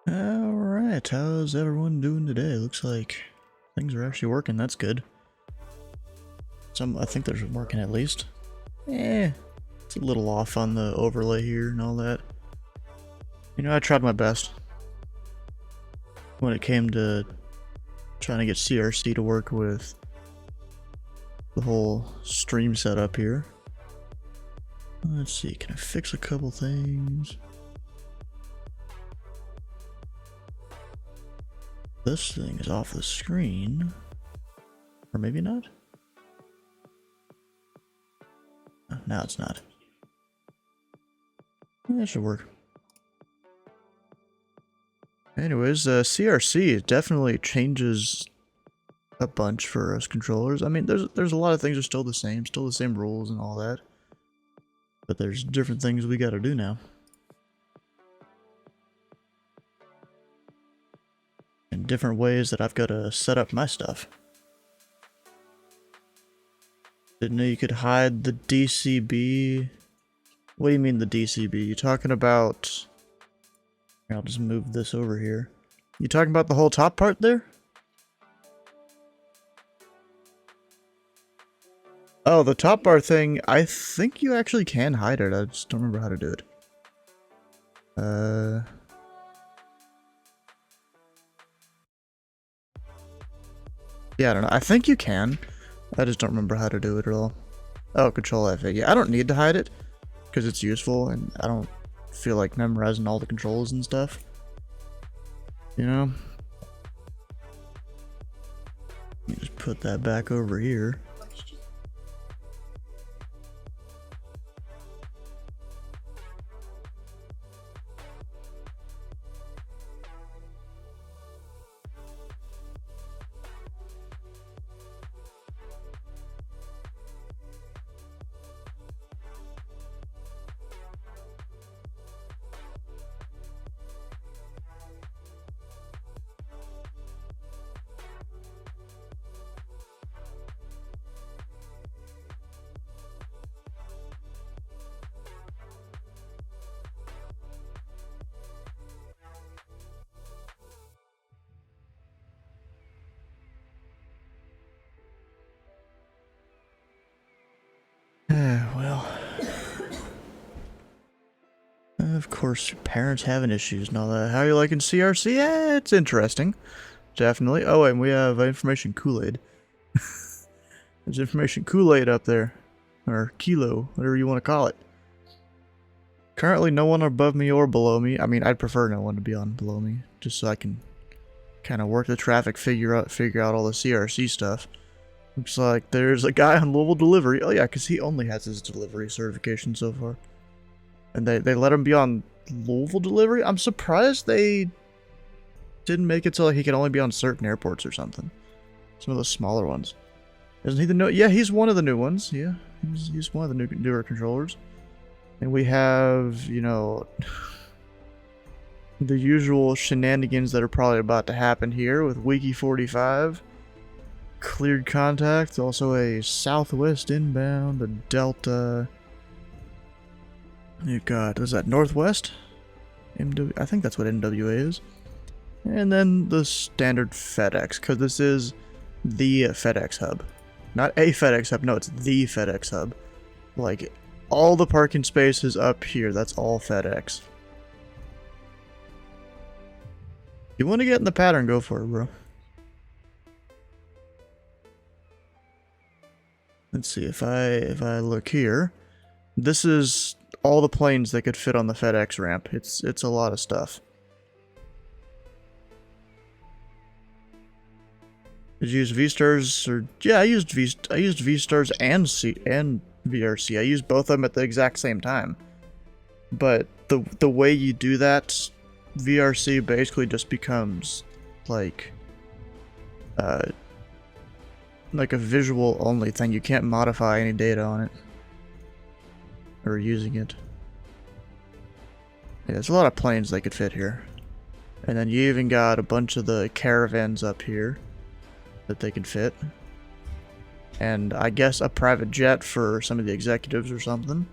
Alright, how's everyone doing today? Looks like things are actually working, that's good. I think they're working at least. It's a little off on the overlay here and all that. You know, I tried my best when it came to trying to get CRC to work with the whole stream setup here. Let's see, can I fix a couple things? This thing is off the screen. Or maybe not? Oh, now it's not. That should work. Anyways, CRC definitely changes a bunch for us controllers. I mean, there's a lot of things are still the same rules and all that. But there's different things we gotta do now. And different ways that I've gotta set up my stuff. Didn't know you could hide the DCB. What do you mean the DCB? You talking about... Here, I'll just move this over here. You talking about the whole top part there? Oh, the top bar thing, I think you actually can hide it. I just don't remember how to do it. Yeah, I don't know. I think you can. I just don't remember how to do it at all. Oh, Control F8. Yeah, I don't need to hide it because it's useful and I don't feel like memorizing all the controls and stuff. You know? Let me just put that back over here. Well, of course, parents having issues and all that. How are you liking CRC? Yeah, it's interesting. Definitely. Oh, and we have information Kool-Aid. There's information Kool-Aid up there. Or Kilo, whatever you want to call it. Currently, no one above me or below me. I mean, I'd prefer no one to be on below me. Just so I can kind of work the traffic, figure out all the CRC stuff. Looks like there's a guy on Louisville delivery. Oh yeah, because he only has his delivery certification so far. And they let him be on Louisville delivery? I'm surprised they didn't make it so like he could only be on certain airports or something. Some of the smaller ones. Isn't he the new? Yeah, he's one of the new ones. Yeah, he's one of the newer controllers. And we have, you know, the usual shenanigans that are probably about to happen here with Wiki 45. Cleared contact, also a Southwest inbound, a Delta. You got, is that Northwest? I think that's what NWA is. And then the standard FedEx, because this is the FedEx hub. Not a FedEx hub, no, it's the FedEx hub. Like, all the parking spaces up here, that's all FedEx. You want to get in the pattern, go for it, bro. Let's see, if I look here, this is all the planes that could fit on the FedEx ramp. It's a lot of stuff. Did you use V-Stars or yeah, I used V-Stars and VRC. I used both of them at the exact same time. But the way you do that, VRC basically just becomes like a visual only thing. You can't modify any data on it or using it. Yeah, there's a lot of planes that could fit here. And then you even got a bunch of the caravans up here that they can fit. And I guess a private jet for some of the executives or something.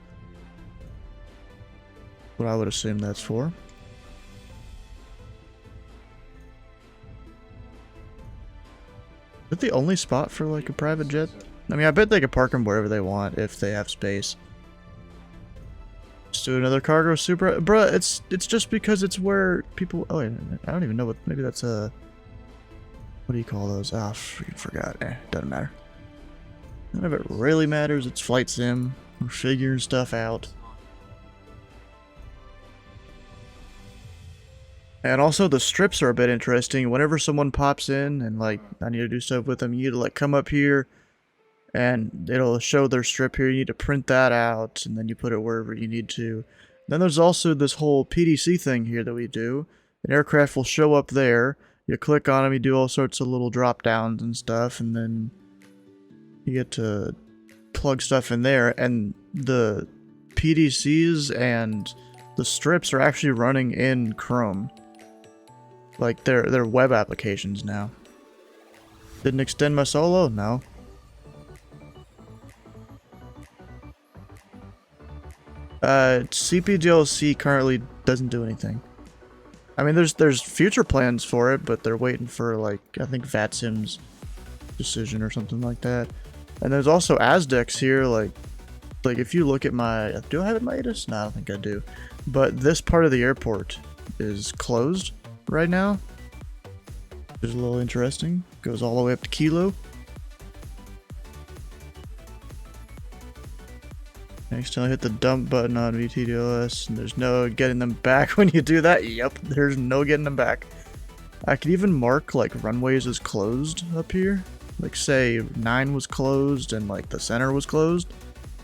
What I would assume that's for. it the only spot for like a private jet? I mean, I bet they could park them wherever they want if they have space. Let's do another cargo super. Bruh, it's just because it's where people. Oh, wait, I don't even know what. Maybe that's a. What do you call those? Ah, freaking forgot. Doesn't matter. None of it really matters. It's flight sim. We're figuring stuff out. And also the strips are a bit interesting. Whenever someone pops in and like I need to do stuff with them, you need to like come up here and it'll show their strip here. You need to print that out and then you put it wherever you need to. Then there's also this whole PDC thing here that we do. An aircraft will show up there. You click on them, you do all sorts of little drop downs and stuff, and then you get to plug stuff in there. And the PDCs and the strips are actually running in Chrome. Like, they're web applications now. Didn't extend my solo? No. CPDLC currently doesn't do anything. I mean, there's future plans for it, but they're waiting for, like, I think VATSIM's decision or something like that. And there's also ASDEX here, like if you look at my... Do I have it in my ATIS? No, I don't think I do. But this part of the airport is closed right now. Which is a little interesting. Goes all the way up to Kilo. Next time I hit the dump button on VTDLS, and there's no getting them back when you do that. Yep, there's no getting them back. I could even mark like runways as closed up here. Like say 9 was closed and like the center was closed.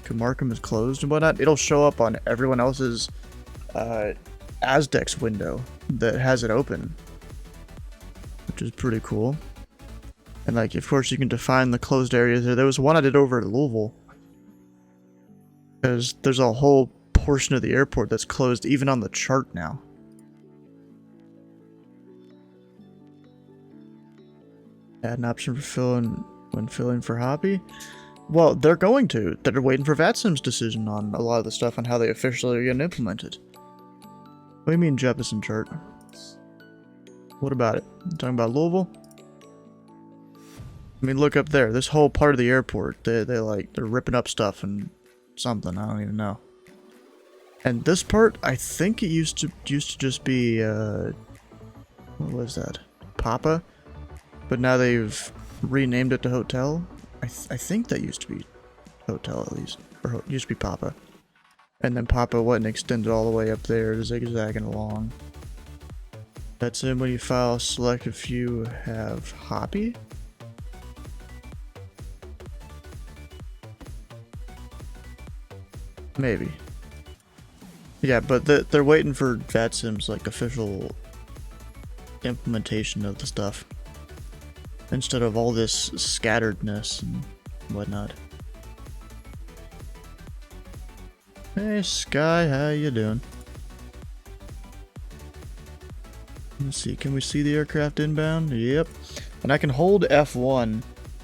Could mark them as closed and whatnot. It'll show up on everyone else's ASDEX window that has it open, which is pretty cool. And like, of course, you can define the closed areas. There was one I did over at Louisville. Because there's a whole portion of the airport that's closed even on the chart now. Add an option for filling when filling for hobby. Well, they're going to. They're waiting for VATSIM's decision on a lot of the stuff on how they officially are getting implemented. What do you mean Jeppesen chart? What about it? You talking about Louisville? I mean, look up there. This whole part of the airport, they're ripping up stuff and something. I don't even know. And this part, I think it used to just be what was that? Papa? But now they've renamed it to Hotel. I think that used to be Hotel at least, or it used to be Papa. And then Papa wasn't extended all the way up there, zigzagging along. That's it. When you file select if you have hobby. Maybe. Yeah, but they're waiting for VATSIM's like official implementation of the stuff. Instead of all this scatteredness and whatnot. Hey Sky, how you doing? Let's see, can we see the aircraft inbound? Yep. And I can hold F1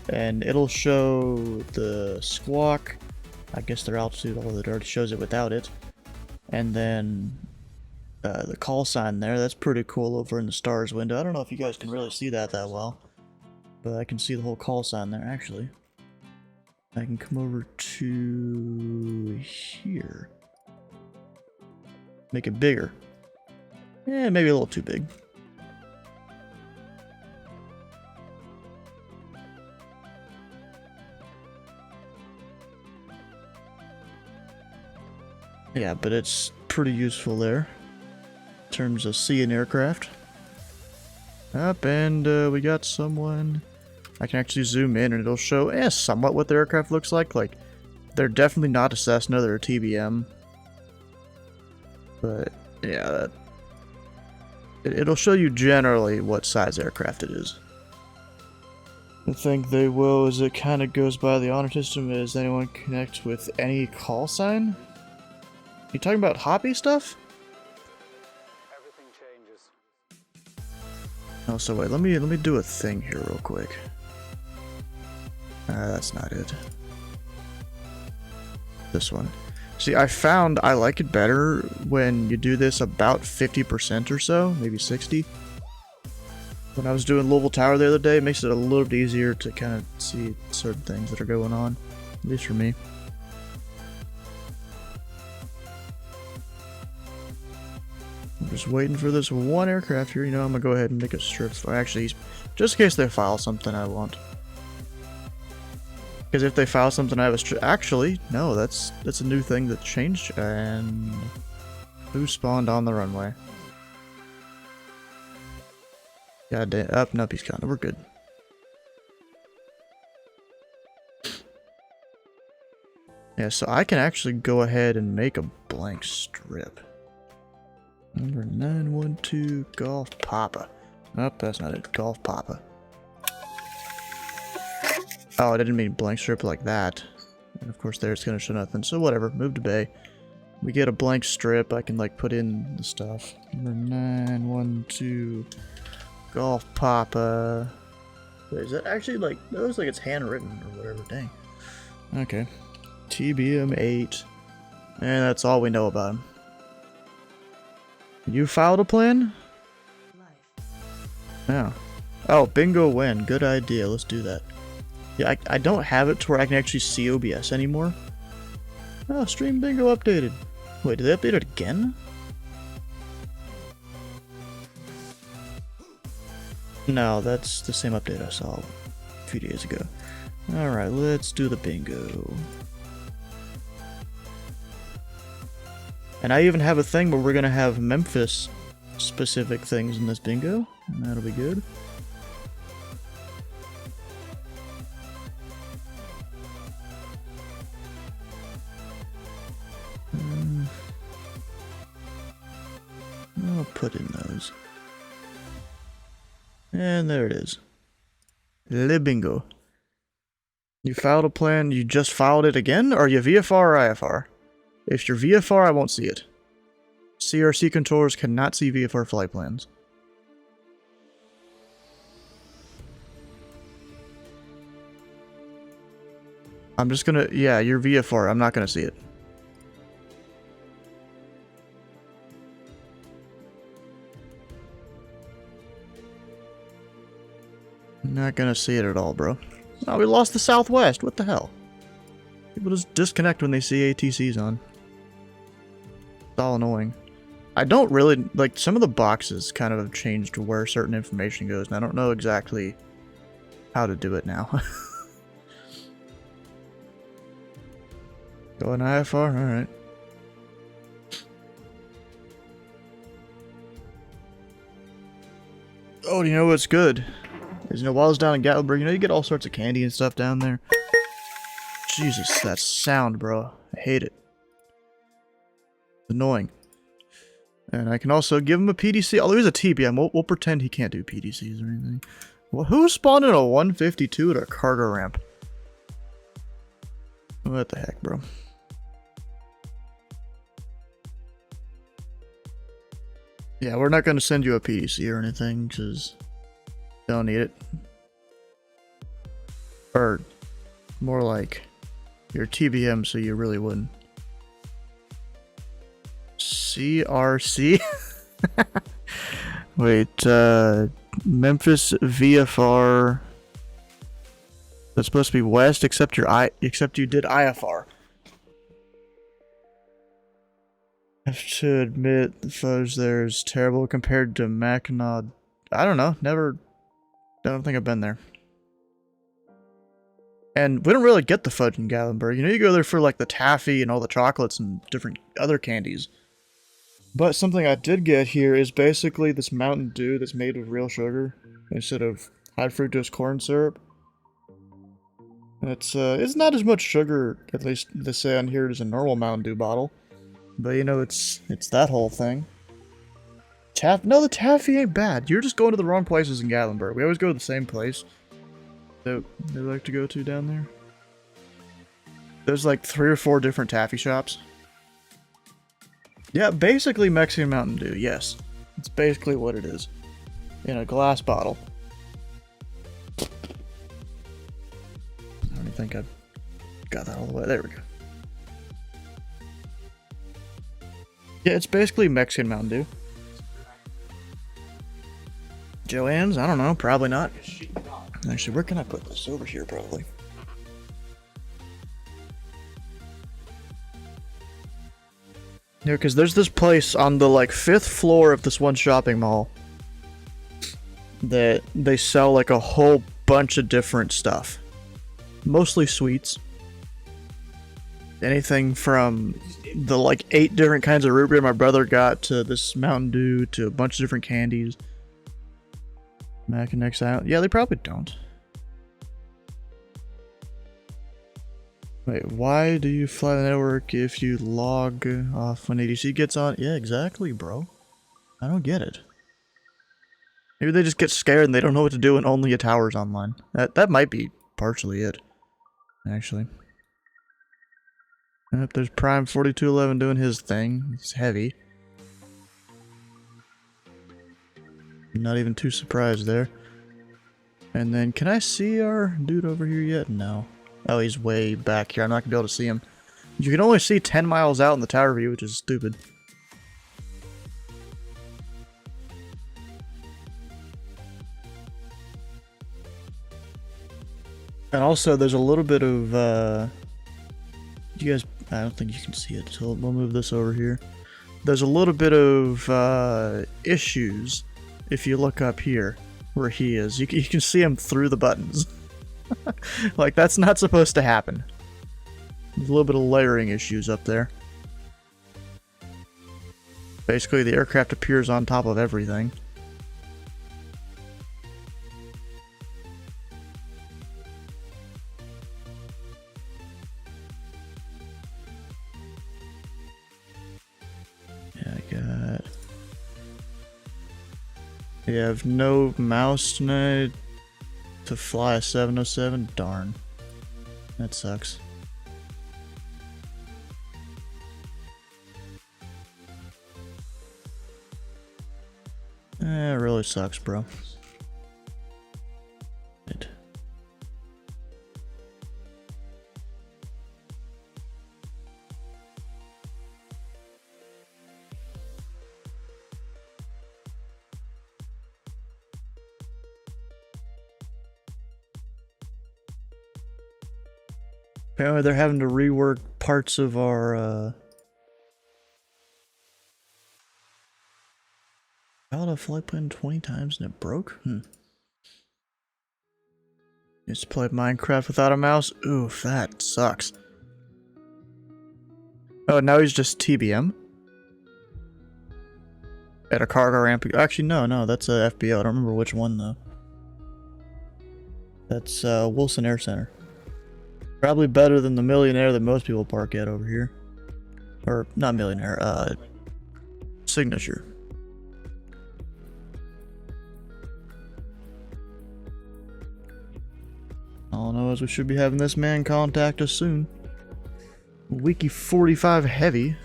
and it'll show the squawk. I guess their altitude, although it already shows it without it. And then the call sign there, that's pretty cool over in the stars window. I don't know if you guys can really see that well. But I can see the whole call sign there, actually. I can come over to here. Make it bigger. Eh, maybe a little too big. Yeah, but it's pretty useful there. In terms of seeing aircraft. Up, and we got someone. I can actually zoom in and it'll show somewhat what the aircraft looks like. Like, they're definitely not a Cessna, they're a TBM. But, yeah, it'll show you generally what size aircraft it is. I think they will, as it kind of goes by the honor system, is anyone connect with any call sign? You talking about hobby stuff? Oh, so wait, let me do a thing here real quick. That's not it. This one. See, I found I like it better when you do this about 50% or so, maybe 60. When I was doing Louisville Tower the other day, it makes it a little bit easier to kind of see certain things that are going on. At least for me. I'm just waiting for this one aircraft here. You know, I'm gonna go ahead and make a strip for. Actually, just in case they file something I want. Because if they file something I have a strip. Actually, no, that's a new thing that changed. And who spawned on the runway? God damn. Up, nope, he's gone. We're good. Yeah, so I can actually go ahead and make a blank strip. Number 912 Golf Papa. Nope, that's not it. Golf Papa. Oh, I didn't mean blank strip like that. And of course there it's gonna show nothing. So whatever, move to bay. We get a blank strip, I can like put in the stuff. Number 912 Golf Papa. Wait, is that actually like, that looks like it's handwritten or whatever, dang. Okay. TBM8. And that's all we know about him. You filed a plan? Yeah. Oh, bingo win. Good idea. Let's do that. Yeah, I don't have it to where I can actually see OBS anymore. Oh, stream bingo updated. Wait, did they update it again? No, that's the same update I saw a few days ago. Alright, let's do the bingo. And I even have a thing where we're gonna have Memphis specific things in this bingo, and that'll be good. I'll put in those. And there it is. Le bingo. You filed a plan, you just filed it again? Or are you VFR or IFR? If you're VFR, I won't see it. CRC controllers cannot see VFR flight plans. I'm just gonna... Yeah, you're VFR. I'm not gonna see it. I'm not gonna see it at all, bro. Oh, we lost the Southwest. What the hell? People just disconnect when they see ATCs on. It's all annoying. I don't really... Like, some of the boxes kind of have changed to where certain information goes, and I don't know exactly how to do it now. Going IFR? Alright. Oh, you know what's good? Is, you know, while I was down in Gatlinburg, you know, you get all sorts of candy and stuff down there. Jesus, that sound, bro. I hate it. It's annoying. And I can also give him a PDC. Oh, there's a TBM. We'll pretend he can't do PDCs or anything. Well, who spawned in a 152 at a cargo ramp? What the heck, bro? Yeah, we're not going to send you a PDC or anything, because don't need it. Or more like your TBM, so you really wouldn't. CRC? Wait, Memphis VFR. That's supposed to be west, except you did IFR. I have to admit, the footage there is terrible compared to Mackinac. I don't know, I don't think I've been there. And we don't really get the fudge in Gatlinburg. You know, you go there for like the taffy and all the chocolates and different other candies. But something I did get here is basically this Mountain Dew that's made with real sugar instead of high fructose corn syrup. It's not as much sugar, at least they say on here, as a normal Mountain Dew bottle. But you know, it's that whole thing. No, the taffy ain't bad. You're just going to the wrong places in Gatlinburg. We always go to the same place that they like to go to down there. There's like 3 or 4 different taffy shops. Yeah, basically Mexican Mountain Dew, yes. It's basically what it is. In a glass bottle. I don't even think I've got that all the way. There we go. Yeah, it's basically Mexican Mountain Dew. Joanne's? I don't know. Probably not. Actually, where can I put this? Over here, probably. Yeah, because there's this place on the, like, 5th floor of this one shopping mall that they sell, like, a whole bunch of different stuff. Mostly sweets. Anything from the, like, 8 different kinds of root beer my brother got to this Mountain Dew to a bunch of different candies. Mac and X out. Yeah, they probably don't. Wait, why do you fly the network if you log off when ADC gets on? Yeah, exactly, bro. I don't get it. Maybe they just get scared and they don't know what to do and only a tower's online. That might be partially it, actually. Yep, there's Prime 4211 doing his thing. It's heavy. Not even too surprised there. And then, can I see our dude over here yet? No. Oh, he's way back here. I'm not gonna be able to see him. You can only see 10 miles out in the tower view, which is stupid. And also, there's a little bit of, you guys, I don't think you can see it, so we'll move this over here. There's a little bit of, issues if you look up here, where he is. You can see him through the buttons. Like, that's not supposed to happen. There's a little bit of layering issues up there. Basically, the aircraft appears on top of everything. Yeah, I got... You have no mouse tonight to fly a 707? Darn. That sucks. It really sucks, bro. It. Apparently they're having to rework parts of our, Fouled a flight plan 20 times and it broke? Used to play Minecraft without a mouse? Oof, that sucks. Oh, now he's just TBM? At a cargo ramp. Actually, no, that's a FBO. I don't remember which one, though. That's, Wilson Air Center. Probably better than the Millionaire that most people park at over here. Or, not Millionaire, Signature. All I know is we should be having this man contact us soon. Wiki 45 heavy.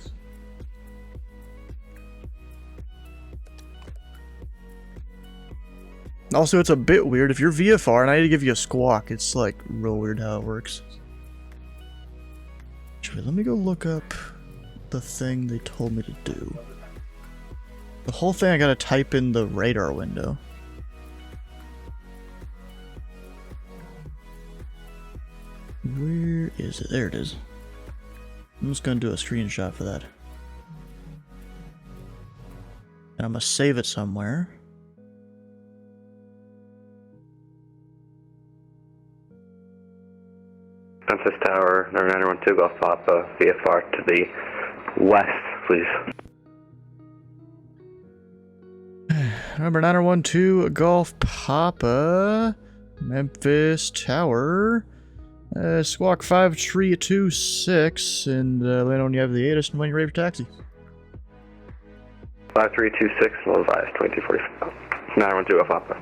Also, it's a bit weird. If you're VFR and I need to give you a squawk, it's like real weird how it works. Actually, let me go look up the thing they told me to do. The whole thing I gotta type in the radar window. Where is it? There it is. I'm just gonna do a screenshot for that. And I'm gonna save it somewhere. Memphis Tower, number 912 Golf Papa, VFR to the west, please. Number 912 Golf Papa, Memphis Tower. Squawk 5326, and let on you have the 8th and when you're ready for taxi. 5326, low advice, 2245. 912 Papa.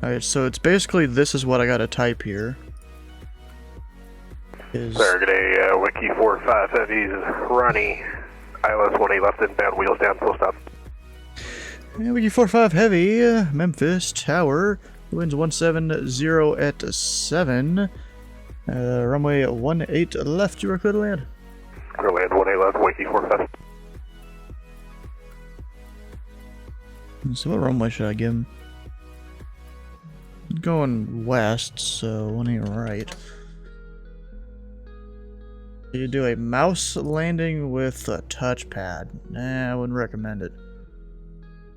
Alright, so it's basically this is what I gotta type here. Sir, good day, Wiki 45 Heavy's Ronnie. ILS 18 left inbound, wheels down, full stop. Yeah, Wiki 45 Heavy, Memphis Tower. Winds 170 at 7. Runway 18 left, you are clear to land. Clear land 18 left, Wiki 45. So what runway should I give him? I'm going west, so one ain't right. You do a mouse landing with a touchpad. Nah, I wouldn't recommend it.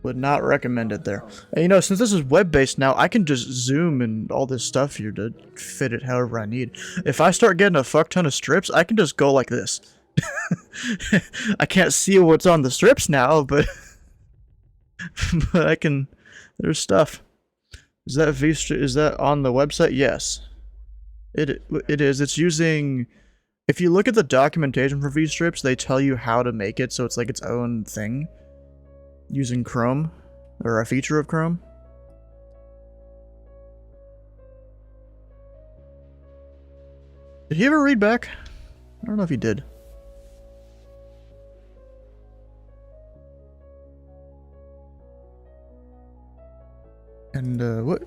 Would not recommend it there. And, you know, since this is web-based now, I can just zoom and all this stuff here to fit it however I need. If I start getting a fuck ton of strips, I can just go like this. I can't see what's on the strips now, but but I can. There's stuff. Is that is that on the website? Yes. It is. It's using. If you look at the documentation for V-strips, they tell you how to make it, so it's like its own thing. Using Chrome, or a feature of Chrome. Did he ever read back? I don't know if he did. And what?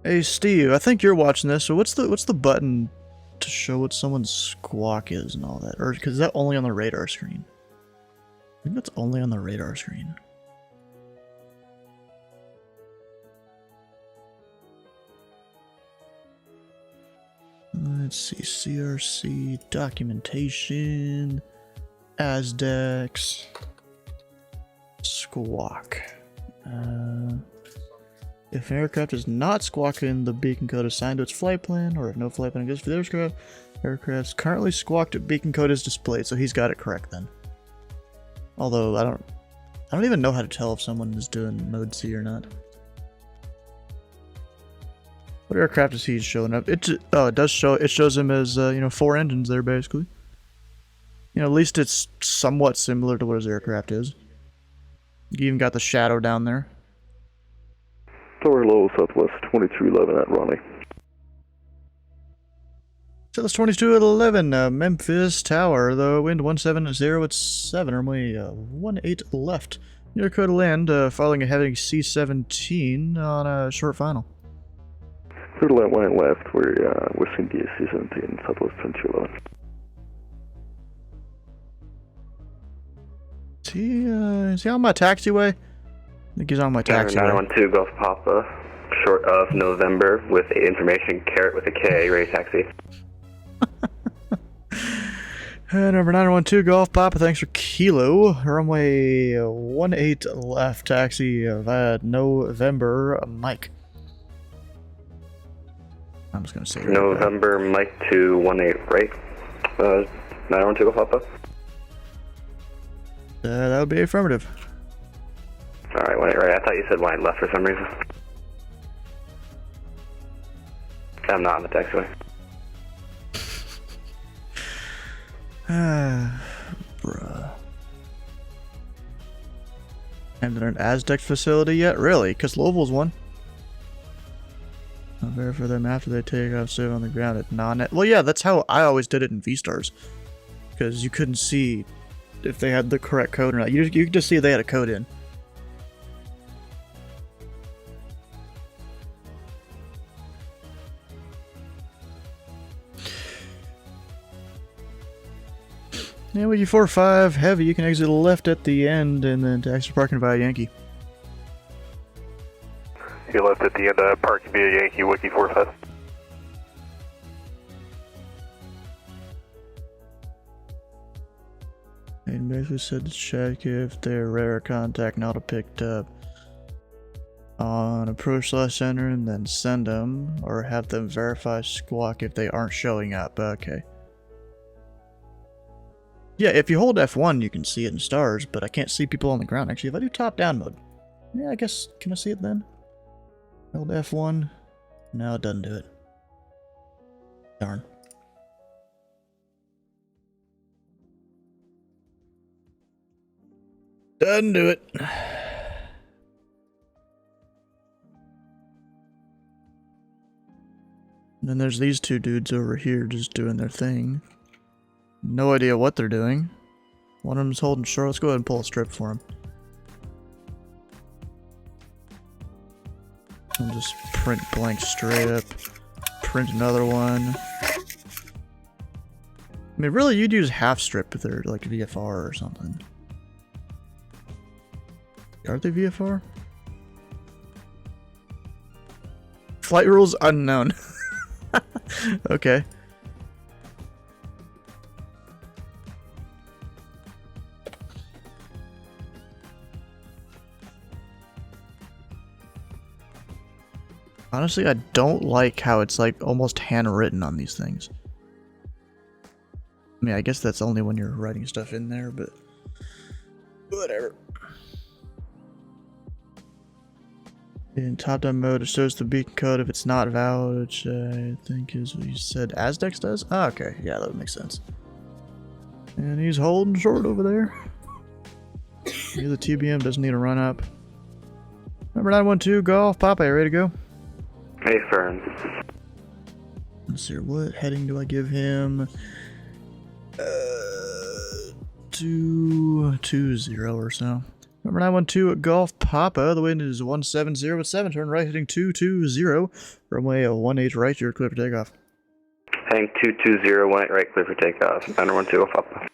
Hey Steve, I think you're watching this. So what's the button to show what someone's squawk is and all that? Or because is that only on the radar screen? I think that's only on the radar screen. Let's see, CRC, documentation, ASDEX, squawk. If an aircraft is not squawking the beacon code assigned to its flight plan, or if no flight plan exists for the aircraft's currently squawked beacon code is displayed, so he's got it correct then. Although I don't even know how to tell if someone is doing mode C or not. What aircraft is he showing up? It does show. It shows him as you know, 4 engines there basically. You know, at least it's somewhat similar to what his aircraft is. You even got the shadow down there. Tower low, southwest 2211 at Ronnie. Southwest 2211, Memphis Tower, the wind 170 at 7, runway 18 left. Near code to land, following a heavy C-17 on a short final. Clear to land 1 left, we're wishing the C-17, southwest 2211. Is he on my taxiway? I think he's on my taxiway. 912 Golf Papa, short of November, with information caret with a K, ready taxi. Number 912 Golf Papa, thanks for Kilo. Runway 18 left, taxi via November, Mike. I'm just gonna say it November, Mike to 18, right? 912 Golf Papa. That would be affirmative. Alright, 18 right. I thought you said 18 left for some reason. I'm not on the taxiway. Bruh. Haven't done an Aztec facility yet? Really? Because Louisville's one. I'll verify them after they take off, save on the ground at non-net. Well, yeah, that's how I always did it in V-Stars. Because you couldn't see if they had the correct code or not. You could just see if they had a code in. Yeah, Wiki 45 heavy, you can exit left at the end and then taxi parking via Yankee. He left at the end, parking via Yankee, Wiki 45. And basically said to check if their radar contact not picked up on approach /center and then send them, or have them verify squawk if they aren't showing up. Okay. Yeah, if you hold F1, you can see it in stars, but I can't see people on the ground. Actually, if I do top-down mode, yeah, I guess, can I see it then? Hold F1. No, it doesn't do it. Darn. Doesn't do it. And then there's these two dudes over here just doing their thing. No idea what they're doing. One of them's holding short. Let's go ahead and pull a strip for him. I'll just print blank strip. Print another one. I mean, really, you'd use half strip if they're like VFR or something. Are they VFR? Flight rules unknown. Okay. Honestly, I don't like how it's like almost handwritten on these things. I mean, I guess that's only when you're writing stuff in there, but whatever. In top-down mode, it shows the beacon code if it's not valid, which I think is what you said Azdex does? Ah, okay. Yeah, that would make sense. And he's holding short over there. Maybe the TBM doesn't need a run-up. Number 912, Golf. Papa, ready to go? Hey, Fern. Let's see, what heading do I give him? 220 or so. Number 912 at Golf Papa. The wind is 170 turn right, heading 220. Runway 18 right, you're clear for takeoff. Heading 220, right, clear for takeoff. 912 Papa.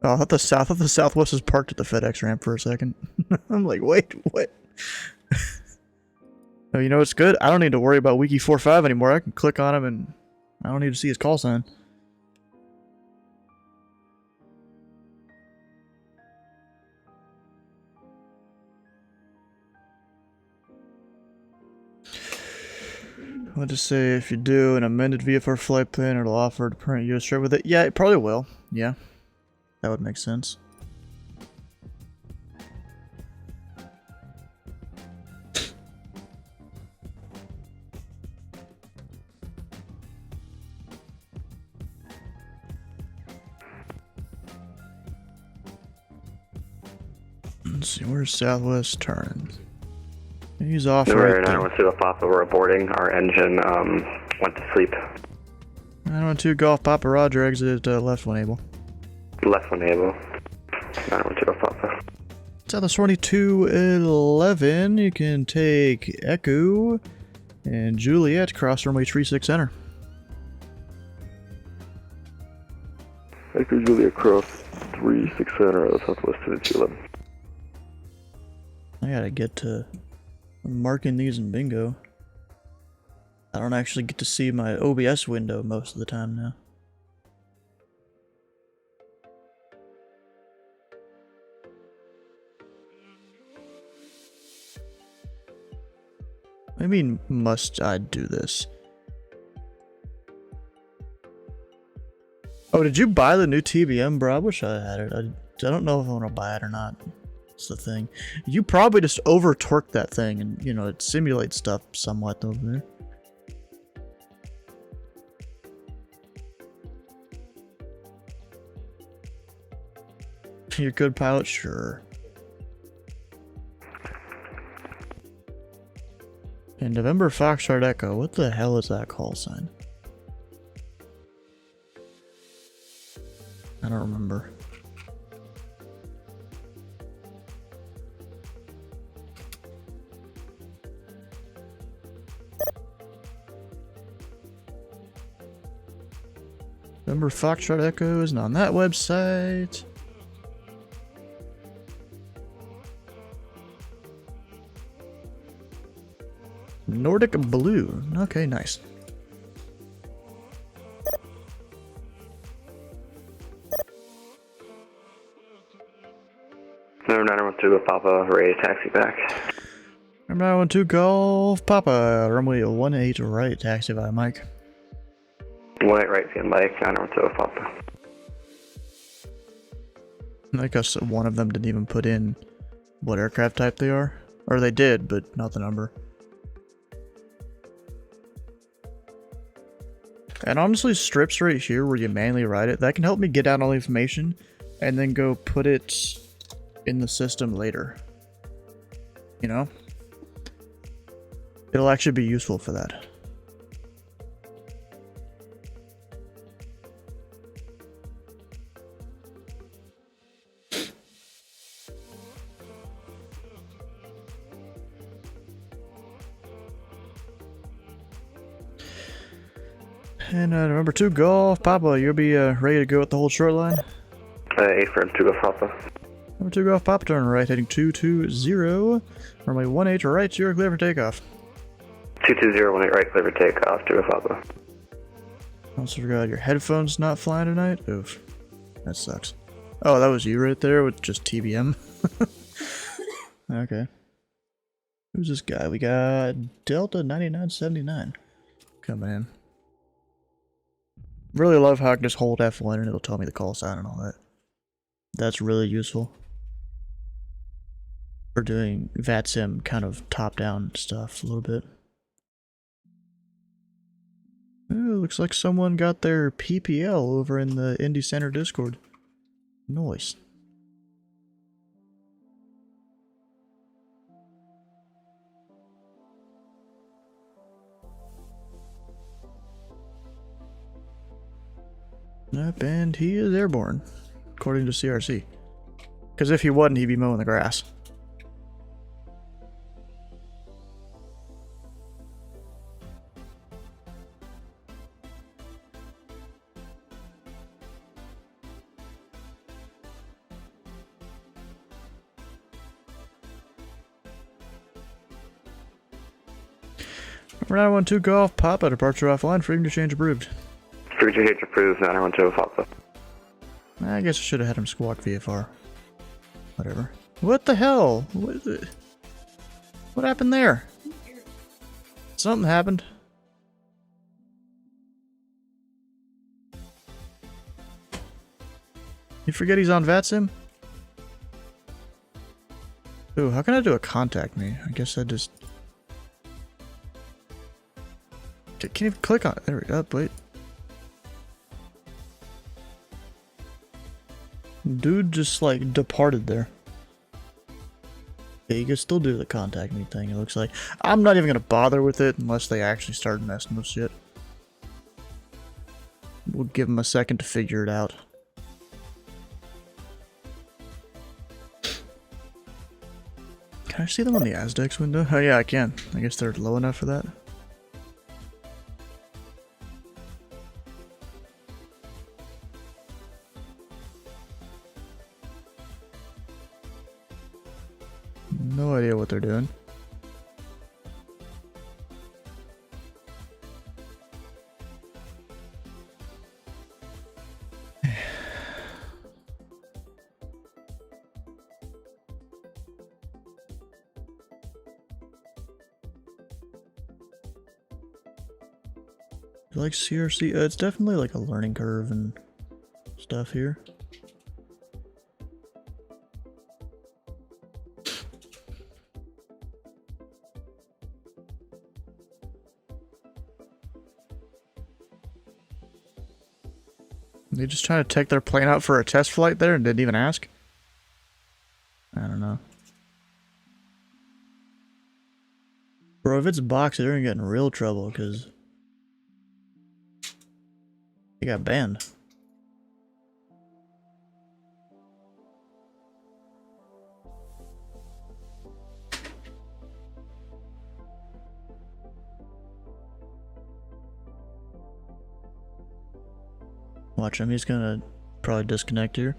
Oh, I thought the Southwest was parked at the FedEx ramp for a second. I'm like, wait, what? Oh, you know what's good? I don't need to worry about Wiki 45 anymore. I can click on him and I don't need to see his call sign. What to say, if you do an amended VFR flight plan, it'll offer to print US straight with it. Yeah, it probably will. Yeah, that would make sense. Let's see, where's Southwest turning? He's off Number right there. 912 Papa, we're aborting. Our engine went to sleep. 912 Golf Papa, Roger, exit left when able. Left one able. 912 Papa. Southwest 2211, you can take Echo and Juliet, cross runway 36 enter. Echo Julia cross 36 center, Southwest 2211. I gotta get to marking these in bingo. I don't actually get to see my OBS window most of the time now. I mean, must I do this? Oh, did you buy the new TBM, bro? I wish I had it. I don't know if I want to buy it or not. That's the thing. You probably just over torque that thing and, you know, it simulates stuff somewhat over there. You're a good pilot? Sure. In November Foxtrot Echo, what the hell is that call sign? I don't remember. November Foxtrot Echo isn't on that website. Nordic Blue. Okay, nice. Number 912 Papa, ready to taxi back. Number 912 Golf Papa, runway 18 right, taxi by Mike. 18 right, via Mike, 912 Papa. I guess one of them didn't even put in what aircraft type they are. Or they did, but not the number. And honestly, strips right here where you manually write it, that can help me get out all the information and then go put it in the system later. You know? It'll actually be useful for that. And number 2 Golf Papa, you'll be ready to go at the whole short line. 8 for 2 Golf Papa. Number 2 Golf Papa, turn right, heading 220. Runway 18 right, you're clear for takeoff. 22018 right, clear for takeoff, Tango Papa. Also forgot your headphones not flying tonight. Oof. That sucks. Oh, that was you right there with just TBM? Okay. Who's this guy? We got Delta 9979 coming in. Really love how I can just hold F1 and it'll tell me the call sign and all that. That's really useful for doing VATSIM kind of top-down stuff a little bit. Ooh, looks like someone got their PPL over in the Indie Center Discord. Nice. Yep, and he is airborne, according to CRC. Because if he wasn't, he'd be mowing the grass. We're 912 Golf, Papa, departure offline, freedom to change approved. Freedom to change approved, 912 Papa. I guess I should have had him squawk VFR. Whatever. What the hell? What happened there? Something happened. You forget he's on VATSIM? Ooh, how can I do a contact me? I guess I just... Can't even click on it. There we go. Wait. Dude just like departed there. Yeah, you can still do the contact me thing, it looks like. I'm not even gonna bother with it unless they actually start messing with shit. We'll give them a second to figure it out. Can I see them on the Aztecs window? Oh yeah, I can. I guess they're low enough for that. No idea what they're doing. Like CRC, it's definitely like a learning curve and stuff here. They just trying to take their plane out for a test flight there and didn't even ask? I don't know. Bro, if it's boxed, they're gonna get in real trouble because they got banned. Watch him, he's gonna probably disconnect here.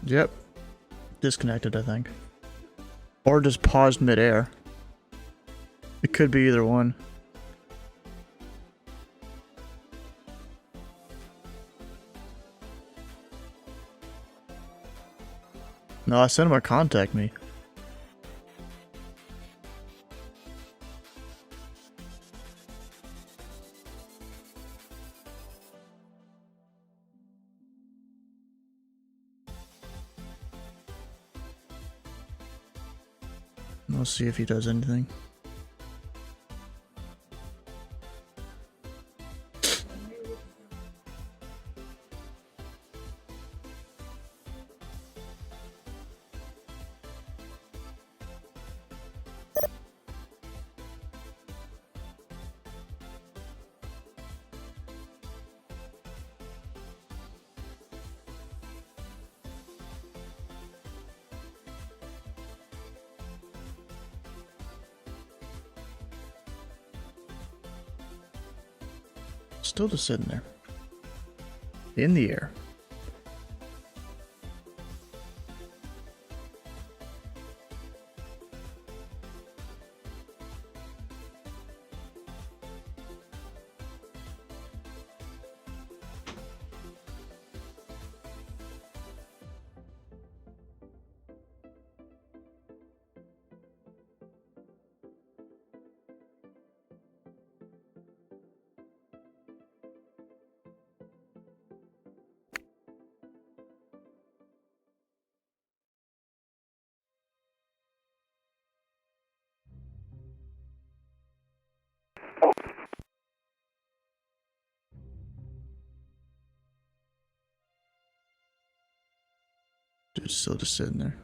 Yep. Disconnected, I think. Or just paused midair. It could be either one. No, I sent him a contact me. We'll see if he does anything. Still just sitting there. In the air. dude's still just sitting there.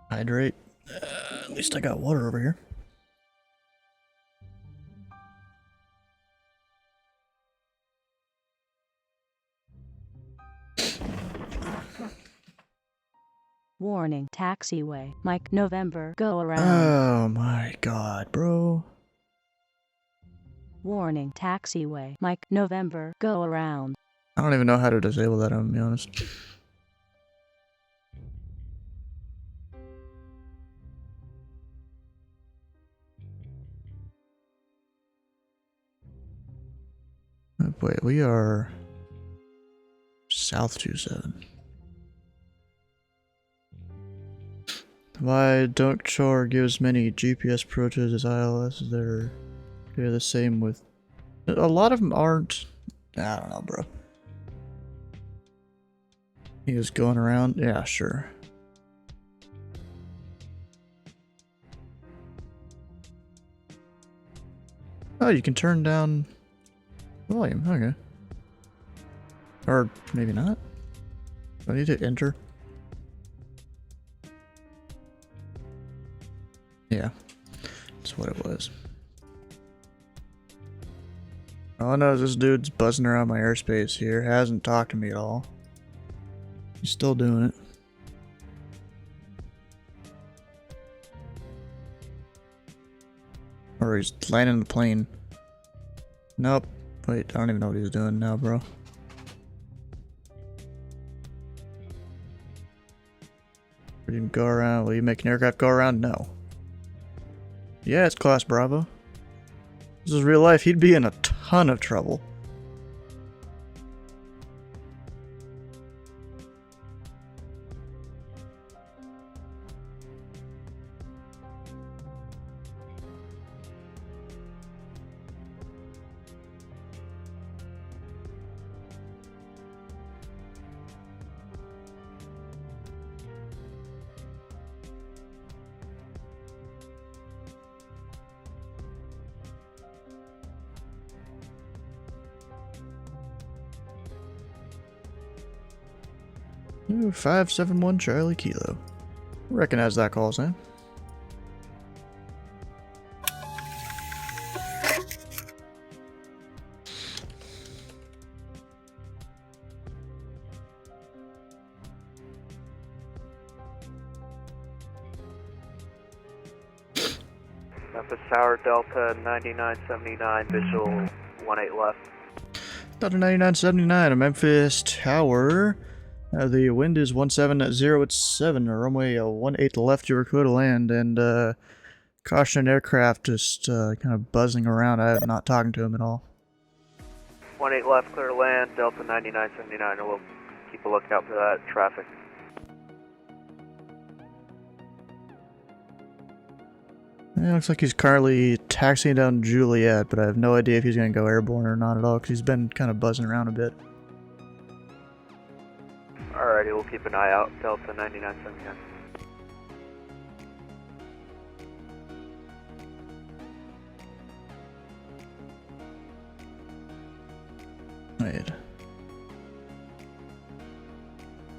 Hydrate. At least I got water over here. Warning, taxiway. Mike, November, go around. Oh my god, bro. Warning, taxiway. Mike, November, go around. I don't even know how to disable that, I'm gonna be honest. Wait, we are South 27. Why don't Chor give as many GPS approaches as ILS? They're the same with... A lot of them aren't... I don't know, bro. He was going around? Yeah, sure. Oh, you can turn down volume. Okay. Or maybe not. Do I need to enter? Yeah. That's what it was. All I know is this dude's buzzing around my airspace here. Hasn't talked to me at all. He's still doing it. Or he's landing the plane. Nope. Wait, I don't even know what he's doing now, bro. Will you go around? Will you make an aircraft go around? No. Yeah, it's Class Bravo. This is real life. He'd be in a ton of trouble. Ooh, 571 Charlie Kilo. Recognize that call sign. Memphis Tower, Delta 9979, visual 18 left. Delta 9979, a Memphis Tower. The wind is 170 at 7, or runway 18 left, you were clear to land, and caution aircraft just kind of buzzing around. I'm not talking to him at all. 18 left, clear to land, Delta 9979, and we'll keep a lookout for that traffic. It looks like he's currently taxiing down Juliet, but I have no idea if he's going to go airborne or not at all, because he's been kind of buzzing around a bit. Alrighty, we'll keep an eye out, Delta 9979. Wait.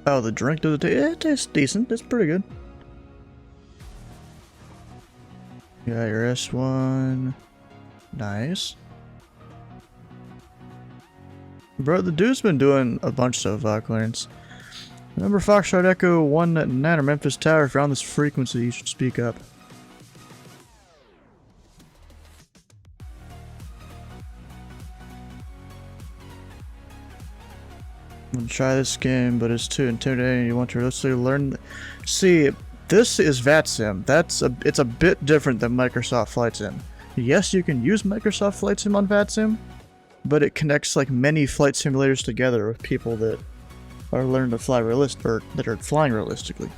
Oh, the drink does it tastes decent. It's pretty good. You got your S1. Nice. Bro, the dude's been doing a bunch of clearance. Remember Foxtrot Echo 19 or Memphis Tower, if you're on this frequency, you should speak up. I'm gonna try this game, but it's too intimidating. You want to really learn. See, this is VATSIM. It's a bit different than Microsoft Flight Sim. Yes, you can use Microsoft Flight Sim on VATSIM, but it connects like many flight simulators together with people that are learning to fly that are flying realistically.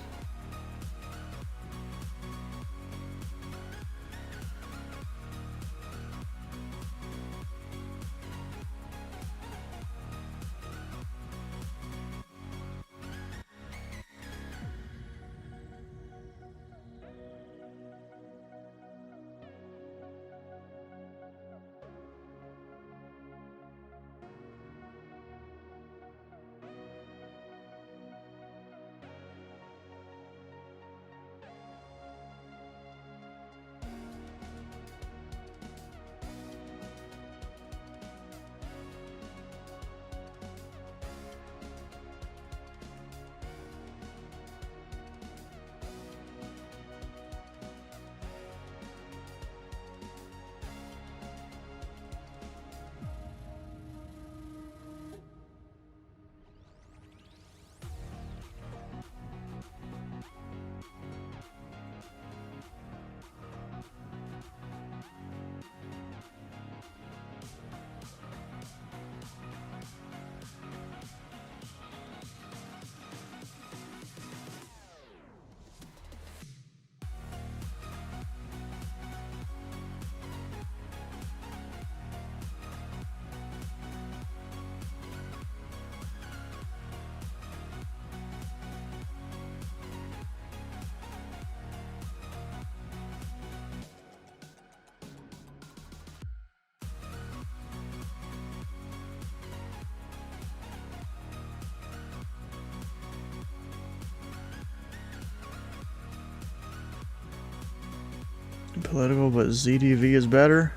Political, but ZDV is better.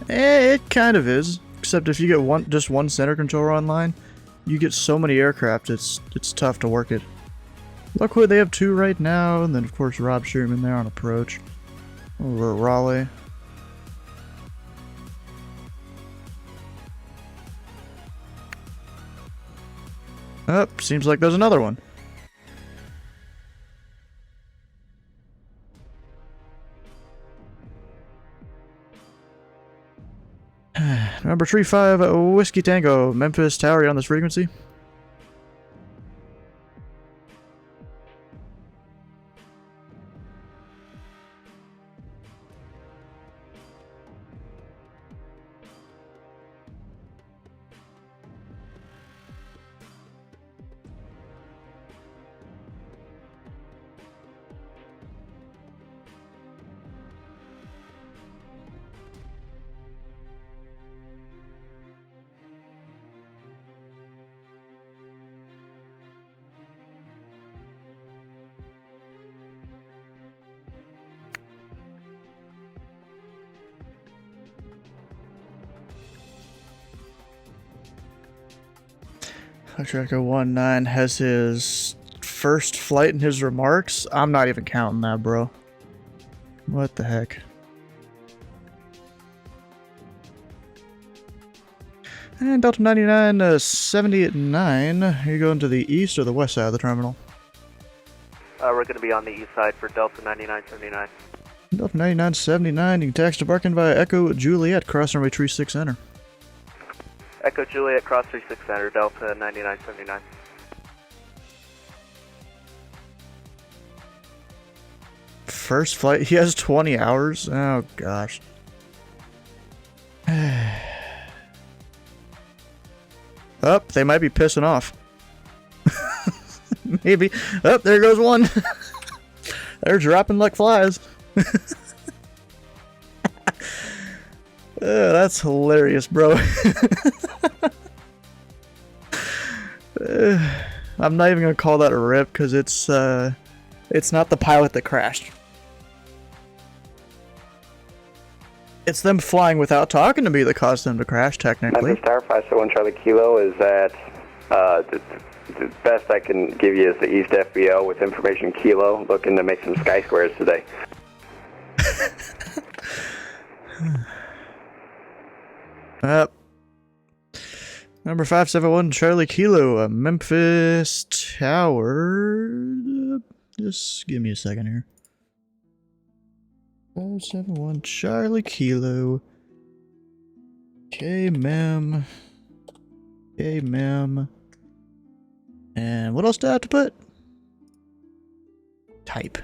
It kind of is. Except if you get just one center controller online, you get so many aircraft, it's tough to work it. Luckily they have 2 right now, and then of course Rob Sherman there on approach. Over at Raleigh. Oh, seems like there's another one. Number 35, Whiskey Tango, Memphis Tower, you on this frequency? Tracker 19 has his first flight in his remarks. I'm not even counting that, bro. What the heck? And Delta 99, 79. Are you going to the east or the west side of the terminal? We're going to be on the east side for Delta 9979. Delta 9979, you can taxi to Barkin via Echo Juliet, cross runway 36 enter. Echo Juliet, cross 36 center, Delta 9979. First flight, he has 20 hours? Oh gosh. Oh, they might be pissing off. Maybe. Oh, there goes one. They're dropping like flies. That's hilarious, bro. I'm not even gonna call that a rip because it's not the pilot that crashed. It's them flying without talking to me that caused them to crash, technically. Memphis Tower 571 Charlie Kilo is at the best I can give you is the East FBO with information Kilo, looking to make some sky squares today. Number 571 Charlie Kilo, Memphis Tower. Just give me a second here. 571 Charlie Kilo. K-Mem. K-Mem. And what else do I have to put? Type.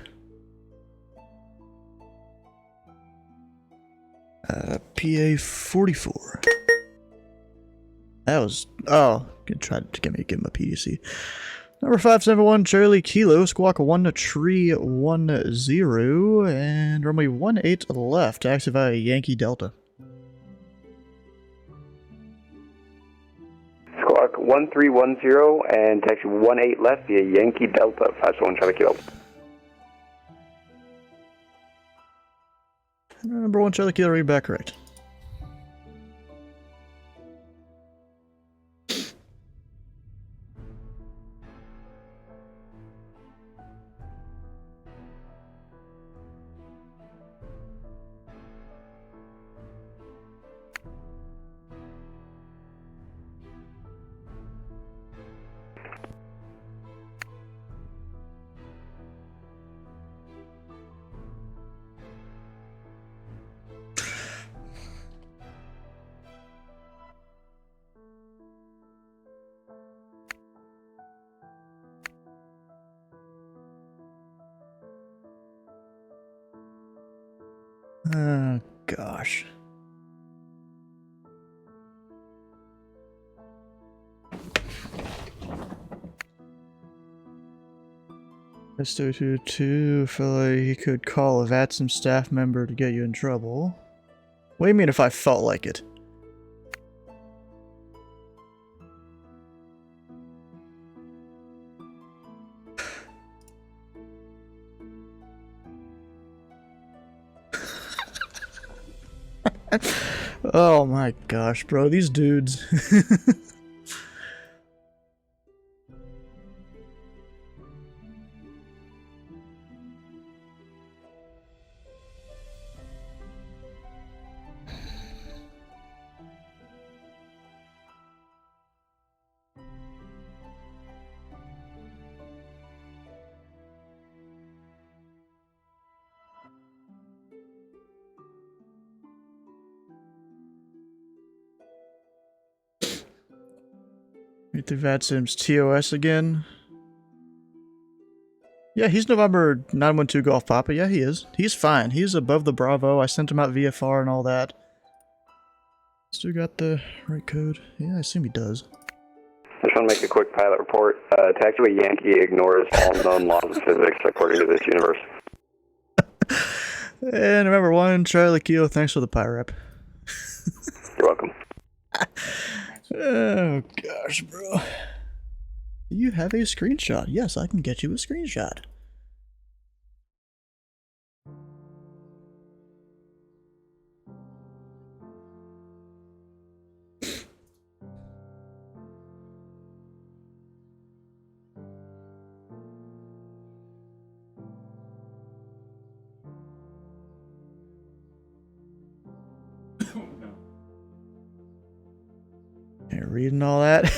PA-44. That was... Oh, try to give him a PDC. Number 571 Charlie Kilo, Squawk 1310, and runway 18 left, taxi via Yankee Delta. Squawk 1310 and taxi 18 left via Yankee Delta, 571 Charlie Kilo. Number 1 Charlie Kilo, read back correct. Oh, gosh. S222 felt like he could call a VATSIM staff member to get you in trouble. What do you mean if I felt like it? Oh my gosh, bro, these dudes. Meet the VATSIM's TOS again. Yeah, he's November 912 Golf Papa. Yeah, he is. He's fine. He's above the Bravo. I sent him out VFR and all that. Still got the right code. Yeah, I assume he does. Just want to make a quick pilot report. Taxiway Yankee ignores all known laws of physics according to this universe. And remember, 1 Charlie Kilo, thanks for the pie-rep. You're welcome. Oh gosh, bro. You have a screenshot. Yes, I can get you a screenshot. You're reading all that.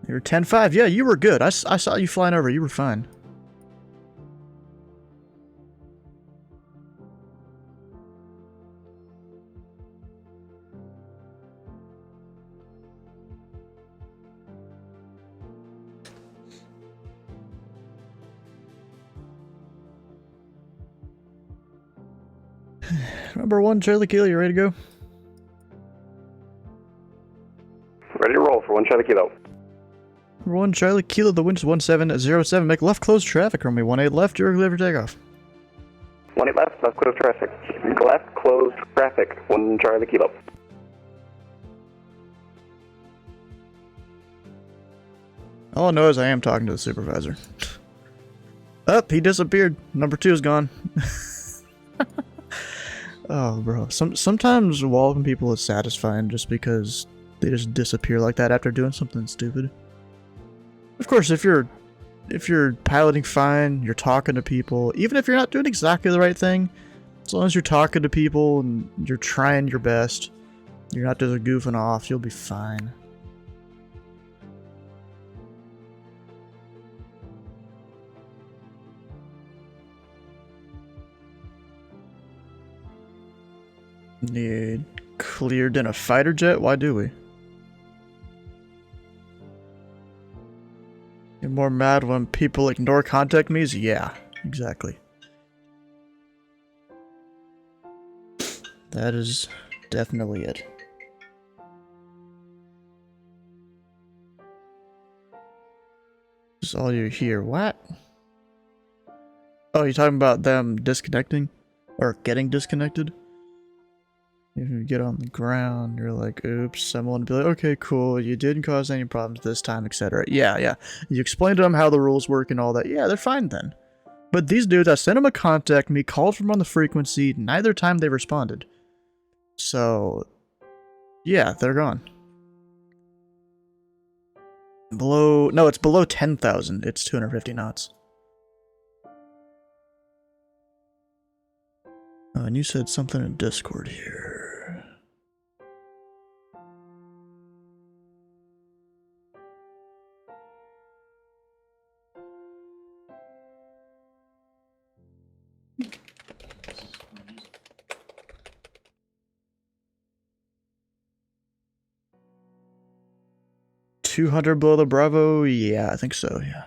You were 10-5. Yeah, you were good. I saw you flying over. You were fine. Number 1 Charlie Kilo, you ready to go? Ready to roll for 1 Charlie Kilo. Number 1 Charlie Kilo, the wind is 1707. Make left close traffic. Runway 18 left, you're clear for takeoff. 18 left closed traffic. Left closed traffic. 1 Charlie Kilo. All I know is I am talking to the supervisor. Up, he disappeared. Number 2 is gone. Oh, bro. Sometimes walking people is satisfying just because they just disappear like that after doing something stupid. Of course, if you're piloting fine, you're talking to people, even if you're not doing exactly the right thing, as long as you're talking to people and you're trying your best, you're not just goofing off, you'll be fine. Need cleared in a fighter jet? Why do we? You're more mad when people ignore contact me's? Yeah, exactly. That is definitely it. This is all you hear. What? Oh, you're talking about them disconnecting? Or getting disconnected? If you get on the ground, you're like, oops, someone will be like, okay, cool, you didn't cause any problems this time, etc. Yeah. You explain to them how the rules work and all that. Yeah, they're fine then. But these dudes, I sent them a contact me, called from on the frequency, neither time they responded. So, yeah, they're gone. No, it's below 10,000. It's 250 knots. Oh, and you said something in Discord here. $200 below the Bravo? Yeah, I think so, yeah.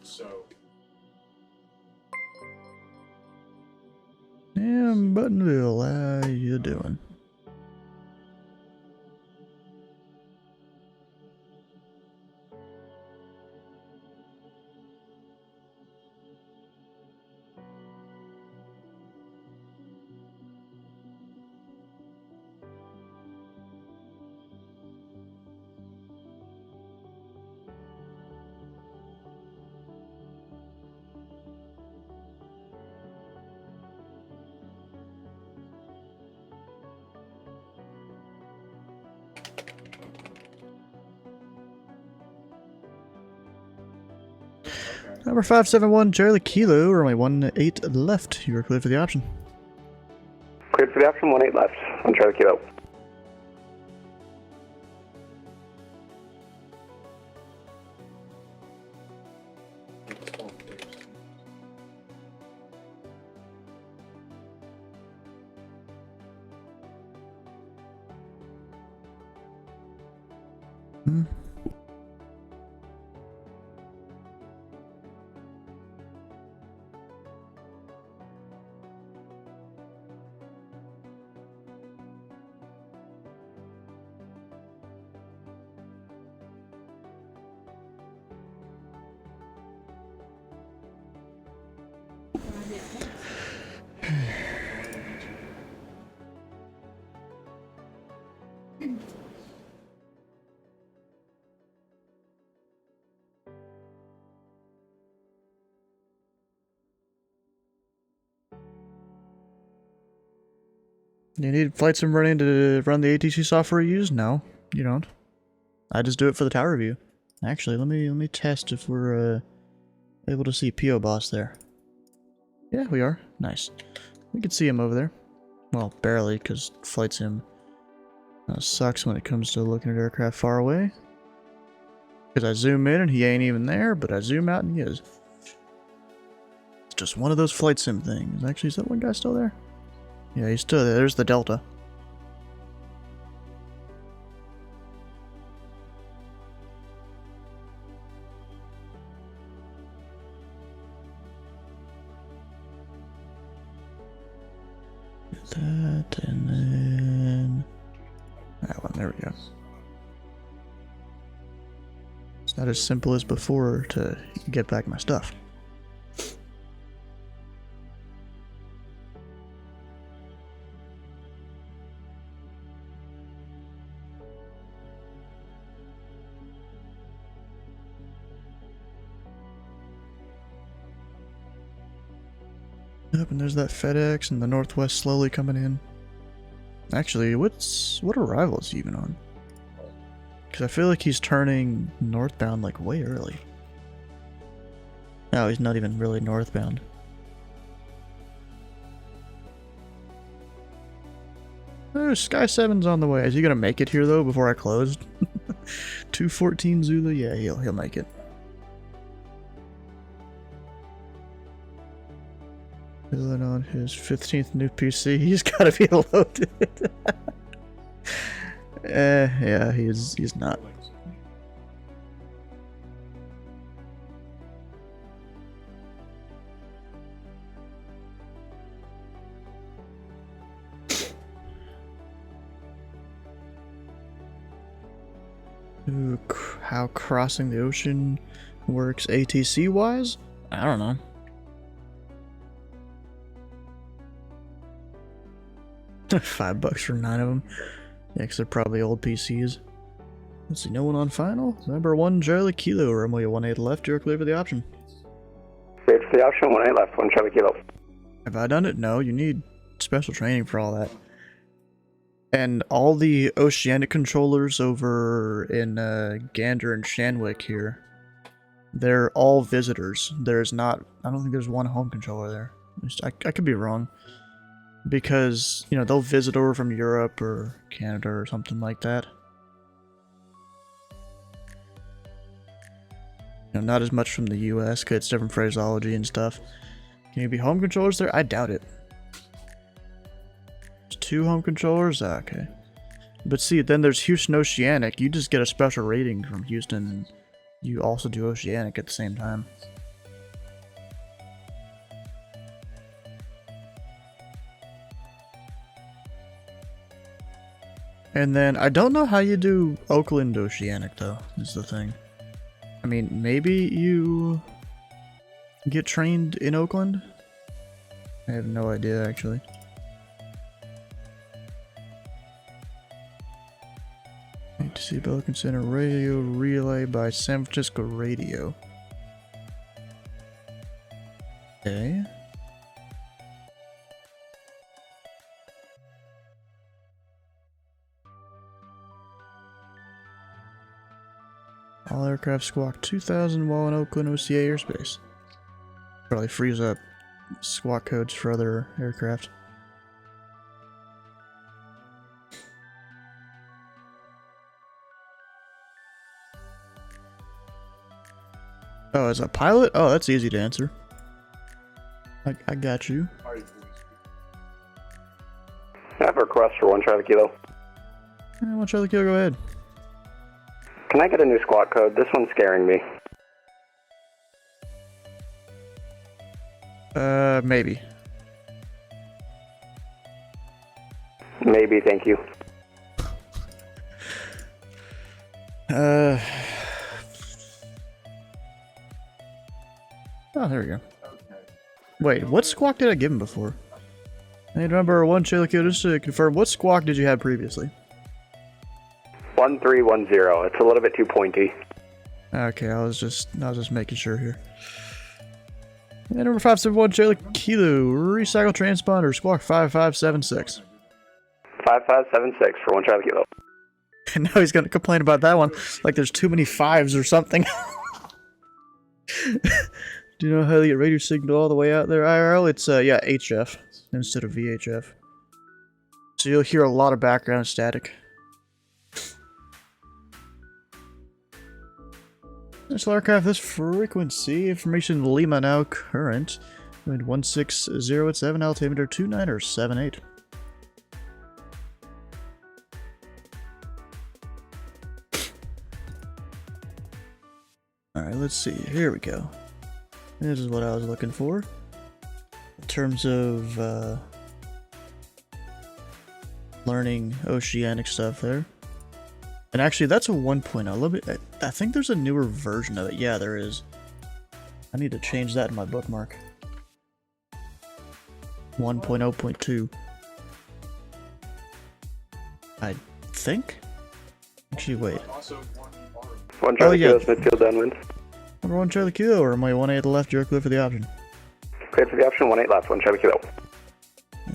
So. Damn, Buttonville, how you doing? Number 571, Charlie Kilo, or only 18 left. You are cleared for the option. Cleared for the option, 18 left on Charlie Kilo. Hmm. You need flight sim running to run the ATC software you use? No, you don't. I just do it for the tower view. Actually, let me test if we're able to see PO Boss there. Yeah, we are. Nice. We can see him over there. Well, barely, because flight sim sucks when it comes to looking at aircraft far away. Because I zoom in and he ain't even there, but I zoom out and he is. It's just one of those flight sim things. Actually, is that one guy still there? Yeah, he's still there. There's the Delta. That, and then that one. There we go. It's not as simple as before to get back my stuff. Yep, and there's that FedEx and the Northwest slowly coming in. Actually, what arrival is he even on? Because I feel like he's turning northbound like way early. No, he's not even really northbound. Oh, Sky 7's on the way. Is he gonna make it here though before I close? 214 Zulu, yeah, he'll make it. Filling on his 15th new PC, he's gotta be loaded. Yeah, he's not. Ooh, how crossing the ocean works ATC wise? I don't know. $5 for 9 of them. Yeah, because they're probably old PCs. Let's see, no one on final. Number 1, Charlie Kilo, runway 18 left. You're clear for the option. Cleared for the option, 18 left, 1 Charlie Kilo. Have I done it? No, you need special training for all that. And all the oceanic controllers over in Gander and Shanwick here, they're all visitors. There's not, I don't think there's one home controller there. I could be wrong. Because, you know, they'll visit over from Europe or Canada or something like that. You know, not as much from the US, because it's different phraseology and stuff. Can you be home controllers there? I doubt it. There's 2 home controllers? Ah, okay. But see, then there's Houston Oceanic. You just get a special rating from Houston, and you also do Oceanic at the same time. And then, I don't know how you do Oakland Oceanic, though, is the thing. I mean, maybe you get trained in Oakland? I have no idea, actually. Need to see Pelican Center radio relay by San Francisco Radio. Okay. All aircraft squawk 2000 while in Oakland OCA airspace. Probably frees up squawk codes for other aircraft. Oh, as a pilot? Oh, that's easy to answer. I got you. I have a request for 1 Charlie Kilo. One Charlie Kilo, go ahead. Can I get a new squawk code? This one's scaring me. Maybe. Maybe, thank you. Oh, there we go. Wait, what squawk did I give him before? I remember 1 Charlie Kilo, just to confirm, what squawk did you have previously? 1310. It's a little bit too pointy. Okay, I was just making sure here. And number 571 Charlie Kilo, recycle transponder, squawk 5576. 5576 for 1 Charlie Kilo. And now he's gonna complain about that one, like there's too many fives or something. Do you know how to get radio signal all the way out there, IRL? It's, yeah, HF instead of VHF. So you'll hear a lot of background static. National Aircraft, this frequency, information Lima now current. Wind 160 altimeter 29 or 78. Alright, let's see. Here we go. This is what I was looking for. In terms of learning oceanic stuff there. And actually, that's a 1.0. I think there's a newer version of it. Yeah, there is. I need to change that in my bookmark. 1.0.2. I think? Actually, wait. 1 Charlie yeah. Kilo, midfield downwind. Number 1 Charlie Kilo, or am I 1A at the left? You're clear for the option. Clear for the option, 18 left, 1 Charlie Kilo.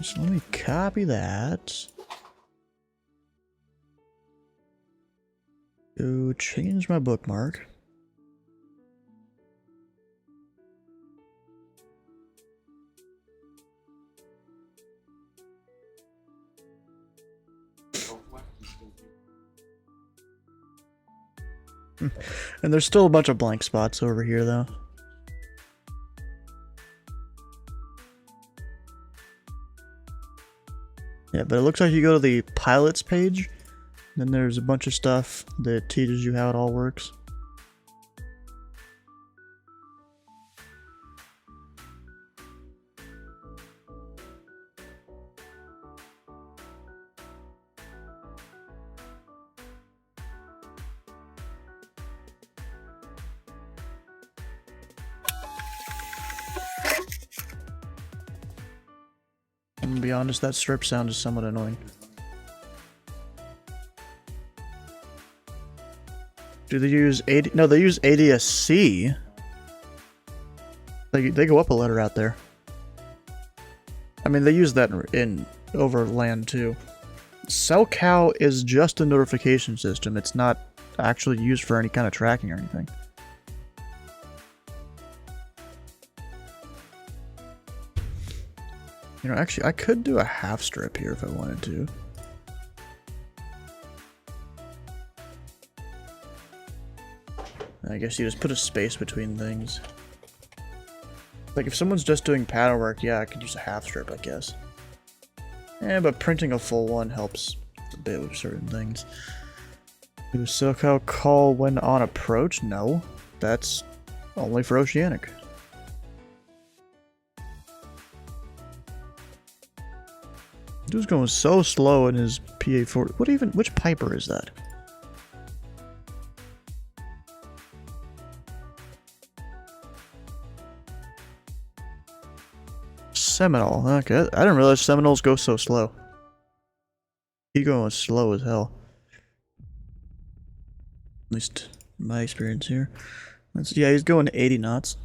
So let me copy that. Go change my bookmark. And there's still a bunch of blank spots over here, though. Yeah, but it looks like you go to the pilots page, then there's a bunch of stuff that teaches you how it all works. I'm gonna be honest, that strip sound is somewhat annoying. Do they use 80? No, they use ADS-C. They go up a letter out there. I mean, they use that in over land too. CellCow is just a notification system. It's not actually used for any kind of tracking or anything. You know, actually, I could do a half strip here if I wanted to. I guess you just put a space between things. Like, if someone's just doing pattern work, yeah, I could use a half strip, I guess. Yeah, but printing a full one helps a bit with certain things. Do a SoCal call when on approach? No. That's only for oceanic. Dude's going so slow in his PA-40. Which Piper is that? Seminole. Okay, I didn't realize Seminoles go so slow. He going slow as hell. At least my experience here. Yeah, he's going 80 knots.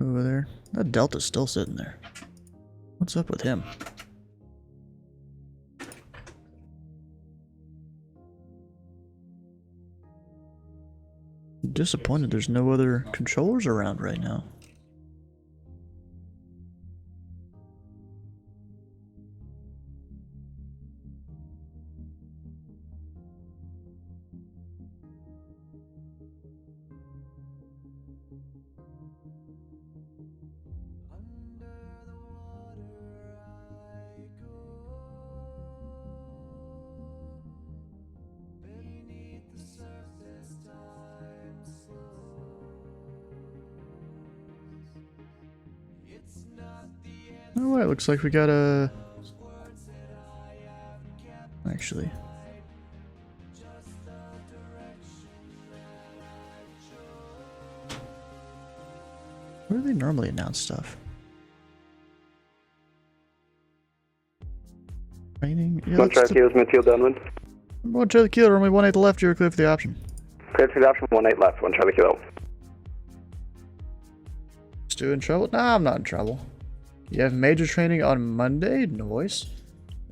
Over there. That Delta's still sitting there. What's up with him? Disappointed there's no other controllers around right now. Oh, wait, looks like we got a... Actually... Where do they normally announce stuff? Training? Yeah, One Charlie Kilo, Smithfield, downwind. One Charlie Kilo, only 1-8 to the left, you're clear for the option. Cleared for the option, 1-8 left, 1 Charlie Kilo. Stu in trouble? Nah, I'm not in trouble. You have major training on Monday? Noise.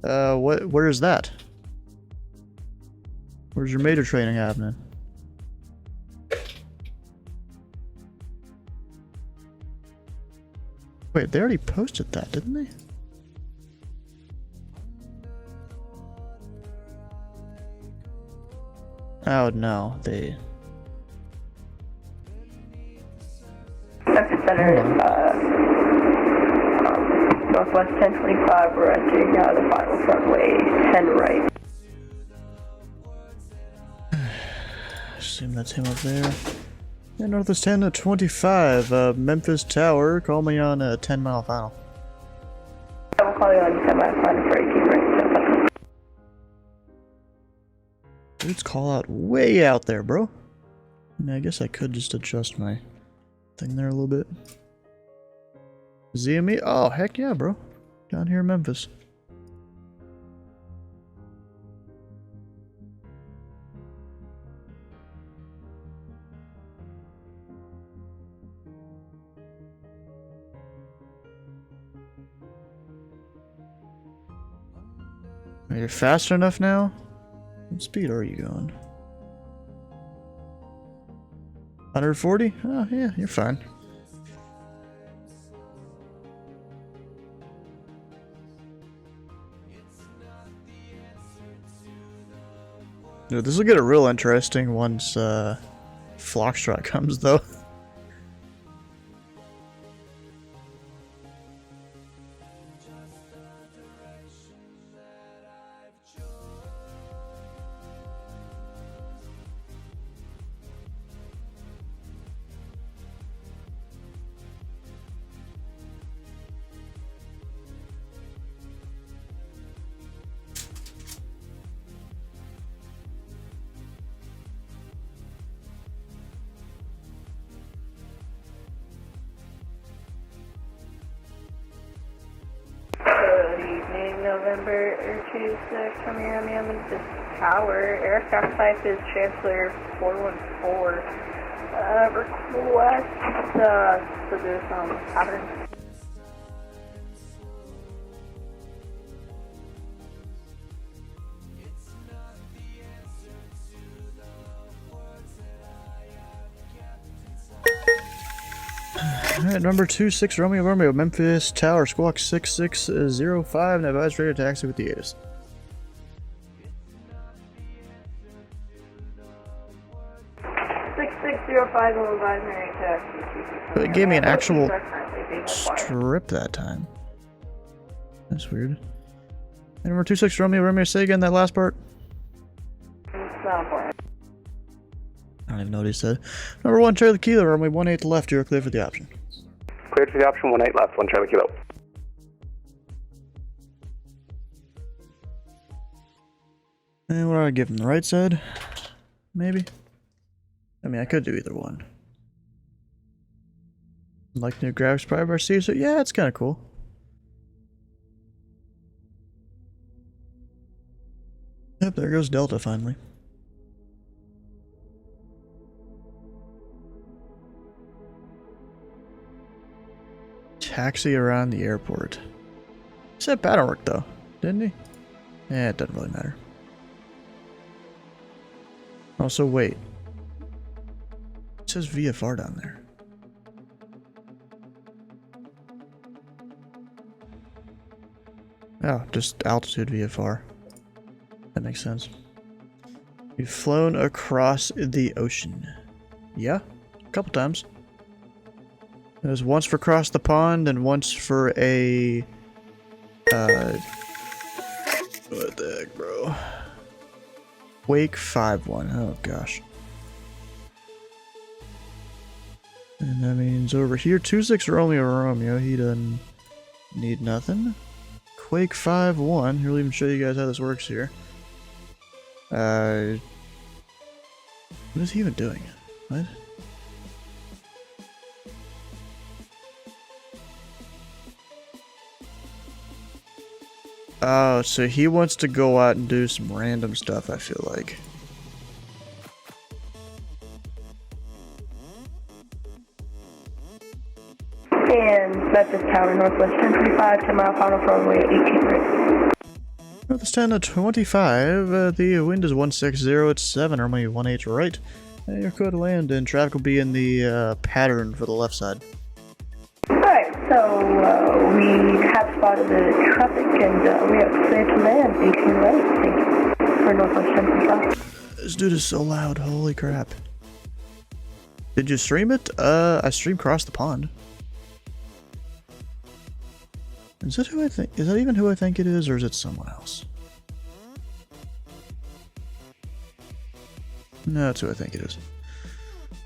Where is that? Where's your major training happening? Wait, they already posted that, didn't they? Oh no, they... Memphis Center, Northwest 1025, we're entering the final runway 10 right. Assume that's him up there. Yeah, Northwest 10 to 25, Memphis Tower, call me on a 10-mile final. I will call you on 10 mile final for 18 right. Dudes call out way out there, bro. I mean, I guess I could just adjust my thing there a little bit. ZME? Oh, heck yeah, bro. Down here in Memphis. Are you fast enough now? What speed are you going? 140? Oh, yeah, you're fine. Dude, this will get a real interesting once Flockstrot comes, though. November 26 from Miami, Memphis Tower. Aircraft type is Chancellor 414. Request to do some pattern. Alright, number 26 Romeo, Memphis Tower, squawk 6605, and advise radio taxi with the ATIS. It gave me an actual strip that time. That's weird. And number 26 Romeo, say again that last part. I don't even know what he said. Number 1 Charlie Kilo, runway 18 to left, you're clear for the option. Cleared for the option, 1-8 left, 1 Charlie Kilo. And what do I give him? The right side? Maybe? I mean, I could do either one. Like new graphics prior by C, so yeah, it's kind of cool. Yep, there goes Delta finally. Taxi around the airport. He said pattern work though, didn't he? Yeah, it doesn't really matter. Also, wait. says VFR down there? Oh, just altitude VFR. That makes sense. We've flown across the ocean. Yeah, a couple times. It was once for across the pond and once for a... what the heck, bro? Wake 5-1. Oh, gosh. And that means over here, 2-6 are only a Romeo. He doesn't need nothing. Quake 5-1. Here, we'll even show you guys how this works here. What is he even doing? What? Oh, so he wants to go out and do some random stuff, I feel like. And Memphis Tower, Northwest 1035, 10 mile final for runway 18 right. Northwest 1025, the wind is 160 at 7, runway 18 right. You're clear to land and traffic will be in the pattern for the left side. Alright, so we have spotted the traffic and we are clear to land 18 right. Thank you for Northwest 1035. This dude is so loud, holy crap. Did you stream it? I streamed across the pond. Is that who I think? Is that even who I think it is, or is it someone else? No, that's who I think it is.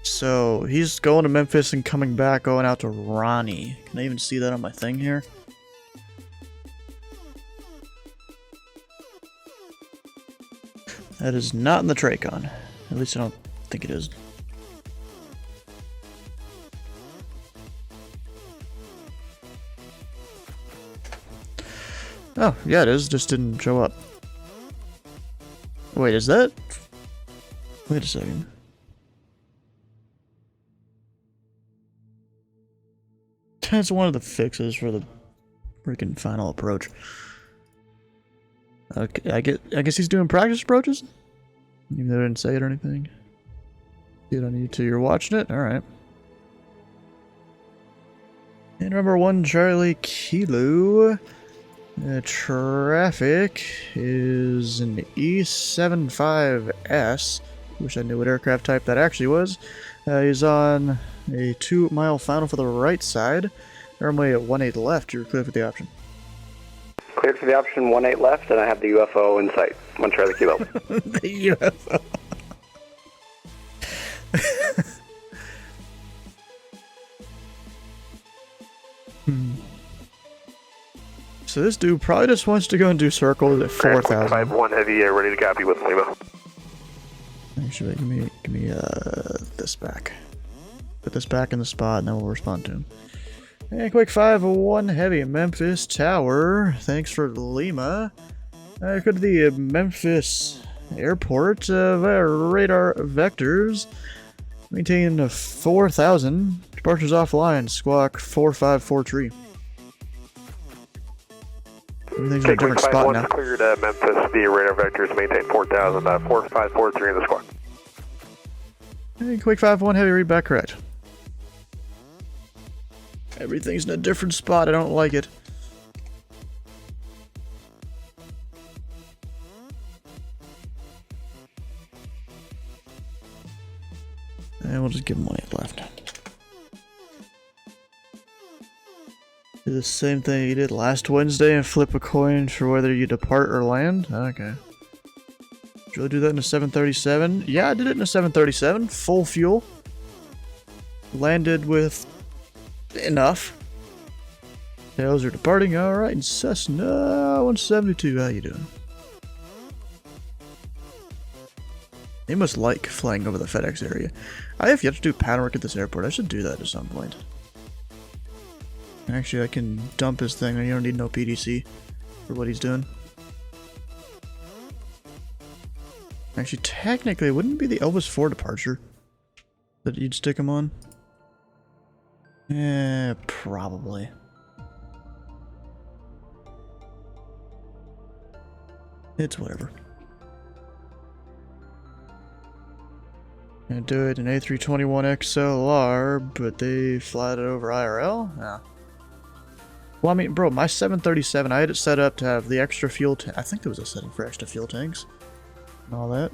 So he's going to Memphis and coming back, going out to Ronnie. Can I even see that on my thing here? That is not in the Tracon. At least I don't think it is. Oh, yeah, it is. Just didn't show up. Wait, is that... Wait a second. That's one of the fixes for the freaking final approach. Okay, I guess he's doing practice approaches? Even though I didn't say it or anything. See it on YouTube. You're watching it? Alright. And number 1, Charlie Kilo. Traffic is an E75S. Wish I knew what aircraft type that actually was. He's on a 2 mile final for the right side. Runway at 18 left. You're clear for the option. Cleared for the option 18 left, and I have the UFO in sight. 1 Charlie Kilo. The UFO. So this dude probably just wants to go and do circles at 4,000. 5-1 heavy, ready to copy with Lima. Actually, give me this back. Put this back in the spot, and then we'll respond to him. And quick 5-1 heavy, Memphis Tower. Thanks for Lima. Go to the Memphis Airport via radar vectors. Maintain 4,000. Departures offline. Squawk 4543. Everything's in a different spot now. Cleared Memphis via radar vectors, maintain 4,000, 4543 in the squawk. Hey, quick 5-1 heavy, read back correct. Everything's in a different spot, I don't like it. And we'll just give him 18 left. Do the same thing you did last Wednesday and flip a coin for whether you depart or land? Okay. Did you really do that in a 737? Yeah, I did it in a 737. Full fuel. Landed with enough. Tails are departing. Alright, and Cessna 172. How you doing? They must like flying over the FedEx area. I have yet to do pattern work at this airport. I should do that at some point. Actually, I can dump his thing. You don't need no PDC for what he's doing. Actually, technically, wouldn't it be the Elvis 4 departure that you'd stick him on? Probably. It's whatever. Gonna do it in A321 XLR, but they flied it over IRL? Yeah. Well, I mean, bro, my 737, I had it set up to have the extra fuel tank. I think there was a setting for extra fuel tanks and all that.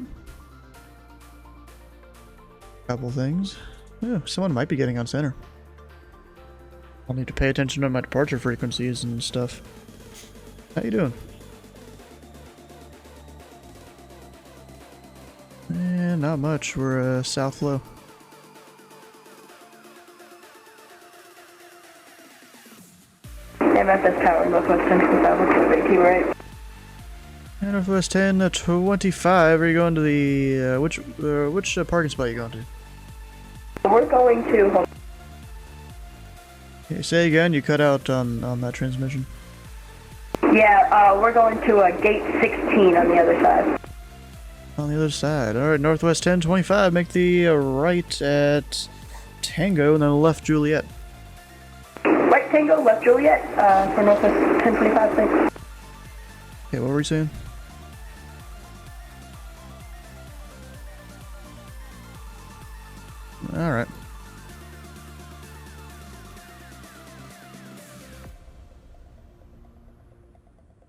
Couple things. Yeah, someone might be getting on center. I'll need to pay attention to my departure frequencies and stuff. How you doing? Eh, not much. We're south low. Yeah, Memphis Tower, Northwest 1025, AT right. Northwest 1025. Are you going to the which parking spot are you going to? We're going to... Okay, say again. You cut out on that transmission. Yeah, we're going to gate 16 on the other side. On the other side. All right, Northwest 1025. Make the right at Tango and then left Juliet. Right Tango, left Juliet, for Northwest 1025, thanks. Okay, what were we saying? All right.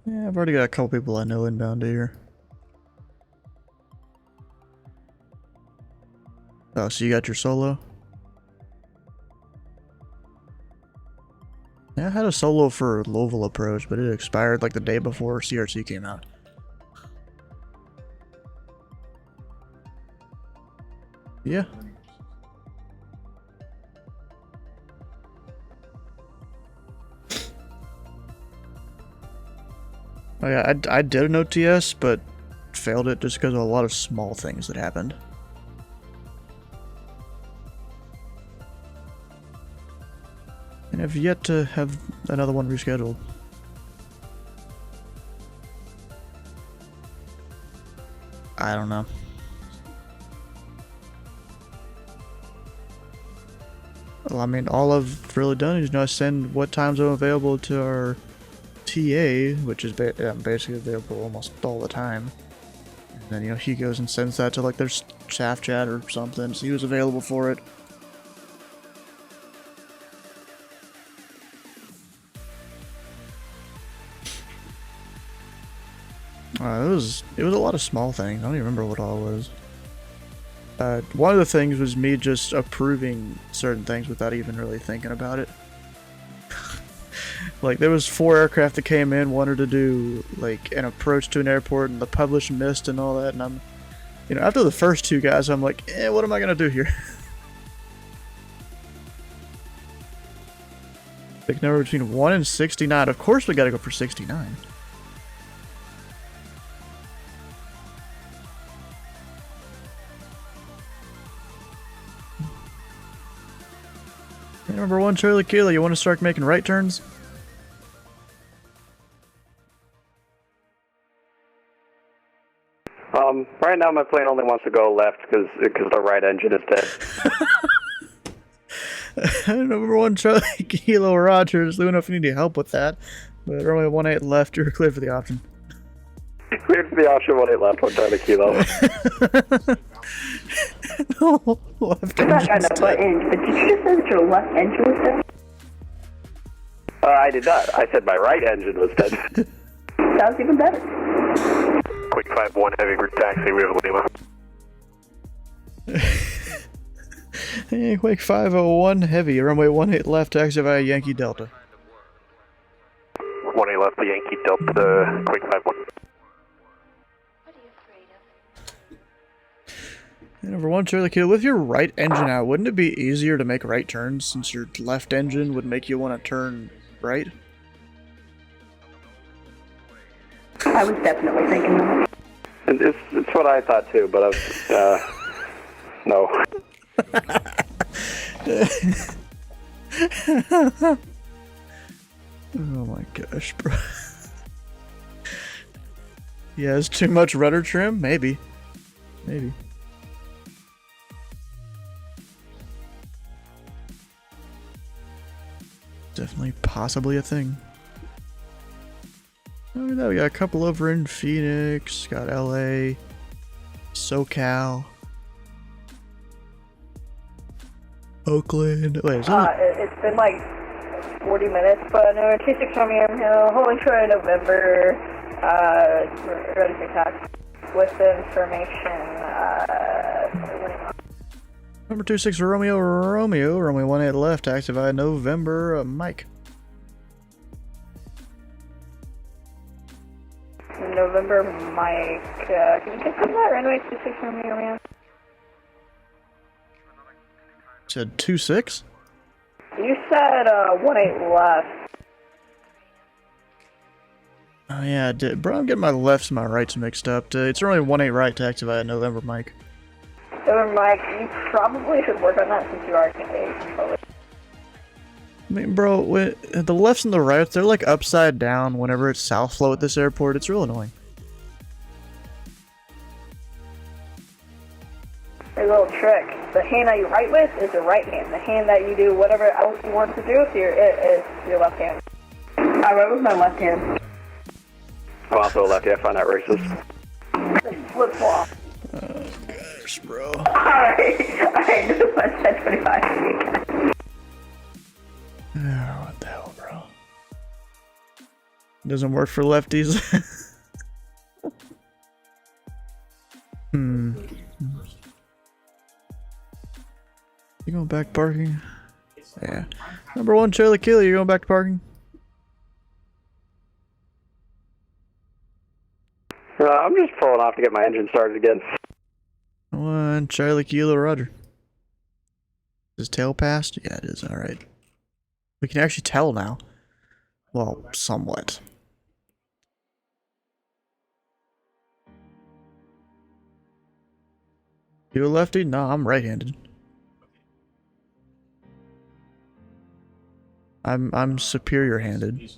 Yeah, I've already got a couple people I know inbound here. Oh, so you got your solo? Yeah, I had a solo for Louisville approach, but it expired like the day before CRC came out. Yeah. Oh yeah, I did an OTS, but failed it just because of a lot of small things that happened. And I've yet to have another one rescheduled. I don't know. Well, I mean, all I've really done is, send what times I'm available to our TA, which is basically available almost all the time. And then, he goes and sends that to, like, their staff chat or something, so he was available for it. It was a lot of small things. I don't even remember what all it was. One of the things was me just approving certain things without even really thinking about it. Like, there was 4 aircraft that came in, wanted to do, like, an approach to an airport, and the published missed and all that, and I'm, after the first 2 guys, I'm like, what am I gonna do here? Pick number between 1 and 69. Of course we gotta go for 69. Number 1, Charlie Kilo, you want to start making right turns? Right now my plane only wants to go left because the right engine is dead. Number 1, Charlie Kilo Rogers. Let me know if you need help with that. But runway 18 left, you're clear for the option. Cleared for the option 18 left on Charlie Kilo. No, left I'm not gonna put in, but did you just say that your left engine was dead? I did not. I said my right engine was dead. Sounds even better. Quick 5-1 heavy for taxi, River Lima. Hey, Quake 501 heavy, runway 18 left, taxi via Yankee Delta. 18 left, the Yankee Delta, Quick 5-1. Number 1, Charlie Kilo, with your right engine out, wouldn't it be easier to make right turns since your left engine would make you want to turn right? I was definitely thinking that. It's what I thought too, but no. Oh my gosh, bro. Yeah, it's too much rudder trim? Maybe. Maybe. Definitely possibly a thing. Oh, yeah, we got a couple over in Phoenix, got LA, SoCal. Oakland. Wait, is that? It's been like 40 minutes, but no, 26 Romeo Hill, holding Troy November, ready for tax with information, Number 26 Romeo, runway 18 left, activate November, Mike. November, Mike, can you confirm that, runway 26 Romeo? Said 26? You said, 18 left. Oh yeah, I did. Bro, I'm getting my lefts and my rights mixed up. It's only 18 right to activate November, Mike. November, Mike, you probably should work on that since you are a controller. I mean, bro, the lefts and the rights, they're like upside down whenever it's south flow at this airport. It's real annoying. A little trick. The hand that you write with is the right hand. The hand that you do whatever else you want to do with is your left hand. I write with my left hand. I'm also a lefty. I find that racist. Flip flop. Oh gosh, bro. Alright, this is my 1025. Oh, what the hell, bro? Doesn't work for lefties. You going back parking? Yeah. Number 1, Charlie Killer, you going back to parking? I'm just pulling off to get my engine started again. 1, Charlie Kilo, Roger. Is tail passed? Yeah, it is. Alright. We can actually tell now. Well, somewhat. You a lefty? No, I'm right-handed. I'm superior-handed.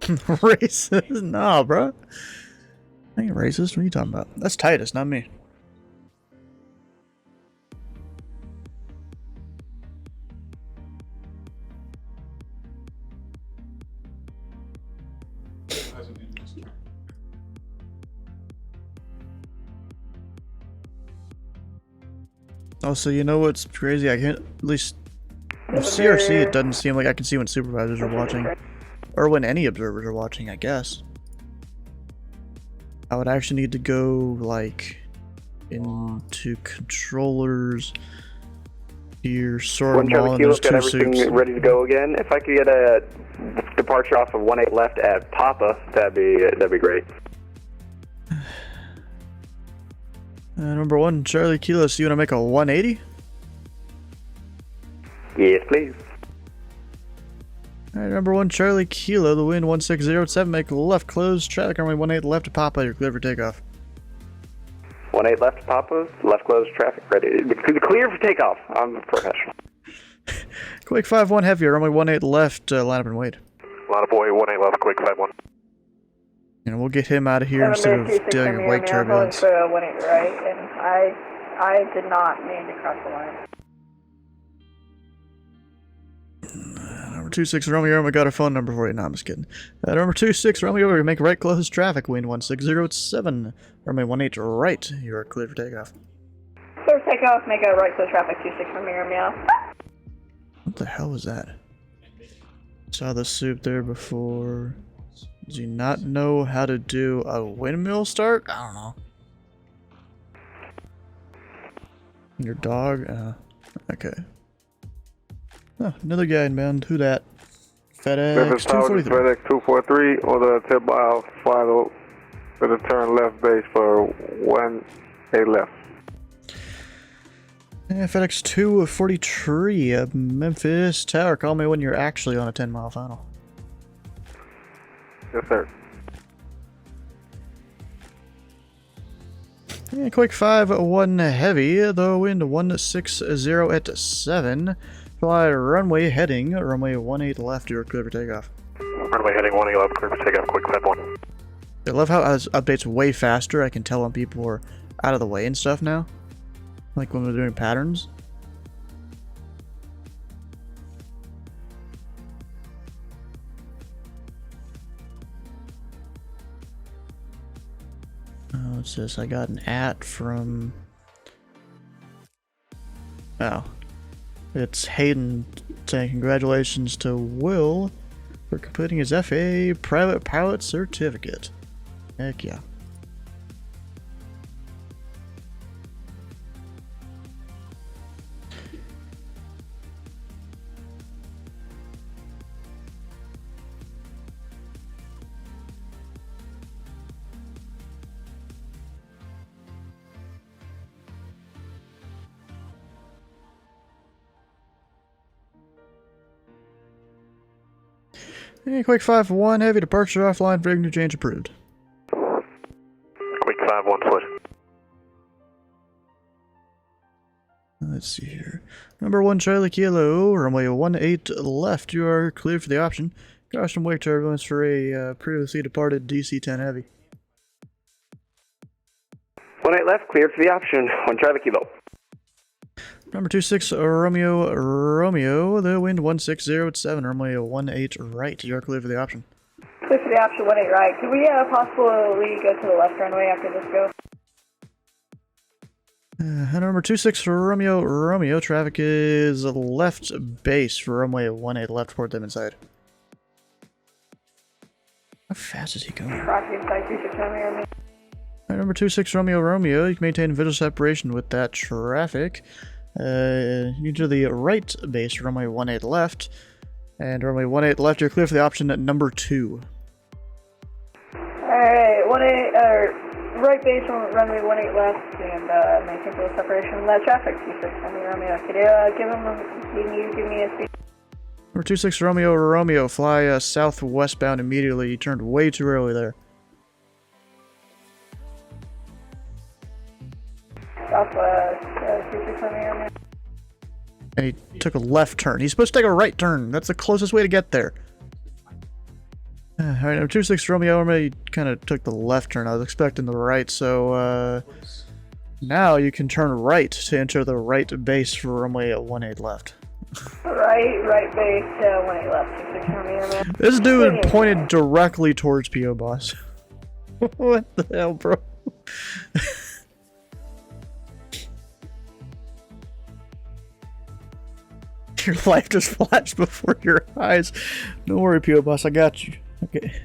Racist? Nah, bro. I ain't racist. What are you talking about? That's Titus, not me. Also, you know what's crazy? I can't, at least with CRC, it doesn't seem like I can see when supervisors are watching. Or when any observers are watching, I guess. I would actually need to go, like, into controllers. Here, sort When them all, Charlie and there's Kilo's got two everything soups. ready to go again, if I could get a departure off of 18 left at Papa, that'd be great. Number 1, Charlie Kilo, so you want to make a 180? Yes, please. Alright, number 1, Charlie Kilo, the wind 1607, make left, close, traffic runway 18 left to Papa, you're clear for takeoff. 18 left to Papa, left close, traffic ready. Clear for takeoff. I'm a professional. Quick 5-1 heavier, runway 18 left, line up and wait. Line up boy, 18 left, quick 5-1. And we'll get him out of here instead of dealing with wake turbulence. For 18 right, and I did not mean to cross the line. Number 26 Romeo, we got a phone number for you. No, I'm just kidding. Number 26 Romeo, we make right close traffic, wind 1607, Romeo 18 right. You are clear for takeoff. Clear for takeoff, make a right close traffic 26 Romeo. What the hell was that? Saw the soup there before. Does he not know how to do a windmill start? I don't know. Your dog? Okay. Oh, another guy inbound. Who that? FedEx Memphis Tower, 243. FedEx 243, order a 10 mile final with a turn left base for 18 left. Yeah, FedEx 243, Memphis Tower. Call me when you're actually on a 10-mile final. Yes, sir. Yeah, quick 5-1 heavy, the wind 160 at 7. Fly runway heading, runway 18 left, you're clear for takeoff. Runway heading 18 left, clear for takeoff, quick 5-1. I love how it updates way faster. I can tell when people are out of the way and stuff now. Like when we're doing patterns. What's this? I got an from... Oh. It's Hayden saying congratulations to Will for completing his FA Private Pilot Certificate. Heck yeah. Hey, Quick 5-1, heavy departure offline, frequency change approved. Quick 5-1 switch. Let's see here. Number 1 Charlie Kilo, runway 18 left. You are cleared for the option. Caution wake turbulence for a previously departed DC-10 heavy. 18 left, cleared for the option. 1 Charlie Kilo. Number 26 Romeo, the wind 160 runway 18 right. You are cleared for the option. Clear for the option 18 right. Can we possibly go to the left runway after this go? Number 26 Romeo, traffic is left base for runway 18 left, port them inside. How fast is he going? Traffic inside 36 Romeo. Number 26 Romeo, you can maintain visual separation with that traffic. You do the right base, runway 18 left, and runway 18 left, you're clear for the option at number 2. Alright, right base, runway 18 left, and maintain full separation from that traffic, 26 Romeo. Can you give me a speed? Number 26 Romeo, fly southwestbound immediately. You turned way too early there. Southwest, 26 Romeo. And he took a left turn. He's supposed to take a right turn. That's the closest way to get there. Alright, number 26 Romeo, you kind of took the left turn. I was expecting the right, so now you can turn right to enter the right base for runway 18 left. Right base, 18 left, 26 Romeo. This dude pointed directly towards P.O. Boss. What the hell, bro? Your life just flashed before your eyes. Don't worry, P.O. Boss, I got you. Okay.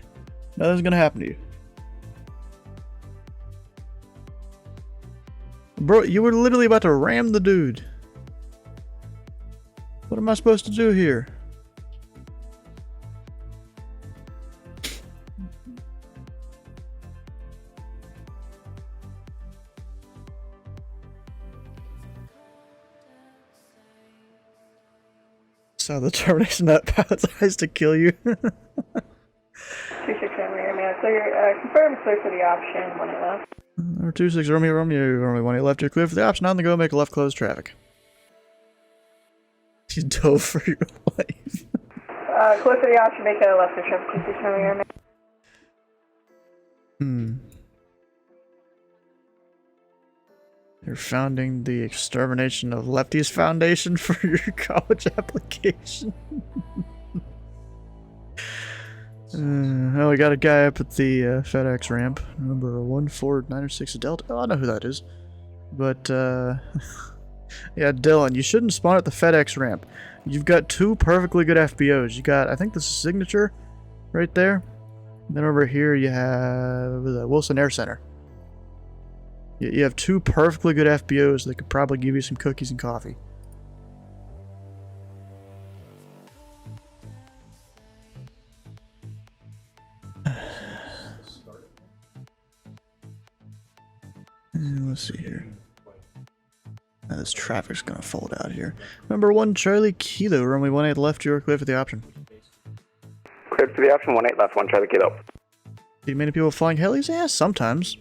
Nothing's gonna happen to you. Bro, you were literally about to ram the dude. What am I supposed to do here? Saw the termination that pilot's eyes to kill you. 26 Romeo, clear, confirm clear for the option, 18 left. Number 26 Romeo, only 18 left. You're clear for the option. On the go, make a left close traffic. You dove for your life. Clear for the option, make a left close traffic, 26 Romeo. You're founding the Extermination of Lefties Foundation for your college application. Oh, we got a guy up at the FedEx ramp. Number 14906 Delta. Oh, I know who that is. But, yeah, Dylan, you shouldn't spawn at the FedEx ramp. You've got 2 perfectly good FBOs. You got, I think this is Signature right there. And then over here you have the Wilson Air Center. You have 2 perfectly good FBOs that could probably give you some cookies and coffee. Let's see here. Now this traffic's gonna fold out here. Number 1 Charlie Kilo, runway 18 left, you're clear for the option. Cleared for the option, 18 left, 1 Charlie Kilo. Do many people flying helis? Yeah, sometimes.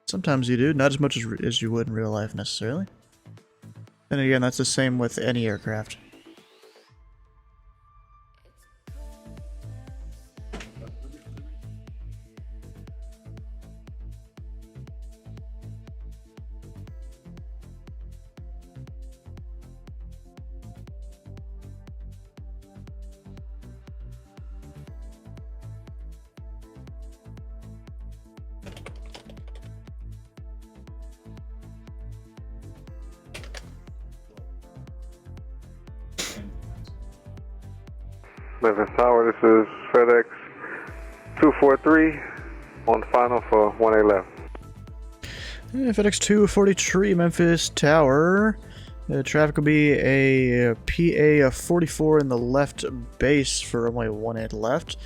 Sometimes you do, not as much as you would in real life necessarily. And again, that's the same with any aircraft. Memphis Tower, this is FedEx 243 on final for 18 left. FedEx 243, Memphis Tower. Traffic will be a PA 44 in the left base for runway 18 left.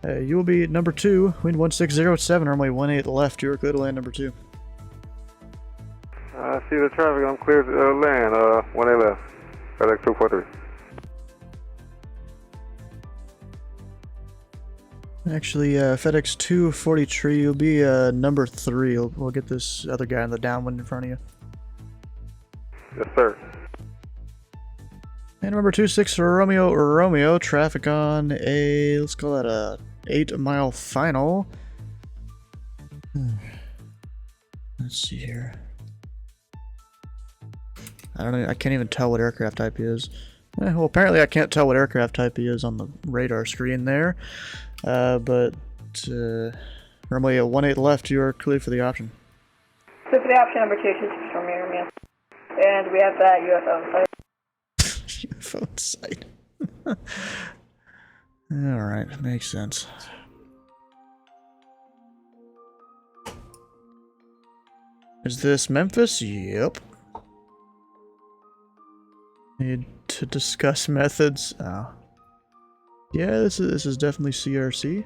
You will be number 2, wind 1607, runway 18 left. You are clear to land number 2. I see the traffic. I'm clear to land. 18 left. FedEx 243. Actually, FedEx 243, you'll be number 3. We'll get this other guy in the downwind in front of you. Yes, sir. And number 26 Romeo, traffic on a, let's call that a 8-mile final. Let's see here. I don't know, I can't even tell what aircraft type he is. Well, apparently I can't tell what aircraft type he is on the radar screen there. But runway 18 left, you are clear for the option. So for the option number 2, 26 Romeo. And we have that UFO site. UFO site. Alright, makes sense. Is this Memphis? Yep. Need to discuss methods. Oh. Yeah, this is definitely CRC.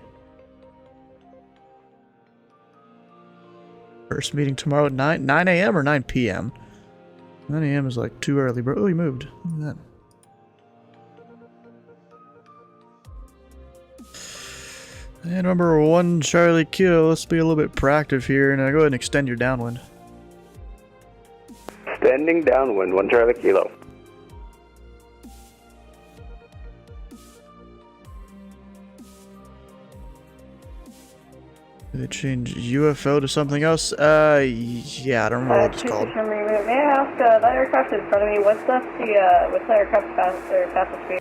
First meeting tomorrow at 9 a.m. or 9 p.m. 9 a.m. is like too early, bro. Oh, he moved. Look at that. And number 1, Charlie Kilo. Let's be a little bit proactive here, and go ahead and extend your downwind. Extending downwind, 1 Charlie Kilo. They change UFO to something else? Yeah, I don't remember what it's called. May I ask, that aircraft in front of me, what's the aircraft's fastest speed?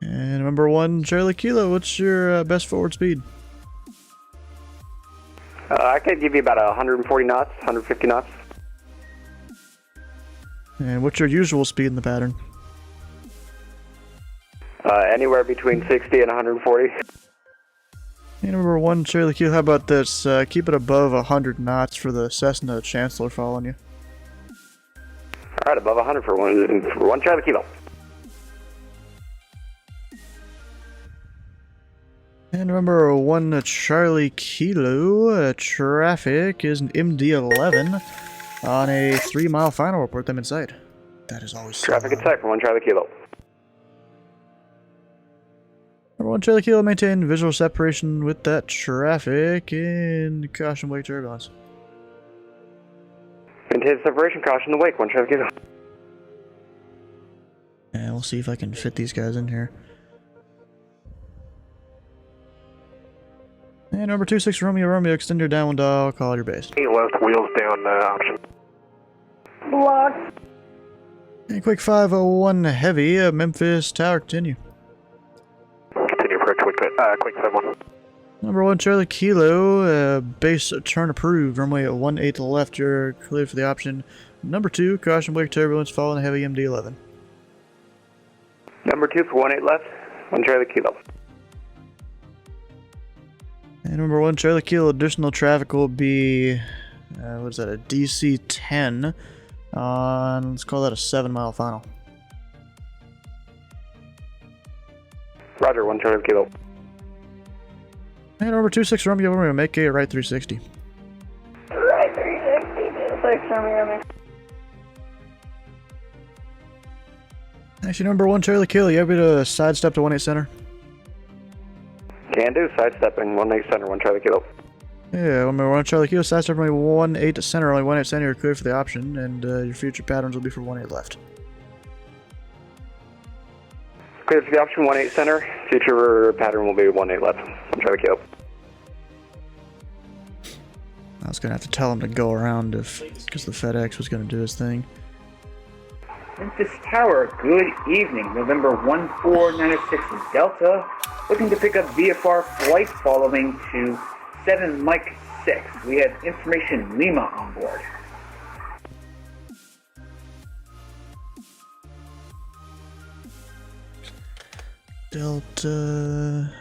And number 1, Charlie Kilo, what's your best forward speed? I could give you about 140 knots, 150 knots. And what's your usual speed in the pattern? Anywhere between 60 and 140. And number 1, Charlie Kilo, how about this? Keep it above 100 knots for the Cessna Chancellor following you. Alright, above 100 for 1 Charlie Kilo. And remember 1 Charlie Kilo, traffic is an MD-11 on a 3-mile final. Report them in sight. That is always traffic in sight for 1 Charlie Kilo. Number 1 Charlie Kilo, maintain visual separation with that traffic and caution wake turbulence. Maintain separation, caution the wake, 1 Charlie Kilo. And we'll see if I can fit these guys in here. And number 26 Romeo, extend your downwind dial, call your base. 8 left, wheels down, option. Blocked. And quick 501 heavy, Memphis Tower, continue. Continue for quick 7-1. Number 1 Charlie Kilo, base turn approved, runway at 18 left, you're clear for the option. Number 2, caution wake turbulence following heavy MD-11. Number 2 for 18 left, 1 Charlie Kilo. And number 1 Charlie Kilo, additional traffic will be, what is that, a DC-10 on, let's call that a 7-mile final. Roger, 1 Charlie Kilo. And number 26 Romeo, we're going to make a right 360. Right 360, 6 Romeo. Actually, number 1 Charlie Kilo, you have to sidestep to 18 center. Can do, sidestepping, 18 center, 1 Charlie Kilo. Yeah, number 1 Charlie Kilo, sidestep only 18 center, only 18 center, you're clear for the option, and your future patterns will be for 18 left. Clear for the option, 18 center, future pattern will be 18 left, 1 Charlie Kilo. I was going to have to tell him to go around because the FedEx was going to do his thing. Memphis Tower, good evening. November 1496 Delta, looking to pick up VFR flight following to 7 Mike 6. We have information Lima on board. Delta.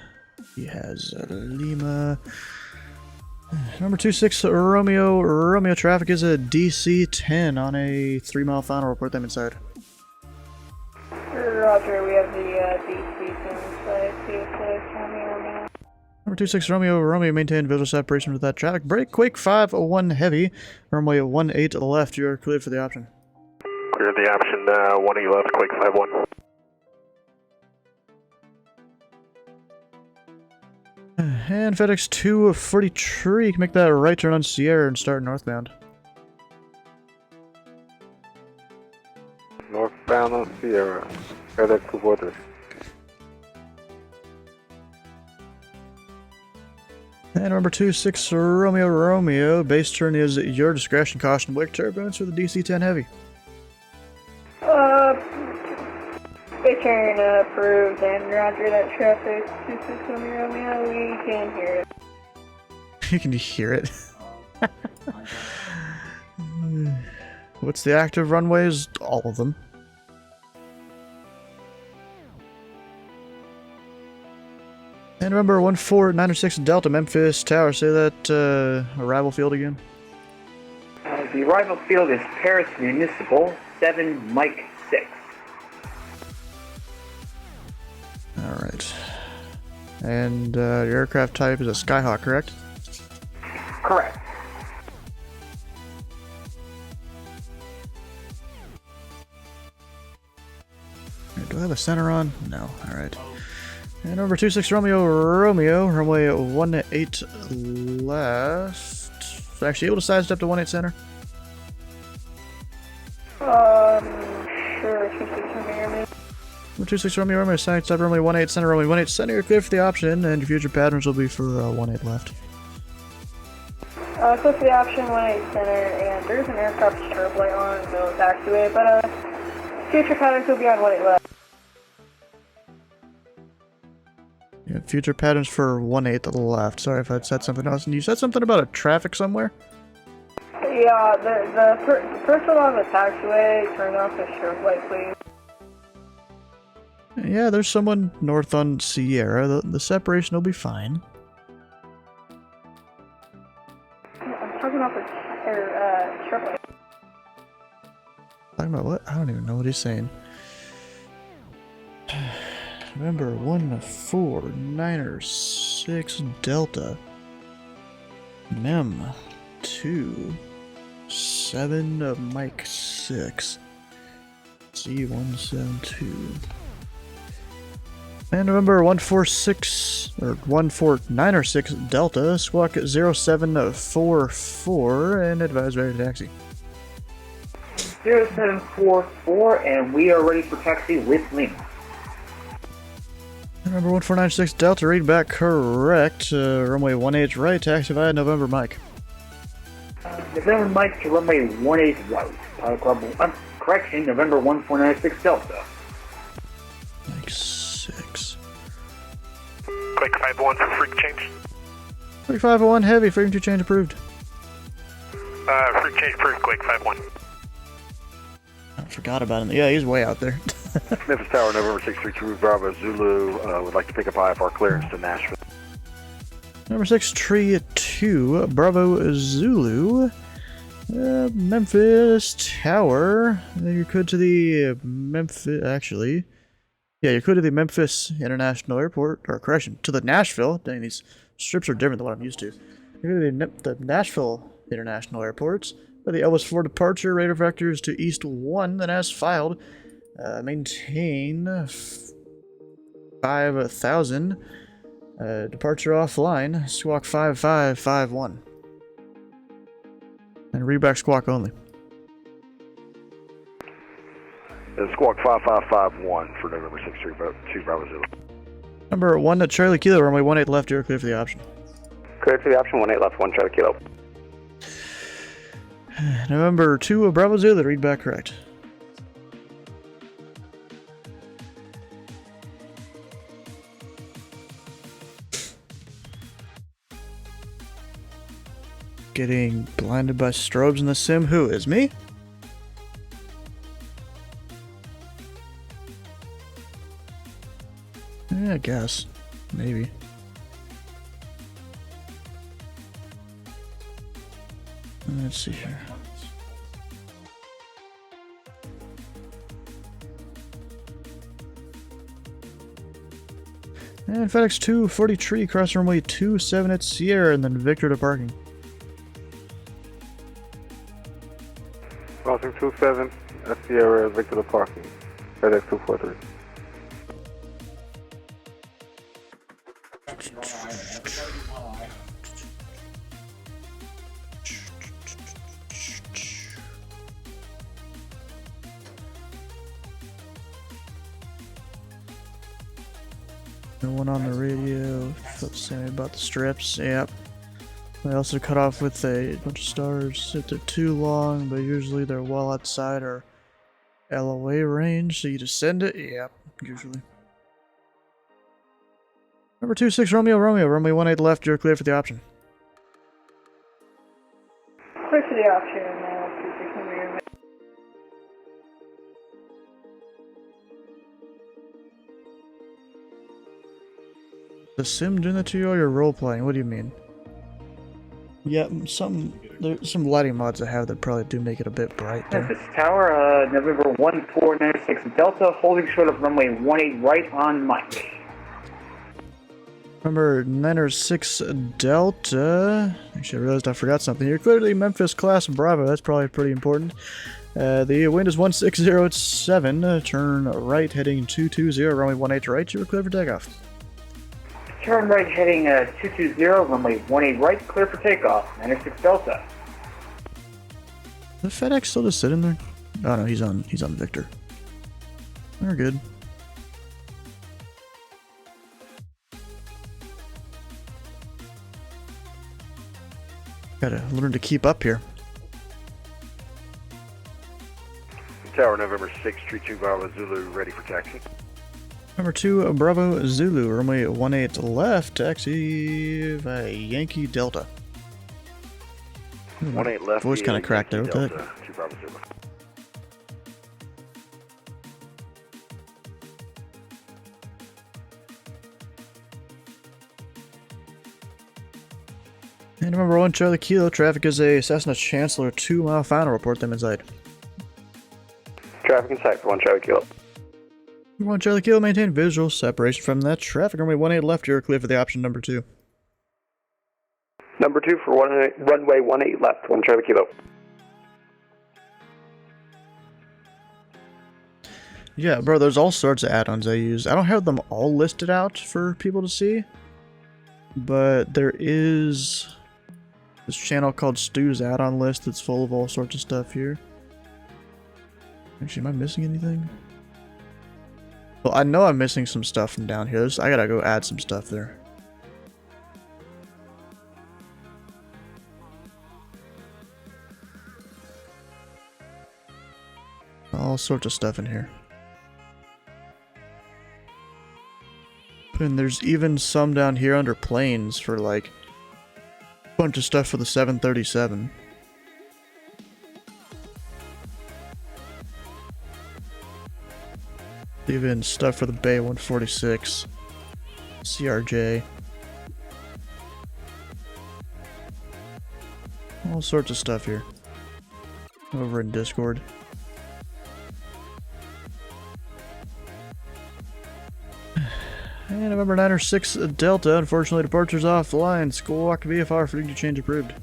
He has Lima. Number 26 Romeo traffic is a DC-10 on a 3-mile final. Report them inside. Roger, we have the DC-10 inside. CSA, Romeo. Number 26 Romeo maintain visual separation with that traffic. Break Quake 501 heavy. Runway 18 left. You are cleared for the option. Clear the option, 18 left, Quake 51. And FedEx 243, you can make that right turn on Sierra and start northbound. Northbound on Sierra. FedEx 243. And number 26 Romeo, base turn is at your discretion. Caution, Blake turbulence for the DC-10 heavy. Base turn approved, and roger that traffic. 26 Romeo, we can hear it. You can hear it. What's the active runways? All of them. And remember, 14906 Delta, Memphis Tower. Say that arrival field again. The arrival field is Paris Municipal, 7 Mike 6. Alright. And your aircraft type is a Skyhawk, correct? Correct. Do I have a center on? No. Alright. And number 26 Romeo, runway 18 left. Actually able to sidestep to 18 center? Sure, 26 Romeo. Number 26 Romeo, sidestep runway 18 center, runway 18 center. You're clear for the option, and your future patterns will be for 18 left. Clear for the option, 18 center, and there's an aircraft strobe light on the taxiway, but future patterns will be on 18 left. Yeah, future patterns for 18 left. Sorry if I'd said something else. And you said something about a traffic somewhere? Yeah, the person on the taxiway, turn off the strobe light, please. Yeah, there's someone north on Sierra. The separation will be fine. I'm talking about the strobe light. Talking about what? I don't even know what he's saying. Remember, 14906 Delta. Mem 2 7 Mike 6 C172. And remember, 14906 Delta, squawk 0744 and advise ready to taxi. 0744, and we are ready for taxi with Lima. Remember, 1496 Delta, read back correct. Runway 18 right, taxi via November Mike. November Mike to runway 18 right. Pilot Club, correction, November 1496 Delta. Mike 6. Quick 51 for freak change. 3501 heavy, frequency change approved. Freak change approved, Quick 51. I forgot about him. Yeah, he's way out there. Memphis Tower, November 632 Bravo Zulu, would like to pick up IFR clearance to Nashville. Number 6 Tree 2 Bravo Zulu, Memphis Tower. You could to the Memphis, actually. Yeah, you could to the Memphis International Airport, or correction, to the Nashville. Dang, these strips are different than what I'm used to. You could to the Nashville International Airports. The Elvis 4 departure, radar vectors to East 1, then as filed. Maintain 5,000. Departure offline, squawk 5551. And reback squawk only. Squawk 5551 for November 632 Bravo Zulu. Number 1 to Charlie Kilo, runway 18 left, you're clear for the option. Cleared for the option, 18 left, 1 Charlie Kilo. November 2 Bravo Zulu, read back correct. Getting blinded by strobes in the sim. Who is me? Yeah, I guess. Maybe. Let's see here. And FedEx 240 Tree, cross runway 27 at Sierra, and then Victor to parking. Crossing 27 at Sierra, Victor to parking. FedEx 243. No one on the radio. Saying about the strips. Yep. They also cut off with a bunch of stars if they're too long, but usually they're well outside our LOA range, so you just send it. Yep, usually. Number 26 Romeo, runway 18 left, you're clear for the option. Clear for the option, 26 Romeo. The sim doing that to you or you're role playing? What do you mean? Yeah, there's some lighting mods I have that probably do make it a bit bright there. Memphis Tower, November 1496 Delta, holding short of runway 18 right on Mike. Number 906 Delta. Actually, I realized I forgot something. You're clearly Memphis class Bravo. That's probably pretty important. The wind is 1607. Turn right, heading 220. Runway 18 right. You were clear for takeoff. Turn right heading 220, runway 18 right, clear for takeoff, 96 Delta. The FedEx still just sitting there? Oh no, he's on Victor. We're good. Gotta learn to keep up here. Tower November 6, 32 Bravo Zulu, ready for taxi. Number 2 Bravo Zulu, runway 18 left, taxi by Yankee Delta. 18 left. Voice kind of cracked there. What the heck? 2 Bravo Zulu. And number 1 Charlie Kilo, traffic is a Cessna Chancellor 2 mile final. Report them inside. Traffic in sight for 1 Charlie Kilo. 1 Charlie Kilo, maintain visual separation from that traffic. Runway 18 left, you're clear for the option number 2. Number 2 for runway 18 left, 1 Charlie Kilo. Yeah, bro, there's all sorts of add-ons I use. I don't have them all listed out for people to see, but there is this channel called Stu's add-on list that's full of all sorts of stuff here. Actually, am I missing anything? Well, I know I'm missing some stuff from down here. I gotta go add some stuff there. All sorts of stuff in here. And there's even some down here under planes for like a bunch of stuff for the 737. Even stuff for the Bay 146, CRJ. All sorts of stuff here. Over in Discord. And November 906 Delta, unfortunately departures offline. Squawk VFR frequency change approved.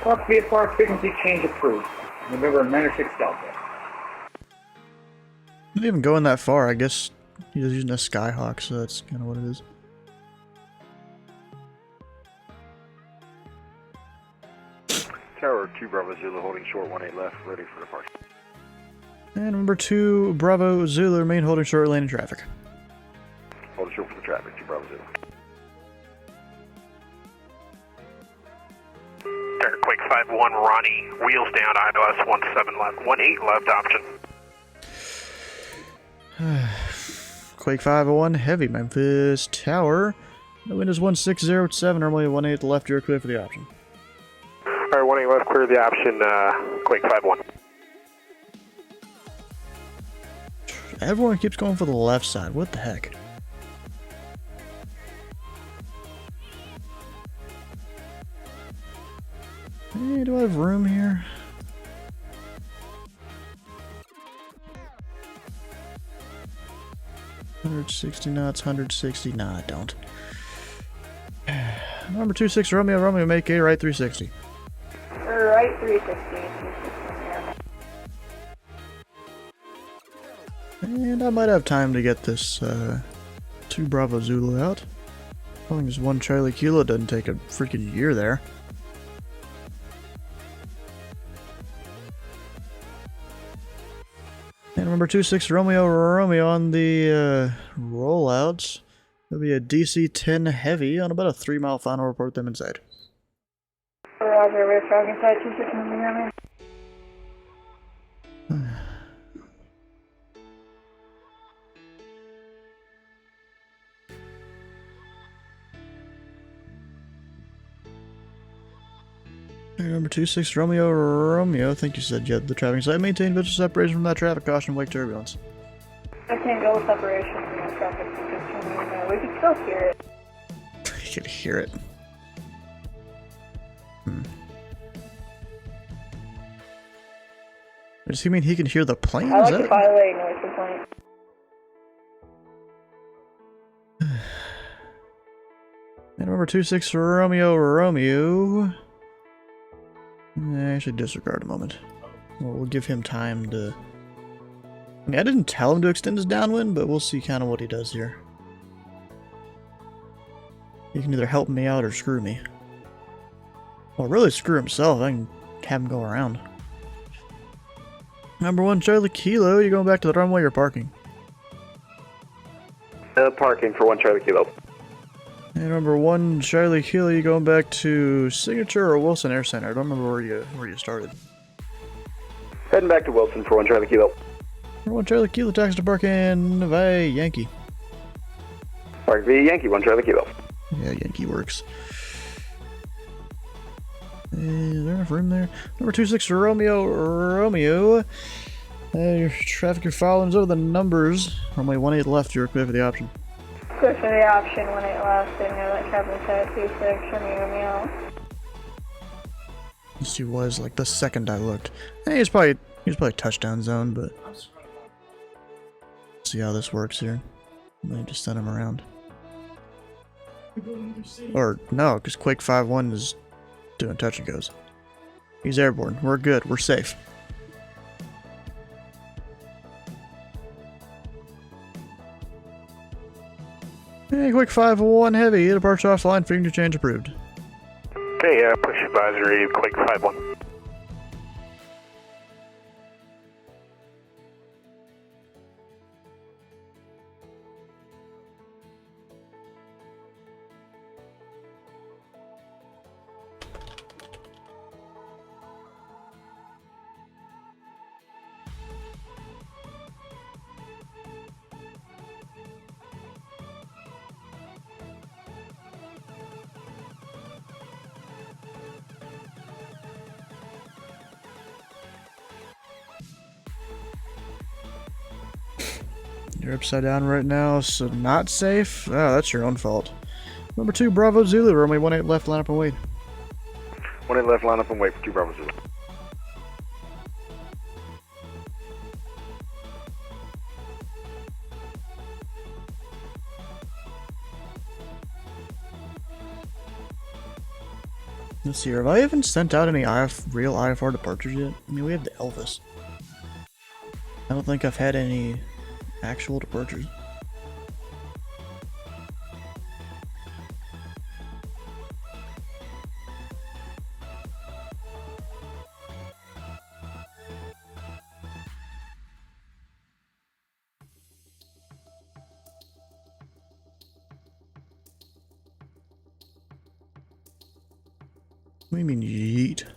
Squawk VFR frequency change approved. November 906 Delta. Not even going that far, I guess he's using a Skyhawk, so that's kind of what it is. Tower 2 Bravo Zulu, holding short 18 left, ready for departure. And number 2 Bravo Zulu, remain holding short lane in traffic. Holding short for the traffic, 2 Bravo Zulu. Turn Quick 51 Ronnie, wheels down, ILS 17 left, 18 left option. Quake 501 Heavy, Memphis Tower. The wind is 1607, normally 18 left, you're clear for the option. Alright, 18 left, clear the option, Quick 51. Everyone keeps going for the left side, what the heck? I have room here? $160 knots, 160. Nah, I don't. Number 26 Romeo, make a right 360. Right 360. And I might have time to get this 2 Bravo Zulu out. As long as 1 Charlie Kilo doesn't take a freaking year there. And remember 26 Romeo on the rollouts. There'll be a DC-10 Heavy on about a 3-mile final. Report them inside. Roger, we're tracking side 26 Romeo. Number 26 Romeo, I think you said you had the traffic site. Maintain visual separation from that traffic. Caution, wake turbulence. Maintain visual separation from that traffic. We can still hear it. You can hear it. Does he mean he can hear the plane? I like to violate noise complaint. And number 26 Romeo. I should disregard a moment. We'll give him time to... I mean, I didn't tell him to extend his downwind, but we'll see kind of what he does here. He can either help me out or screw me. Well, really screw himself. I can have him go around. Number 1 Charlie Kilo, you going back to the runway or parking? Parking for 1 Charlie Kilo. And number 1 Charlie Kilo, you going back to Signature or Wilson Air Center? I don't remember where you started. Heading back to Wilson for 1 Charlie Kilo. Number 1 Charlie Kilo, taxi to park in via Yankee. Park via Yankee, 1 Charlie Kilo. Yeah, Yankee works. Is there enough room there? Number 26 Romeo. Your traffic you're following is over the numbers. Runway 18 left, you're clear for the option. Good for the option 18 left, and that traffic side 26 Romeo. He was like the second I looked. He was probably touchdown zone, but see how this works here. Let me just send him around. Or no, because Quake 5-1 is doing touch and goes. He's airborne. We're good. We're safe. Hey, Quake 5-1 Heavy. Departure offline. Freedom to change approved. Okay, push advisory, Quake 5-1. You're upside down right now, so not safe? Oh, that's your own fault. Number 2, Bravo Zulu, runway 18 left, line up and wait. 18 left, line up and wait for 2 Bravo Zulu. Let's see here, have I even sent out any real IFR departures yet? I mean, we have the Elvis. I don't think I've had any actual departures. What do you mean, yeet?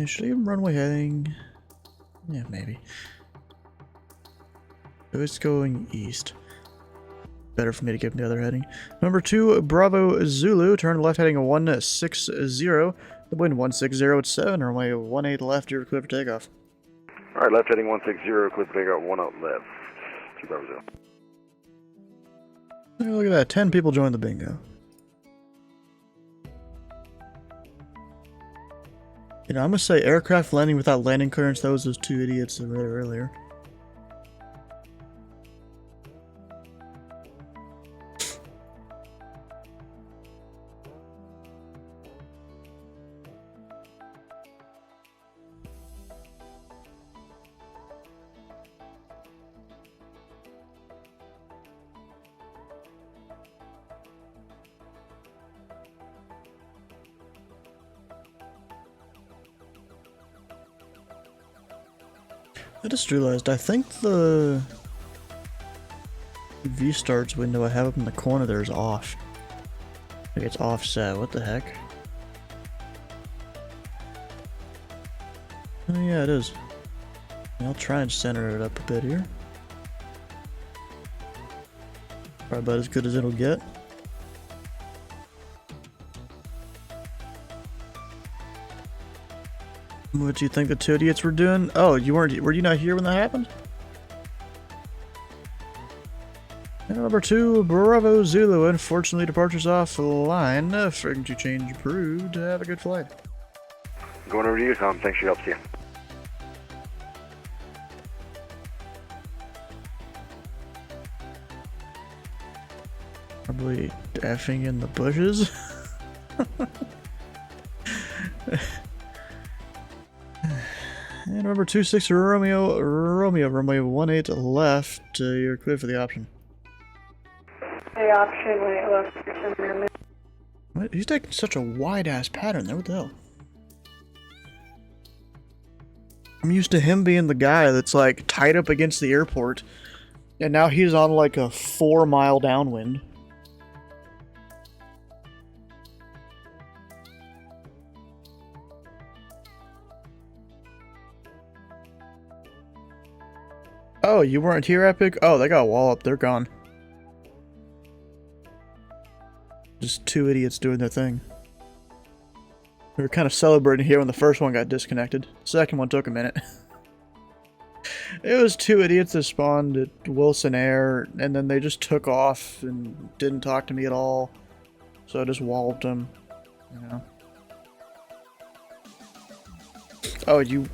Should I give him runway heading? Yeah, maybe. So it's going east. Better for me to give him the other heading. Number 2, Bravo Zulu, turn left heading 160. The wind 160 at 7, runway 18 left, you're clear for takeoff. Alright, left heading 160, clear for takeoff, 1 out left. 2 Bravo Zulu. Look at that, 10 people joined the bingo. You know, I'm gonna say aircraft landing without landing clearance. That was those two idiots that read it earlier. I just realized, I think the V-starts window I have up in the corner there is off. Like it's offset, what the heck? Oh yeah, it is. I'll try and center it up a bit here. Probably about as good as it'll get. What do you think the two idiots were doing? Oh, were you not here when that happened? And number 2, Bravo Zulu. Unfortunately, departure's offline. Frequency change approved. Have a good flight. Going over to you, Tom. Thanks for your help, see you. Probably effing in the bushes. And number 26 Romeo, runway 18 left. You're clear for the option. The option when it left. What? He's taking such a wide ass pattern there. What the hell? I'm used to him being the guy that's like tied up against the airport, and now he's on like a 4-mile downwind. Oh, you weren't here, Epic? Oh, they got a wall up. They're gone. Just two idiots doing their thing. We were kind of celebrating here when the first one got disconnected. The second one took a minute. It was two idiots that spawned at Wilson Air, and then they just took off and didn't talk to me at all. So I just walloped them, you know. Oh, you...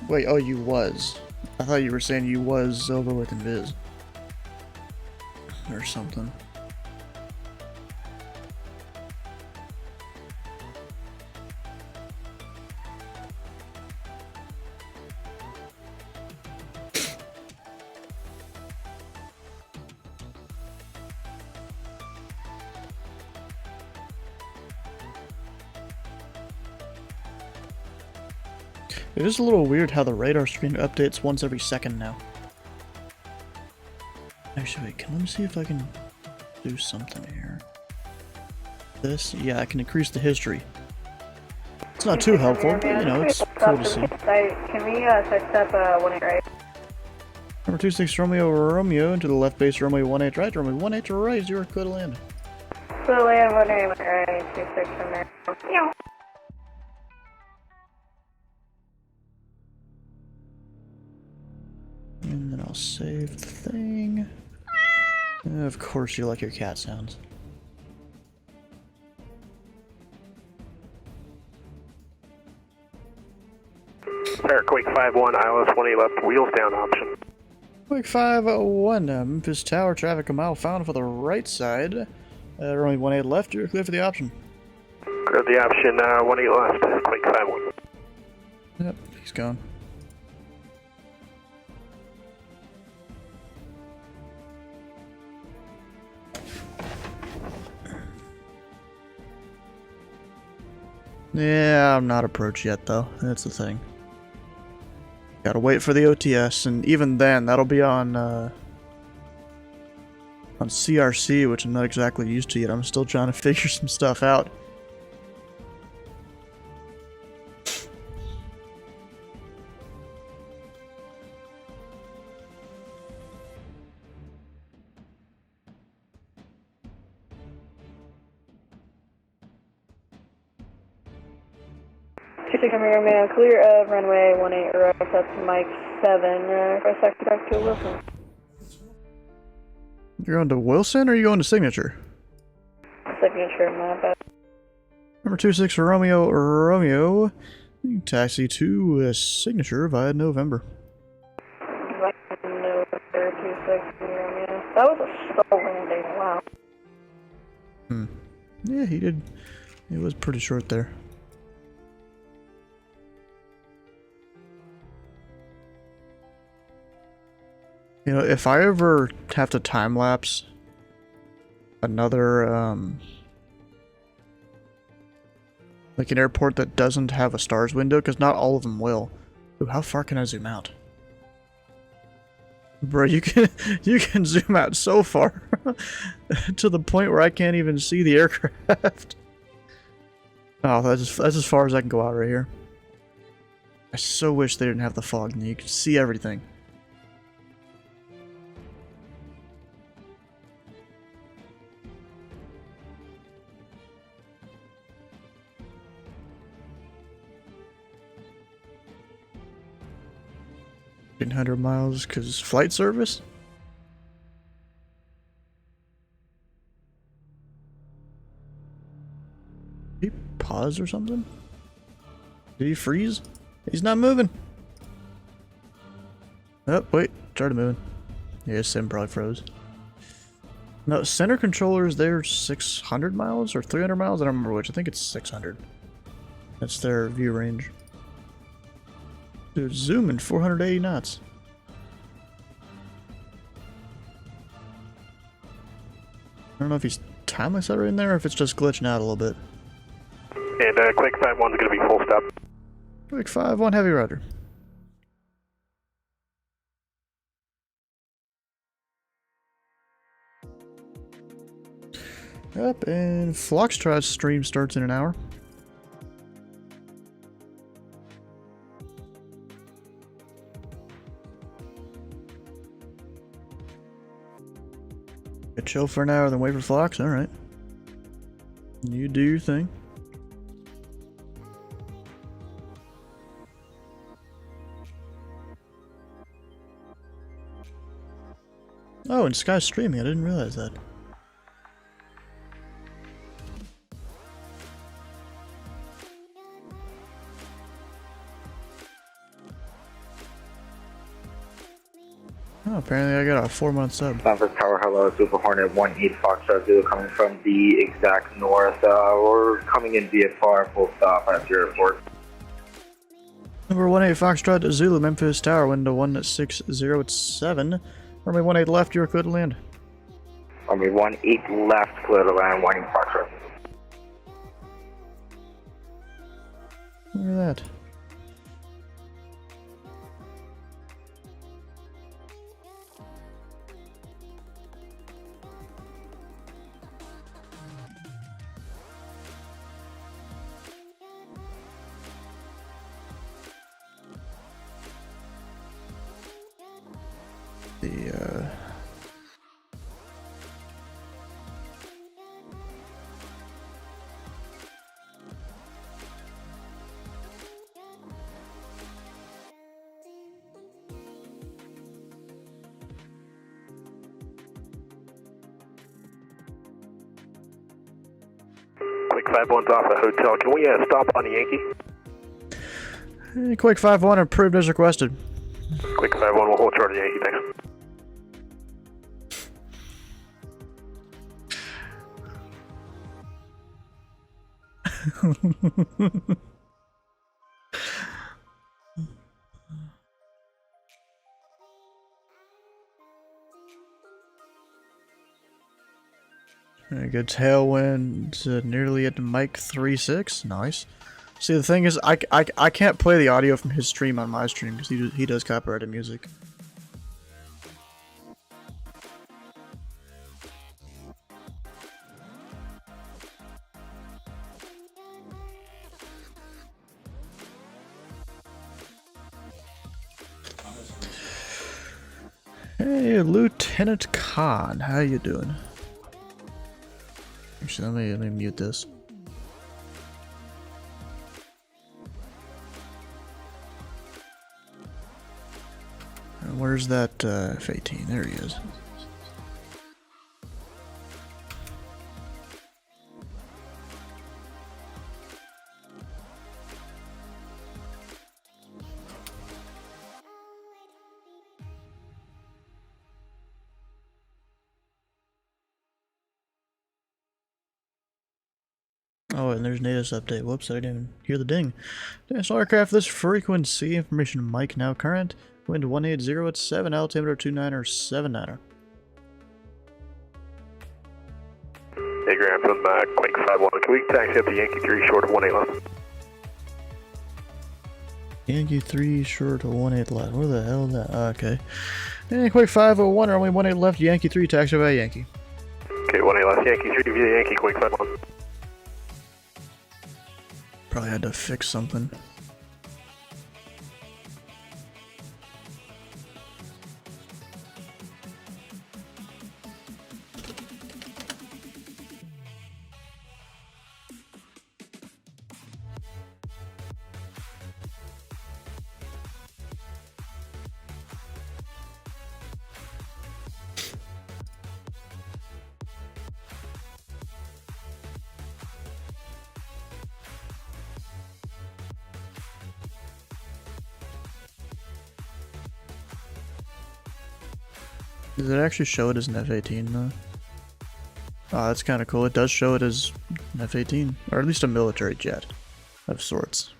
Wait, oh, you was. I thought you were saying you was over with Invis. Or something. It is a little weird how the radar screen updates once every second now. Actually, wait, let me see if I can do something here. This? Yeah, I can increase the history. It's not too helpful, but you know, it's cool to see. Can we set up 1 right? Number 26 Romeo into the left base, Romeo 18 right, Romeo 18 right, 0 clear to land. Clear to land, 1 right, 26 from there. Yeah. And then I'll save the thing. Of course you like your cat sounds. Quake 5-1, ILS 18 left, wheels down option. Quake 5-1, Memphis Tower, traffic a mile found for the right side. Runway 18 left, you're clear for the option. Clear the option, 18 left, Quake 5-1. Yep, he's gone. Yeah, I'm not approached yet though, that's the thing. Gotta wait for the OTS, and even then, that'll be on CRC, which I'm not exactly used to yet. I'm still trying to figure some stuff out. Romeo, clear of runway 18 right, that's Mike 7, request taxi back to Wilson. You're going to Wilson, or are you going to Signature? Signature, my bad. Number 26 Romeo, You can taxi to a signature via November. November 260, yeah. That was a slow landing, wow. Yeah, he did. It was pretty short there. You know, if I ever have to time lapse another, like an airport that doesn't have a stars window, because not all of them will. Ooh, how far can I zoom out? Bro, you can zoom out so far to the point where I can't even see the aircraft. Oh, that's as far as I can go out right here. I so wish they didn't have the fog and you could see everything. $1,800 miles because flight service? Did he pause or something? Did he freeze? He's not moving. Oh, wait. Started moving. Yeah, sim probably froze. No, center controllers, they're 600 miles or 300 miles? I don't remember which. I think it's 600. That's their view range. Dude, zooming 480 knots. I don't know if he's time accelerator in there or if it's just glitching out a little bit. And quick 5-1's going to be full stop. Quick 5-1 heavy rider. Yep, and Foxtrot's stream starts in an hour. Chill for an hour, then wait for Flox. Alright. You do your thing. Oh, and Sky's streaming. I didn't realize that. Oh, apparently I got a 4-month sub. Memphis Tower, hello, Super Hornet 18 Foxtrot Zulu coming from the exact north. We're coming in VFR, full stop at your airport. Number 18 Foxtrot Zulu, Memphis Tower, window 16087. Runway 18 left, you're clear to land. Runway 18 left, clear to land, 18 Foxtrot. Look at that. Quick 5-1's off the hotel. Can we stop on the Yankee? Quick 5-1 approved as requested. Quick 5-1, we'll hold short of the Yankee, thanks. A good tailwind, nearly at Mike 3.6. Nice. See, the thing is, I can't play the audio from his stream on my stream because he does copyrighted music. Hey, Lieutenant Khan, how you doing? Actually, let me mute this. Where's that F-18? There he is. Oh, and there's Natus update. Whoops, I didn't even hear the ding. National aircraft, this frequency. Information Mike now current. Wind 180 at 7, altimeter 29er 79er. Hey, Graham, from Quake 5-1. Can we taxi up to Yankee 3 short of 18 left? Yankee 3 short of 18 left. Where the hell is that? Oh, okay. And Quake 501, only 18 left. Yankee 3, taxi by Yankee. Okay, 18 left. Yankee 3 via Yankee, Quake 5-1. Probably had to fix something. Does it actually show it as an F-18 though? Oh, that's kind of cool. It does show it as an F-18, or at least a military jet of sorts.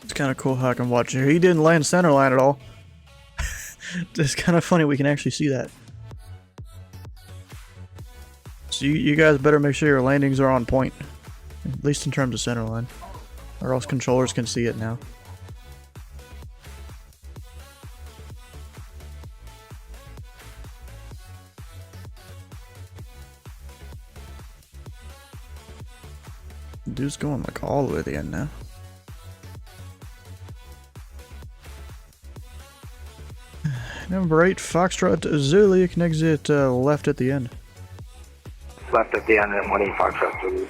It's kind of cool how I can watch it. He didn't land center line at all. It's kind of funny we can actually see that. So you guys better make sure your landings are on point. At least in terms of center line. Or else controllers can see it now. Dude's going like all the way to the end now. Number 8, Foxtrot Zulu, you can exit left at the end. Left at the end and 18 Foxtrot Zulu.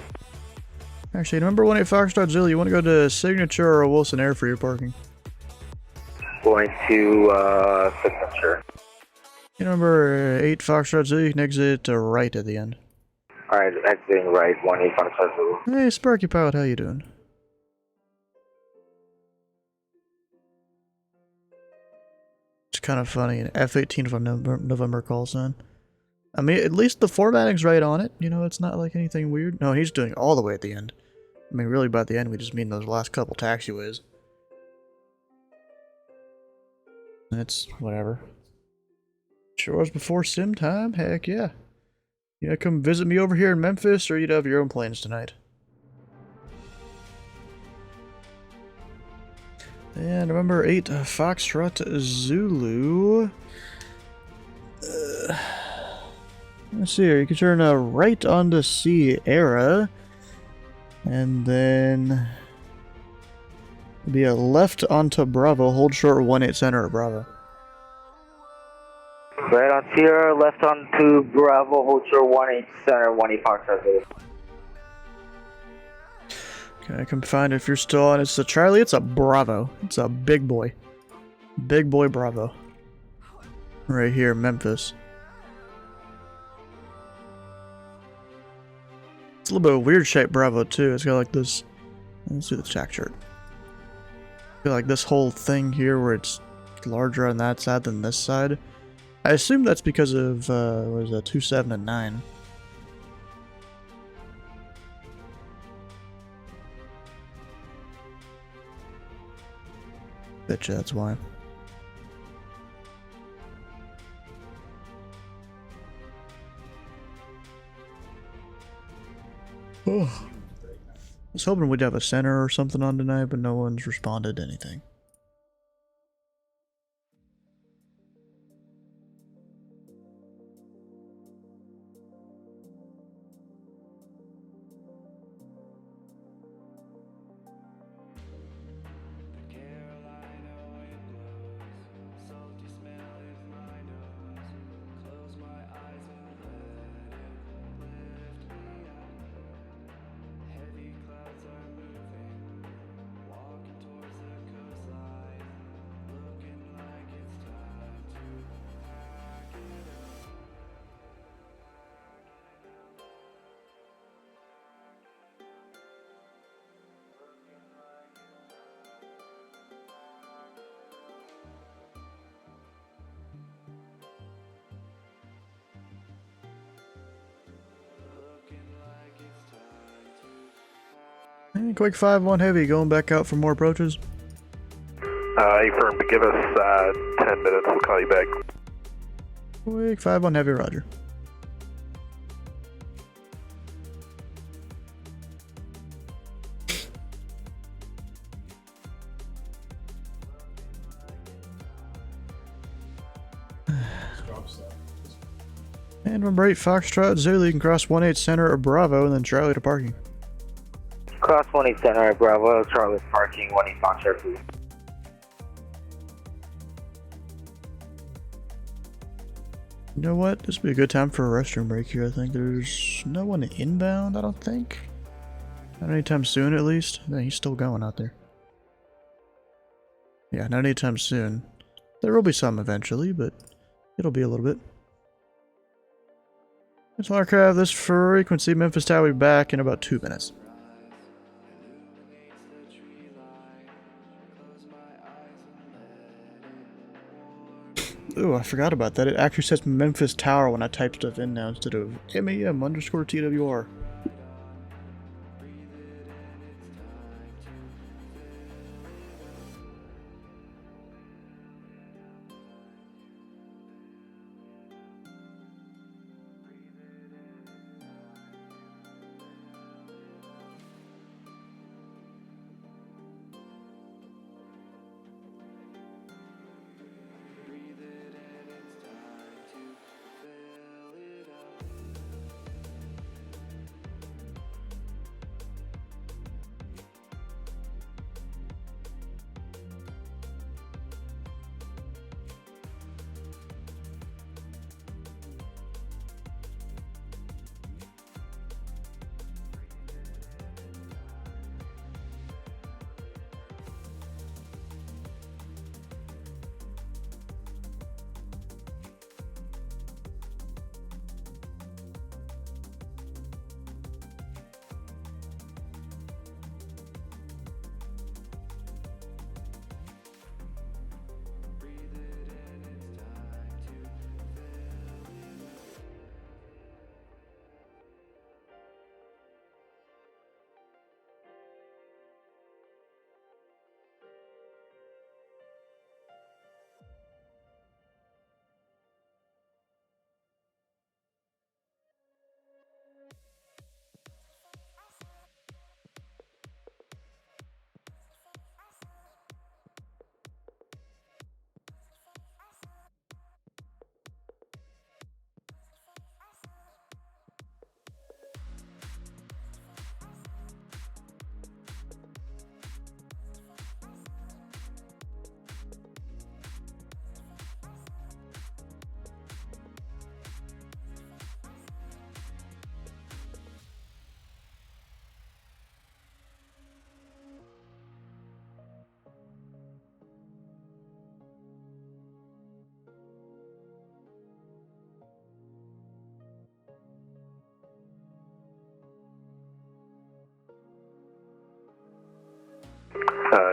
Actually, number 18 Foxtrot Zulu, you want to go to Signature or Wilson Air for your parking? Going to Signature. Number 8 Foxtrot Zulu, you can exit right at the end. Alright, exiting right, 18 Foxtrot Zulu. Hey, Sparky Pilot, how you doing? It's kind of funny, an F-18 from November call sign. I mean, at least the formatting's right on it. You know, it's not like anything weird. No, he's doing all the way at the end. I mean, really, by the end, we just mean those last couple taxiways. That's whatever. Sure was before sim time? Heck yeah. You gonna come visit me over here in Memphis, or you'd have your own plans tonight? And remember 8 Foxtrot Zulu. Let's see here. You can turn right onto Sierra, and then be a left onto Bravo. Hold short 18 center at Bravo. Right on Sierra, left on to Bravo, hold short 18 center, 18 Foxtrot Zulu. Okay, I can find it if you're still on. It's a Charlie, it's a Bravo. It's a big boy. Big boy Bravo. Right here, Memphis. It's a little bit of a weird shaped Bravo too. It's got like this. Let's see the jack chart. Got like this whole thing here where it's larger on that side than this side. I assume that's because of what is that, 2, 7, and 9. Betcha that's why. Oh. I was hoping we'd have a center or something on tonight, but no one's responded to anything. Quick 5-1 heavy, going back out for more approaches. Affirm, give us 10 minutes, we'll call you back. Quick 5-1 heavy, roger. And number 8 Foxtrot Zulu, you can cross 18 center or Bravo and then Charlie to parking. Cross 18 center, Bravo, Charlie parking, 18 Foxtrot, please. You know what? This would be a good time for a restroom break here, I think. There's no one inbound, I don't think. Not anytime soon, at least. No, he's still going out there. Yeah, not anytime soon. There will be some eventually, but it'll be a little bit. Let's archive this frequency. Memphis Tower will be back in about 2 minutes. Ooh, I forgot about that. It actually says Memphis Tower when I type stuff in now instead of MEM_TWR.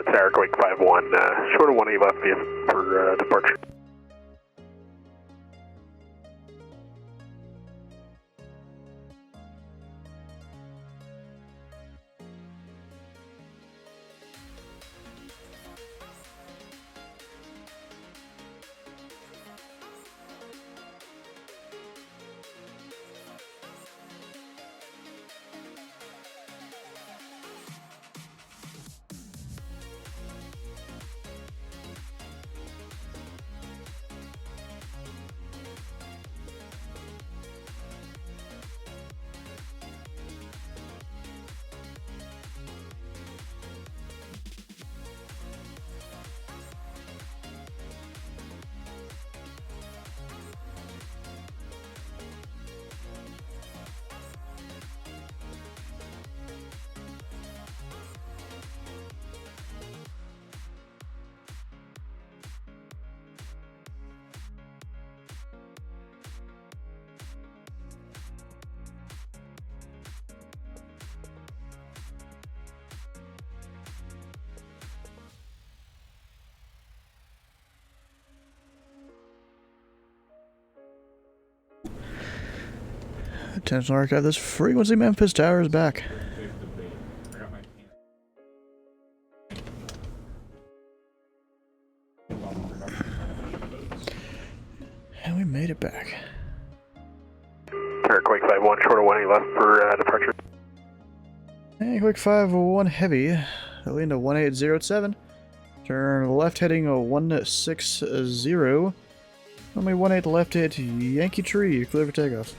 Tower Quake 5-1, short of 1 left for departure. Attention archive, this frequency Memphis Tower is back. short of 18 left for departure. Hey, quick 501 heavy, going to 18087. Turn left heading 160. Only 18 left hit Yankee Tree, clear for takeoff.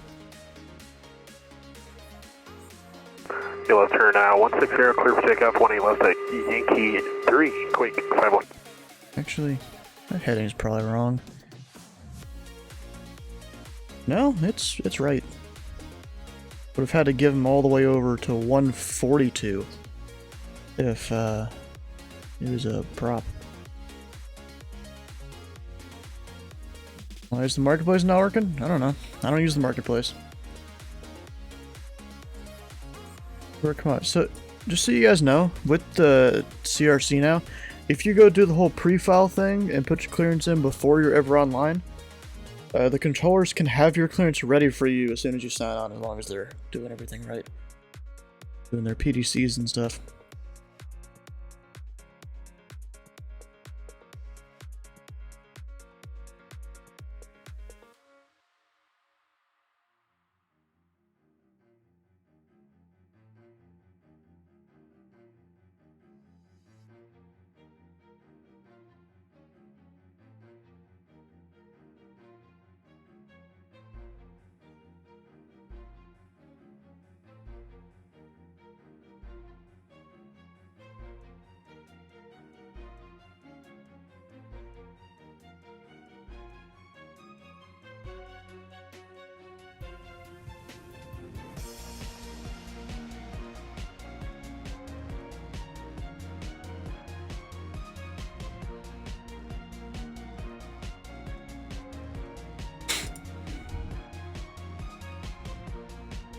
Yeah, left turn 160, clear for takeoff, 18 left at Yankee 3, Quake 51. Actually, that heading's probably wrong. No, it's right. Would have had to give him all the way over to 142 if it was a prop. Why is the marketplace not working? I don't know. I don't use the marketplace. Come on. So, just so you guys know, with the CRC now, if you go do the whole pre-file thing and put your clearance in before you're ever online, the controllers can have your clearance ready for you as soon as you sign on, as long as they're doing everything right. Doing their PDCs and stuff.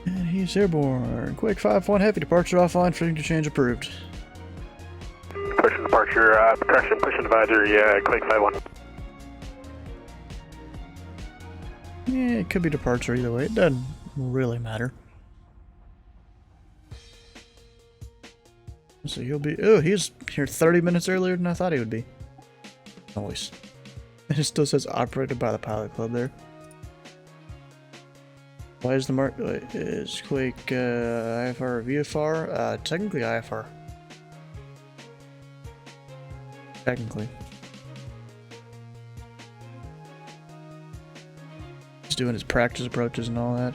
And he's airborne. Quick 5-1 heavy, departure offline, fitting to change approved. Pushing departure, protection, pushing advisory, Quake 51. Yeah, it could be departure either way. It doesn't really matter. So he'll be... Oh, he's here 30 minutes earlier than I thought he would be. Nice. And it still says operated by the pilot club there. Why is the mark... Is Quake IFR or VFR? Technically IFR. Technically. He's doing his practice approaches and all that.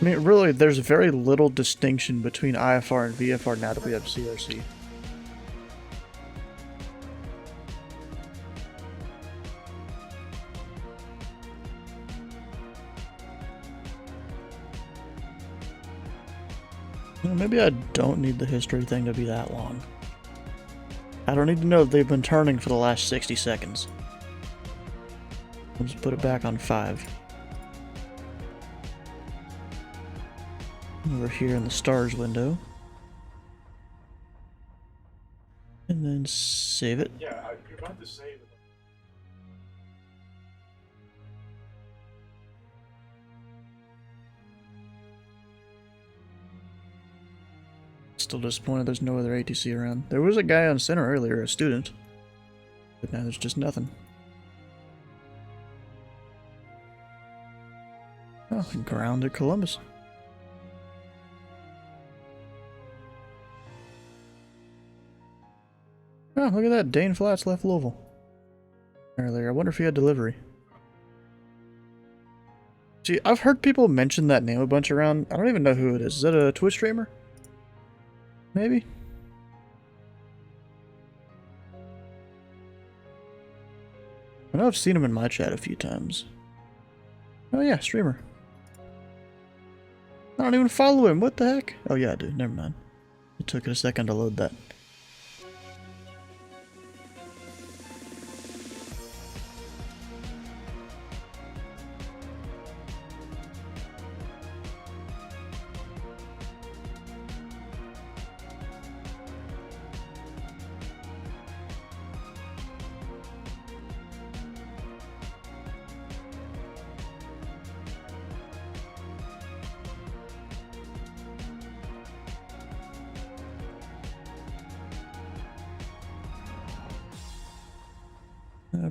I mean, really, there's very little distinction between IFR and VFR now that we have CRC. Well, maybe I don't need the history thing to be that long. I don't need to know that they've been turning for the last 60 seconds. Let's put it back on 5. Over here in the stars window. And then save it. Yeah, you're about to save it. Still disappointed there's no other ATC around. There was a guy on center earlier, a student. But now there's just nothing. Oh, ground at Columbus. Oh, look at that. Dane Flats left Louisville earlier. I wonder if he had delivery. See, I've heard people mention that name a bunch around. I don't even know who it is. Is that a Twitch streamer? Maybe? I know I've seen him in my chat a few times. Oh yeah, streamer. I don't even follow him. What the heck? Oh yeah, I do. Never mind. It took a second to load that.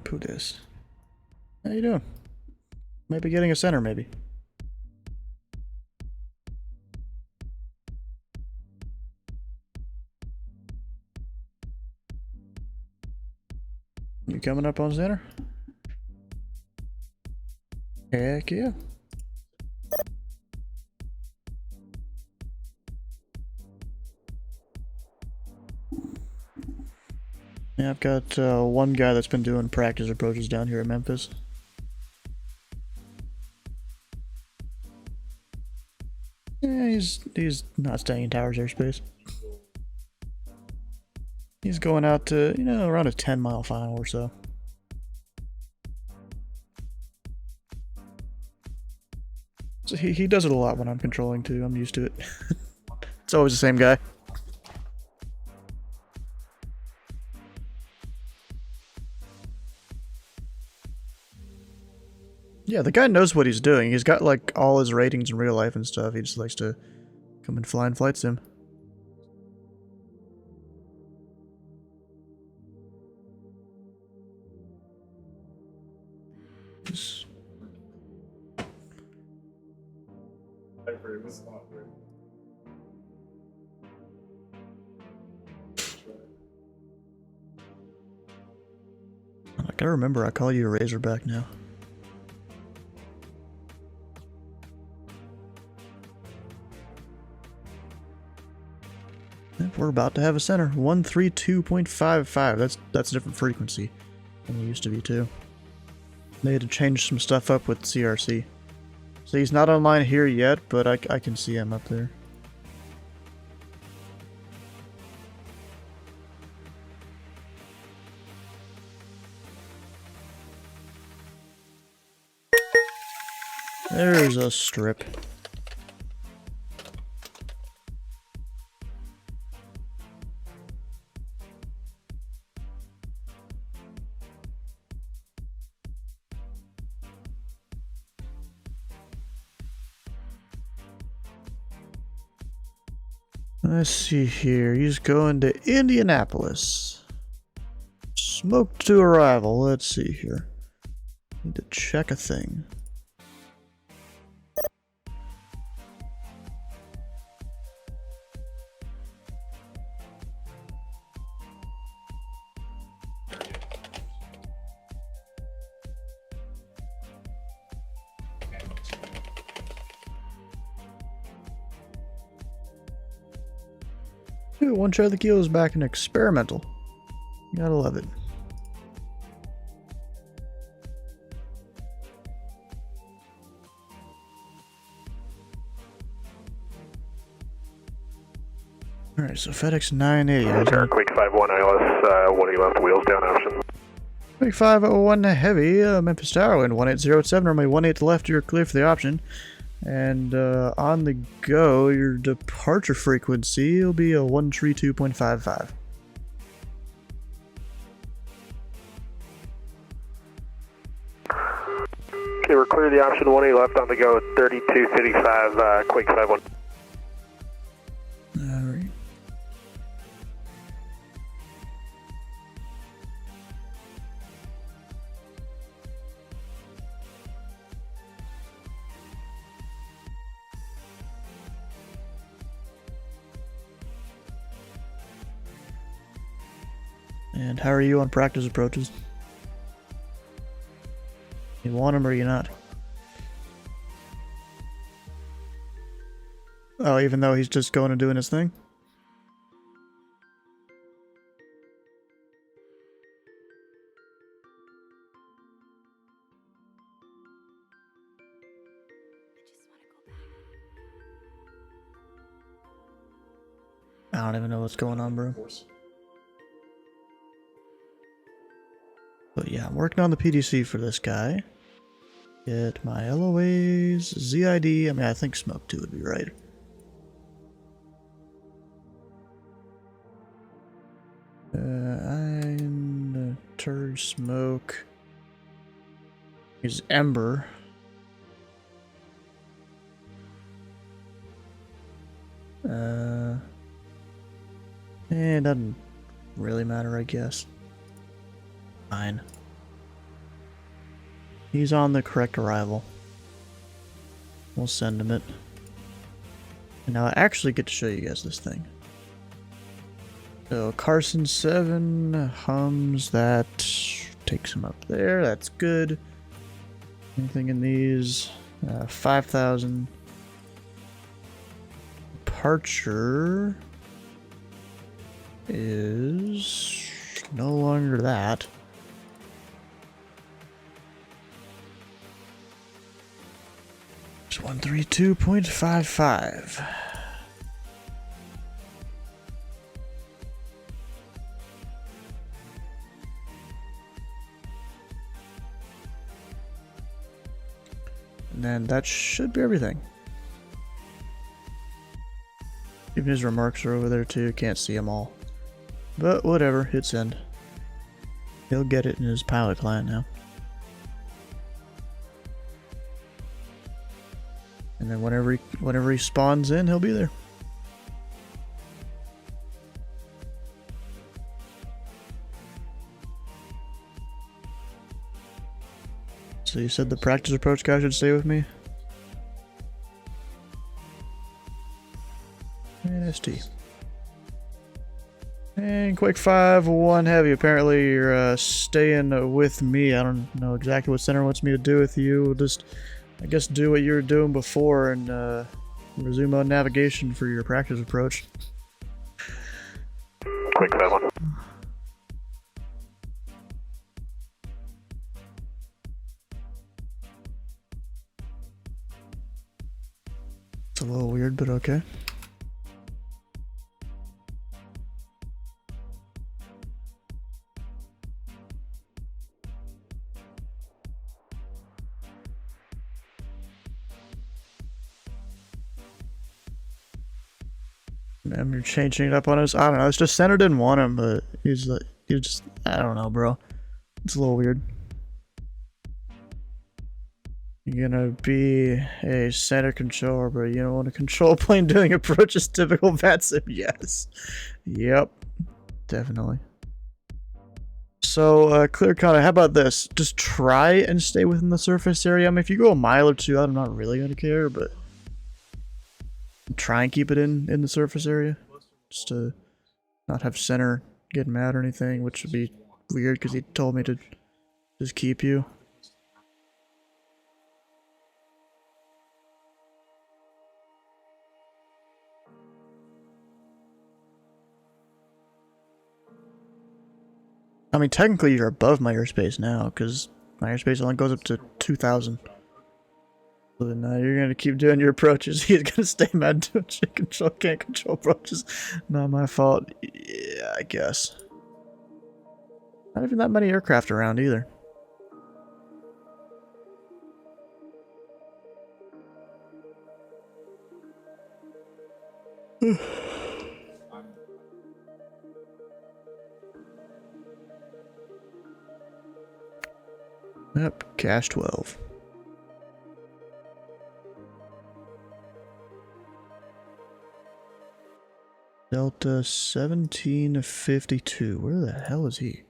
Put this. How you doing? Maybe getting a center, maybe. You coming up on center? Heck yeah. Yeah, I've got one guy that's been doing practice approaches down here at Memphis. Yeah, he's not staying in Towers airspace. He's going out to, you know, around a 10-mile final or so. So he does it a lot when I'm controlling too. I'm used to it. It's always the same guy. Yeah, the guy knows what he's doing. He's got like all his ratings in real life and stuff. He just likes to come and fly in flight sim. Just... I gotta remember I call you a Razorback now. We're about to have a center. 132.55. That's a different frequency than it used to be too. They had to change some stuff up with CRC. So he's not online here yet, but I can see him up there. There's a strip. Let's see here. He's going to Indianapolis. Smoke to arrival. Let's see here. Need to check a thing. Ooh, one shot of the kilo is back in experimental. Gotta love it. Alright, so FedEx 980. Sure, Quick 5-1 ILS, 1 left, wheels down option. Quick 501 heavy, Memphis Tower, wind 1807, runway 18 left, you're clear for the option. And on the go, your departure frequency will be a 132.55. Okay, we're clear the option 18 left on the go, 3235, Quick 5-1. Alright. And how are you on practice approaches? You want him or you not? Oh, even though he's just going and doing his thing? I don't even know what's going on, bro. But yeah, I'm working on the PDC for this guy. Get my LOAs, ZID. I mean, I think Smoke 2 would be right. I'm Turd Smoke. Here's Ember. It doesn't really matter, I guess. Fine. He's on the correct arrival. We'll send him it. And now I actually get to show you guys this thing. So Carson 7 hums that takes him up there. That's good. Anything in these? 5,000. Departure is no longer that. It's 132.55. And then that should be everything. Even his remarks are over there too. Can't see them all. But whatever, hit send. He'll get it in his pilot client now. And then whenever he spawns in, he'll be there. So you said the practice approach guy should stay with me? And ST. And Quake 5, 1 Heavy. Apparently you're staying with me. I don't know exactly what Center wants me to do with you. We'll just, I guess, do what you were doing before and resume on navigation for your practice approach. Quake 5 1. It's a little weird, but okay. Man, you're changing it up on us. I don't know. It's just Center didn't want him, but he's like, you just, I don't know, bro. It's a little weird. You're gonna be a center controller, but you don't want to control plane doing approaches typical VATSIM. Yes. Yep. Definitely. So, clear cut, how about this? Just try and stay within the surface area. I mean, if you go a mile or two out, I'm not really gonna care, but try and keep it in the surface area. Just to not have Center get mad or anything, which would be weird because he told me to just keep you. I mean, technically you're above my airspace now, because my airspace only goes up to 2,000. So then you're going to keep doing your approaches. He's going to stay mad doing shit control, can't control approaches. Not my fault. Yeah, I guess. Not even that many aircraft around either. Yep, cash 12. Delta 1752. Where the hell is he?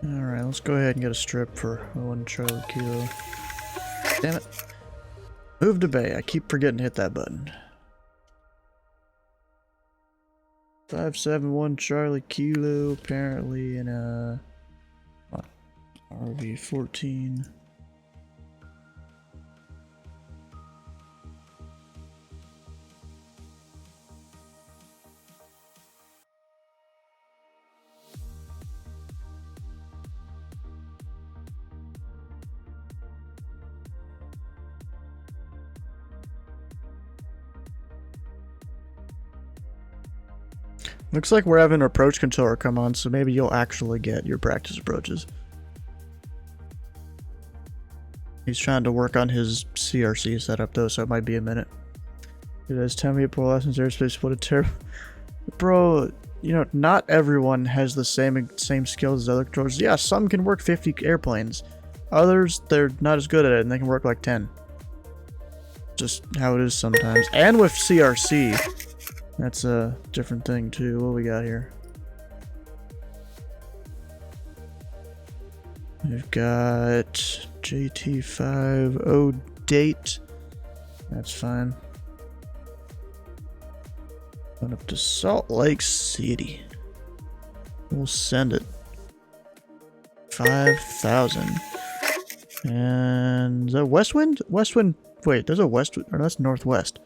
Alright, let's go ahead and get a strip for 1 Charlie Kilo. Damn it. Move to bay. I keep forgetting to hit that button. 571 Charlie Kilo, apparently in a RV-14. Looks like we're having an approach controller come on, so maybe you'll actually get your practice approaches. He's trying to work on his CRC setup though, so it might be a minute. It has 10 people lessons airspace, what a terrible... Bro, you know, not everyone has the same skills as other controllers. Yeah, some can work 50 airplanes. Others, they're not as good at it, and they can work like 10. Just how it is sometimes. And with CRC, that's a different thing too. What we got here? We've got JT50 date. That's fine. Going up to Salt Lake City. We'll send it. 5,000. And is that west wind? West wind. Wait, there's a west, or that's northwest.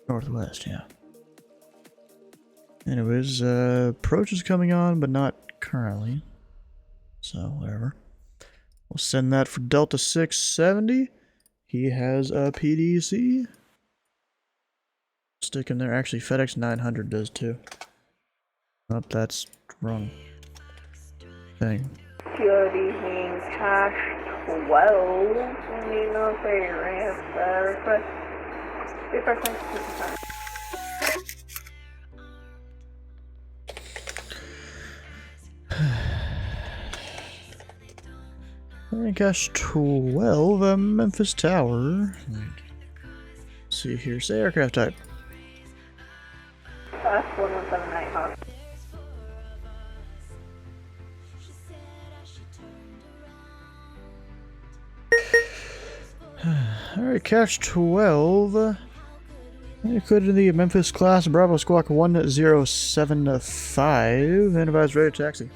Northwest, yeah. Anyways, approach is coming on, but not currently. So, whatever. We'll send that for Delta 670. He has a PDC. Stick in there. Actually, FedEx 900 does too. Oh, that's wrong thing. Good evening, Cash 12. Let me know if I ran request. Request my Cash 12, Memphis Tower. Let's see here, say aircraft type. That's 1179 Hawk. Alright, Cash 12. You could in the Memphis class, Bravo Squawk 1075, and advise ready to taxi.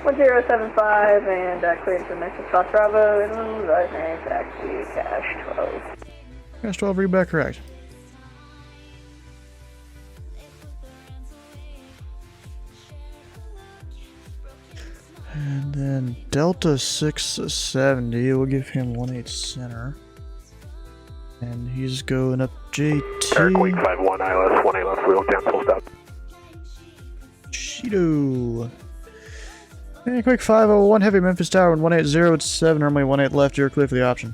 1075 and cleared for Memphis Cross Bravo and advising taxi Cash 12. Cash 12, read back correct. And then Delta 670, we'll give him 18 center. And he's going up JT. Airquake 51 ILS, 18 left, wheels down, full stop. Cheeto. Airquake 501, heavy Memphis Tower, and 180, it's 7, runway 18 left, you're clear for the option.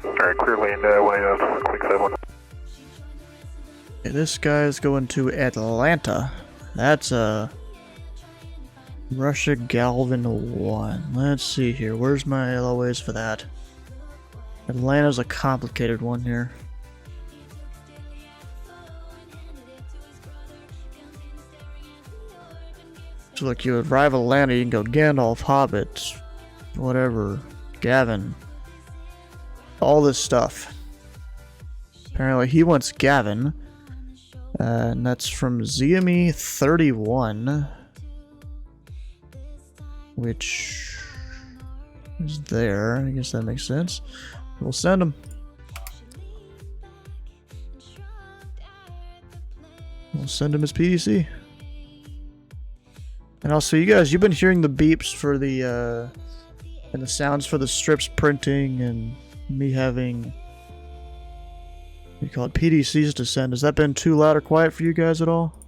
Alright, clear lane, 18 left, quick 51. Okay, this guy's going to Atlanta. That's Russia Galvin 1. Let's see here. Where's my LOAs for that? Atlanta's a complicated one here. So look, you arrive at Atlanta, you can go Gandalf, Hobbit, whatever, Gavin. All this stuff. Apparently he wants Gavin. And that's from ZME 31. Which is there. I guess that makes sense. We'll send him. We'll send him his PDC. And also, you guys, you've been hearing the beeps for the, and the sounds for the strips printing, and me having, what do you call it, PDCs to send. Has that been too loud or quiet for you guys at all?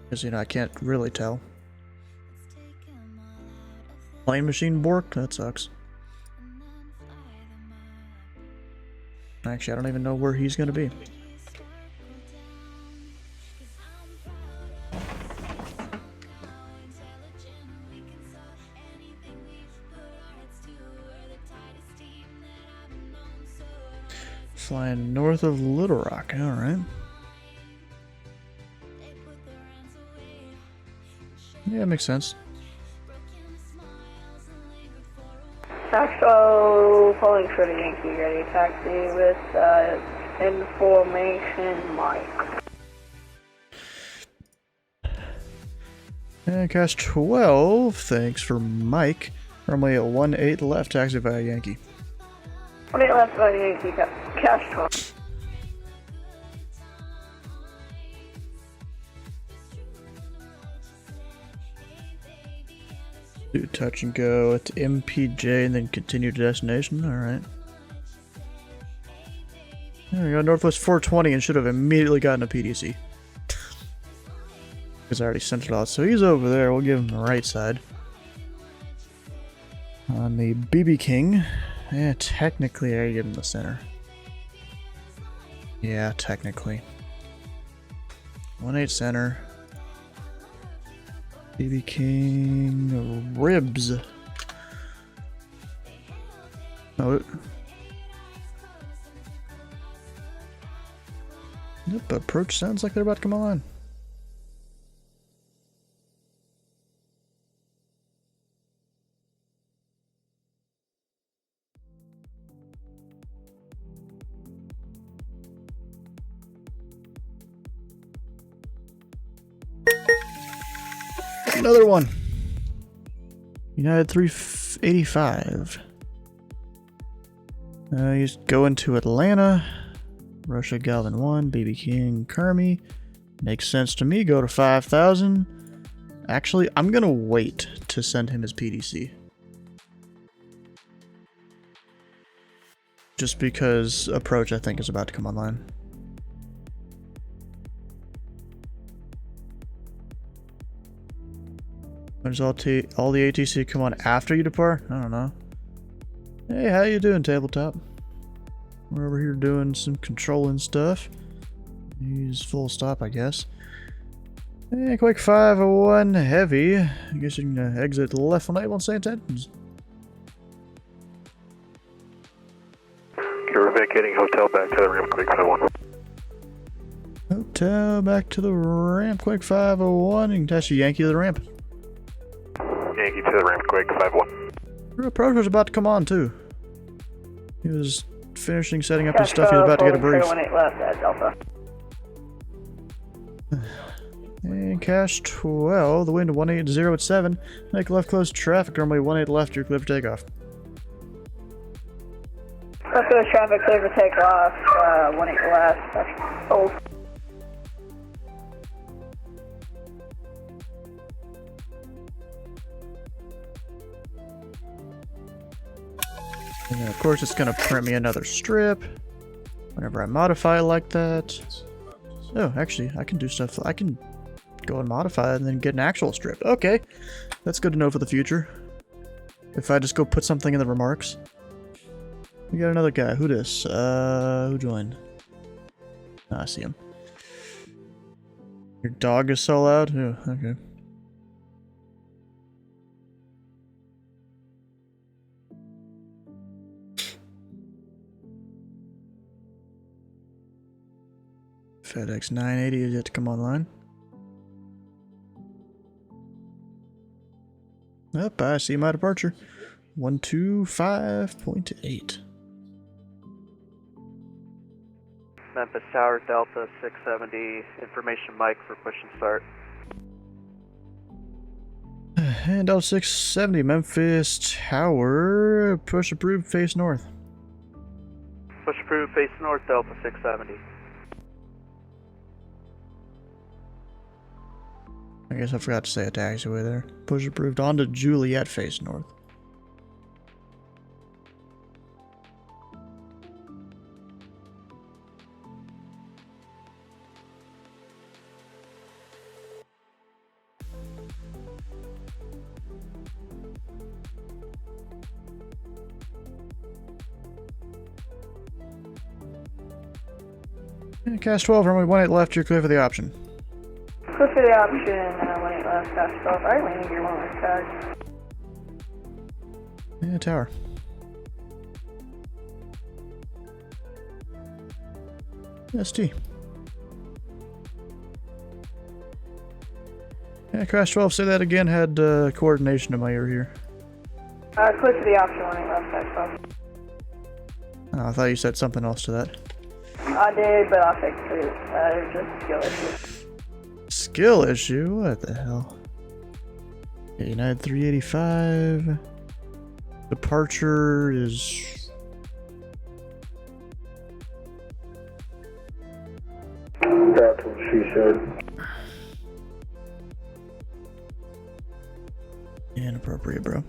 Because, you know, I can't really tell. Plane machine bork? That sucks. Actually, I don't even know where he's gonna be. Flying north of Little Rock, alright. Yeah, makes sense. Actual calling for the Yankee ready taxi with information Mike. And Cash 12, thanks for Mike. Runway at 18 left, taxi via Yankee. 18 left by Yankee, Cash 12. Do touch and go at MPJ and then continue to destination. Alright. There we go, Northwest 420, and should have immediately gotten a PDC. Because I already sent it out. So he's over there. We'll give him the right side. On the BB King. Yeah, technically I give him the center. Yeah, technically. 1-8 center. BB King ribs. Oh. Yep, approach sounds like they're about to come online. Another one. United 385. He's going to Atlanta. Russia Galvin 1. BB King Kermie. Makes sense to me. Go to 5,000. Actually, I'm going to wait to send him his PDC. Just because approach, I think, is about to come online. When does all the ATC come on after you depart? I don't know. Hey, how you doing, tabletop? We're over here doing some controlling stuff. Use full stop, I guess. Hey, quick 501 heavy. I guess you can exit left on able St. Edmunds. You're vacating hotel back to the ramp, quick 501. Hotel back to the ramp, quick 501. You can touch a Yankee to the ramp. Yankee to the ramp, quick 5-1. Your approach was about to come on too. He was finishing setting up his stuff. He was about to get a brief. 18 left at Delta. And cash 12. The wind 180 at 7. Make left close traffic. Runway 18 left. You're clear for takeoff. Left close traffic, clear for takeoff. 18 left. That's hold. And of course it's gonna print me another strip whenever I modify it like that. Oh, actually, I can do stuff. I can go and modify it and then get an actual strip. Okay, that's good to know for the future. If I just go put something in the remarks. We got another guy. Who this? Who joined? Oh, I see him. Your dog is so loud? Oh, okay. FedEx 980 is yet to come online. Yep, I see my departure. 125.8. Memphis Tower, Delta 670, information Mike for push and start. And Delta 670, Memphis Tower, push approved, face north. Push approved, face north, Delta 670. I guess I forgot to say a taxiway there. Push approved onto Juliet, face north. And cast 12, runway 18 left, you're clear for the option. Clear for the option, 18 left, cast 12. Alright, landing gear 1 with tag. Yeah, tower. ST. Yeah, crash 12, say that again, had coordination in my ear here. Clear for the option, 18 left, cast 12. Oh, I thought you said something else to that. I did, but I'll take it. It's just a skill issue. Skill issue? What the hell? Yeah, United 385. Departure is... That's what she said. Inappropriate, bro.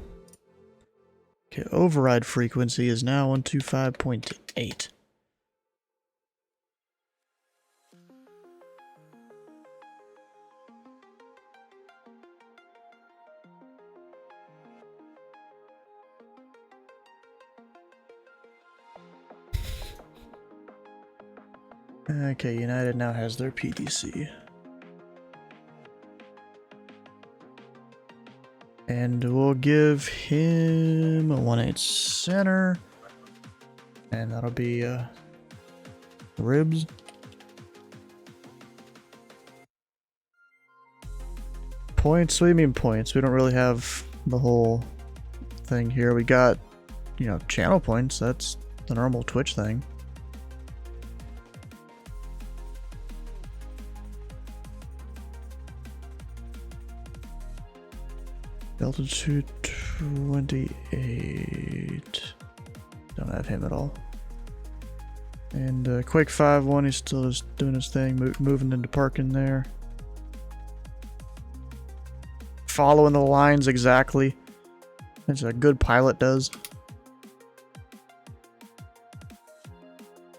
Okay, override frequency is now 125.8. Okay, United now has their PDC. And we'll give him a 1-8 center. And that'll be ribs. Points? What do you mean points? We don't really have the whole thing here. We got, you know, channel points. That's the normal Twitch thing. Delta 228. Don't have him at all. And Quake 5-1, he's still just doing his thing, moving into parking there. Following the lines exactly. As a good pilot does.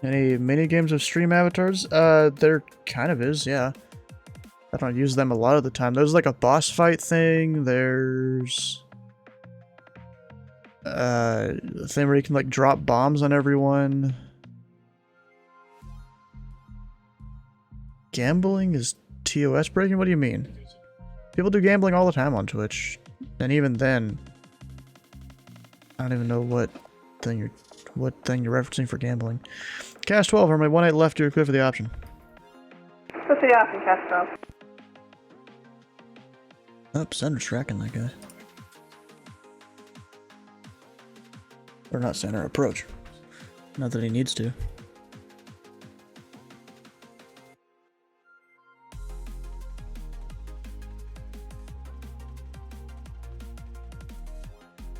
Any mini games of stream avatars? There kind of is, yeah. I don't use them a lot of the time. There's like a boss fight thing. There's a thing where you can like drop bombs on everyone. Gambling is TOS breaking? What do you mean? People do gambling all the time on Twitch. And even then, I don't even know what thing you're referencing for gambling. Cast 12, or my 1-8 left, you're clear for the option. What's the option, Cast 12? Oh, Center's tracking that guy. Or not Center, approach. Not that he needs to.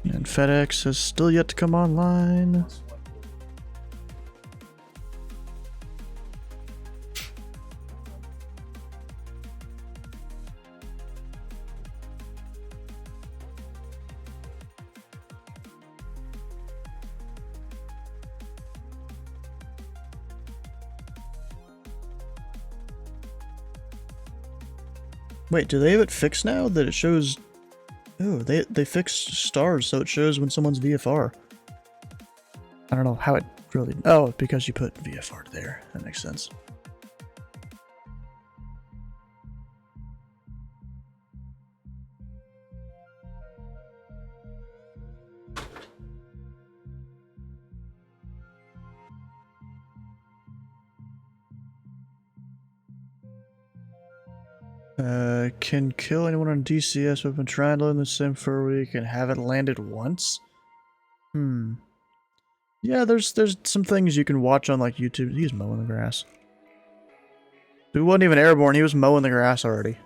And FedEx has still yet to come online. Wait, do they have it fixed now that it shows? Oh, they fixed stars so it shows when someone's VFR. I don't know how it really... Oh, because you put VFR there. That makes sense. Can kill anyone on DCS. We've been trying to learn the sim for a week and haven't landed once. Yeah, there's some things you can watch on like YouTube. He's mowing the grass. He wasn't even airborne. He was mowing the grass already.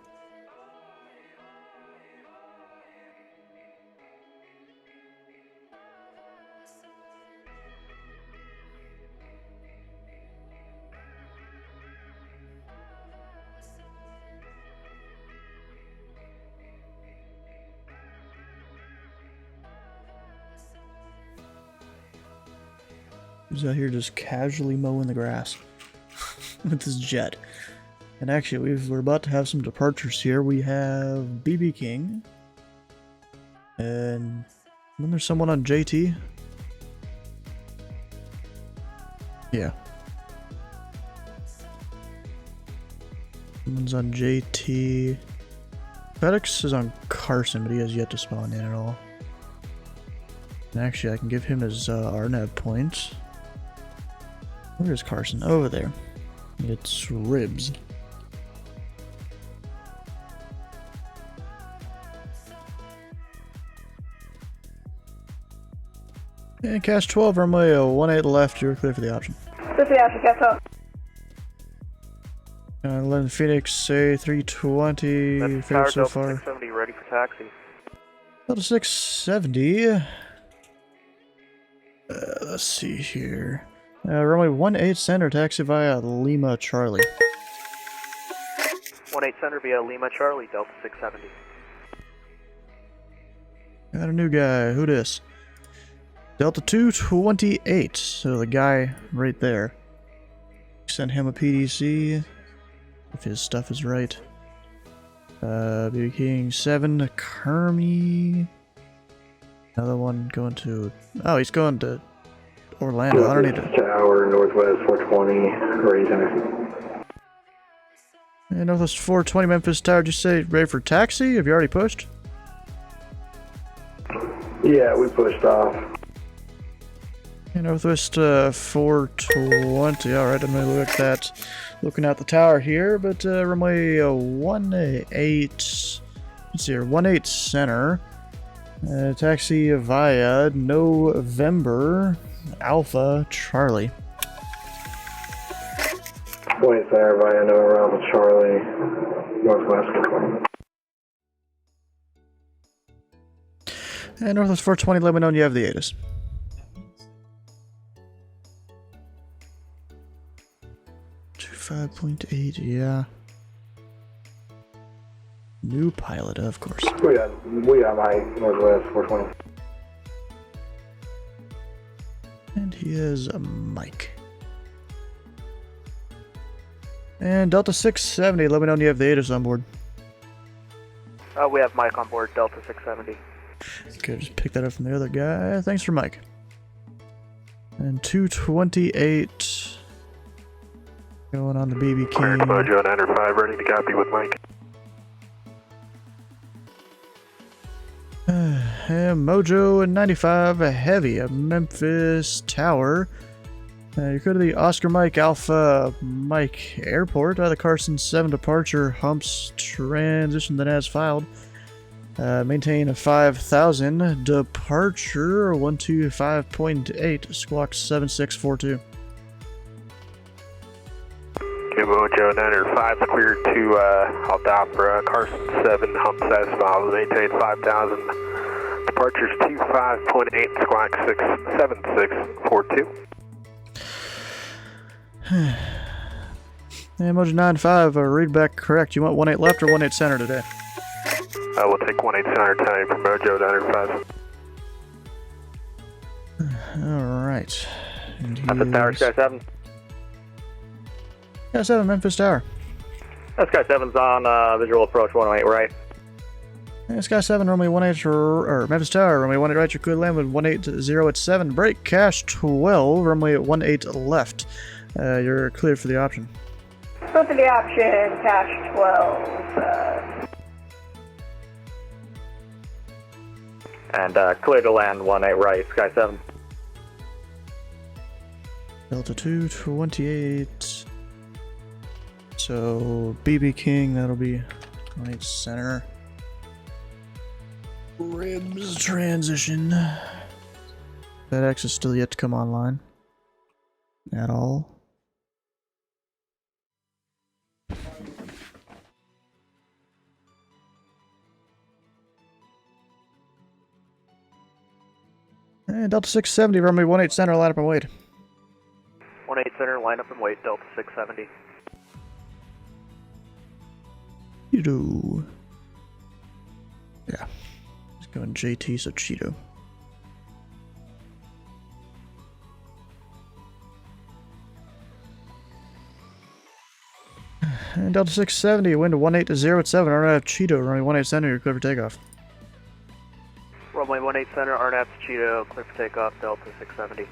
He's out here just casually mowing the grass with his jet. And actually, we're about to have some departures here. We have BB King. And then there's someone on JT. Yeah. Someone's on JT. FedEx is on Carson, but he has yet to spawn in at all. And actually, I can give him his RNAV points. Where is Carson? Over there. It's ribs. And cash 12, Romeo, 1-8 left, you're clear for the option. What's the option, Cast 12? London Phoenix, say 320, Memphis fair Tower, so Delta far. 670, ready for taxi. Delta 670. Let's see here. Runway 18 center, taxi via Lima Charlie. 18 center via Lima Charlie, Delta 670. Got a new guy. Who dis? Delta 228. So the guy right there. Send him a PDC. If his stuff is right. BB King 7, Kermie. Another one going to... Oh, he's going to Orlando. I don't need to. Tower, Northwest 420, raising. Yeah, Northwest 420 Memphis Tower. Did you say ready for taxi? Have you already pushed? Yeah, we pushed off. Yeah, Northwest 420. Alright, I'm gonna look at that. Looking out the tower here, but runway 18. Let's see here, 18 center. Taxi via November Alpha Charlie. Point there via November Alpha Charlie, Northwest 420. And Northwest 420, let me know when you have the ATIS. To 5.8, yeah. New pilot, of course. We got my Northwest 420. And he is a Mike. And Delta 670, let me know when you have the ATIS on board. We have Mike on board, Delta 670. Okay, just pick that up from the other guy. Thanks for Mike. And 228. Going on the BB King. Mojo 905, ready to copy with Mike. Mojo 95 Heavy at Memphis Tower. You go to the Oscar Mike Alpha Mike Airport. The Carson 7 departure humps transition then as filed. Maintain a 5,000 departure 125.8 squawk 7642. Okay, Mojo 905 cleared to Aldabra, Carson 7 humps as filed. Maintain 5,000 departures 25.8 squawk 67642. Yeah, Mojo 95, read back correct. You want 18 left or 18 center today? We'll take 18 center time for Mojo 905. Alright. Memphis Tower, Sky 7. Sky 7, Memphis Tower. Sky 7's on visual approach 108, right? Yeah, Sky 7, runway 18, or Memphis Tower, runway 18 right, you could land with 180 at 7. Break, cash 12, runway 18 left. You're cleared for the option. Go to the option, cash 12. And clear to land 18 right, Sky 7. Delta 228. So, BB King, that'll be right center. Ribs transition. FedEx is still yet to come online. At all. And Delta 670, runway 18 center, line up and wait. 18 center, line up and wait, Delta 670. You do. Yeah. He's going JT, so Cheeto. And Delta 670, wind to 18 at 7, RNAV Cheeto, runway 18 center, you're clear for takeoff. Runway 18 center, RNAV Cheeto, clear for takeoff, Delta 670.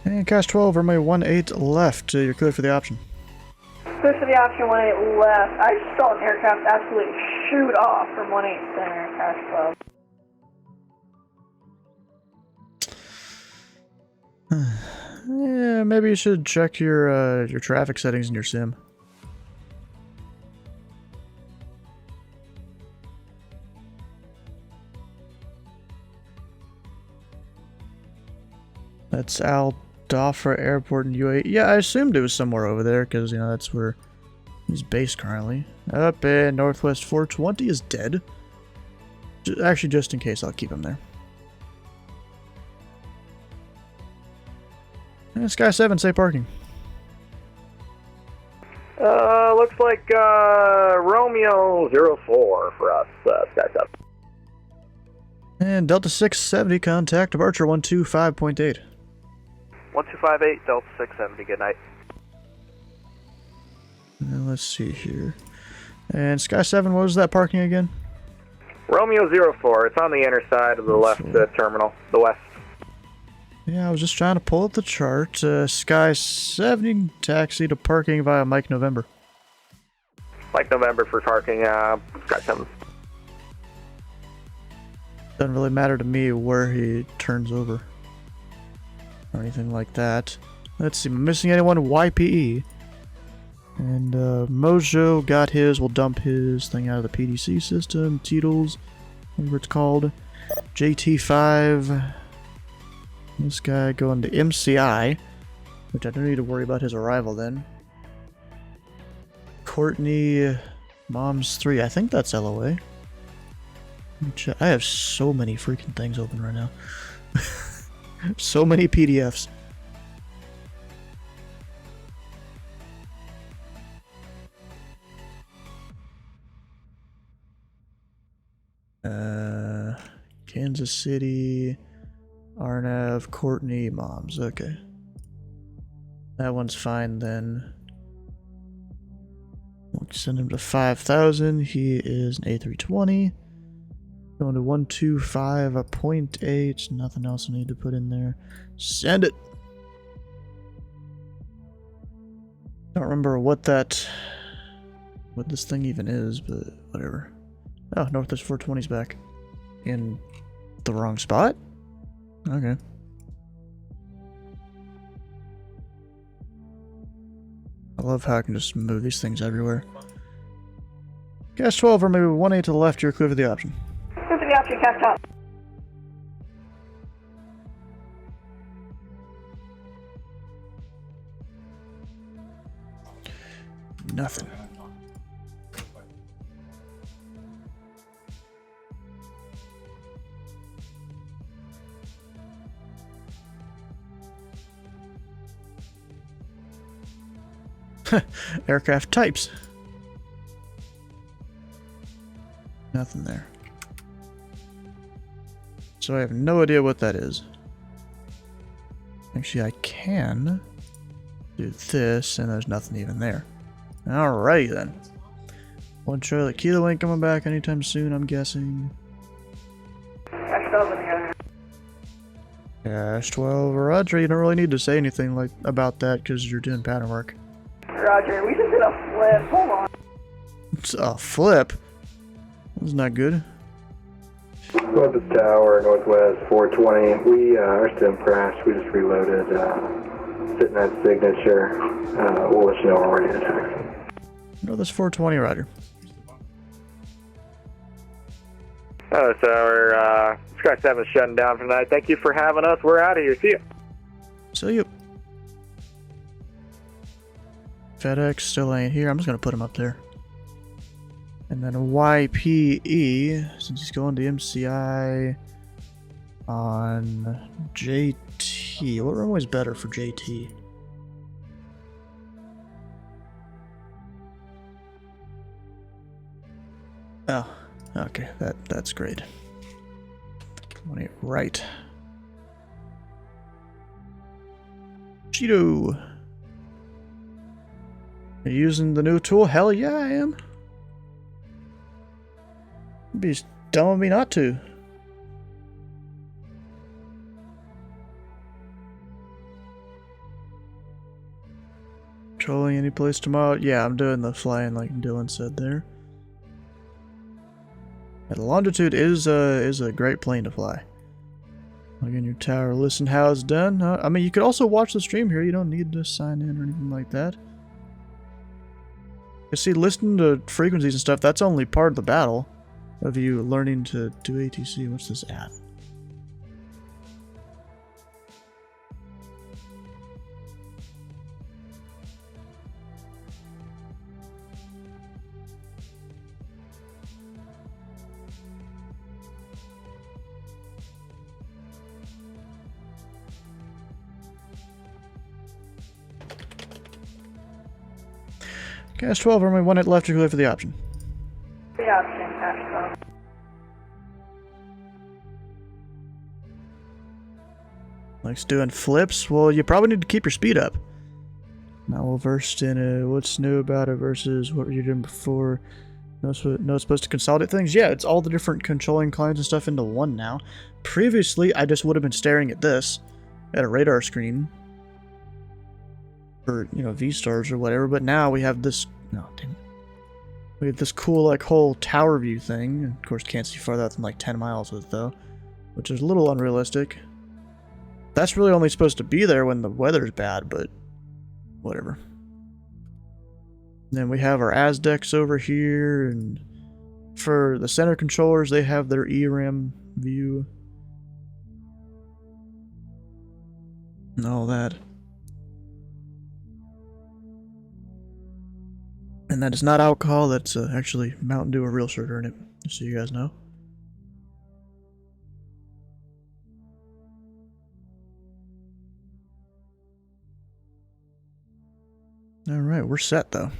And cash 12, runway 18 left. You're clear for the option. Clear for the option 18 left. I just saw an aircraft absolutely shoot off from 18 center, cash 12. Yeah, maybe you should check your traffic settings in your sim. That's Al Dhafra Airport in UAE. Yeah, I assumed it was somewhere over there because, you know, that's where he's based currently. Up in Northwest 420 is dead. Actually, just in case, I'll keep him there. Sky 7, say parking. Looks like Romeo 04 for us, Sky 7. And Delta 670, contact departure 125.8. 1258, Delta 670, good night. Now let's see here. And Sky 7, what was that parking again? Romeo 04, it's on the inner side of the left terminal, the west. Yeah, I was just trying to pull up the chart. Sky 7, taxi to parking via Mike November. Mike November for parking, Sky 7. Doesn't really matter to me where he turns over. Or anything like that. Let's see, am I missing anyone? YPE. And Mojo got his, will dump his thing out of the PDC system. Teetles, whatever it's called. JT5. This guy going to MCI, which I don't need to worry about his arrival then. Courtney, Mom's 3, I think that's LOA. I have so many freaking things open right now. So many PDFs. Kansas City, Arnav, Courtney, Moms. Okay. That one's fine then. We'll send him to 5,000. He is an A320. Going to 125.8. Nothing else I need to put in there. Send it. Don't remember what this thing even is, but whatever. Oh, Northwest 420's back. In the wrong spot? Okay. I love how I can just move these things everywhere. Gas 12 or maybe 1A to the left, you're clear for the option. Clear for the option, cast top. Nothing. Aircraft types. Nothing there. So I have no idea what that is. Actually, I can do this, and there's nothing even there. Alrighty then. One Charlie Kilo ain't coming back anytime soon, I'm guessing. Cash 12, Roger. You don't really need to say anything about that because you're doing pattern work. Roger, we just did a flip. Hold on. It's a flip? That's not good. Memphis Tower, Northwest 420. We are still in crash. We just reloaded. Sitting at signature. We'll let you know when we're ready to taxi. Northwest 420, Roger. Oh, so our Sky 7 is shutting down for tonight. Thank you for having us. We're out of here. See you. See you. FedEx still ain't here. I'm just going to put him up there. And then YPE, since he's going to MCI on JT. What runway is better for JT? Oh, okay. That's great. Right. Cheeto. Are you using the new tool? Hell yeah, I am. It'd be dumb of me not to. Trolling any place tomorrow? Yeah, I'm doing the flying like Dylan said there. And Longitude is a great plane to fly. Plug in your tower, listen how it's done. I mean, you could also watch the stream here. You don't need to sign in or anything like that. You see, listening to frequencies and stuff, that's only part of the battle of you learning to do ATC. What's this at? Cash 12, runway 18 left, you're clear for the option. The option, Cash 12. Likes doing flips. Well, you probably need to keep your speed up. Now we're versed in what's new about it versus what were you doing before. No, it's supposed to consolidate things. Yeah, it's all the different controlling clients and stuff into one now. Previously, I just would have been staring at this, at a radar screen, or V-stars or whatever. But now we have this. No, damn it. We have this cool like whole tower view thing. Of course, can't see farther than like 10 miles with it though, which is a little unrealistic. That's really only supposed to be there when the weather's bad, but whatever. Then we have our Aztecs over here, and for the center controllers, they have their ERAM view. And all that. And that is not alcohol, that's actually Mountain Dew, a real sugar in it, just so you guys know. Alright, we're set though.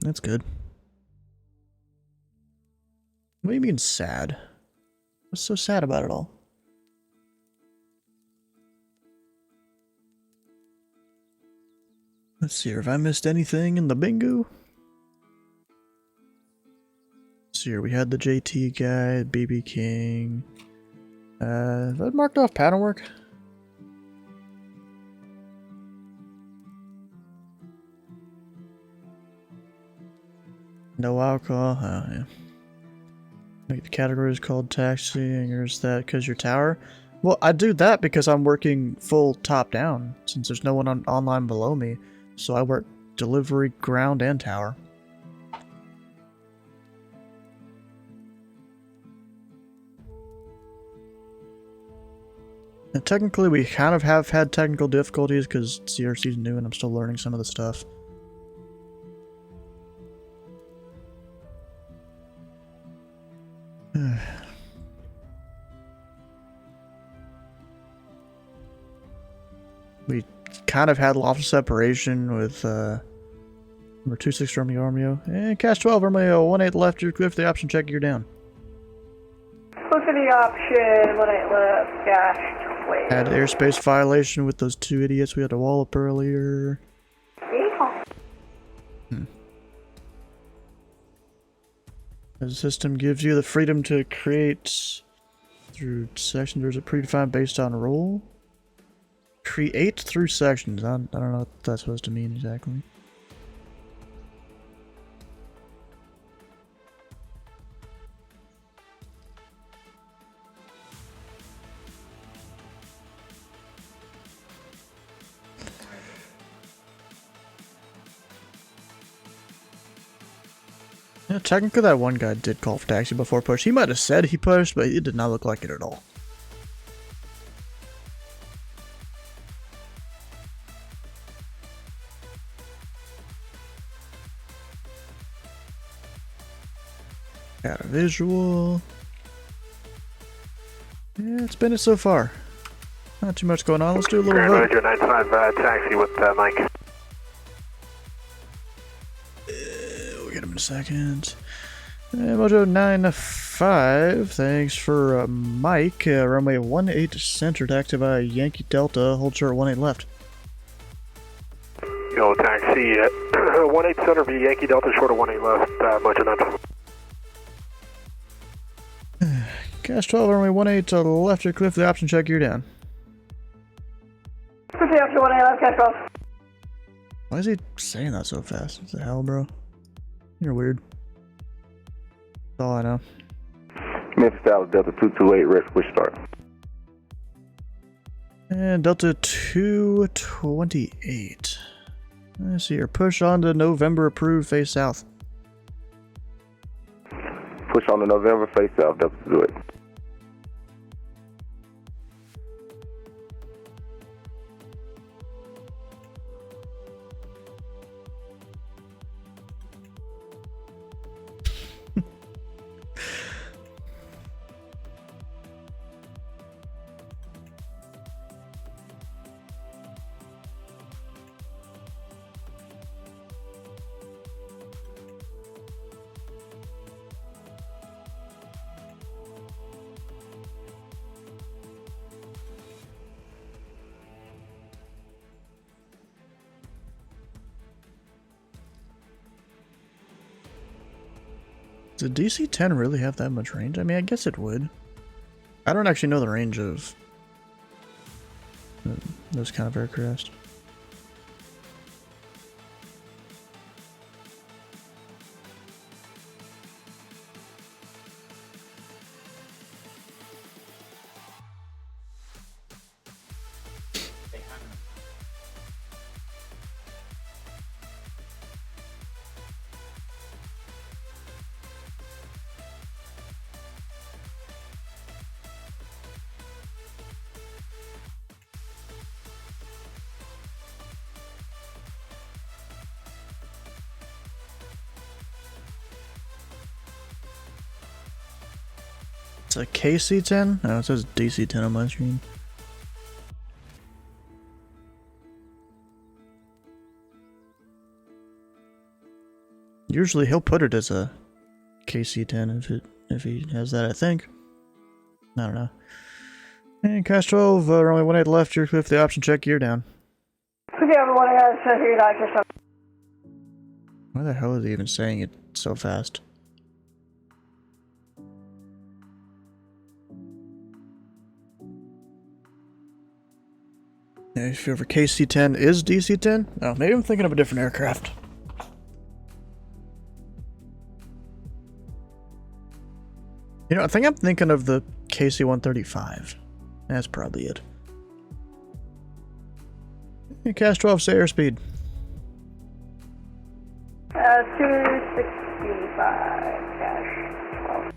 That's good. What do you mean sad? What's so sad about it all? Let's see here, have I missed anything in the bingo? Let's see here, we had the JT guy, BB King. Have I marked off pattern work? No alcohol, oh yeah. Make the categories called taxiing, or is that because you're tower? Well, I do that because I'm working full top down, since there's no one online below me. So I work delivery, ground, and tower. And technically we kind of have had technical difficulties because CRC is new and I'm still learning some of the stuff. We kind of had loft of separation with number 26 Romeo. And Cash 12 Romeo 18 left, you're clear for the option check, you're down. Look for the option, 18 left, Cash 12. Had airspace violation with those two idiots we had to wall up earlier. The system gives you the freedom to create through sections, or is it predefined based on role? Create through sections. I don't know what that's supposed to mean exactly. Yeah, technically that one guy did call for taxi before push. He might have said he pushed, but it did not look like it at all. Got a visual. Yeah, it's been it so far. Not too much going on. Let's do a little Grand vote. Roger 95 taxi with Mike. We'll get him in a second. Mojo 95, thanks for Mike. Runway 18 center, taxi by Yankee Delta. Hold short 18 left. Yo, taxi at 18 center via Yankee Delta, short of 18 left. Mojo 95. Cash 12, runway 18 left, you're clear for the option check, you're down. Look for the option, 18 left, Cash 12. Why is he saying that so fast? What the hell, bro? You're weird. That's all I know. Memphis Tower, Delta 228, rest push start. And Delta 228. Let's see here. Push on to November approved, face south. Push on to November, face south, Delta 228. Did DC-10 really have that much range? I mean, I guess it would. I don't actually know the range of those kind of aircraft. It's a KC-10? No, it says DC-10 on my screen. Usually he'll put it as a KC-10 if he has that, I think. I don't know. And Cash 12, runway 18 left, you're clear for the option check, gear down. Okay, everyone, I got set here, Cash 12. Why the hell is he even saying it so fast? Yeah, if you're over KC-10 is DC-10? Oh, maybe I'm thinking of a different aircraft. You know, I think I'm thinking of the KC-135. That's probably it. Hey, Cash 12, say airspeed. 265, Cash 12.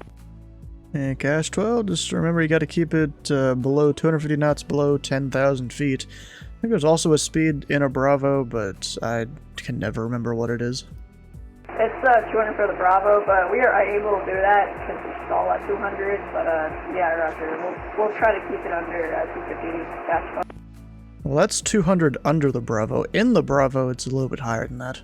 Hey, Cash 12, just remember you gotta keep it below 250 knots, below 10,000 feet. I think there's also a speed in a Bravo, but I can never remember what it is. It's 200 for the Bravo, but we are able to do that because we stall at 200. But yeah, Roger. We'll try to keep it under 250. Cash 12. Well, that's 200 under the Bravo. In the Bravo, it's a little bit higher than that.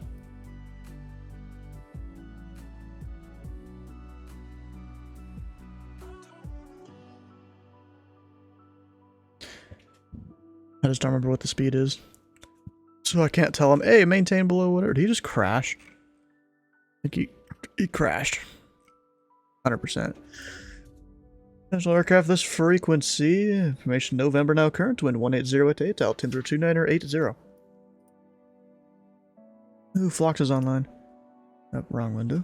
I just don't remember what the speed is. So I can't tell him, hey, maintain below whatever. Did he just crash? I think he crashed. 100%. National Aircraft, this frequency. Information November now current. Wind 18088, altimeter 2980. Ooh, Phlox is online. Oh, wrong window.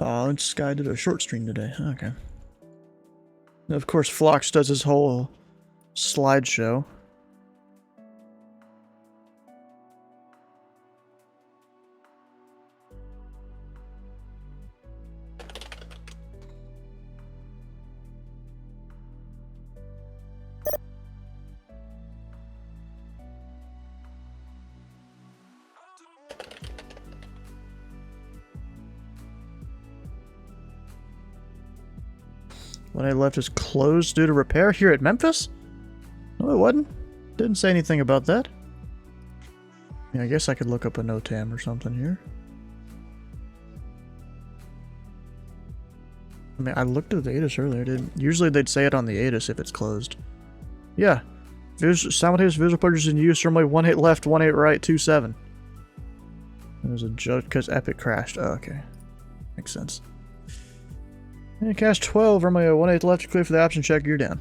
Oh, Sky did a short stream today. Okay. And of course, Phlox does his whole slideshow. When I left is closed due to repair here at Memphis? No, it wasn't. Didn't say anything about that. Yeah, I guess I could look up a NOTAM or something here. I mean, I looked at the ATIS earlier, didn't. Usually they'd say it on the ATIS if it's closed. Yeah. Simultaneous visual purchase in use, runway 18 left, 18 right, 27. There's a joke because Epic crashed. Oh, okay. Makes sense. And Cash 12, runway 18 left, clear for the option check, you're down.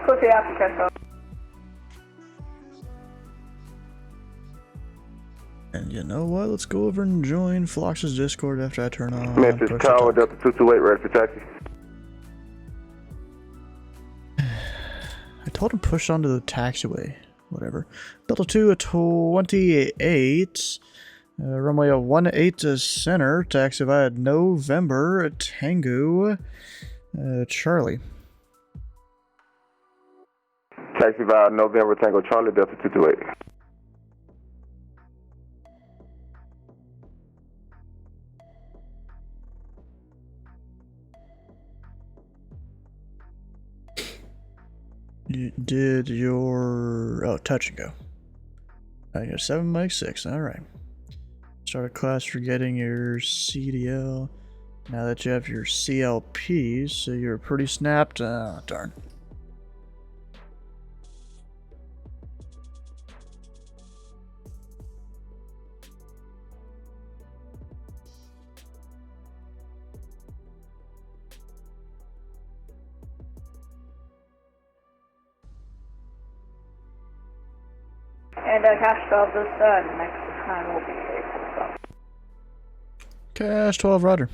Close the option check, 12. And you know what? Let's go over and join Phlox's Discord after I turn on Memphis Tower, Delta 228, ready for taxi. I told him push onto the taxiway. Whatever. Delta 228, runway 18 to center, taxi via November, Tango, Charlie. Taxi via November, Tango, Charlie, Delta 228. You did your... Oh, touch and go. I got 7 Mike 6, alright. Start a class for getting your CDL. Now that you have your CLP, so you're pretty snapped. Oh, darn. And Cash 12, this next time will be a full stop. Cash 12, roger.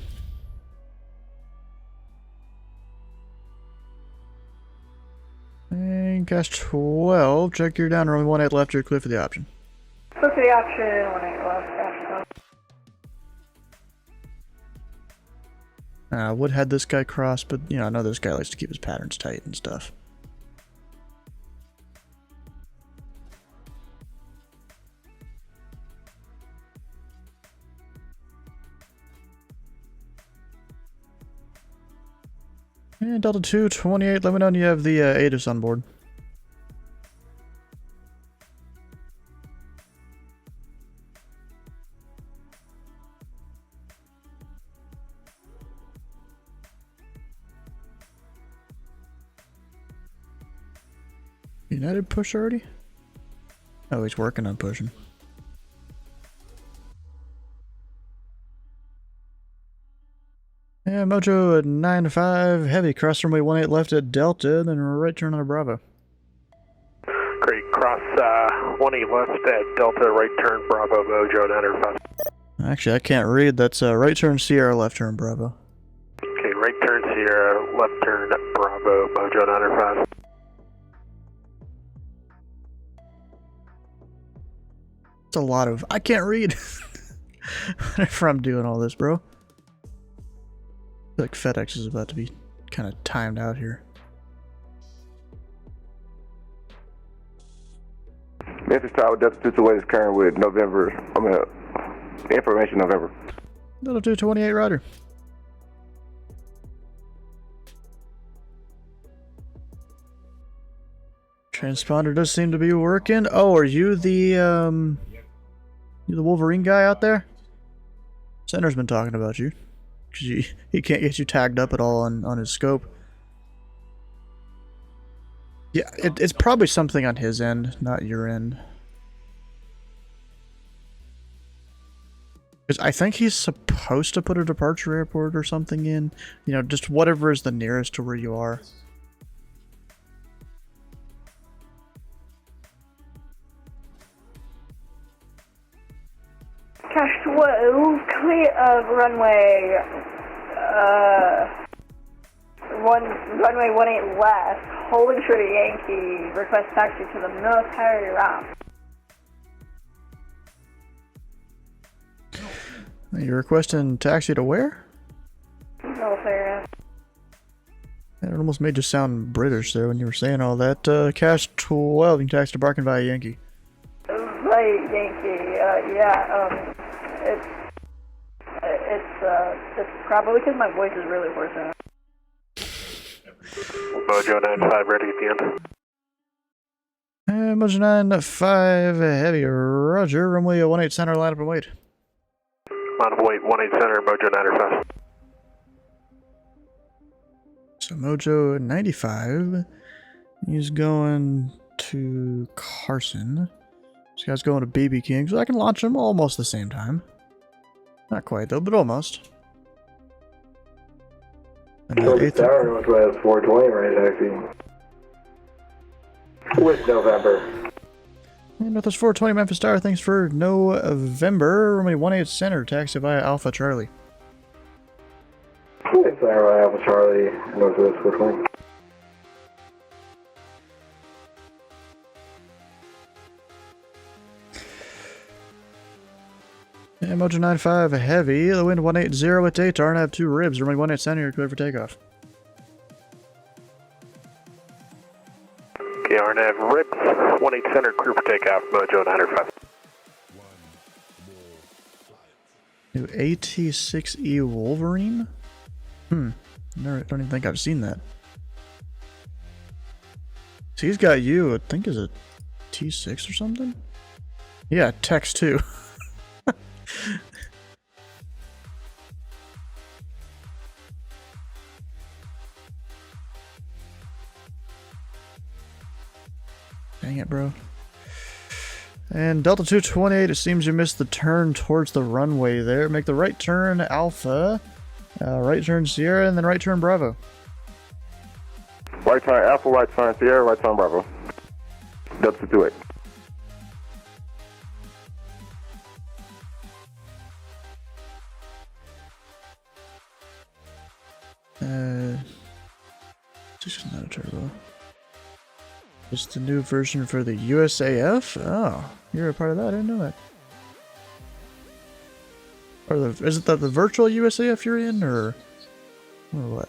And Cash 12, check your down, runway 18 left, you're clear for the option. Clear for the option, 18 left, Cash 12. I would have had this guy cross, but, you know, I know this guy likes to keep his patterns tight and stuff. And Delta 228, let me know when you have the ATIS on board. United push already? Oh, he's working on pushing. Yeah, Mojo at 9-5, heavy, cross runway 18 left at Delta, then right turn on Bravo. Great, cross 18 left at Delta, right turn Bravo, Mojo 905. Actually, I can't read, that's right turn Sierra, left turn Bravo. Okay, right turn Sierra, left turn Bravo, Mojo 905. It's a lot of, I can't read. Whenever I'm doing all this, bro. I feel like FedEx is about to be kind of timed out here. Memphis Tower, Delta 228 is current with November, information November. Delta 228, roger. Transponder does seem to be working. Oh, are you the Wolverine guy out there? Center's been talking about you. Because he can't get you tagged up at all on his scope. Yeah, it's probably something on his end, not your end. Because I think he's supposed to put a departure airport or something in. You know, just whatever is the nearest to where you are. Cash 12, clear of runway, runway 18 left, holding short of Yankee, request taxi to the military route. You're requesting taxi to where? Military route. It almost made you sound British there when you were saying all that. Cash 12, you can taxi to Barking via Yankee. Right, Yankee, it's probably because my voice is really hoarse now. Mojo 95 ready at the end. Mojo 95, heavy, roger. Runway 18 center, line up and wait. Line up wait, 18 center, Mojo 95. So Mojo 95, he's going to Carson. This guy's going to BB King, so I can launch him almost the same time. Not quite though, but almost. And Memphis Tower, Northwest 420, right taxi. With November. And Northwest 420, Memphis Tower, thanks for November. Runway 18 center, taxi via Alpha Charlie. With Alpha Charlie, Northwest 420. Yeah, Mojo 95, heavy. The wind 180 at Daytar, and I have 2 ribs. Runway 18 center, you're clear for takeoff. Okay, RNAV ribs, 18 center, clear for takeoff, Mojo 905. New AT6E Wolverine? Don't even think I've seen that. So he's got you, I think is a T6 or something? Yeah, Tex 2. Dang it, bro. And Delta 228, it seems you missed the turn towards the runway there. Make the right turn Alpha, right turn Sierra, and then right turn Bravo. Right turn Alpha, right turn Sierra, right turn Bravo. Delta 228. It's not a turbo. It's the new version for the USAF? Oh, you're a part of that, I didn't know that. Or is it the virtual USAF you're in, or what?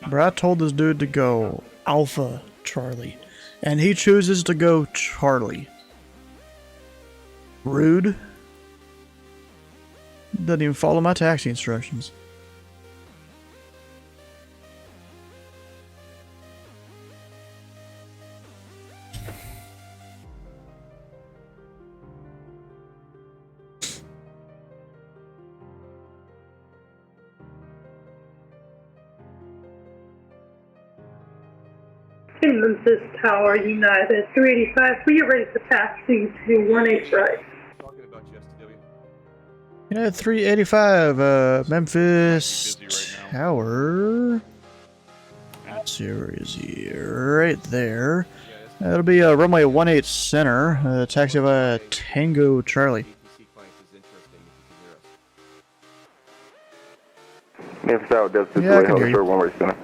Bro, I told this dude to go Alpha Charlie, and he chooses to go Charlie. Rude. Doesn't even follow my taxi instructions. Memphis Tower, United 385. We are ready for taxi to 18 right. United 385, Memphis Tower. Series right there. That'll be runway 18 center. Taxi via Tango Charlie. Memphis Tower, Delta Yeah, I can 2 hear you. short one-way center.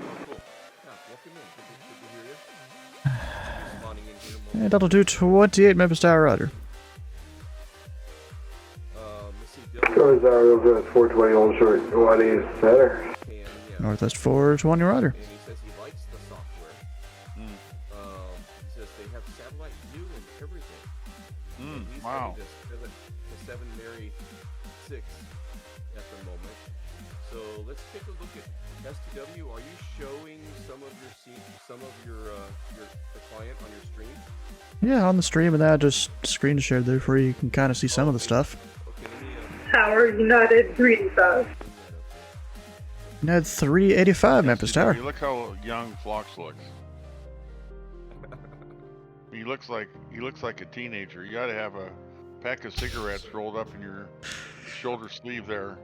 Delta 228, Memphis Tower, Roger. Northwest 420 on short 18 center. Northwest 420, Roger. Wow. The 7 Mary 6 at the moment. So let's take a look at STW. Are you showing some of your the client on your stream? Yeah, on the stream, and then I just screen shared there for you can kind of see some of the stuff. Tower, United 385. United 385, Memphis Tower. You look how young Phlox looks. He looks like a teenager. You gotta have a pack of cigarettes rolled up in your shoulder sleeve there.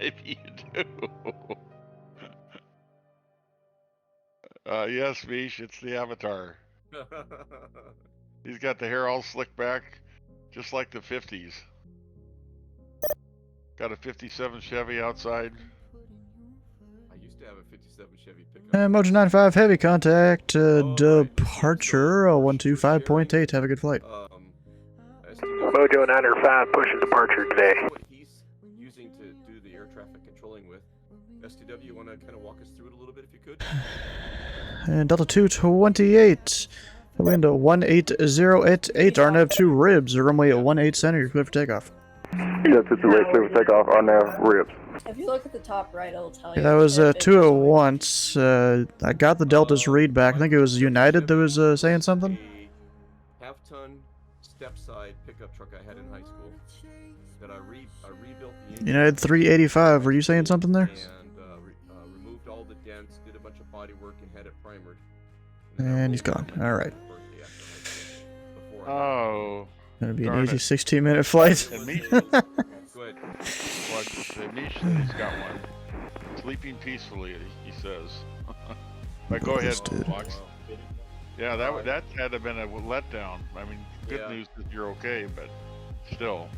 Maybe you do. Yes, Mish, it's the Avatar. He's got the hair all slicked back, just like the 50s. Got a 57 Chevy outside. I used to have a 57 Chevy pickup. Mojo 95, heavy contact, departure, 125.8, have a good flight. Mojo 905 pushing departure today. What he's using to do the air traffic controlling with. STW, you want to kind of walk us through it a little bit if you could? And Delta 228, wind 18088, RNAV 2 ribs, runway 18 center, you're clear for takeoff. Delta 228, clear for takeoff, RNAV ribs. If you look at the top right, it'll tell you. Yeah, that was 201. I got the Delta's read back. I think it was United that was saying something. Half-ton step side pickup truck I had in high school that I rebuilt the engine. United 385, were you saying something there? And removed all the dents, did a bunch of body work, and had it primered. And he's gone. Alright. Oh. Gonna be an easy 16-minute flight. And Mish, well, Mish said he's got one. Sleeping peacefully, he says. But go ahead, Fox. Yeah, that had to have been a letdown. I mean, good news that you're okay, but still.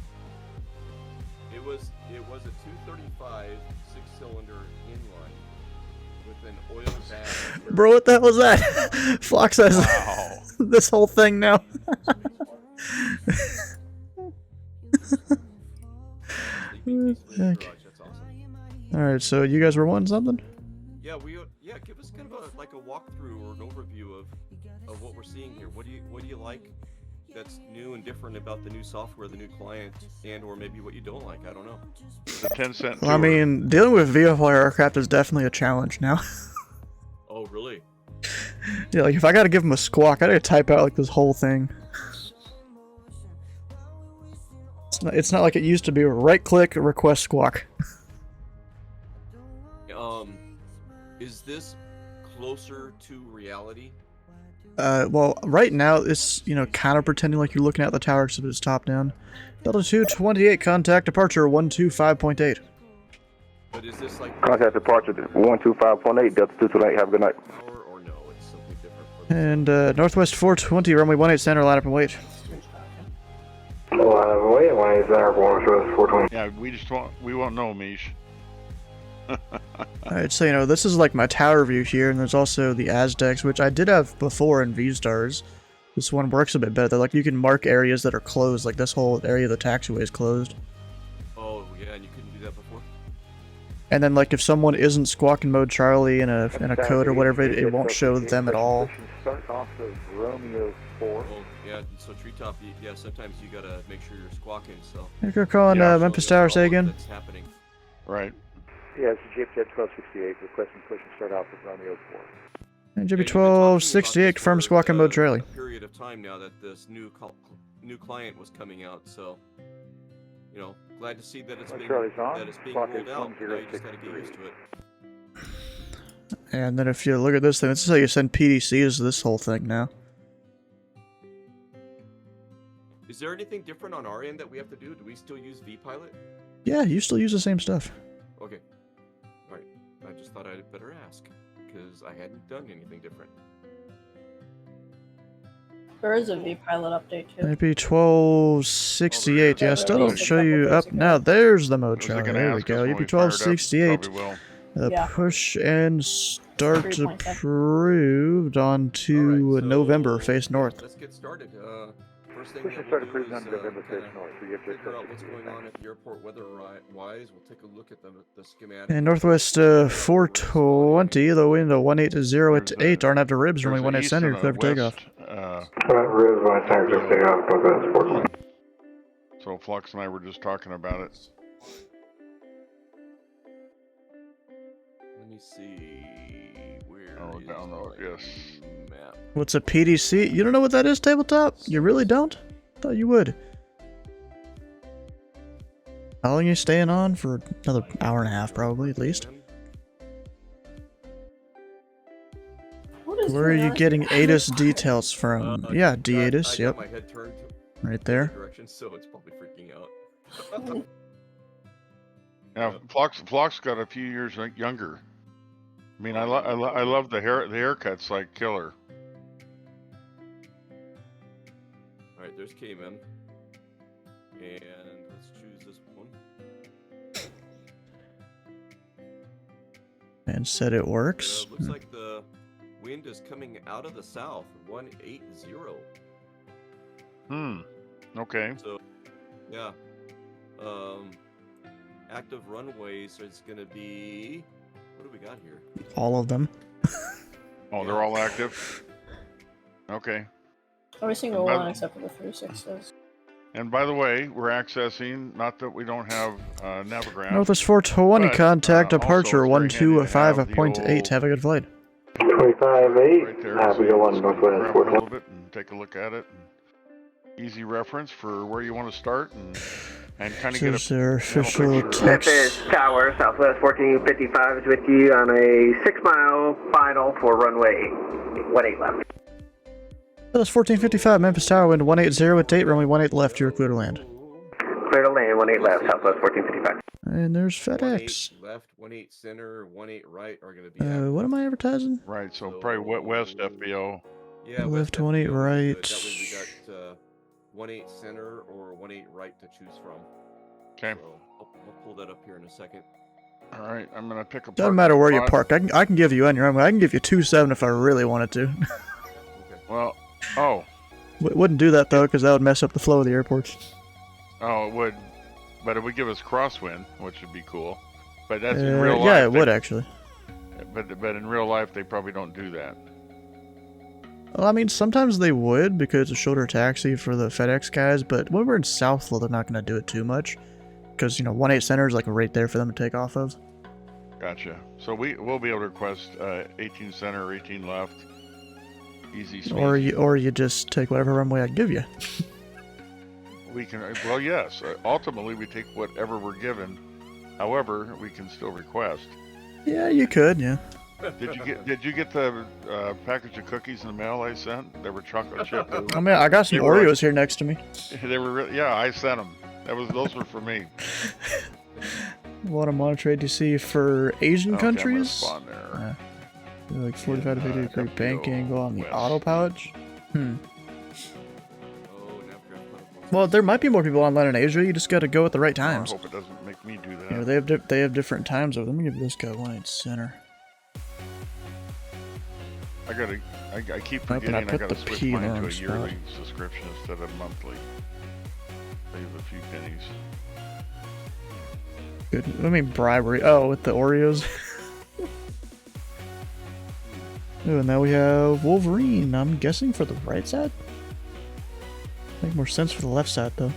It was a 235 6-cylinder inline with an oil bath. Bro, what the hell was that? Flock says this whole thing now. Okay. Alright, so you guys were wanting something? Yeah, give us kind of like a walkthrough or an overview of what we're seeing here. What do you like that's new and different about the new software, the new client, and or maybe what you don't like? I don't know. The 10-cent Well, I mean, dealing with VFR aircraft is definitely a challenge now. Oh, really? Yeah, like if I gotta give them a squawk, I gotta type out like this whole thing. It's not like it used to be. Right click, request squawk. Is this closer to reality? Well, right now it's kind of pretending like you're looking at the tower except it's top down. Delta 228, contact departure 125.8. But is this like Contact departure 125.8, Delta 228, have a good night. or no? It's something different. And Northwest 420, runway 18 center, line up and wait. Line up and wait, 18 center, Northwest 420. Yeah, we won't know, Mish. Alright, so you know, this is like my tower view here, and there's also the Aztecs, which I did have before in V-Stars. This one works a bit better. Like, you can mark areas that are closed, like this whole area of the taxiway is closed. Oh, yeah, and you couldn't do that before? And then, like, if someone isn't squawking mode Charlie in a code or whatever, it won't show them at all. Start off of Romeo 4. Oh, yeah, so Treetop, yeah, sometimes you gotta make sure you're squawking, so... You're calling Memphis Tower, say again? That's happening. Right. Yeah, it's JPJ 1268, requesting push and start off with Romeo 4. And JP1268, confirm squawking mode Charlie. Period of time now that this new client was coming out, so... You know, glad to see that it's being rolled out. Now you just gotta get used to it. And then if you look at this thing, this is how you send PDCs to this whole thing now. Is there anything different on our end that we have to do? Do we still use vPilot? Yeah, you still use the same stuff. Okay. Alright. I just thought I'd better ask, because I hadn't done anything different. There is a vPilot update too. Maybe 1268. Yeah, still don't show you up now. There's the mode Charlie. There we go. Maybe 1268. Push and start approved on to November. Face north. Let's get started. First thing Push and start approved on November face north. We have to figure out what's going on at the airport weather-wise. We'll take a look at the schematic. And northwest 420. The wind 180 at 8. Aren't after ribs. Runway 18 center. Clear for takeoff. Ribs 1 center. Clear for takeoff. Northwest 420. So Flux and I were just talking about it. Let me see. Where is down the yes. Map? What's a PDC? You don't know what that is, tabletop? You really don't? Thought you would. How long are you staying on? For another hour and a half, probably, at least. Where are you getting ATIS details from? Yeah, D-ATIS, yep. My head turned right there. Direction, so it's probably freaking out. Yeah, Flock's got a few years younger. I mean, I love the hair. The haircut's like killer. All right, there's Cayman, and let's choose this one. And said it works. Looks like the wind is coming out of the south, 180. Okay. So, yeah. Active runways is going to be... What do we got here? All of them. Oh, they're all active? Okay. Every single one except for the 36s. And by the way, we're accessing, not that we don't have Navigram. Northwest 420, but, contact also departure it's very handy to have the 125.8. Have a good flight. 25.8. Right there. We go on Northwest grab a 420. little bit and take a look at it. Easy reference for where you want to start and kind of get This is their official text. Memphis Tower, Southwest 1455 is with you on a 6-mile final for runway 18 left. That's 1455, Memphis Tower, wind 180 at 8, runway 18 left, you're clear to land. Clear to land, 18 left, Southwest 1455. And there's FedEx. 18 left, 18 center, 18 right are going to be... What am I advertising? Right, so probably west FBO. Yeah, left 18 right. That way we got 18 center or 18 right to choose from. Okay. So I'll pull that up here in a second. All right, I'm going to pick a Doesn't matter where you park. I can give you on your own. I can give you 27 if I really wanted to. Okay. Well, oh. Wouldn't do that though, because that would mess up the flow of the airports. Oh, it would. But it would give us crosswind, which would be cool. But that's in real life. Yeah, it would actually. But in real life, they probably don't do that. Well, I mean, sometimes they would because it's a shorter taxi for the FedEx guys, but when we're in Southville, they're not going to do it too much. Because, 18 center is like right there for them to take off of. Gotcha. So we'll be able to request 18 center or 18 left. Easy. Sneaky. Or you just take whatever runway I give you. We can. Well, yes. Ultimately, we take whatever we're given. However, we can still request. Yeah, you could. Yeah. Did you get the package of cookies in the mail I sent? They were chocolate chip. I mean, I got some Oreos here next to me. They were yeah, I sent them. Those were for me. Want to monitor ATC for Asian countries? I'm gonna spawn there. Like 45 to 50 degree bank angle on the autopilot. Well, there might be more people online in Asia. You just got to go at the right times. I hope it doesn't make make me do that. Yeah, they have different times. Let me give this guy 1-8 center. I keep Nope, and I forgetting put I gotta the switch P in the mine to wrong a spot. yearly subscription instead of monthly. Save a few pennies. Good. I mean bribery. Oh, with the Oreos. Oh, and now we have Wolverine. I'm guessing for the right side. Make more sense for the left side though.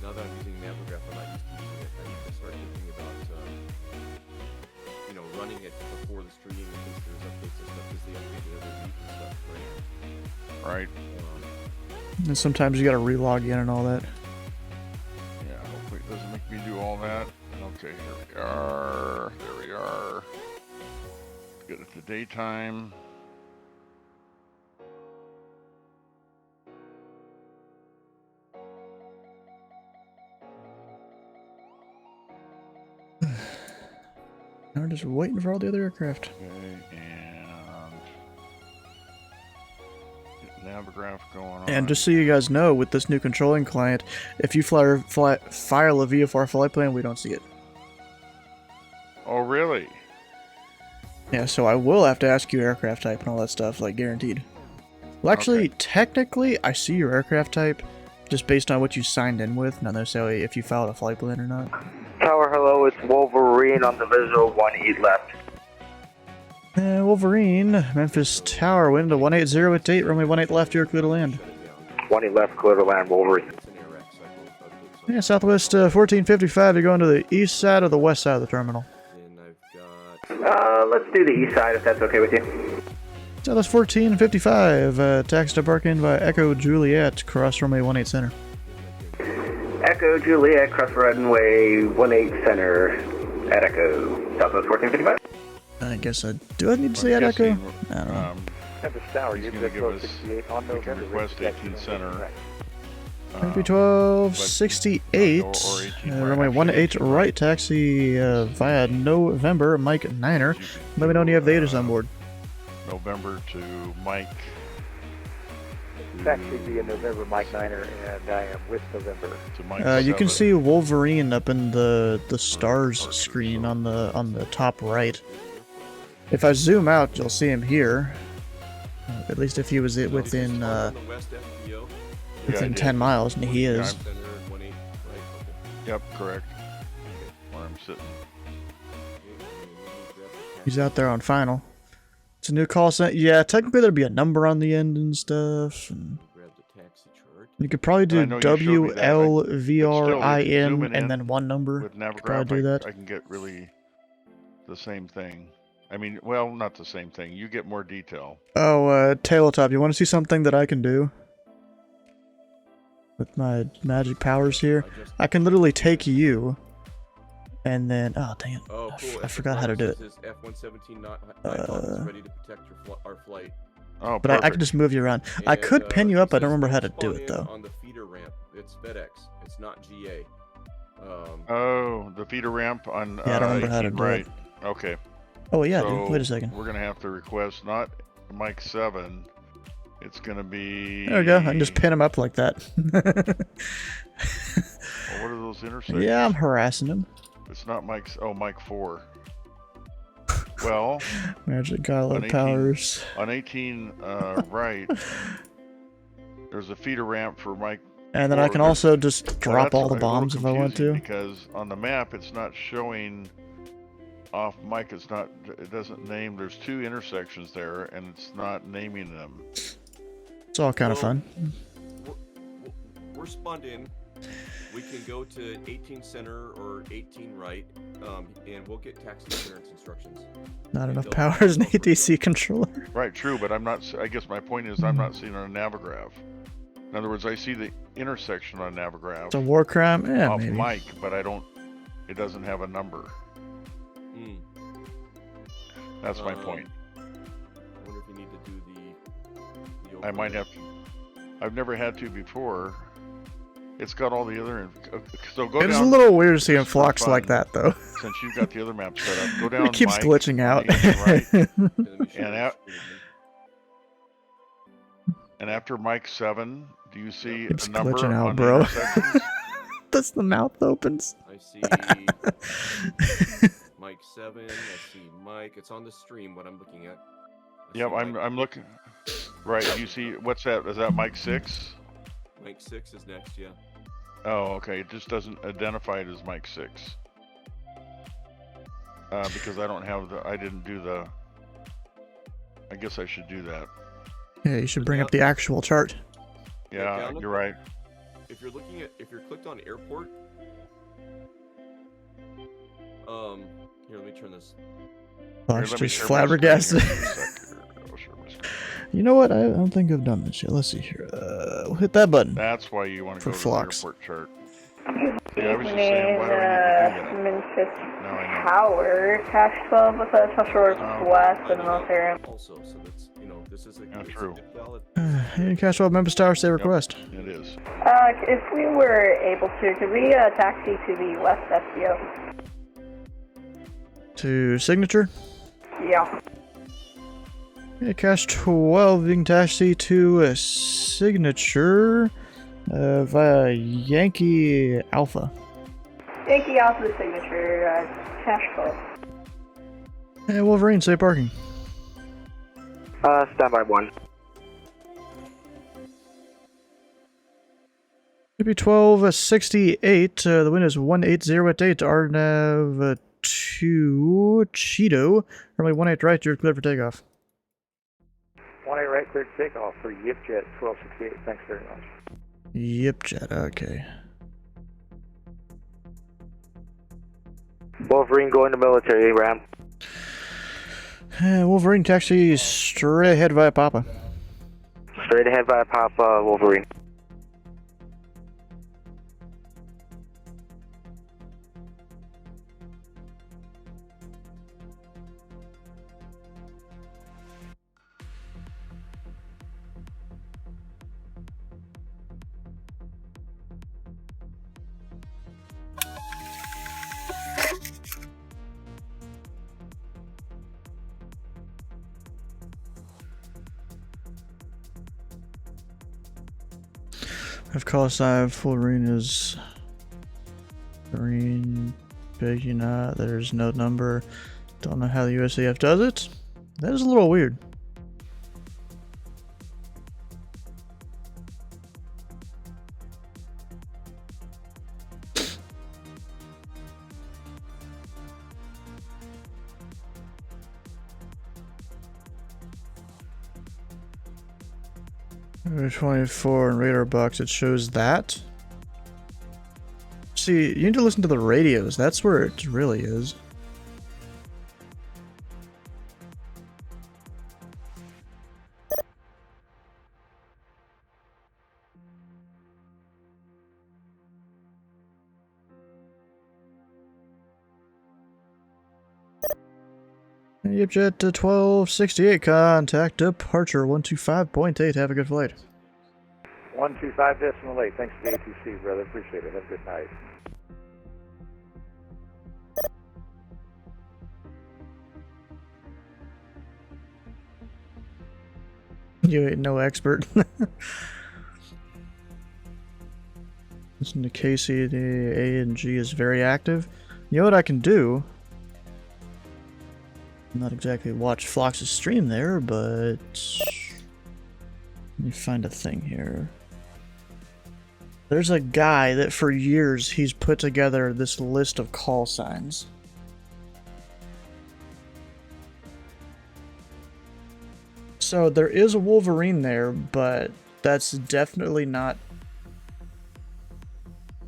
Now that I'm using Navigraph, I'm not used to using it. I need to start thinking about, you know, running it before the stream in case there's updates and stuff, because they update it every week and stuff, right? Right. And sometimes you gotta relog in and all that. Yeah, hopefully it doesn't make me do all that. Okay, here we are. There we are. Get it to daytime. Now we're just waiting for all the other aircraft. Okay, and get Navigraph going on. And just so you guys know, with this new controlling client, if you file a VFR flight plan, we don't see it. Oh, really? Yeah, so I will have to ask you aircraft type and all that stuff, like guaranteed. Well, actually, technically, I see your aircraft type just based on what you signed in with, not necessarily if you filed a flight plan or not. Tower, hello, it's Wolverine on the visual, 1-8 left. Wolverine, Memphis Tower, wind to 180 at date, runway 18 left, you're clear to land. 1-8 left, clear to land, Wolverine. Yeah, Southwest 1455, you're going to the east side or the west side of the terminal? Let's do the east side if that's okay with you. Southwest 1455, taxi to park in by Echo Juliet, cross runway 18 center. Echo Juliet, cross runway 18 center at Echo, Southwest 1455. I guess do I need to say at Echo? I don't know. Memphis Tower, He's you going to did give us, 68 on we can November. request 18 center. Maybe 1268, runway 18 right, taxi via November, Mike Niner. Let me know when you have the ATIS on board. November to Mike. It's actually via November, Mike Niner, and I am with November. To Mike You can 7. see Wolverine up in the stars screen on the top right. If I zoom out, you'll see him here. At least if he was within 10 miles, and he is. Yep, correct. Where I'm sitting. He's out there on final. It's a new call center. Yeah, technically there'd be a number on the end and stuff. And you could probably do WLVRIN and then one number. With You could Navigraph, probably do that. I can get really the same thing. I mean, well, not the same thing. You get more detail. Oh, Tabletop, you want to see something that I can do? With my magic powers here? I can literally take you, and then... Oh, dang it. Oh, cool. I forgot how to do it. F-117 Nighthawk ready to protect our flight. Oh, but I can just move you around. I could pin you up, I don't remember how to do it, though. On the feeder ramp, it's FedEx. It's not GA. Oh, the feeder ramp on... Yeah, I don't remember how to do right. it. Okay. Oh, yeah, so dude. Wait a second. We're going to have to request not Mike 7. It's going to be... There we go. I can just pin him up like that. Well, what are those intersections? Yeah, I'm harassing him. It's not Mike's... Oh, Mike 4. Well... Magic Gala powers. On 18 right, there's a feeder ramp for Mike. And then I can also just drop all the bombs if I want to. Because on the map, it's not showing off Mike. It's not. It doesn't name. There's two intersections there, and it's not naming them. It's all kind of fun. We're spawned in. We can go to 18 center or 18 right, and we'll get taxi clearance instructions. Not enough powers in ADC controller. Right, true, but I'm not. I guess my point is I'm not seeing it on Navigraph. In other words, I see the intersection on Navigraph. It's a war crime? Yeah, off maybe. Mike, but I don't. It doesn't have a number. That's my point. I wonder if you need to do the I might have to. I've never had to before. It's got all the other. So go down. It's a little weird seeing flux like that, though. Since you've got the other map set up, go down. It keeps Mike, glitching out. Right, and after Mike 7, do you see Keeps a number glitching out, on bro. the intersections? That's the mouth opens. I I see Mike 7. I see Mike. It's on the stream. What I'm looking at. Yep, I'm looking. Right, you see what's that? Is that Mike 6? Mike 6 is next. Yeah. Oh, okay. It just doesn't identify it as Mike 6. Because I don't have I didn't do the. I guess I should do that. Yeah, you should bring up the actual chart. Yeah, you're right. If you're clicked on airport, here, let me turn this. Fox just flabbergasted. You know what? I don't think I've done this yet. Let's see here. We'll hit that button. That's why you want to go to the airport chart. Yeah, I was just saying, why don't we do that? Memphis Tower, cache 12 with a special request in the military. Also, so that's, this is a true. Cache 12 Memphis Tower, say request. It is. If we were able to, could we taxi to the west FBO? To signature? Yeah. Yeah, cache 12, you can taxi to a signature via Yankee Alpha. Yankee Alpha signature, cache 12. Hey, Wolverine, say parking. Standby 1. Maybe 1268, the wind is 180 at 8, RNAV 2, Cheeto. Runway 18 right, you're clear for takeoff. 18 right, clear to takeoff for Yipjet 1268. Thanks very much. Yipjet, okay. Wolverine going to military, Ram. Wolverine taxi straight ahead via Papa. Straight ahead via Papa, Wolverine. Of course, Wolverine is green, big, there's no number. Don't know how the USAF does it. That is a little weird. Number 24 in radar box, it shows that. See, you need to listen to the radios. That's where it really is. Yipjet 1268, contact departure 125.8. Have a good flight. 125.8. Thanks for the ATC, brother. Appreciate it. Have a good night. You ain't no expert. Listen to Casey, the A and G is very active. You know what I can do? Not exactly watch Flox's stream there, but let me find a thing here. There's a guy that for years he's put together this list of call signs. So there is a Wolverine there, but that's definitely not...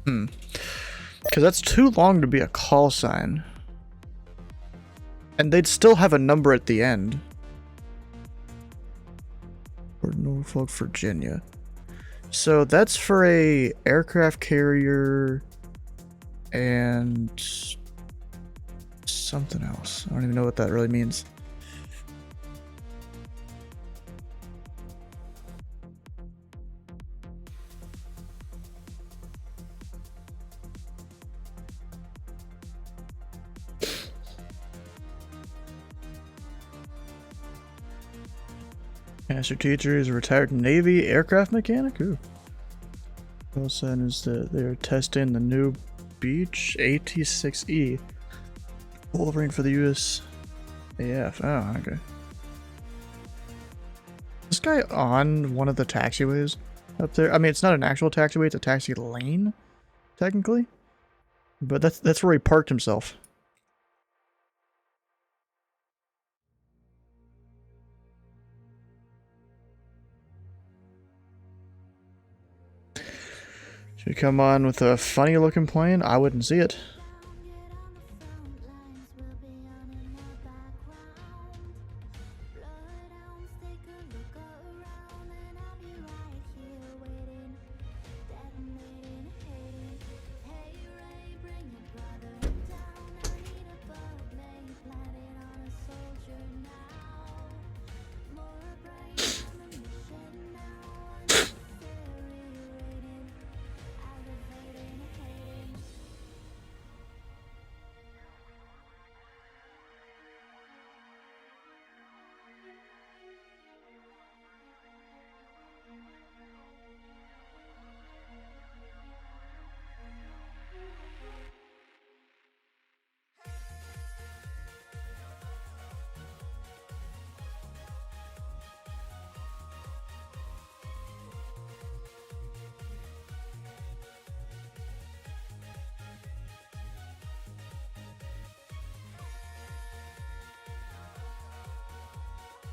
Because that's too long to be a call sign. And they'd still have a number at the end. For Norfolk, Virginia. So that's for a aircraft carrier and something else. I don't even know what that really means. Master teacher is a retired Navy aircraft mechanic. Ooh. Wilson is they're testing the new Beach, AT6E. Wolverine for the US AF. Oh, okay. This guy on one of the taxiways up there. I mean, it's not an actual taxiway, it's a taxi lane, technically. But that's where he parked himself. Should he come on with a funny looking plane? I wouldn't see it.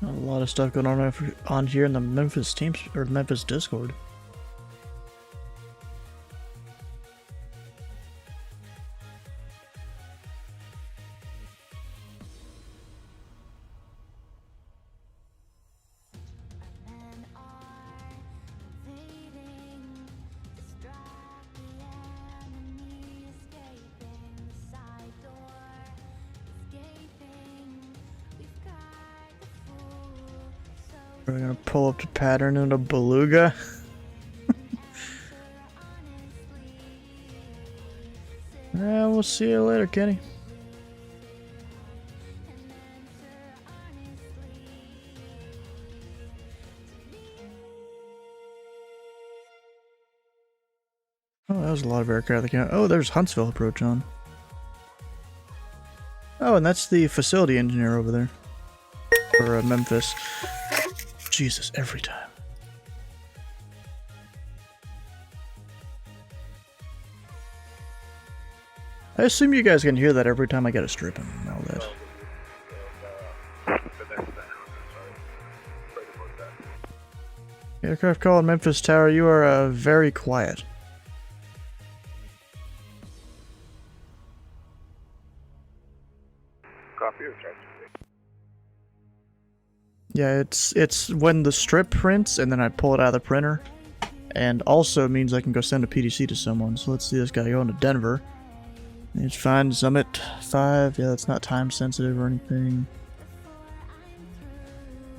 A lot of stuff going on here in the Memphis teams or Memphis Discord. We're gonna pull up the pattern in a beluga. Yeah, we'll see you later, Kenny. Oh, that was a lot of aircraft. Oh, there's Huntsville approach on. Oh, and that's the facility engineer over there. For Memphis. Jesus, every time. I assume you guys can hear that every time I get a strip and all that. Aircraft call in Memphis Tower, you are very quiet. Copy or transfer? Yeah, it's when the strip prints and then I pull it out of the printer, and also means I can go send a PDC to someone. So let's see this guy going to Denver. It's fine. Summit 5. Yeah, that's not time sensitive or anything.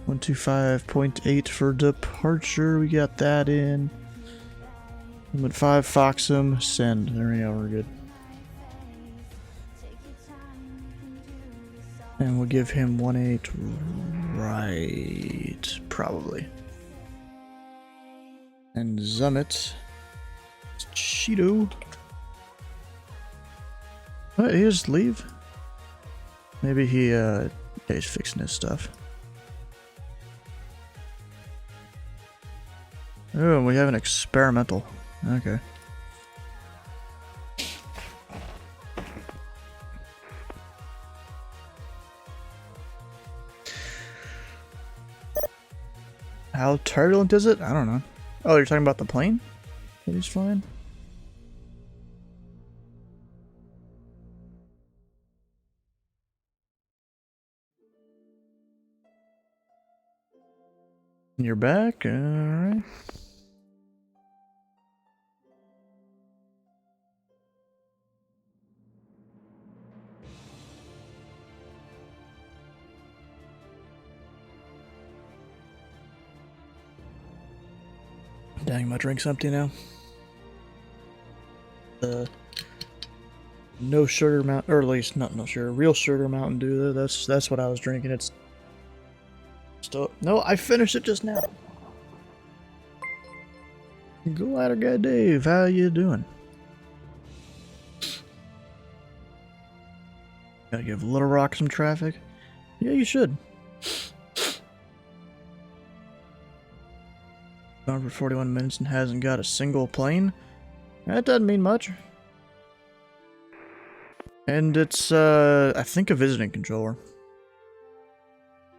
125.8 for departure. We got that in. Summit 5, Foxham, send. There we go. We're good. And we'll give him 1.8 right, probably. And Zummit. Cheeto. What, he just leave? Maybe he's fixing his stuff. Oh, we have an experimental. Okay. How turbulent is it? I don't know. Oh, you're talking about the plane that he's flying? You're back? Alright. Dang, my drink's empty now. No sugar Mountain, or at least not no sugar, real sugar Mountain Dew. That's what I was drinking. It's still no. I finished it just now. Go ladder guy Dave, how you doing? Gotta give Little Rock some traffic. Yeah, you should. Gone for 41 minutes and hasn't got a single plane. That doesn't mean much. And it's, I think a visiting controller.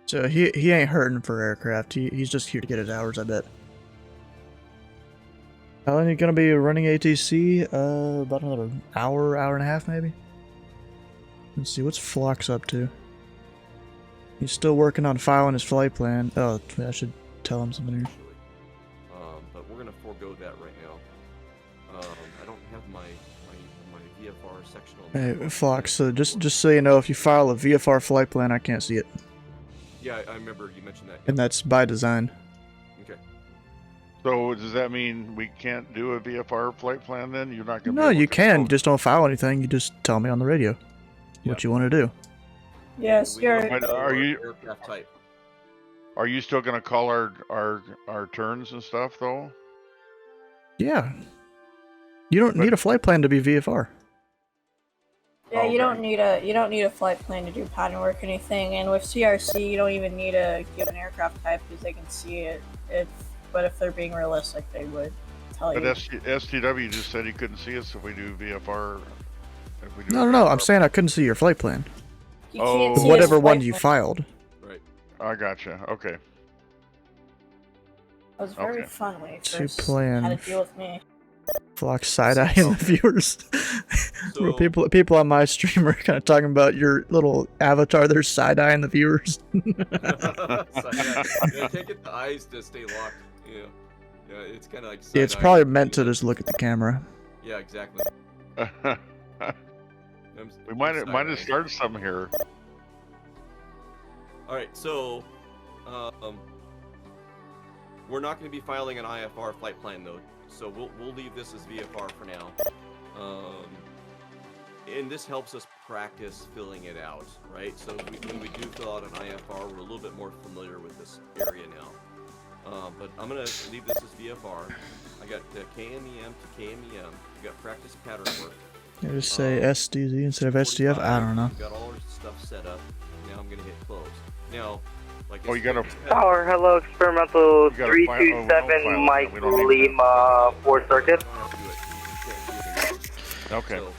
So he ain't hurting for aircraft. He's just here to get his hours, I bet. How long are you gonna be running ATC? About another hour, hour and a half, maybe? Let's see, what's Flox up to? He's still working on filing his flight plan. Oh, I should tell him something here. But we're gonna forego that right now. I don't have my VFR sectional. Hey, Flox, so just so you know, if you file a VFR flight plan, I can't see it. Yeah, I remember you mentioned that. And that's by design. Okay. So does that mean we can't do a VFR flight plan then? You're not gonna No, be able you to can. You just don't file anything. You just tell me on the radio what you want to do. Yes, you're. But are you aircraft type? Are you still gonna call our turns and stuff though? Yeah. You don't need a flight plan to be VFR. Yeah, you don't need a flight plan to do pattern work or anything, and with CRC you don't even need to give an aircraft type because they can see it. But if they're being realistic, they would tell you. But STW just said he couldn't see us if we do VFR. If we do No. I'm saying I couldn't see your flight plan. You can't see Whatever his one flight you plan. filed. Right. I gotcha. Okay. It was very fun when he To first plan. had to deal with me. Flox side-eye in the viewers. Where people on my stream are kind of talking about your little avatar there side-eye in the viewers. I can't get the eyes to stay locked. Yeah, it's kind of like. Yeah, it's probably meant to just look at the camera. Yeah, exactly. We might have started something here. All right, so we're not going to be filing an IFR flight plan though, so we'll leave this as VFR for now. And this helps us practice filling it out, right? So when we do fill out an IFR, we're a little bit more familiar with this area now. But I'm going to leave this as VFR. I got KMEM to KMEM. We got practice pattern work. Yeah, just say SDZ instead of SDF. I don't know. Got all our stuff set up. Now I'm going to hit close. Now, like you got a Tower, hello, experimental 327 Mike Lima 4 circuit. Okay. So,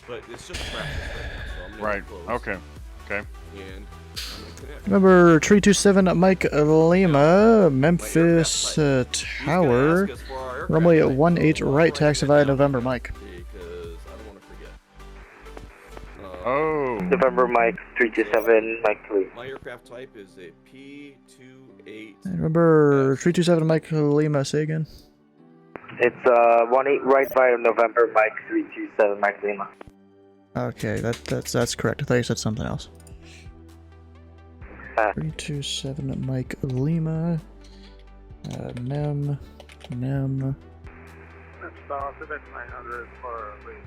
but it's just practice right now, so I'm going to Right. hit close. Okay. Okay. And I'm going to connect. Remember 327 Mike Lima, Memphis Tower. Runway at 18 right, taxi via November Mike. Because I don't want to forget. Oh. November Mike 327 Mike 3. My aircraft type is a P-28. And remember 327 Mike Lima, say again. It's 18 right via November Mike 327 Mike Lima. Okay, that's correct. I thought you said something else. 327 Mike Lima. Nem. That's about 900 for reach.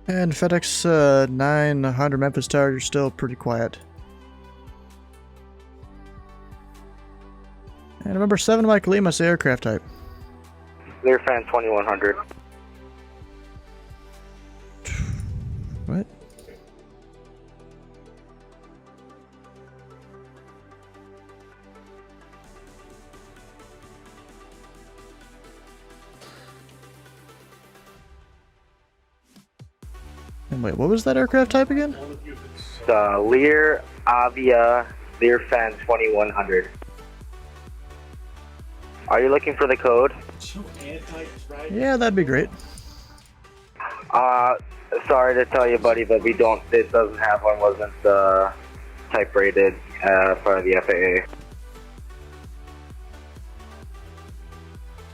And FedEx 900 Memphis Tower, you're still pretty quiet. And remember 7 Mike Lima, say aircraft type. Learfan 2100. What? And wait, what was that aircraft type again? Lear Avia Learfan 2100. Are you looking for the code? Yeah, that'd be great. Sorry to tell you, buddy, but we don't. It doesn't have one. Wasn't type rated for the FAA.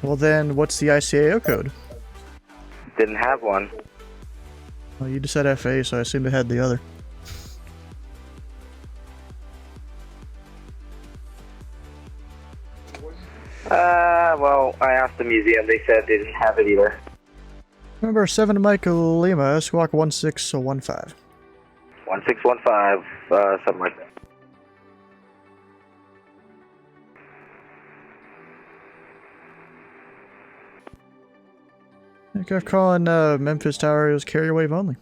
Well then, what's the ICAO code? Didn't have one. Well, you just said FAA, so I assumed it had the other. Well, I asked the museum. They said they didn't have it either. Remember 7 Mike Lima, squawk 1615. 1615, something like that. Aircraft calling Memphis Tower, it was carrier wave only.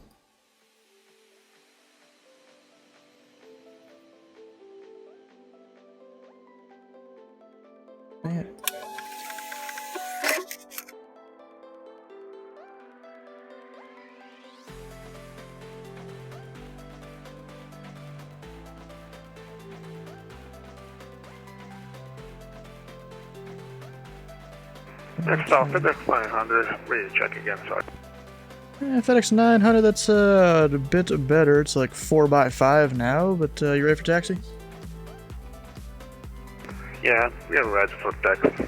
Next off, FedEx 900. Ready to check again, sorry. Yeah, FedEx 900, that's a bit better. It's like 4x5 now, but you ready for taxi? Yeah, we have a ride for text.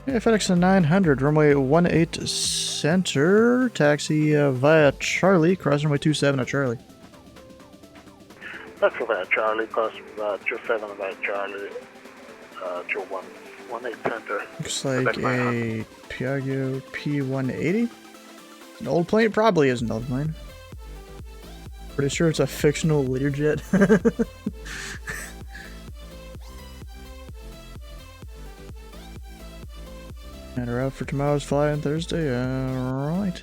Yeah, FedEx 900, runway 18 center, taxi via Charlie, cross runway 27 at Charlie. That's via Charlie, cross 27 via Charlie, 18 center. Looks like a Piaggio P180. An old plane? Probably is an old plane. Pretty sure it's a fictional Learjet. And we're out for tomorrow's fly on Thursday. Alright.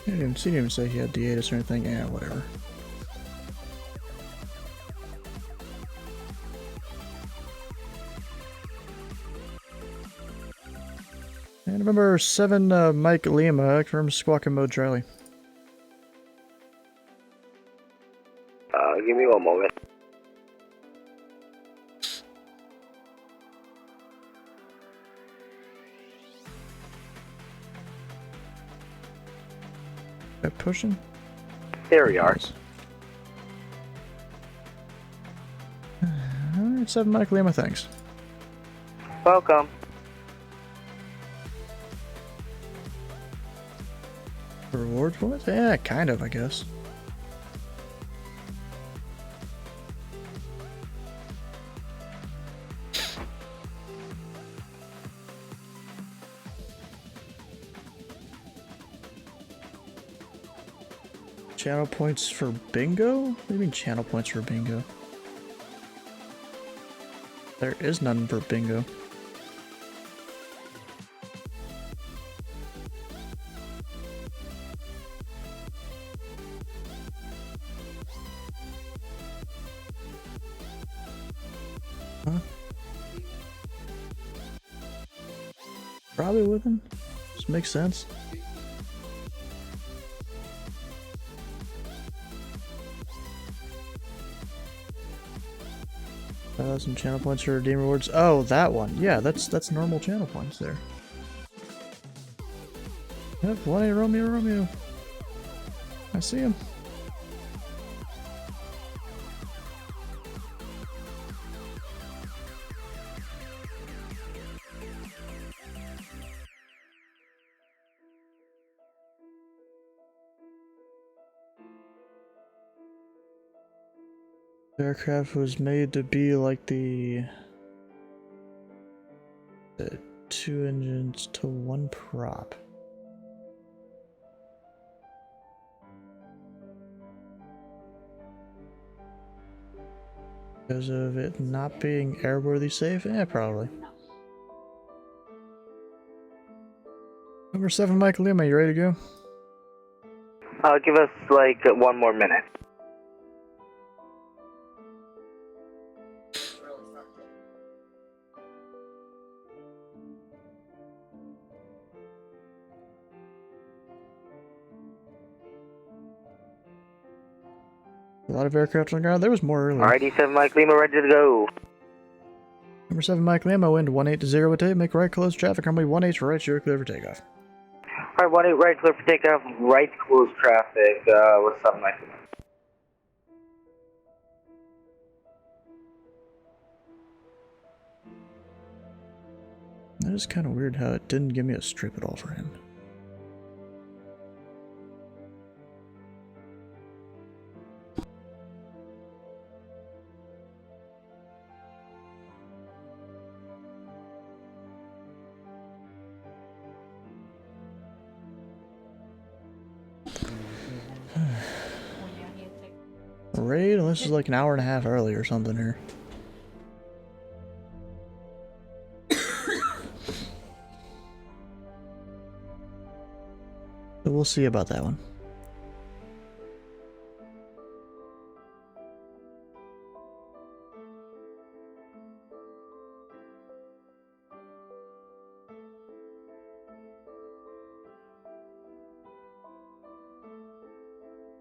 I didn't even say he had D8s or anything. Yeah, whatever. And November 7, Mike Lima, confirm squawk in mode Charlie. Give me one moment. Pushing? There we are. Alright, 7 Mike Lima, thanks. Welcome. Reward for it? Yeah, kind of, I guess. Channel points for bingo? What do you mean channel points for bingo? There is none for bingo. Huh? Probably wouldn't. Just makes sense. Some channel points for redeem rewards. Oh, that one. Yeah, that's normal channel points there. Yep, 1A Romeo. I see him. The aircraft was made to be like the 2 engines to 1 prop. Because of it not being airworthy safe? Yeah, probably. Number 7 Mike Lima, you ready to go? Give us like 1 more minute. A lot of aircraft on the ground. There was more earlier. Alrighty, 7 Mike Lima, ready to go. Number 7 Mike Lima, wind 180 at tape. Make right close traffic. Runway 18 right, you're clear for takeoff. Alright, 18 right, clear for takeoff. Right close traffic. What's up, Mike Lima? That is kind of weird how it didn't give me a strip at all for him. Raid, unless it's like an hour and a half early or something here. But we'll see about that one.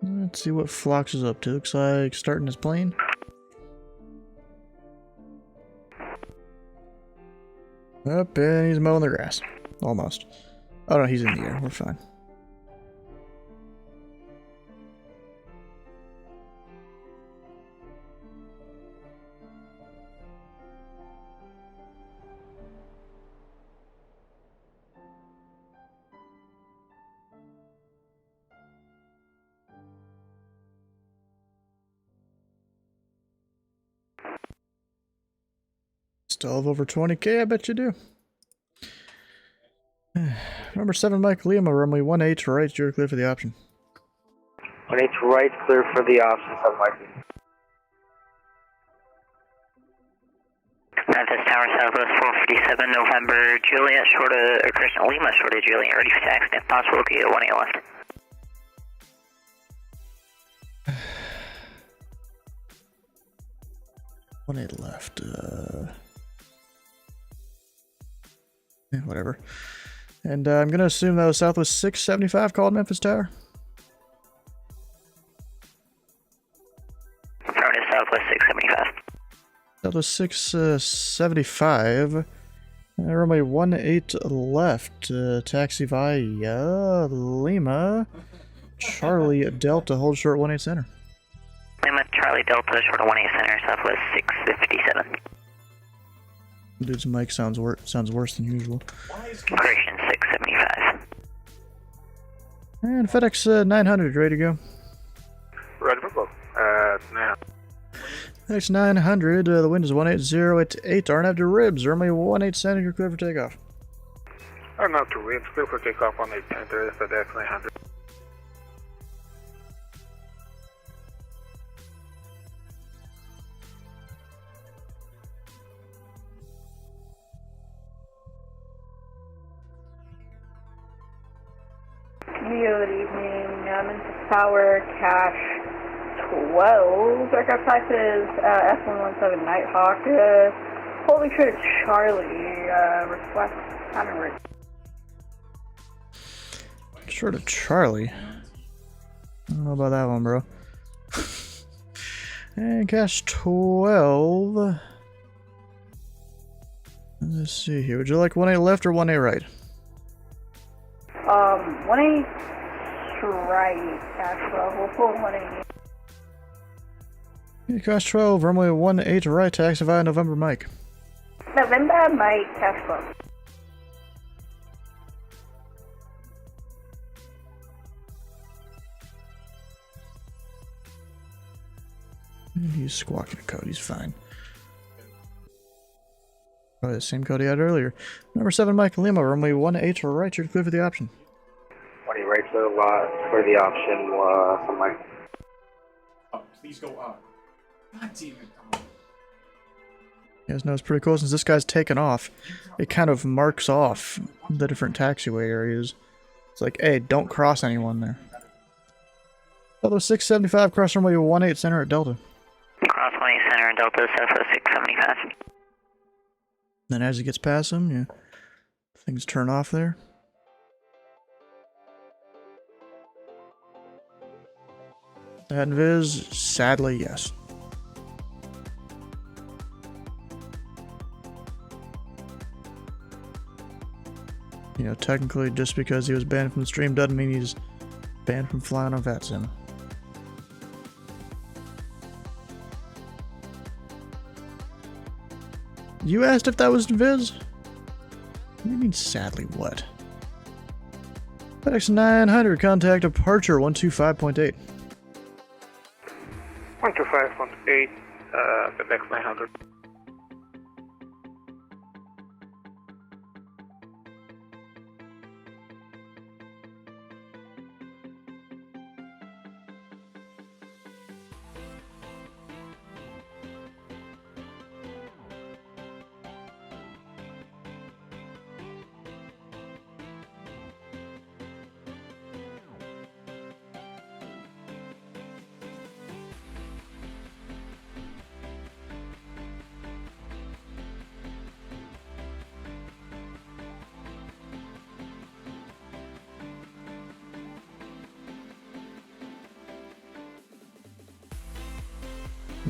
Let's see what Phlox is up to. Looks like starting his plane. Up, and he's mowing the grass. Almost. Oh no, he's in the air. We're fine. Still have over 20k, I bet you do. Number 7, Mike Lima, runway 18 right, you're clear for the option. 18 right, clear for the option, 7 Mike. Memphis Tower, Southwest 457, November, Juliet, short of, Christian Lima, short of Juliet, ready for taxi, if possible, looking at 18 left. One eight left. Yeah, whatever. And I'm gonna assume that was Southwest 675 called Memphis Tower. Affirmative, Southwest 675. Southwest 675. Runway 18 left. Taxi via Lima. Charlie Delta, hold short 18 center. Lima, Charlie Delta, short of 18 center, Southwest 657. Dude's mic sounds worse than usual. Operation 675. And FedEx 900, ready to go. Ready for go. Now. FedEx 900, the wind is 180 at 8, aren't after ribs. Runway 18 center, you're clear for takeoff. Not to ribs, clear for takeoff on 810, there is FedEx 900. Good evening, Memphis Tower, cash 12. Aircraft type is F117 Nighthawk. Holding short of Charlie, request pattern rate. Short of Charlie? I don't know about that one, bro. And cash 12. Let's see here. Would you like 18 left or 18 right? 18 right, cash 12. We'll pull 180. Yeah, cash 12, runway 18 right, taxi via November Mike. November Mike, cash 12. He's squawking a code, he's fine. Probably the same code he had earlier. Number 7, Mike Lima, runway 18 right, you're clear for the option. 20 right for the option, some Mike. Oh, please go up. God damn it. You guys know it's pretty cool since this guy's taken off. It kind of marks off the different taxiway areas. It's like, hey, don't cross anyone there. Delta 675, cross runway 18 center at Delta. Cross 18 center at Delta, Southwest 675. Then as he gets past him, yeah, things turn off there. That invis, sadly, yes. You know, technically, just because he was banned from the stream doesn't mean he's banned from flying on VATSIM. You asked if that was Viz? What do you mean, sadly, what? FedEx 900, contact departure 125.8. 125.8, FedEx 900.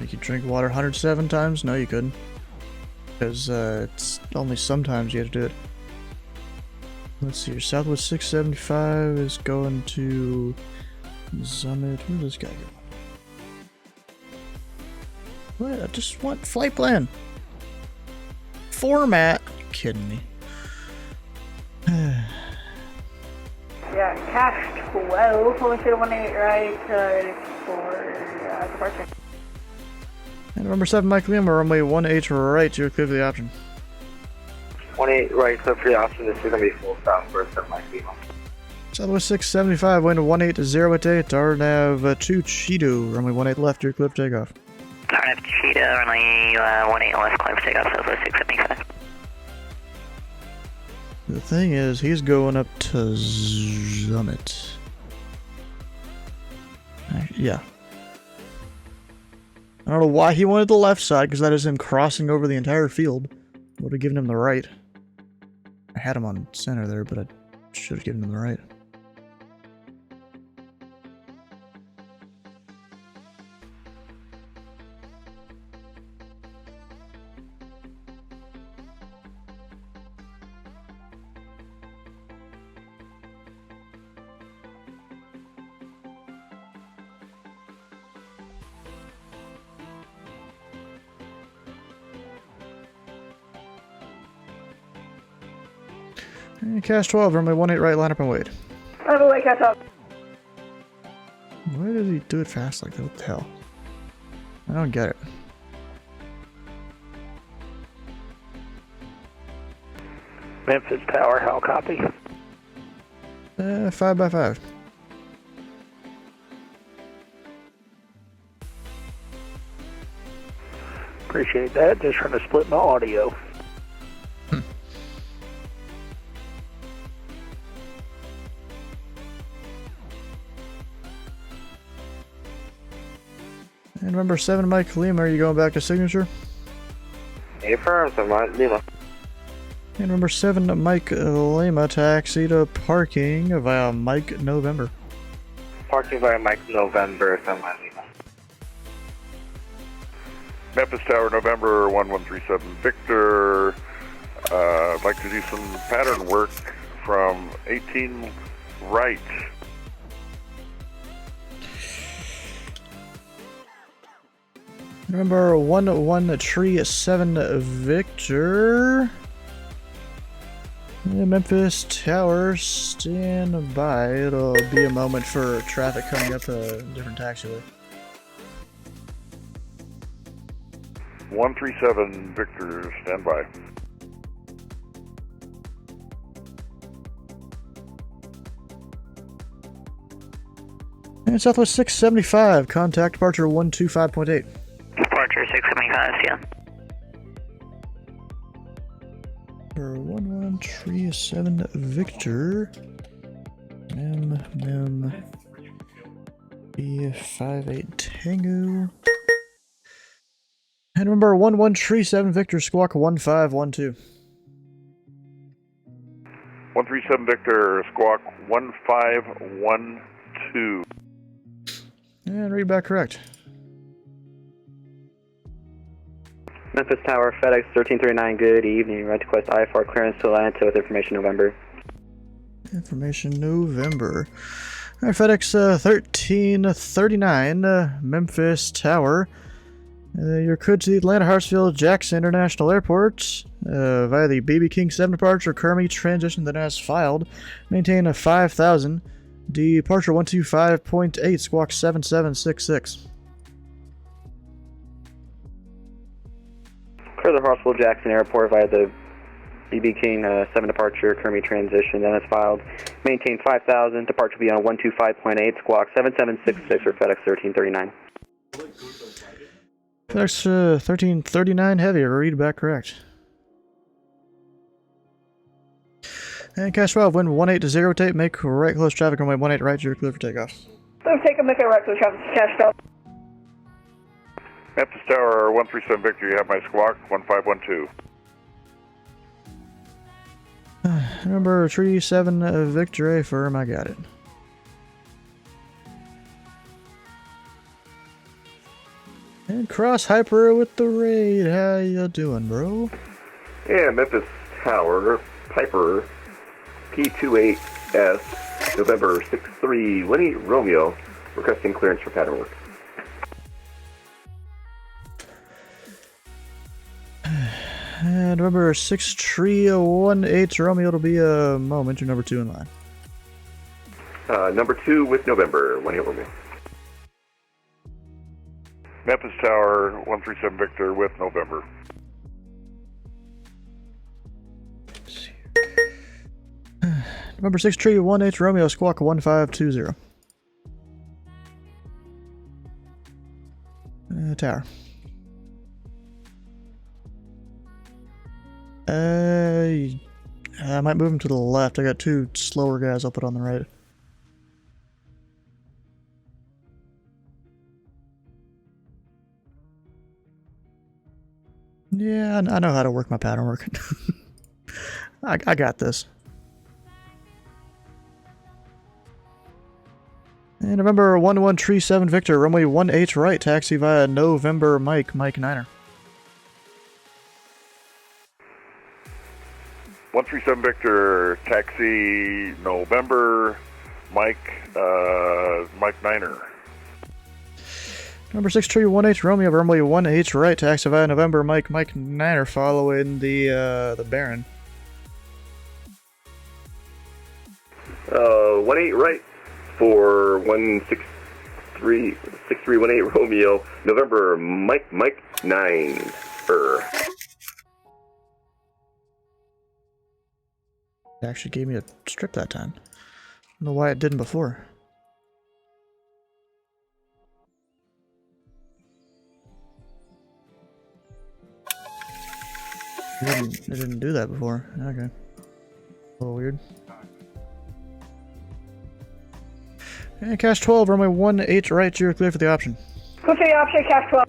You could drink water 107 times? No, you couldn't. Because it's only sometimes you have to do it. Let's see, your Southwest 675 is going to Summit. Where's this guy going? What? I just want flight plan. Format. You kidding me? Yeah, cash 12, 18 right, ready for departure. And number 7, Mike Liam, runway 18 right, you're clear for the option. 18 right, clear for the option. This is going to be full stop for 7 Mike Lima. Southwest 675, wind 180 Dar nav 2 Cheeto, runway 18 left, you're clear for takeoff. Dar nav Cheeto, runway 18 left, clear for takeoff, Southwest 675. The thing is, he's going up to Summit. Yeah. I don't know why he wanted the left side, because that is him crossing over the entire field. Would have given him the right. I had him on center there, but I should have given him the right. Cash 12, runway 18 right, line up and wait. By the way, catch up. Why does he do it fast like that? What the hell? I don't get it. Memphis Tower, how copy? 5 by 5. Appreciate that. Just trying to split my audio. And number 7, Mike Lima, are you going back to signature? Affirm, 7 Mike Lima. And number 7, Mike Lima, taxi to parking via Mike November. Parking via Mike November, 7 Mike Lima. Memphis Tower, November 1137 Victor. I'd like to do some pattern work from 18 right. Remember 1137 Victor. Yeah, Memphis Tower, stand by. It'll be a moment for traffic coming up a different taxiway. 137 Victor, stand by. And Southwest 675, contact departure 125.8. Departure 675, yeah. For 1137 Victor. B58 Tango. And remember 1137 Victor, squawk 1512. 137 Victor, squawk 1512. And read back correct. Memphis Tower, FedEx 1339, good evening. Right to request IFR clearance to Atlanta with information November. Information November. Alright, FedEx 1339, Memphis Tower. You're cleared to the Atlanta Hartsfield Jackson International Airport via the BB King 7 departure, Kermie transition that has filed. Maintain a 5000. Departure 125.8, squawk 7766. Clear the Hartsfield Jackson Airport via the BB King 7 departure, Kermie transition that has filed. Maintain 5000. Departure will be on 125.8, squawk 7766 for FedEx 1339. FedEx 1339 heavy, read back correct. And Cash 12, wind 18 rotate, make right close traffic runway 18 right, you're clear for takeoff. So take a make a right to traffic, cash out. Memphis Tower, 137 Victor, you have my squawk, 1512. Number 37 Victor A firm, I got it. And And Cross Hyper with the raid. How you doing, bro? Yeah, Memphis Tower, Piper, P28S, November 6318 Romeo, requesting clearance for pattern work. And November 6318 Romeo, it'll be a moment. You're number 2 in line. Number 2 with November, 18 Romeo. Memphis Tower, 137 Victor with November. November 6318 Romeo, squawk 1520. Tower. I might move him to the left. I got 2 slower guys I'll put on the right. Yeah, I know how to work my pattern work. I got this. And November 1137 Victor, runway 18 right, taxi via November Mike 9er. 137 Victor, taxi November, Mike 9er. Number 6318 Romeo, runway 18 right, taxi via November Mike 9er, following the Baron. 18 right for 6318 Romeo, November Mike 9er. It actually gave me a strip that time. I don't know why it didn't before. It didn't do that before. Okay. A little weird. And cash 12, runway 18 right, you're clear for the option. Go for the option, cash 12.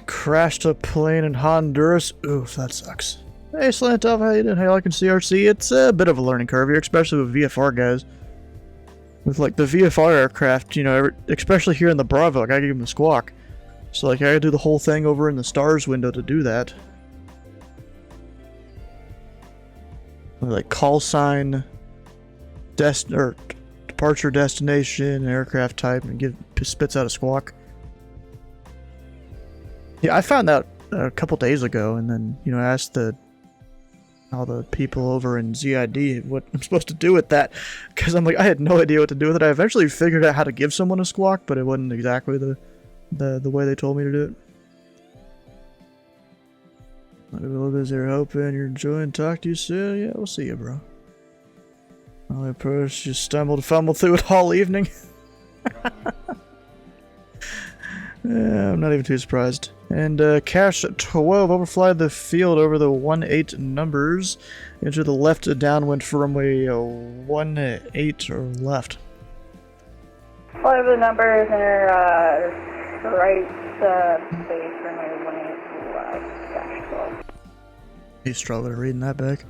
Crashed a plane in Honduras. Oof, that sucks. Hey, Slant Alpha, how you doing? Hey, liking CRC? It's a bit of a learning curve here, especially with VFR guys. With, like, the VFR aircraft, you know, especially here in the Bravo, I gotta give them the squawk. So, like, I gotta do the whole thing over in the stars window to do that. Like, call sign, departure destination, aircraft type, and spits out a squawk. Yeah, I found that a couple days ago, and then, you know, I asked all the people over in ZID what I'm supposed to do with that, because I'm like, I had no idea what to do with it. I eventually figured out how to give someone a squawk, but it wasn't exactly the way they told me to do it. I'm a little busier, hoping you're enjoying. Talk to you soon. Yeah, we'll see you, bro. I approach, just stumbled and fumbled through it all evening. Yeah, I'm not even too surprised. And Cash 12, overfly the field over the 18 numbers into the left downwind for runway 18 or left. Fly over the numbers and right base runway 18 left, cash 12. He's struggling reading that back.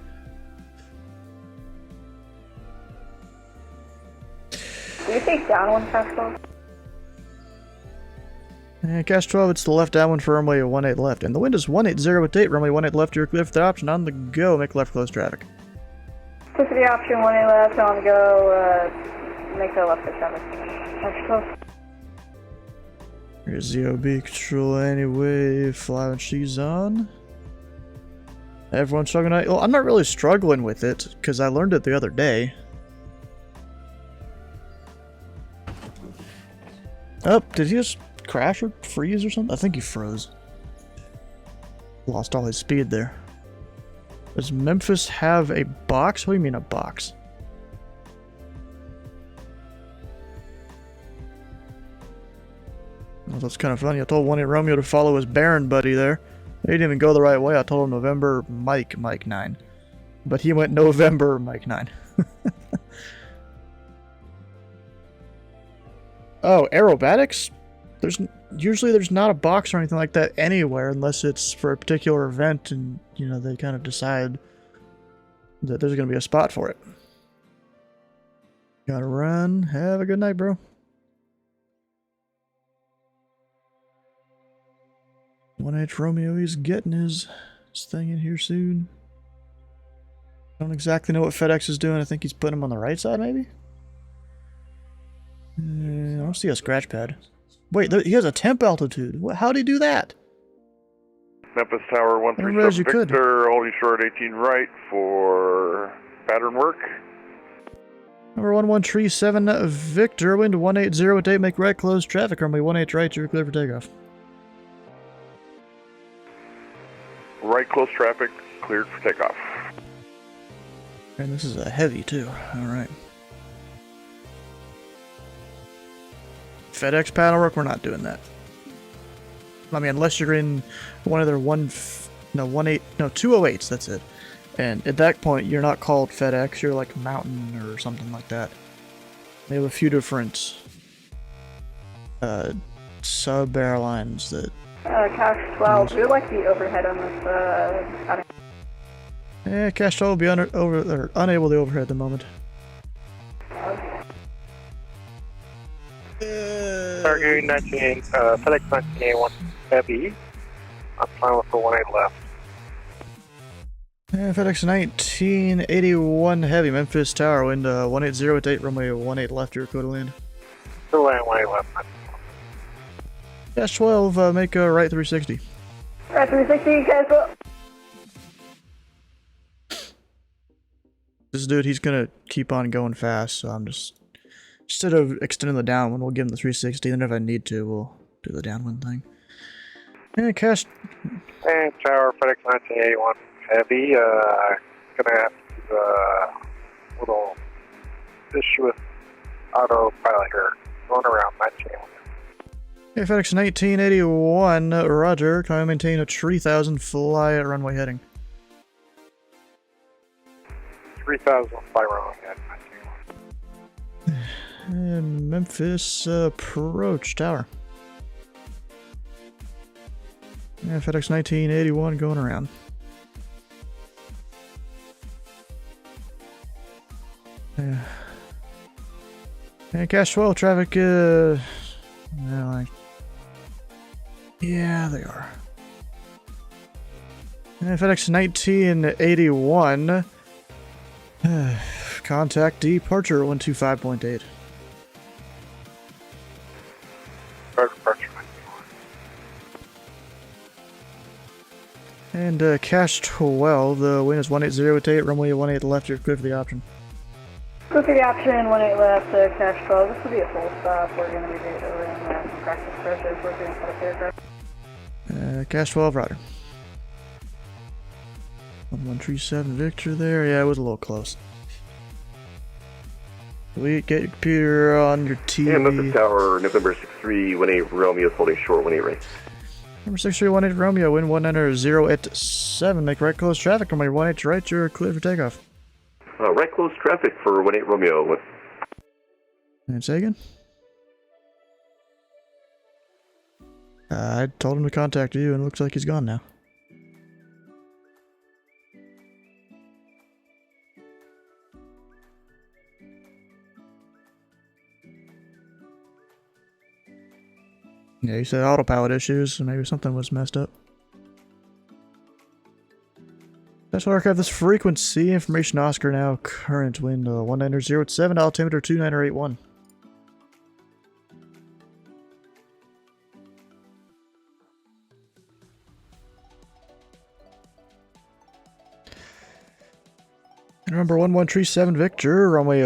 Do you take downwind, cash 12? And Cash 12, it's the left downwind for runway 18 left. And the wind is 180 with date, runway 18 left, you're clear for the option. On the go, make left close traffic. Clear for the option, 18 left, on the go, make the left close traffic. Cash 12. Here's ZOB control anyway, fly when she's on. Everyone's struggling. Well, I'm not really struggling with it, because I learned it the other day. Oh, did he just crash or freeze or something? I think he froze. Lost all his speed there. Does Memphis have a box? What do you mean a box? Well, that's kind of funny. I told 18 Romeo to follow his Baron buddy there. He didn't even go the right way. I told him November Mike 9. But he went November Mike 9. Oh, aerobatics? Usually there's not a box or anything like that anywhere unless it's for a particular event and, you know, they kind of decide that there's going to be a spot for it. Gotta run. Have a good night, bro. 1H Romeo, he's getting his thing in here soon. Don't exactly know what FedEx is doing. I think he's putting him on the right side, maybe? I don't see a scratch pad. Wait, he has a temp altitude. How'd he do that? Memphis Tower I didn't realize 137 you could. Victor, holding short 18 right for pattern work. Number 1137 Victor, wind 180 at 8, make right, close traffic, runway 18 right, you're clear for takeoff. Right close traffic, cleared for takeoff. And this is a heavy too, alright. FedEx paddle work, we're not doing that. I mean, unless you're in one of their 208s, that's it. And at that point, you're not called FedEx, you're like Mountain or something like that. They have a few different sub-airlines that... Cash 12, we would like the overhead on this, Yeah, Cash 12 will be unable to overhead at the moment. Target 19, FedEx 1981 Heavy. I'm fine with the 18 left. Yeah, FedEx 1981 Heavy, Memphis Tower, wind 180 at 8, runway 18 left, you're clear to land. The 18 left. Cash 12, make a right 360. Right 360, Cash 12. This dude, he's gonna keep on going fast, so I'm just... Instead of extending the downwind, we'll give him the 360, then if I need to, we'll do the downwind thing. Yeah, Cash... And Tower, FedEx 1981 Heavy, gonna have little issue with autopilot here. Going around 1981. Hey, FedEx 1981, roger, can I maintain a 3000 fly at runway heading? 3000 fly runway heading. And Memphis approach tower. Yeah, FedEx 1981 going around. Yeah. And Cash 12 traffic, yeah, they are. And FedEx 1981. Contact departure 125.8. Departure. And Cash 12, the wind is 180 at 8, runway 18 left, you're clear for the option. Go for the option, 18 left, Cash 12. This will be a full stop. We're going to be doing some practice approaches. We're going to set up the aircraft. Cash 12, roger. 1137 Victor there. Yeah, it was a little close. Get your computer on your TV. Yeah, Memphis Tower, November 63, 18 Romeo, holding short 18 right. Number 6318 Romeo, wind 190 at 7, make right close traffic, runway 18 right, you're clear for takeoff. Right close traffic for 18 Romeo. And say again? I told him to contact you, and it looks like he's gone now. Yeah, you said autopilot issues, so maybe something was messed up. Special aircraft, this frequency, information Oscar now, current wind 190 at 7, altimeter 2981. And remember 1137 Victor, runway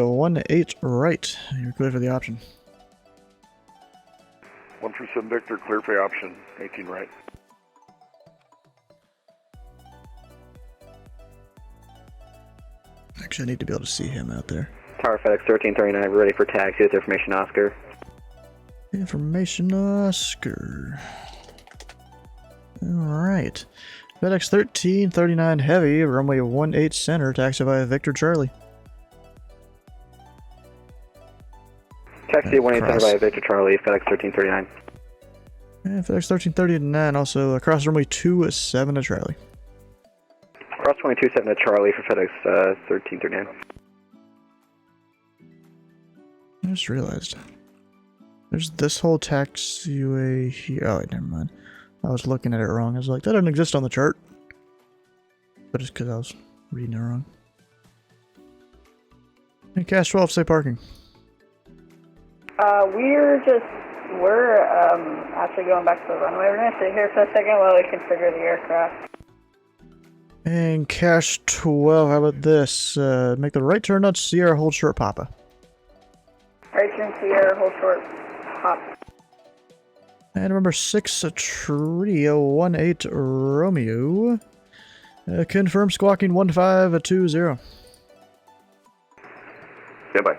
18 right, you're clear for the option. 137 Victor, clear for the option, 18 right. Actually, I need to be able to see him out there. Tower FedEx 1339, we're ready for taxi with information Oscar. Information Oscar. Alright. FedEx 1339 Heavy, runway 18 center, taxi via Victor Charlie. Taxi 18 center via Victor Charlie, FedEx 1339. And FedEx 1339, also across runway 27 to Charlie. Cross 227 to Charlie for FedEx 1339. I just realized. There's this whole taxiway here. Oh, wait, never mind. I was looking at it wrong. I was like, that doesn't exist on the chart. But it's because I was reading it wrong. And Cash 12, say parking. We're actually going back to the runway. We're gonna sit here for a second while we configure the aircraft. And Cash 12, how about this? Make the right turn on Sierra, hold short Papa. Right turn Sierra, hold short, hop. And remember 6 Trio 18 Romeo. Confirm squawking 1520. Stand by.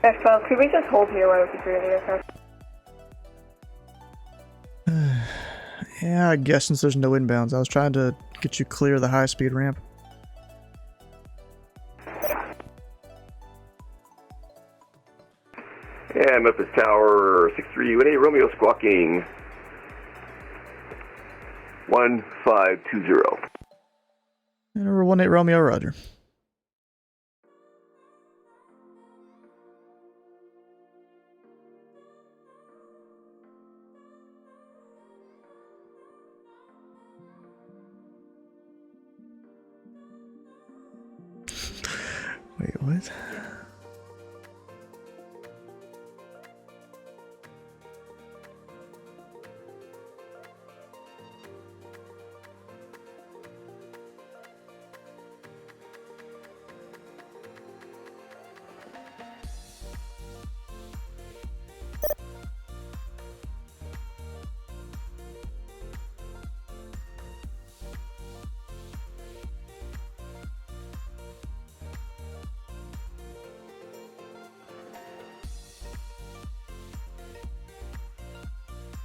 F12, could we just hold here while we configure the aircraft? Yeah, I guess since there's no inbounds, I was trying to get you clear the high-speed ramp. Yeah, Memphis Tower 6318 Romeo squawking 1520. And number 18 Romeo, roger. Wait, what?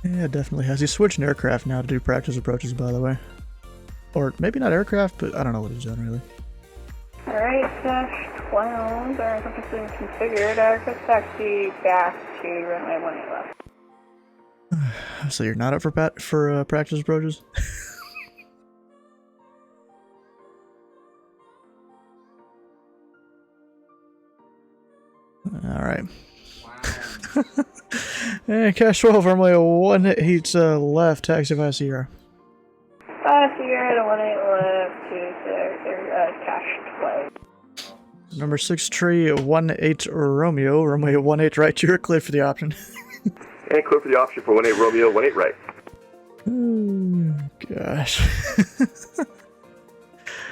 Yeah, definitely has. He's switching aircraft now to do practice approaches, by the way. Or maybe not aircraft, but I don't know what he's doing, really. Alright, Dash 12, our compass is configured. Aircraft taxi back to runway 18 left. So you're not up for practice approaches? Alright. And Cash 12, runway 18 left, taxi by Sierra. Sierra to 18 left to Cash 12. Number 6 tree 18 Romeo, runway 18 right, you're clear for the option. And clear for the option for 18 Romeo, 18 right. Gosh.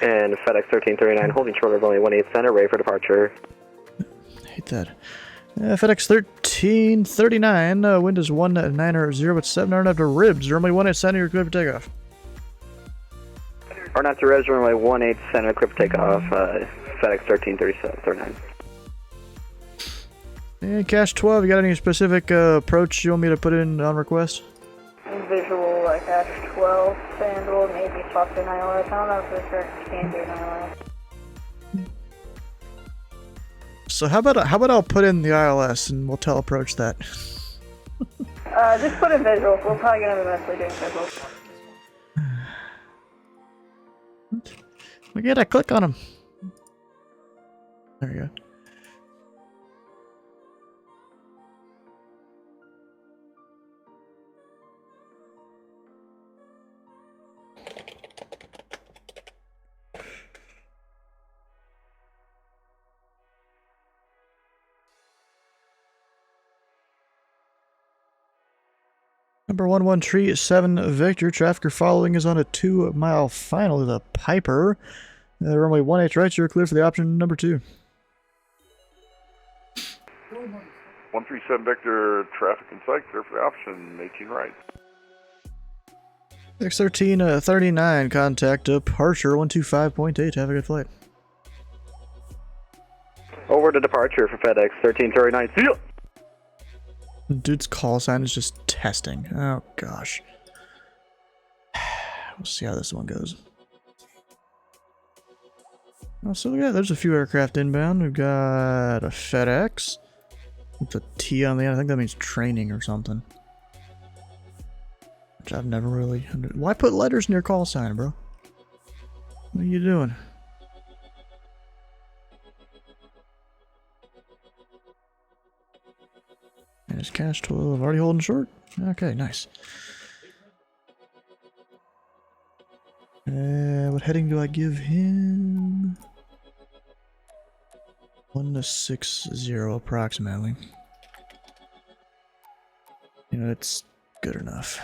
And FedEx 1339 holding short of runway 18 center, ready for departure. Hate that. FedEx 1339, wind is 190 with 7 after ribs, runway 18 center, you're clear for takeoff. Or not to res, runway 18 center, clear for takeoff, FedEx 1339. And Cash 12, you got any specific approach you want me to put in on request? Visual Cash 12, and we'll maybe swap to 9 left. I don't know if this correct can do 9 left. So how about I'll put in the ILS and we'll approach that. Just put in visual. We're probably gonna be mostly doing visual. We gotta click on him. There you go. Number 11 tree 7 Victor. Traffic following is on a 2-mile final to the Piper. Runway 18 right, you're clear for the option number 2. 137 Victor, traffic in sight, clear for the option, 18 right. X1339, contact departure 125.8. Have a good flight. Over to departure for FedEx 1339. See ya! Dude's call sign is just testing. Oh gosh. We'll see how this one goes. Oh, so yeah, there's a few aircraft inbound. We've got a FedEx with a T on the end. I think that means training or something. Which I've never really... Why put letters in your call sign, bro? What are you doing? And his cash 12 already holding short? Okay, nice. What heading do I give him? 1-60 approximately. You know, it's good enough.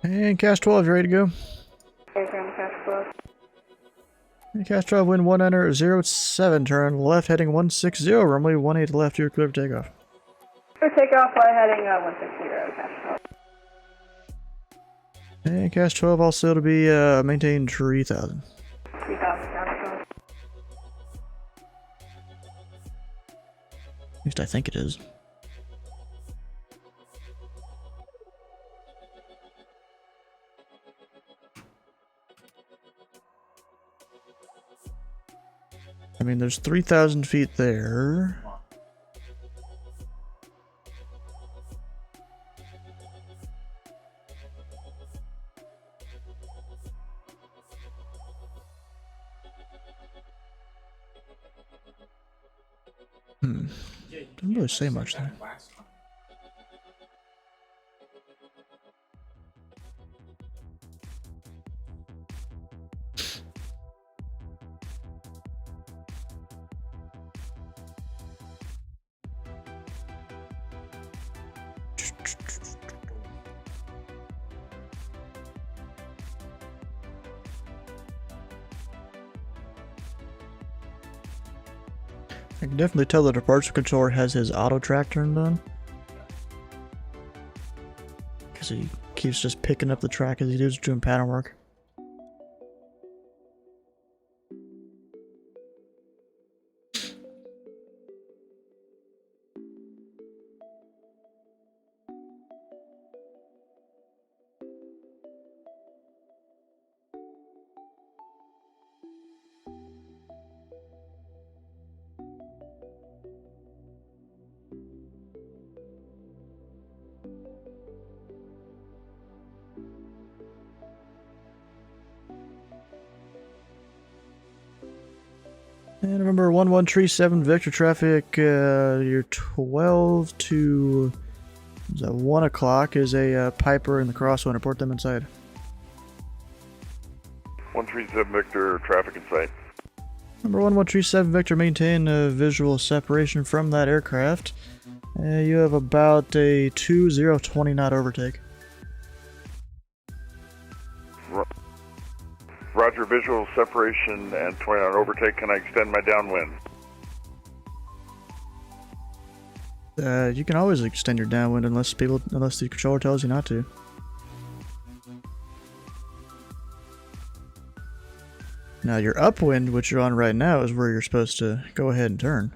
And cash 12, you ready to go? Cash 12. And cash 12, wind 190.7, turn left heading 160, runway 18 left, you're clear for takeoff. For takeoff, fly heading 160, cash 12. And cash 12 also to be maintained 3000. 3000, cash 12. At least I think it is. I mean, there's 3,000 feet there. Doesn't really say much there. I can definitely tell the departure controller has his auto track turned on. Because he keeps just picking up the track as he does doing pattern work. And remember, 1137 Victor traffic, your 12 to 1 o'clock is a Piper in the crosswind. Report them inside. 137 Victor, traffic in sight. Number 1137 Victor, maintain a visual separation from that aircraft. You have about a 20 knot overtake. Roger, visual separation and 20 knot overtake. Can I extend my downwind? You can always extend your downwind unless the controller tells you not to. Now your upwind, which you're on right now, is where you're supposed to go ahead and turn.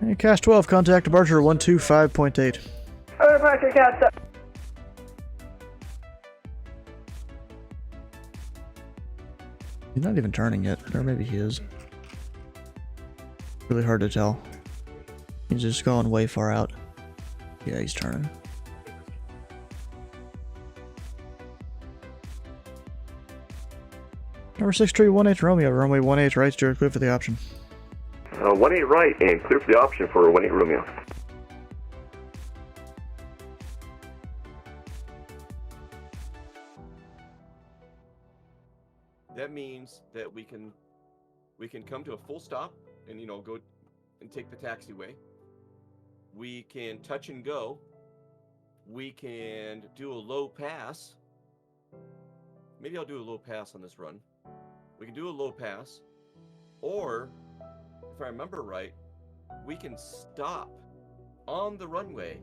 Hey, Cash 12, contact departure 125.8. Departure, Cash 12. He's not even turning yet, or maybe he is. Really hard to tell. He's just going way far out. Yeah, he's turning. Number 6318 Romeo, runway 18 right, steer clear for the option. 18 right and clear for the option for 18 Romeo. That means that we can come to a full stop and go and take the taxiway. We can touch and go. We can do a low pass. Maybe I'll do a low pass on this run. We can do a low pass, or if I remember right, we can stop on the runway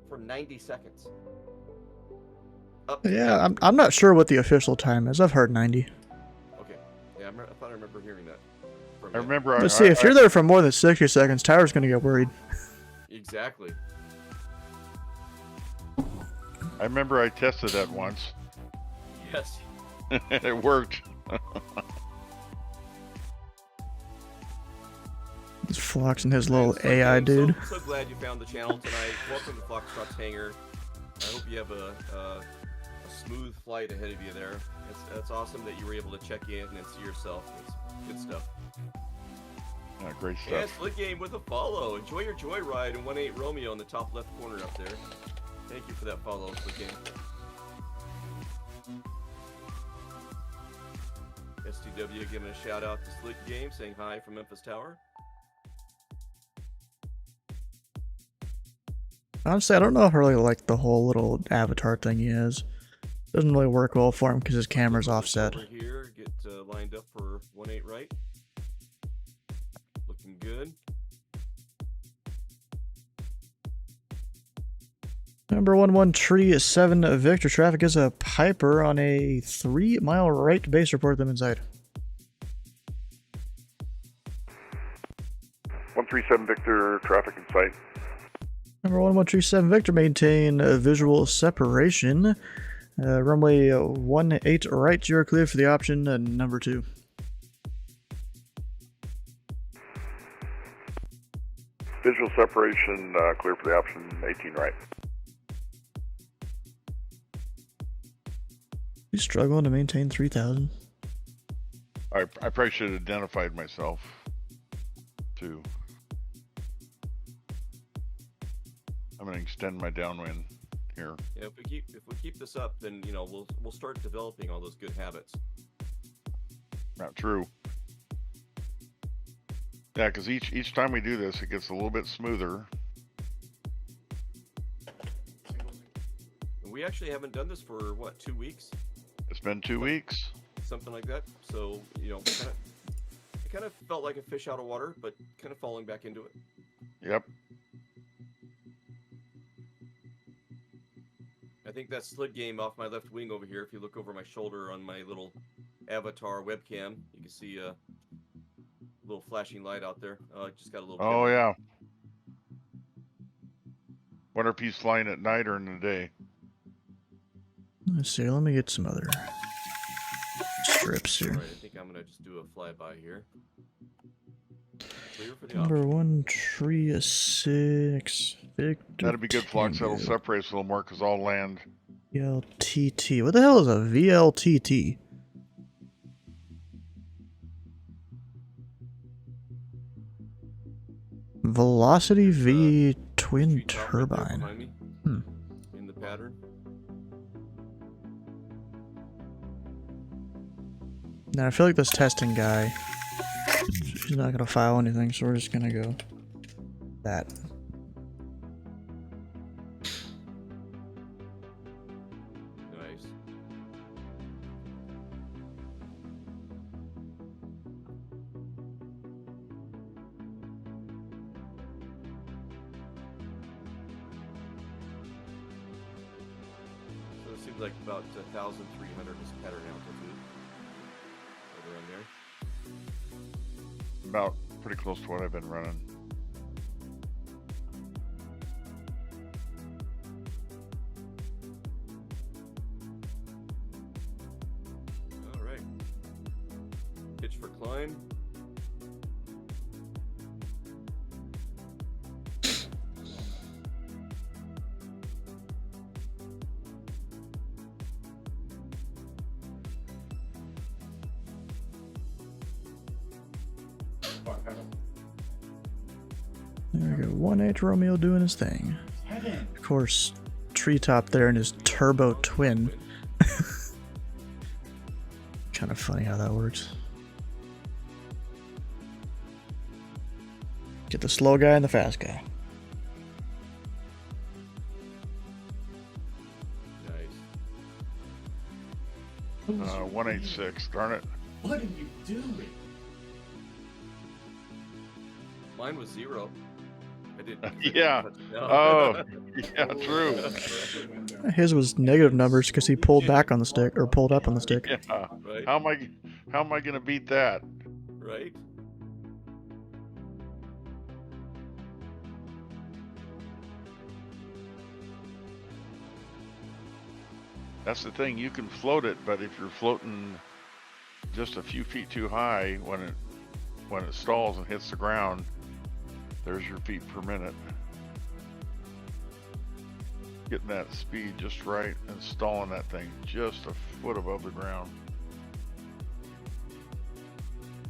for 90 seconds. Yeah, I'm not sure what the official time is. I've heard 90. Okay. Yeah, I thought I remember hearing that. I remember. Let's see, if you're there for more than 60 seconds, Tower's going to get worried. Exactly. I remember I tested that once. Yes. It worked. This Flox and his little AI dude. So glad you found the channel tonight. Welcome to Foxtrot's Hangar. I hope you have a smooth flight ahead of you there. That's awesome that you were able to check in and see yourself. It's good stuff. Yeah, great stuff. Yeah, Split Game with a follow. Enjoy your joyride in 18 Romeo in the top left corner up there. Thank you for that follow, Split Game. STW giving a shout out to Split Game, saying hi from Memphis Tower. Honestly, I don't know if I really like the whole little avatar thing he has. Doesn't really work well for him because his camera's offset. Over here, get lined up for 18 right. Looking good. Number 11 Tree 7 Victor. Traffic is a Piper on a 3-mile right base. Report them inside. 137 Victor, traffic in sight. Number 1137 Victor, maintain visual separation. Runway 18 right, you're clear for the option number 2. Visual separation, clear for the option 18 right. He's struggling to maintain 3,000. I probably should have identified myself too. I'm gonna extend my downwind here. Yeah, if we keep this up, then we'll start developing all those good habits. Not true. Yeah, because each time we do this, it gets a little bit smoother. And we actually haven't done this for what, 2 weeks? It's been 2 weeks. Something like that. So it kind of felt like a fish out of water, but kind of falling back into it. Yep. I think that Split Game off my left wing over here. If you look over my shoulder on my little avatar webcam, you can see a little flashing light out there. Just got a little. Oh yeah. Wonder if he's flying at night or in the day. Let's see. Let me get some other strips here. All right, I think I'm gonna just do a flyby here. Clear for the Number option. 136 Victor. That'd be good, Flux. That'll separate us a little more because I'll land. VLTT. What the hell is a VLTT? Velocity V twin turbine. Behind me, in the pattern. Now I feel like this testing guy, he's not gonna file anything, so we're just gonna go that. Nice. So it seems like about 1,300 is pattern altitude. Right around there. About pretty close to what I've been running. All right. Pitch for climb. There we go. 1H Romeo doing his thing. Of course, treetop there in his turbo twin. Kind of funny how that works. Get the slow guy and the fast guy. Nice. 186. Darn it. What are you doing? Mine was 0. I didn't. Yeah. No. Oh, yeah, true. His was negative numbers because he pulled back on the stick or pulled up on the stick. Yeah. Right. How am I gonna beat that? Right. That's the thing. You can float it, but if you're floating just a few feet too high, when it stalls and hits the ground, there's your feet per minute. getting that speed just right and stalling that thing just a foot above the ground.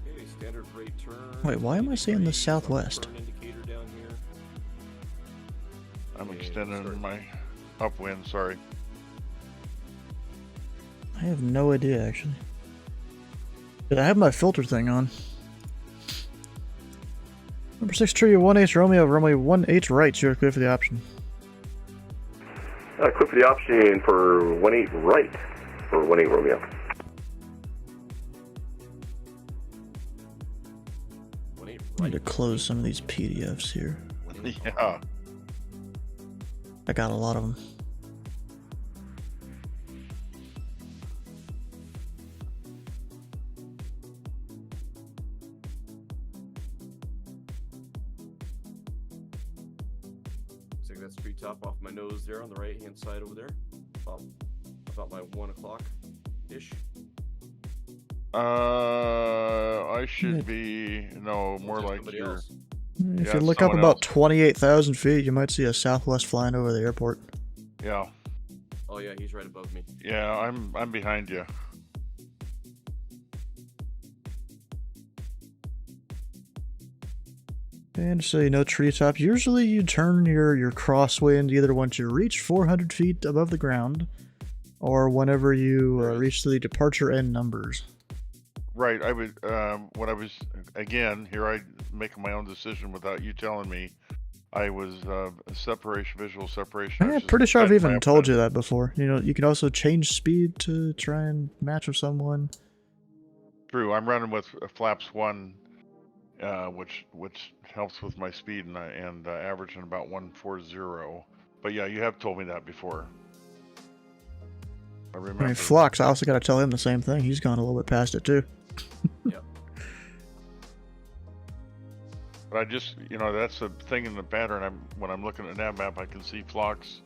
Okay, standard rate turn. Wait, why am I seeing the southwest? Turn indicator down here. I'm extending my upwind, sorry. I have no idea, actually. Did I have my filter thing on? Number 6 tree, 1H Romeo, runway 1H right, you're clear for the option. Clear for the option for 18 right for 18 Romeo. I need to close some of these PDFs here. Yeah. I got a lot of them. So that street top off my nose there on the right hand side over there. About my 1 o'clock ish. I should be more like your. If you look up about 28,000 feet, you might see a Southwest flying over the airport. Yeah. Oh yeah, he's right above me. Yeah, I'm behind you. And so you know, treetop. Usually you turn your crosswind either once you reach 400 feet above the ground, or whenever you reach the departure end numbers. Right. I would. When I was here, I making my own decision without you telling me. I was visual separation. I'm pretty sure I've even told you that before. You know, you can also change speed to try and match with someone. True. I'm running with flaps 1, which helps with my speed and averaging about 140. But yeah, you have told me that before. I remember. I mean, Flux, I also got to tell him the same thing. He's gone a little bit past it too. Yep. But I just, that's the thing in the pattern. When I'm looking at that map, I can see Flux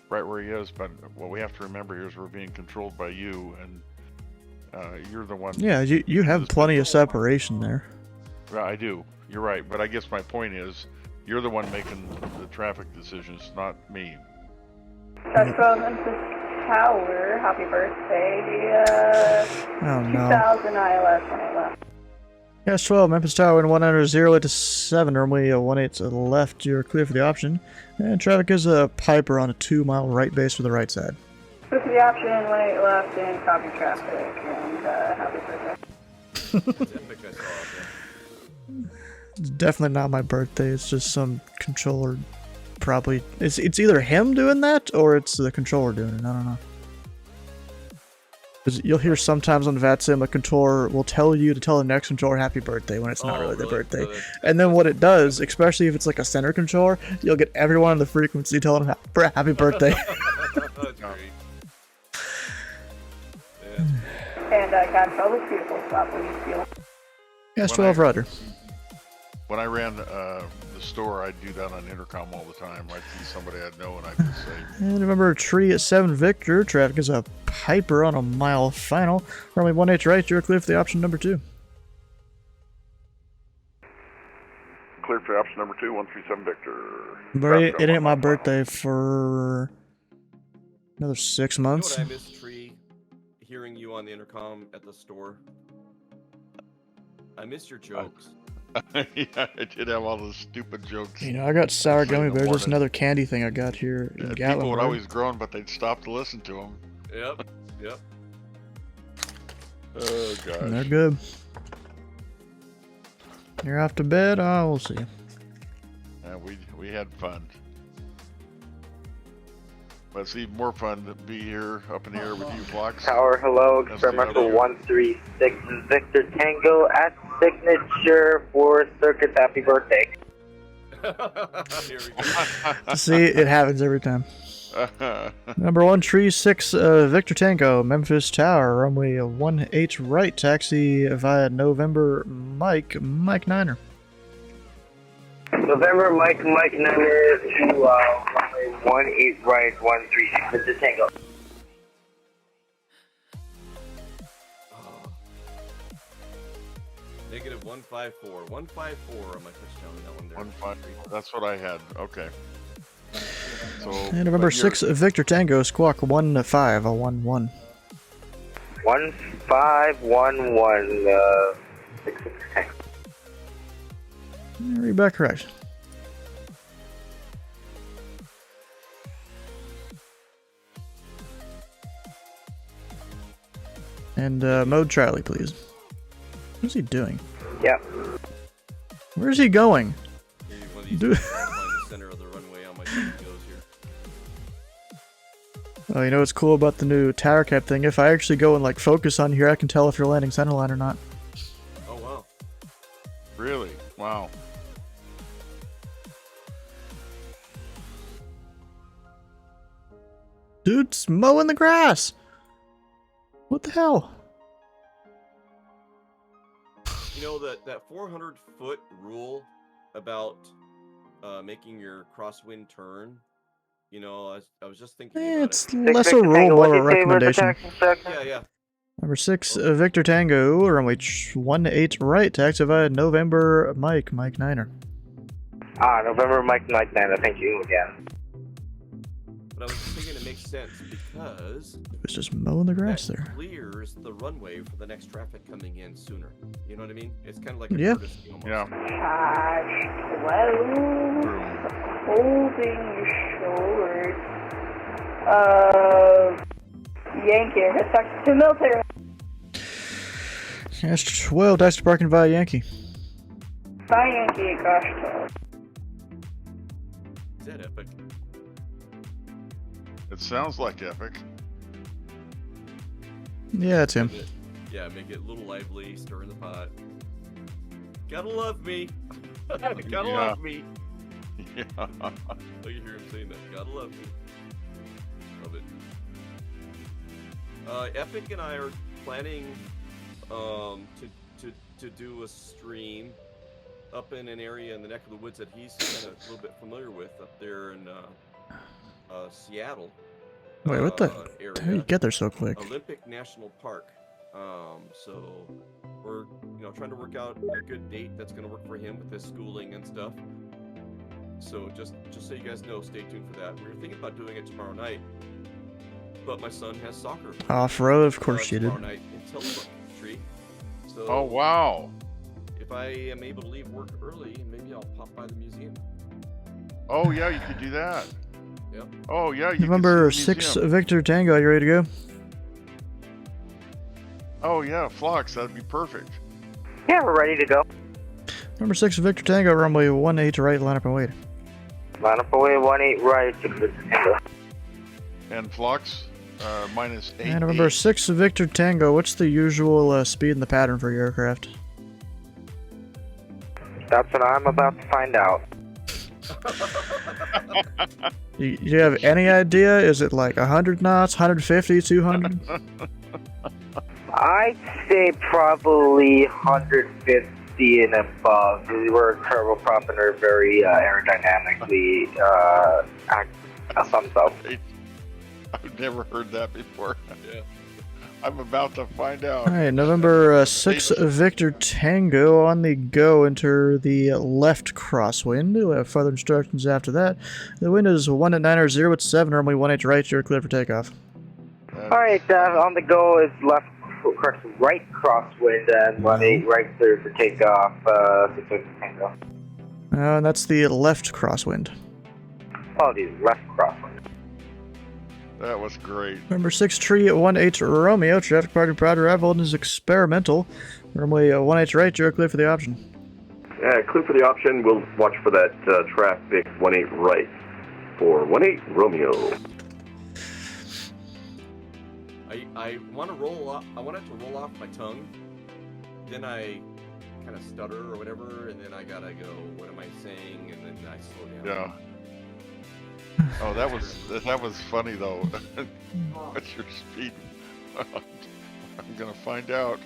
right where he is. But what we have to remember here is we're being controlled by you, and you're the one. Yeah, you have plenty of separation there. Yeah, I do. You're right. But I guess my point is, you're the one making the traffic decisions, not me. That's from Memphis Tower. Happy birthday. Oh no. 2000 ILS when I left. Yes, 12, Memphis Tower in 100 to 7, runway 18 to the left, you're clear for the option. And traffic is a Piper on a 2-mile right base for the right side. Clear for the option, 18 left, and copy traffic, and happy birthday. It's definitely not my birthday, it's just some controller, probably. It's either him doing that, or it's the controller doing it, I don't know. You'll hear sometimes on VATSIM a controller will tell you to tell the next controller happy birthday when it's not really their birthday. And then what it does, especially if it's like a center controller, you'll get everyone on the frequency telling them happy birthday. That's great. And Capital was beautiful spot where you feel. Yes, 12 Rudder. When I ran the store, I'd do that on intercom all the time. I'd see somebody I'd know and I'd just say... And remember, tree at 7 Victor, traffic is a Piper on a mile final. Runway 1H right, you're clear for the option number 2. Clear for option number 2, 137 Victor. But it ain't my birthday for another 6 months. You know what I miss, Tree? Hearing you on the intercom at the store. I miss your jokes. Yeah, I did have all those stupid jokes. You know, I got sour gummy bears. That's another candy thing I got here in Gatlinburg. People would always groan, but they'd stop to listen to them. Yep. Oh, gosh. And they're good. You're off to bed? Oh, we'll see. Yeah, we had fun. But it's even more fun to be here up in the air with you, Flux. Tower, hello. Experimental 136 Victor Tango at signature for Circus. Happy birthday. Here we go. See, it happens every time. Number 136 Victor Tango, Memphis Tower, runway 1H right, taxi via November Mike Niner. November Mike Niner to runway 18 right, 136 Victor Tango. Negative 154. 154 on my touchdown on that one there. 153. That's what I had. Okay. So. And November 6, Victor Tango, squawk 1511. 1511. 6 Read back correct. And mode Charlie, please. What's he doing? Yep. Where's he going? Dude. Oh, you know what's cool about the new tower cap thing? If I actually go and like focus on here, I can tell if you're landing centerline or not. Oh wow. Really? Wow. Dude's mowing the grass. What the hell? You know that 400-foot rule about making your crosswind turn. You know, I was just thinking about it's less a rule, more a recommendation. Yeah. Number 6, Victor Tango, runway 18 right, taxified November Mike 9er. November Mike 9er, thank you again. But I was thinking it makes sense because It was just mowing the grass there. Clears the runway for the next traffic coming in sooner. You know what I mean? It's kind of like a Yeah. courtesy almost. Yeah. 12, holding short. Yankee, let's talk to military. That's 12, that's parking via Yankee. Bye, Yankee, gosh. Is that epic? It sounds like epic. Yeah, it's him. Yeah, make it a little lively, stir in the pot. Gotta love me. Gotta love me. Yeah. Oh, you hear him saying that. Gotta love me. Love it. Epic and I are planning to do a stream up in an area in the neck of the woods that he's kind of a little bit familiar with up there in Seattle. Wait, what the? Area. How did you get there so quick? Olympic National Park. So we're trying to work out a good date that's going to work for him with his schooling and stuff. So just so you guys know, stay tuned for that. We were thinking about doing it tomorrow night, but my son has soccer. Off-road, of course you did. Tomorrow night in Telemetry. So Oh wow. if I am able to leave work early, maybe I'll pop by the museum. Oh yeah, you could do that. Yep. Oh yeah, you November could see the 6, museum. Victor Tango, are you ready to go? Oh yeah, Flux, that'd be perfect. Yeah, we're ready to go. Number 6, Victor Tango, runway 18 right, line up and wait. Line up away, 18 right, 6 Tango. And Flux, minus 8. And November 6, Victor Tango, what's the usual speed in the pattern for your aircraft? That's what I'm about to find out. You have any idea? Is it like 100 knots, 150, 200? I'd say probably 150 and above. We're turboprop and are very aerodynamically thumbs up. I've never heard that before. Yeah. I'm about to find out. Alright, November 6, Victor Tango, on the go, enter the left crosswind. We'll have further instructions after that. The wind is 1 at 9 or 0 at 7, normally 18 right, you're clear for takeoff. Alright, on the go is right crosswind and 18 right clear for takeoff, 6 Victor Tango. And that's the left crosswind. Apologies, left crosswind. That was great. Number 6, tree 18 Romeo, traffic party proud arrival is experimental. Runway 18 right, you're clear for the option. Clear for the option. We'll watch for that traffic 18 right for 18 Romeo. I want to roll off. I want it to roll off my tongue. Then I kind of stutter or whatever, and then I gotta go. What am I saying? And then I slow down. Yeah. Oh, that was funny though. What's your speed? I'm gonna find out.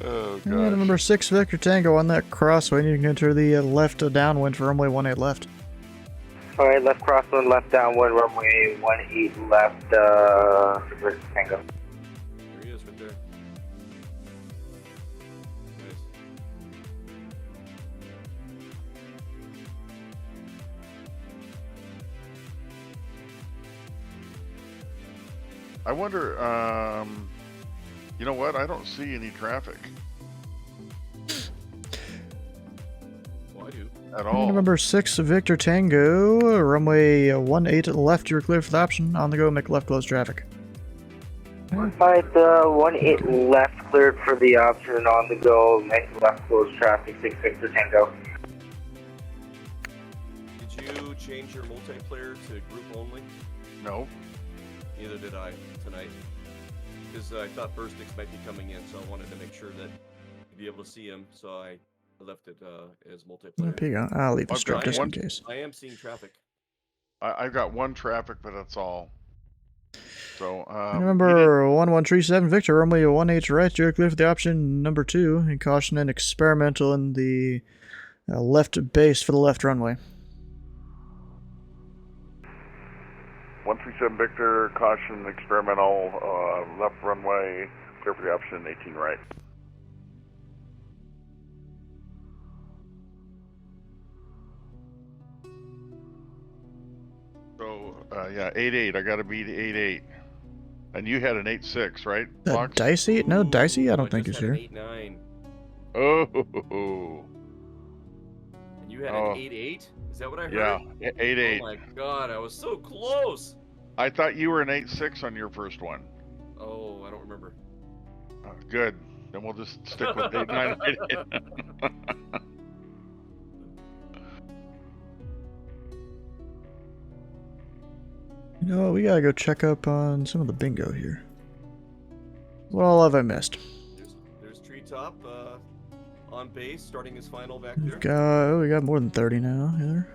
Oh god. And number 6, Victor Tango, on that crosswind, you can enter the left downwind for runway 18 left. Alright, left crosswind, left downwind, runway 18 left, 6 Victor Tango. There he is, right there. Nice. I wonder, you know what? I don't see any traffic. Well, I do. At all. November 6, Victor Tango, runway 18 left, you're clear for the option. On the go, make left close traffic. Alright, 18 left cleared for the option, on the go, make left close traffic, 6 Victor Tango. Did you change your multiplayer to group only? No. Neither did I tonight. Because I thought Burstix might be coming in, so I wanted to make sure that you'd be able to see him, so I left it as multiplayer. There you go. I'll leave the script just in case. I am seeing traffic. I've got one traffic, but that's all. So, Number 1137 Victor, runway 18 right, you're clear for the option number 2, and caution and experimental in the left base for the left runway. 137 Victor, caution, experimental, left runway, clear for the option, 18 right. So, yeah, 88, I gotta beat 88. And you had an 86, right? Dicey? No, Dicey? I don't think he's here. 8-9. Oh. And you had an 8-8? Is that what I heard? Yeah, 8-8. Oh my god, I was so close! I thought you were an 8-6 on your first one. Oh, I don't remember. Good. Then we'll just stick with 8-9. You know what, we gotta go check up on some of the bingo here. What all have I missed? There's Treetop on base, starting his final back there. We got more than 30 now, Heather.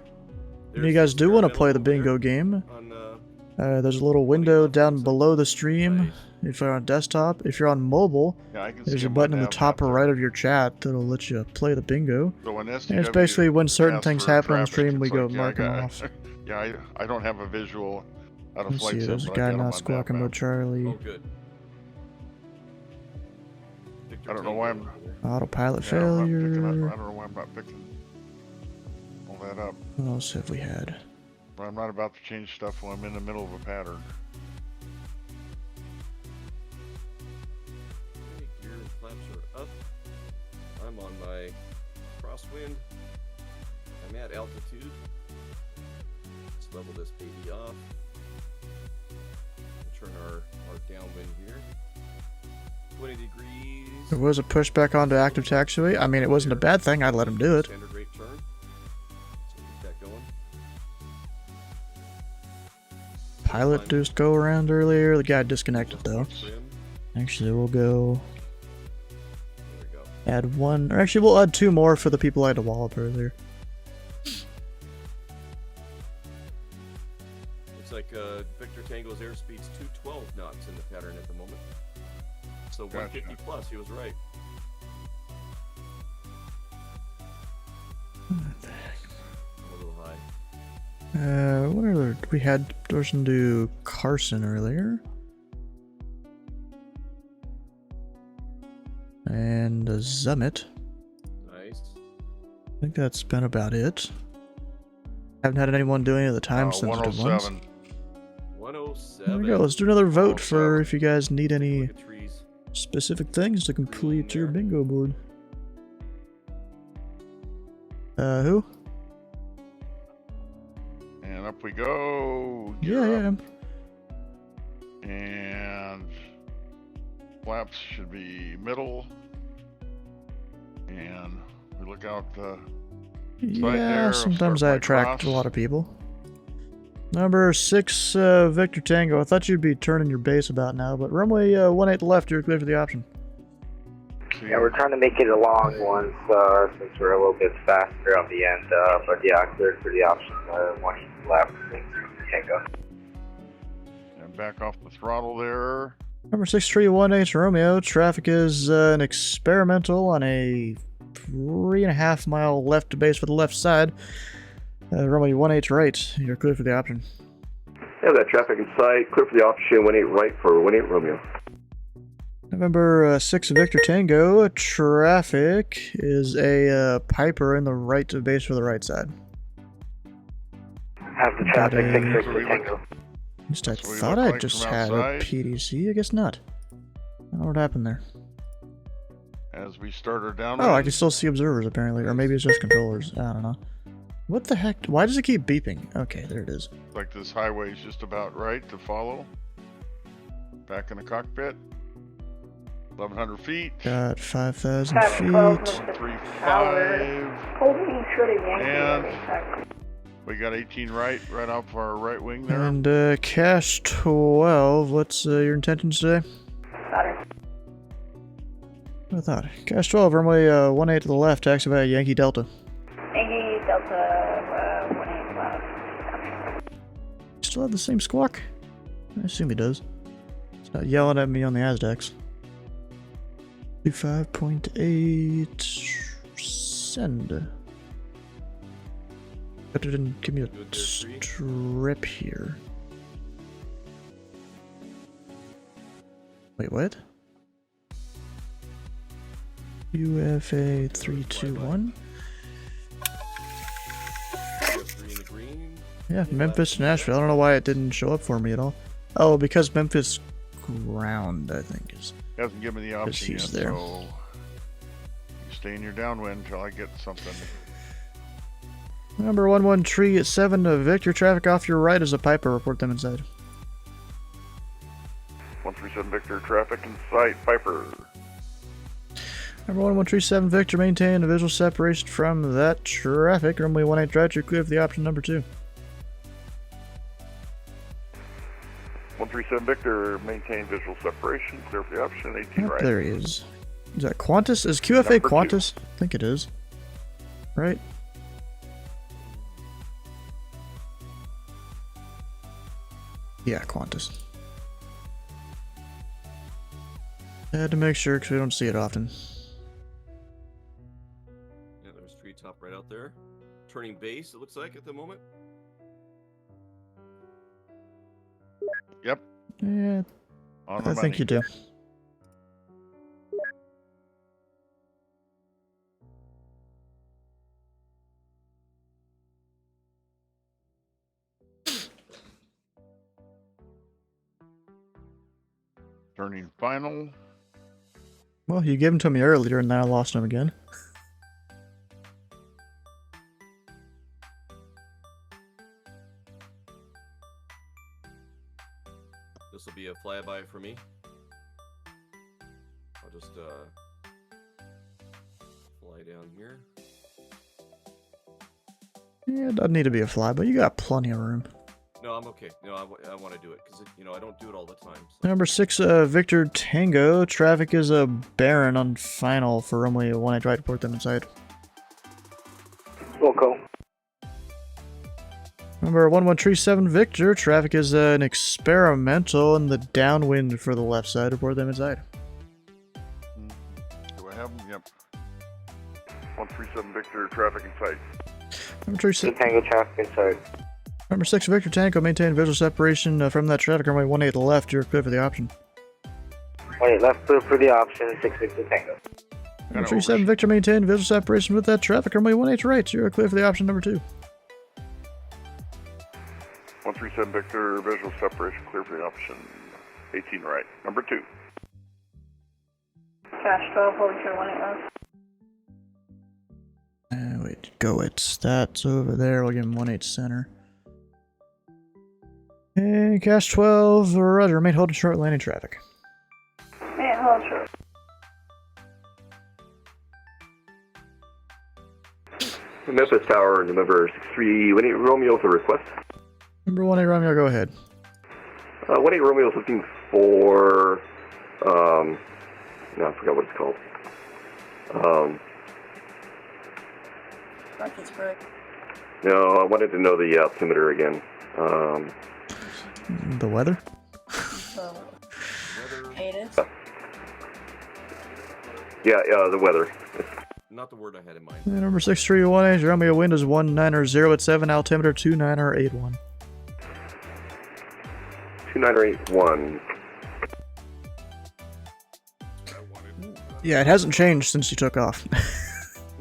If you guys do want to play the bingo game, there's a little window down below the stream if you're on desktop. If you're on mobile, there's a button in the top right of your chat that'll let you play the bingo. So when And it's basically when certain things happen on stream, we go like, mark them off. Yeah, I don't have a visual out of Let's flight see, sim, there's a but I guy got 'em not on squawking that about Charlie. Oh, good. I don't know why I'm... Autopilot Yeah, I'm not picking failure. up, I don't know why I'm not picking all that up. What else have we had? But I'm not about to change stuff while I'm in the middle of a pattern. Okay, gear and flaps are up. I'm on my crosswind. I'm at altitude. Let's level this baby off. Turn our downwind here. 20 degrees. There was a pushback onto active taxiway. I mean, it wasn't a bad thing. I'd let him do it. Standard rate turn. So get that going. Pilot just go around earlier. The guy disconnected though. Actually, we'll go add one, or actually, we'll add 2 more for the people I had to wallop earlier. Looks like Victor Tango's airspeed's 212 knots in the pattern at the moment. So 150 plus, he was right. A little high. What other? We had person do Carson earlier. And a Zummit. Nice. I think that's been about it. Haven't had anyone do any of the time sensitive ones. 107. There we go. Let's do another vote for if you guys need any specific things to complete your bingo board. Who? And up we go. Yeah. And flaps should be middle. And we look out the side there. Yeah, sometimes I attract a lot of people. Number 6, Victor Tango. I thought you'd be turning your base about now, but runway 18 left, you're clear for the option. Yeah, we're trying to make it a long one, since we're a little bit faster on the end, but yeah, cleared for the option, 18 left, Tango. And back off the throttle there. Number 6318 Romeo. Traffic is an experimental on a 3.5 mile left base for the left side. Romeo 18 right. You're clear for the option. Yeah, that traffic in sight. Clear for the option. 18 right for 18 Romeo. November 6 Victor Tango. Traffic is a Piper in the right base for the right side. Have the traffic 6 Victor Tango. least I That's what we thought look I like just from had outside. a PDC. I guess not. I don't know what happened there. As we start our down. Oh, I can still see observers apparently, or maybe it's just controllers. I don't know. What the heck? Why does it keep beeping? Okay, there it is. Like this highway is just about right to follow. Back in the cockpit. 1,100 feet. Got 5,000 Cap feet. 12, Memphis 135. Holding short of Yankee And ready, check. we got 18 right off our right wing there. And cash 12. What's your intentions today? Saturn. I thought. Cash 12, runway 18 to the left, taxi by Yankee Delta. Yankee Delta 18 left. Still have the same squawk? I assume he does. It's not yelling at me on the Aztecs. 25.8. Send. But it didn't give me a strip here. Wait, what? UFA 321? Yeah, Memphis to Nashville. I don't know why it didn't show up for me at all. Oh, because Memphis ground, I think is. Hasn't given me the option he's yet, there. so you stay in your downwind until I get something. Number 11 tree at 7 to Victor. Traffic off your right is a Piper. Report them inside. 137 Victor, traffic in sight, Piper. Number 1137 Victor, maintain a visual separation from that traffic. Runway 18 right, you're clear for the option number 2. 137 Victor, maintain visual separation, clear for the option, 18 right. There he is. Is that Qantas? Is QFA Number Qantas? I think it is. Right? Yeah, Qantas. I had to make sure because we don't see it often. Yeah, there's treetop right out there. Turning base, it looks like at the moment. Yep. Yeah, On the I think money. you do. Turning final. Well, you gave them to me earlier and now I lost them again. This will be a flyby for me. I'll just fly down here. Yeah, it doesn't need to be a fly, but you got plenty of room. No, I'm okay. No, I want to do it because I don't do it all the time. So. Number 6, Victor Tango. Traffic is barren on final for runway 18 right. Report them inside. Wilco. Number 1137 Victor. Traffic is an experimental in the downwind for the left side. Report them inside. Do I have them? Yep. 137 Victor, traffic in sight. Number 6 Tango traffic inside. Number 6 Victor Tango. Maintain visual separation from that traffic. Runway 18 to the left. You're clear for the option. 18 left, clear for the option. 6 Victor Tango. Number 37 Victor. Maintain visual separation with that traffic. Runway 18 right. You're clear for the option number 2. 137 Victor, visual separation, clear for the option, 18 right. Number 2. Cash 12, hold short 18 left. Wait, go it. That's over there. We'll give him 18 center. And cash 12, roger. Remain holding short landing traffic. Yeah, hold short. Memphis Tower, November 6318 Romeo with a request. Number 18 Romeo, go ahead. 18 Romeo is looking for, no, I forgot what it's called. Rocket's correct. No, I wanted to know the altimeter again. The weather? Yeah, the weather. Not the word I had in mind. Number 6318, Romeo wind is 190 at 7, altimeter 2981. 2981. Yeah, it hasn't changed since you took off.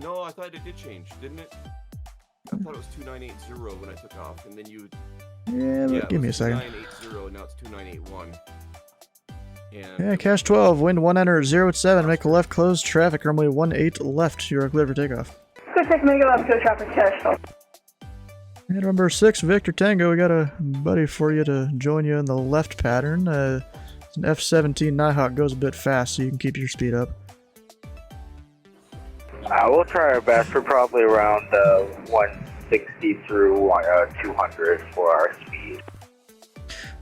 No, I thought it did change, didn't it? I thought it was 2980 when I took off, and then you Yeah, but Yeah, give me a it was second. 2980, now it's 2981. And Yeah, Cash 12, wind 190 at 7, make a left, close traffic, runway 18 left. You are clear for takeoff. Good 6, make it left, go traffic, Cash 12. And number 6, Victor Tango, we got a buddy for you to join you in the left pattern. It's an F-17 Nighthawk, goes a bit fast, so you can keep your speed up. We'll try our best. We're probably around 160 through 200 for our speed.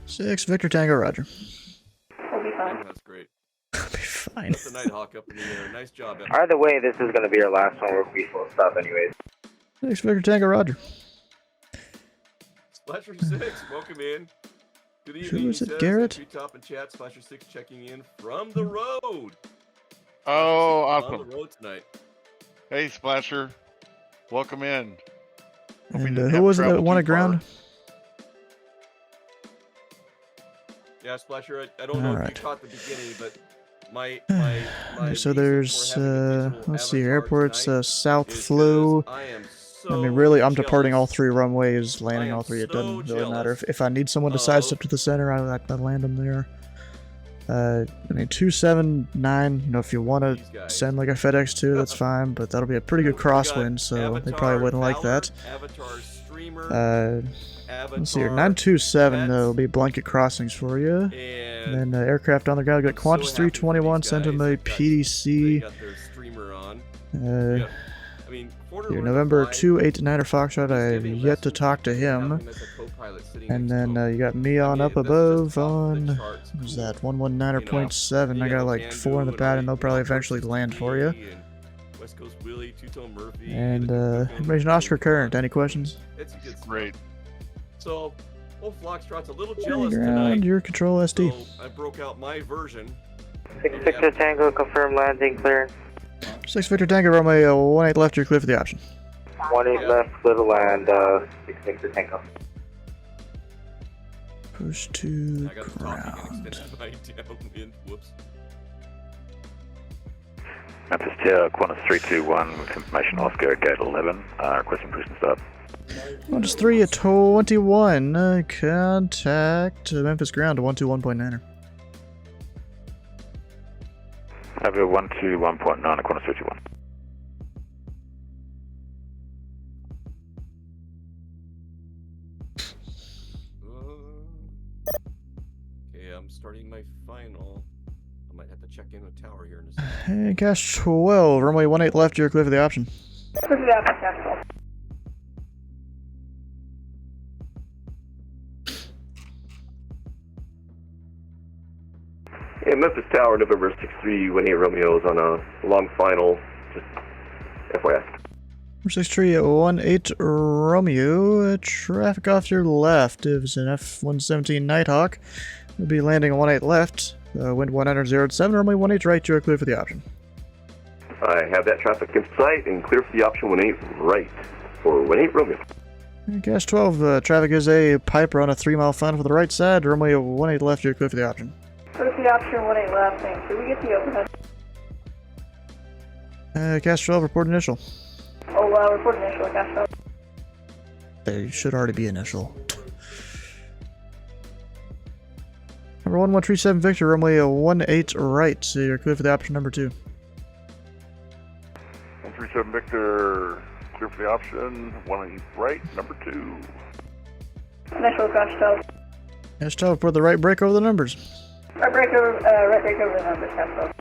6, Victor Tango, roger. We'll be fine. That's great. I'll be fine. That's the Nighthawk up in the air. Nice job, Evan. Either way, this is going to be our last one. We'll be full stop anyways. 6, Victor Tango, roger. Splasher 6, welcome in. Good evening. Who is he it, says. Garrett? Treetop and chat. Splasher 6 checking in from the road. Oh, On awesome. the road tonight. Hey, Splasher. Welcome in. And who was it that wanted ground? Yeah, Splasher, I don't know if you caught the beginning, but my so there's, let's see here, airport's South is Flu. I am I mean, really, I'm departing all 3 runways, landing all 3. It doesn't really matter. If I need someone to sidestep to the center, I land them there. I mean, 279, you know, if you want to send like a FedEx 2, that's fine, but that'll be a pretty good crosswind, so they probably wouldn't like that. Let's see here, 927, will be blanket crossings for you. And then aircraft on the ground, we got Qantas 321, sent him a PDC. Here, November 289er Foxtrot, I have yet to talk to him. And then you got me on up above on, what was that, 119.7. I got like 4 in the pad, and they'll probably eventually land for you. And information Oscar Current, any questions? It's a good Great. So, Wolf Foxtrot's a little High jealous ground, tonight. your control SD. So I broke out my version. 6 Victor Tango, confirm landing clearance. 6 Victor Tango, runway 18 left, you're clear for the option. 18 left, clear to land, 6 Victor Tango. Push to I got the ground. talking extended by downwind. Whoops. Memphis Tower, Qantas 321 with information Oscar, gate 11, requesting push and start. Qantas 3 at 21, contact Memphis ground to 121.9er. Over 121.9 at Qantas 321. Okay, I'm starting my final. I might have to check in with Tower here in a second. Hey, Cash 12, runway 18 left, you're clear for the option. Clear for the option, Cash 12. Yeah, Memphis Tower, November 6318 Romeo is on a long final. Just FYI. 63 at 18 Romeo, traffic off to your left. It was an F-117 Nighthawk. We'll be landing on 18 left. Wind 190 at 7, runway 18 right, you're clear for the option. I have that traffic in sight and clear for the option 18 right for 18 Romeo. Cash 12, traffic is a Piper on a 3-mile final for the right side. Runway 18 left, you're clear for the option. Clear for the option, 18 left, thanks. Did we get the overhead? Cash 12, report initial. Oh, report initial, Cash 12. They should already be initial. Number 1137 Victor, runway 18 right, so you're clear for the option number 2. 137 Victor, clear for the option, 18 right, number 2. Initial, Cash 12. Cash 12, report the right break over the numbers. Right break over the numbers, Cash 12.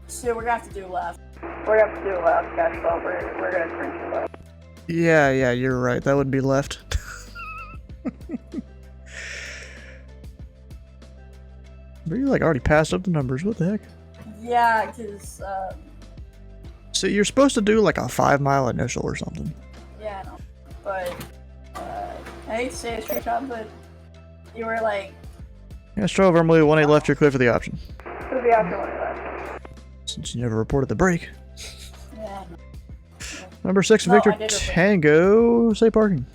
So we're gonna have to do left. We're gonna have to do left, Cash 12. We're gonna turn to left. Yeah, you're right. That would be left. But you like already passed up the numbers. What the heck? Yeah, because So you're supposed to do like a 5-mile initial or something. yeah, I know. But I hate to say it straight up, but you were like, Cash 12, runway 18 left, you're clear for the option. Clear for the option, 18 left. Since you never reported the break. yeah. Number 6, No, I Victor did report. Tango, say parking.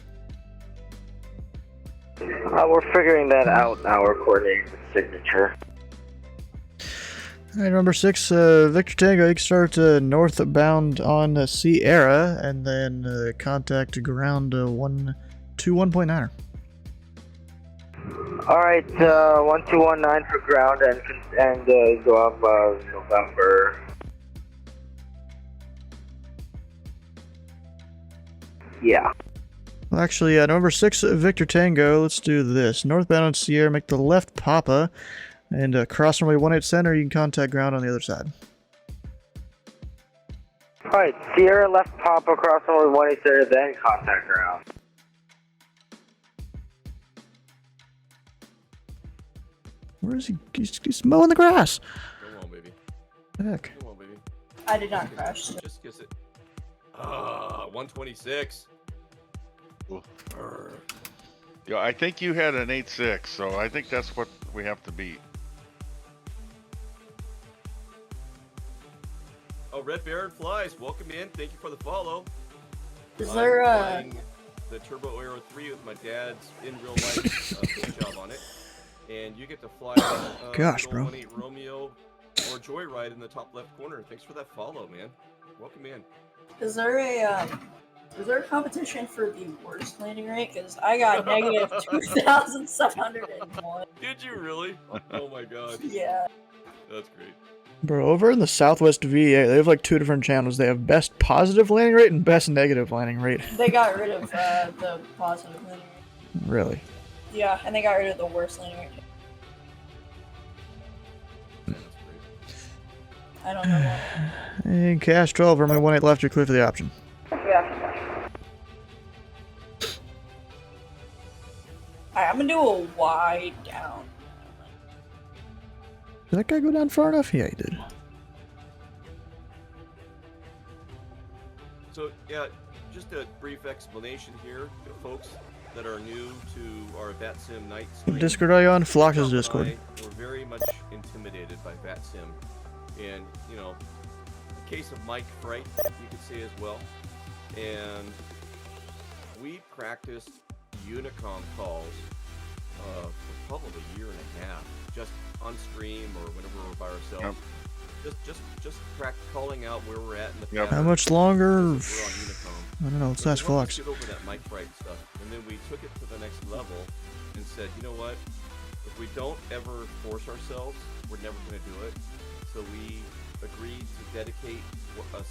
We're figuring that out now. We're coordinating the signature. Alright, number 6, Victor Tango, you can start northbound on Sierra, and then contact ground 121.9er. Alright, 1219 for ground and go up November. Yeah. Well, actually, number 6, Victor Tango, let's do this. Northbound on Sierra, make the left Papa, and cross runway 18 center, you can contact ground on the other side. Alright, Sierra left Papa, cross runway 18 center, then contact ground. Where is he? He's mowing the grass. Come on, baby. Heck. Come on, baby. I did not crash. Just kiss it. 126. Yeah, I think you had an 8.6, so I think that's what we have to beat. Oh, Red Baron Flies, welcome in. Thank you for the follow. Is there flying the Turbo Aero 3 with my dad's in real life paint job on it, and you get to fly Gosh, bro. 18 Romeo or Joyride in the top left corner. Thanks for that follow, man. Welcome in. Is there a competition for the worst landing rate? Because I got negative 2,701. Did you really? Oh my god. Yeah. That's great. Bro, over in the Southwest VA, they have like 2 different channels. They have best positive landing rate and best negative landing rate. They got rid of the positive landing rate. Really? Yeah, and they got rid of the worst landing rate. I don't know why. And Cash 12, runway 18 left, you're clear for the option. Yeah. Alright, I'm gonna do a wide down. Did that guy go down far enough? Yeah, he did. So, yeah, just a brief explanation here, folks that are new to our VATSIM night stream. Discord are you on? Flox's Discord. We're very much intimidated by VATSIM. And, you know, a case of Mike fright, you could say as well. And we practiced Unicom calls for probably a year and a half, just on stream or whenever we're by ourselves. Just calling out where we're at in the How much longer? we're on Unicom. I don't know, let's And ask we wanted Flox. to get over that Mike fright stuff, and then we took it to the next level and said, you know what? If we don't ever force ourselves, we're never going to do it. So we agreed to dedicate a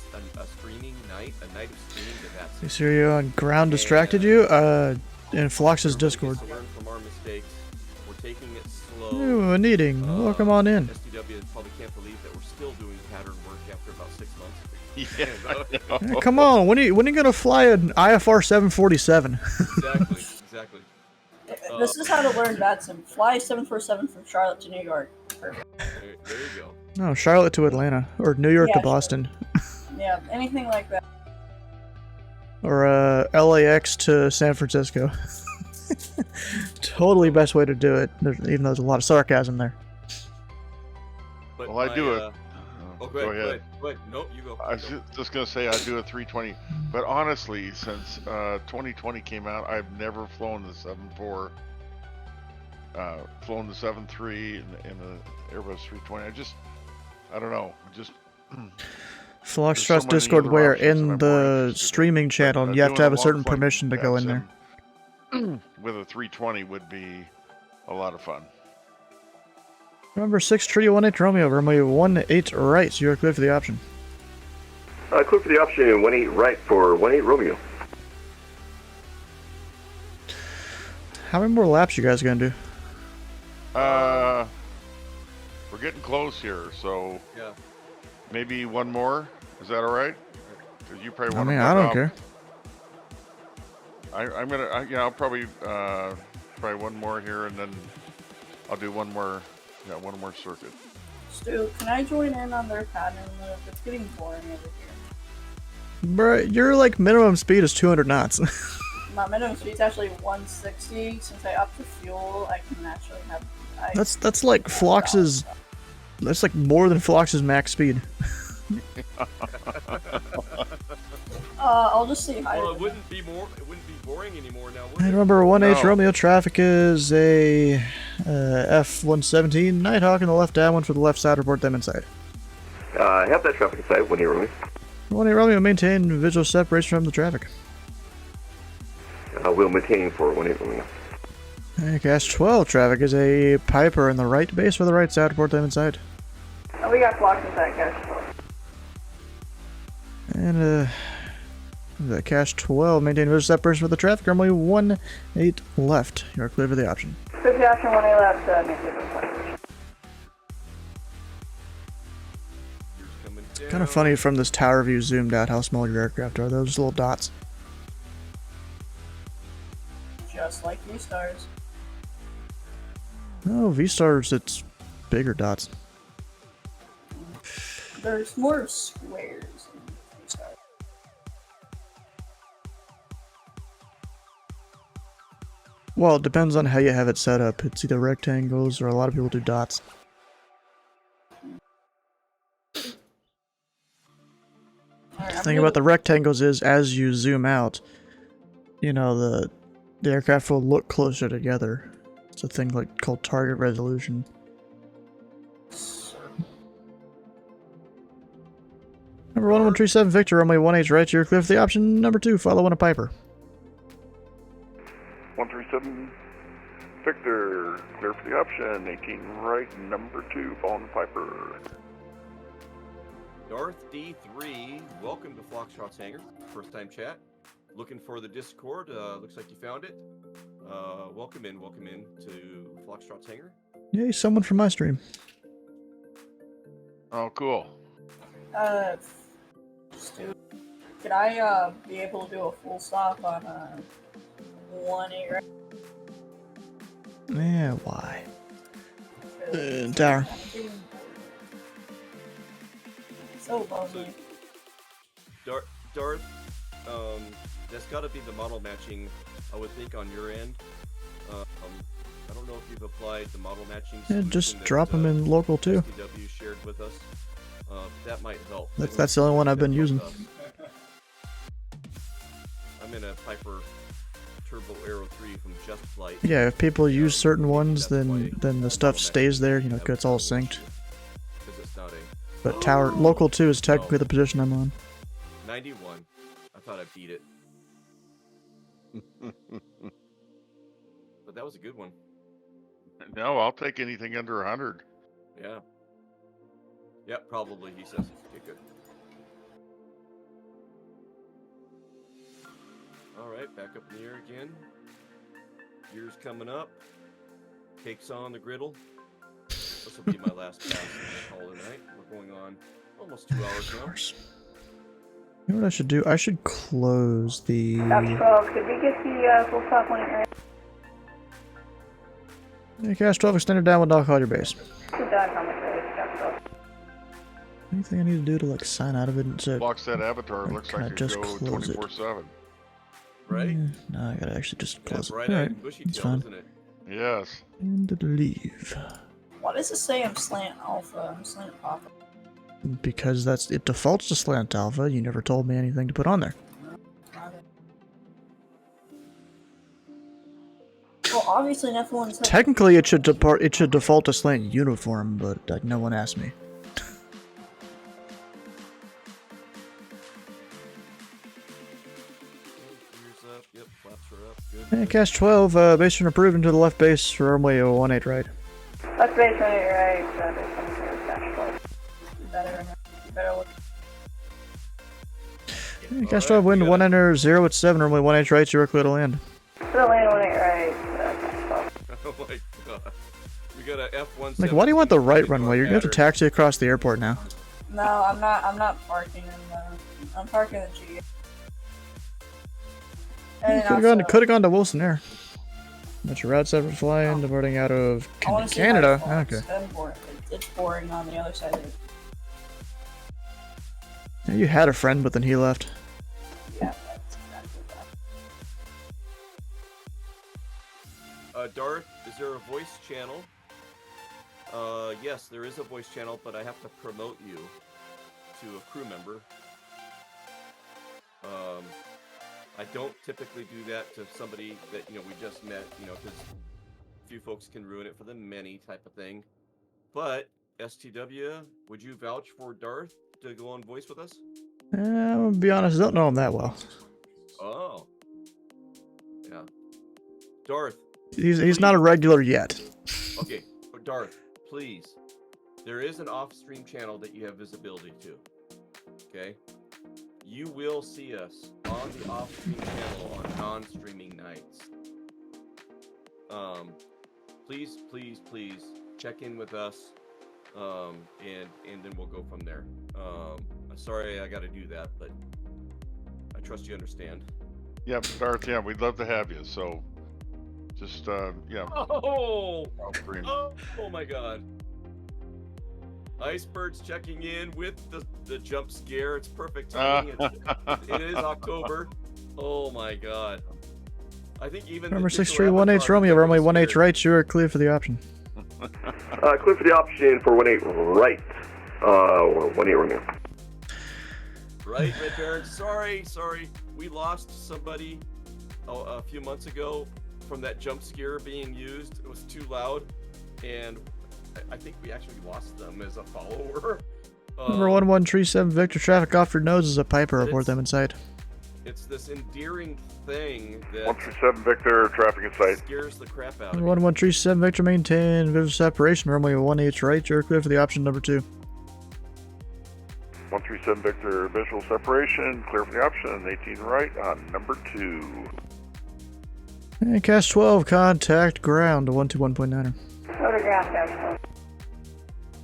streaming night, a night of streaming to that. You see you on ground distracted you? In Flox's Discord. To learn from our mistakes. We're taking it slow. Ooh, Anneating. Welcome on in. SDW probably can't believe that we're still doing pattern work after about 6 months. Yeah, come on, when are you gonna fly an IFR 747? Exactly. This is how to learn VATSIM. Fly 747 from Charlotte to New York. Perfect. There you go. No, Charlotte to Atlanta. Or New York to Boston. Yeah, anything like that. Or LAX to San Francisco. Totally best way to do it, even though there's a lot of sarcasm there. But well, I do it. Go ahead. Nope, you go. I was just going to say I do a 320, but honestly, since 2020 came out, I've never flown the 7.4, flown the 7.3 and the Airbus 320. I don't know, just... Flox Trust Discord where in the streaming channel you have to have a certain permission to go in there. With a 320 would be a lot of fun. Number 6, Treaty 18 Romeo, runway 18 right, so you're clear for the option. Clear for the option, 18 right for 18 Romeo. How many more laps you guys gonna do? We're getting close here, so yeah, maybe one more. Is that all right? 'Cause you probably want to. I don't care. I'm gonna, I'll probably one more here, and then I'll do one more circuit. Stu, can I join in on their pattern move? It's getting boring over here. Bro, your like minimum speed is 200 knots. My minimum speed's actually 160. Since I upped the fuel, I can actually have. That's like Flox's. That's like more than Flox's max speed. I'll just say hi. Well, it wouldn't be boring anymore now. I remember 18 Romeo traffic is a F-117 Nighthawk in the left downwind for the left side. Report them inside. Have that traffic in sight, 18 Romeo. 18 Romeo, maintain visual separation from the traffic. We'll maintain for 18 Romeo. Cash 12 traffic is a Piper in the right base for the right side. Report them inside. We got blocks inside, Cash 12. And the Cash 12 maintain visual separation for the traffic. Runway 18 left. You are clear for the option. 50 option 18 left, maintain visual separation. Kind of funny from this tower view zoomed out how small your aircraft are. Those little dots. Just like V-Stars. No, V-Stars, it's bigger dots. There's more squares in V-Stars. Well, it depends on how you have it set up. It's either rectangles or a lot of people do dots. The thing about the rectangles is, as you zoom out, you know, the aircraft will look closer together. It's a thing called target resolution. Number 1137 Victor, runway 18 right, you're clear for the option. Number 2, follow on a Piper. 137 Victor, clear for the option. 18 right, number 2, following Piper. Darth D3, welcome to Foxtrot's hangar. First time chat. Looking for the Discord. Looks like you found it. Welcome in to Foxtrot's hangar. Yay, someone from my stream. Oh, cool. Stu, could I be able to do a full stop on 18 right? Yeah, why? Tower. So lonely. Darth, that's got to be the model matching, I would think, on your end. I don't know if you've applied the model matching. Yeah, just drop them in local too. SDW shared with us. That might help. That's the only one I've been using. I'm in a Piper Turbo Aero 3 from Just Flight. Yeah, if people use certain ones, then the stuff stays there. You know, it's all synced. But tower local 2 is technically the position I'm on. 91. I thought I beat it. But that was a good one. No, I'll take anything under 100. Yeah. Yeah, probably, he says. Okay, good. Alright, back up in the air again. Gears coming up. Cake's on the griddle. This will be my last pass on the call tonight. We're going on almost 2 hours now. You know what I should do? I should close the... Dr. 12, could we get the full stop 18 right? Yeah, Cash 12 extended down with knock out your base. Good dog on the base, Dr. 12. Anything I need to do to sign out of it? So Box that avatar. Looks like it just go close it. 24/7. Right? Yeah, no, I gotta actually just close it. Bright-eyed Alright, and bushy it's tail, fine. isn't it? Yes. And leave. Why does it say I'm slant alpha? I'm slant alpha. Because it defaults to slant alpha. You never told me anything to put on there. Well, obviously nothing one's... Technically, it should default to slant uniform, but no one asked me. Gears up. Yep, flaps are up. Good. And Cash 12, base turn approved into the left base for runway 18 right. Left base 18 right, base 18 Dash 12. You better look. And Cash 12, wind 190 at 7, runway 18 right, you're clear to land. Still lane 18 right, Dash 12. Oh my god. We got a F-117. Like, why do you want the right runway? You're gonna have to taxi across the airport now. No, I'm not parking in the... I'm parking in the G. Could have gone to Wilson Air. But your route 7 flying, departing out of Canada. Okay. It's boring on the other side of it. Yeah, you had a friend, but then he left. Yeah, that's exactly that. Darth, is there a voice channel? Yes, there is a voice channel, but I have to promote you to a crew member. I don't typically do that to somebody that, we just met, because few folks can ruin it for the many type of thing. But STW, would you vouch for Darth to go on voice with us? I'm gonna be honest, I don't know him that well. Oh. Yeah. Darth. He's not a regular yet. Okay, but Darth, please. There is an off-stream channel that you have visibility to. Okay? You will see us on the off-stream channel on non-streaming nights. Please, please, please check in with us, and then we'll go from there. I'm sorry I got to do that, but I trust you understand. Yeah, Darth. Yeah, we'd love to have you. So, just yeah. Oh my God. Icebird's checking in with the jump scare. It's perfect timing. It is October. Oh my God. I think even Remember 6318 Romeo, runway 18 right, you are clear for the option. Clear for the option for 18 right. 18 Romeo. Right, Red Baron. Sorry. We lost somebody a few months ago from that jump scare being used. It was too loud, and I think we actually lost them as a follower. Number 1137 Victor, traffic off your nose is a Piper. Report them inside. It's this endearing thing that 137 Victor, traffic in sight. Scares the crap out of me. 1137 Victor, maintain visual separation. Runway 18 right, you're clear for the option number 2. 137 Victor, visual separation, clear for the option, 18 right on number 2. And cast 12, contact ground, 121.9er. Photograph there.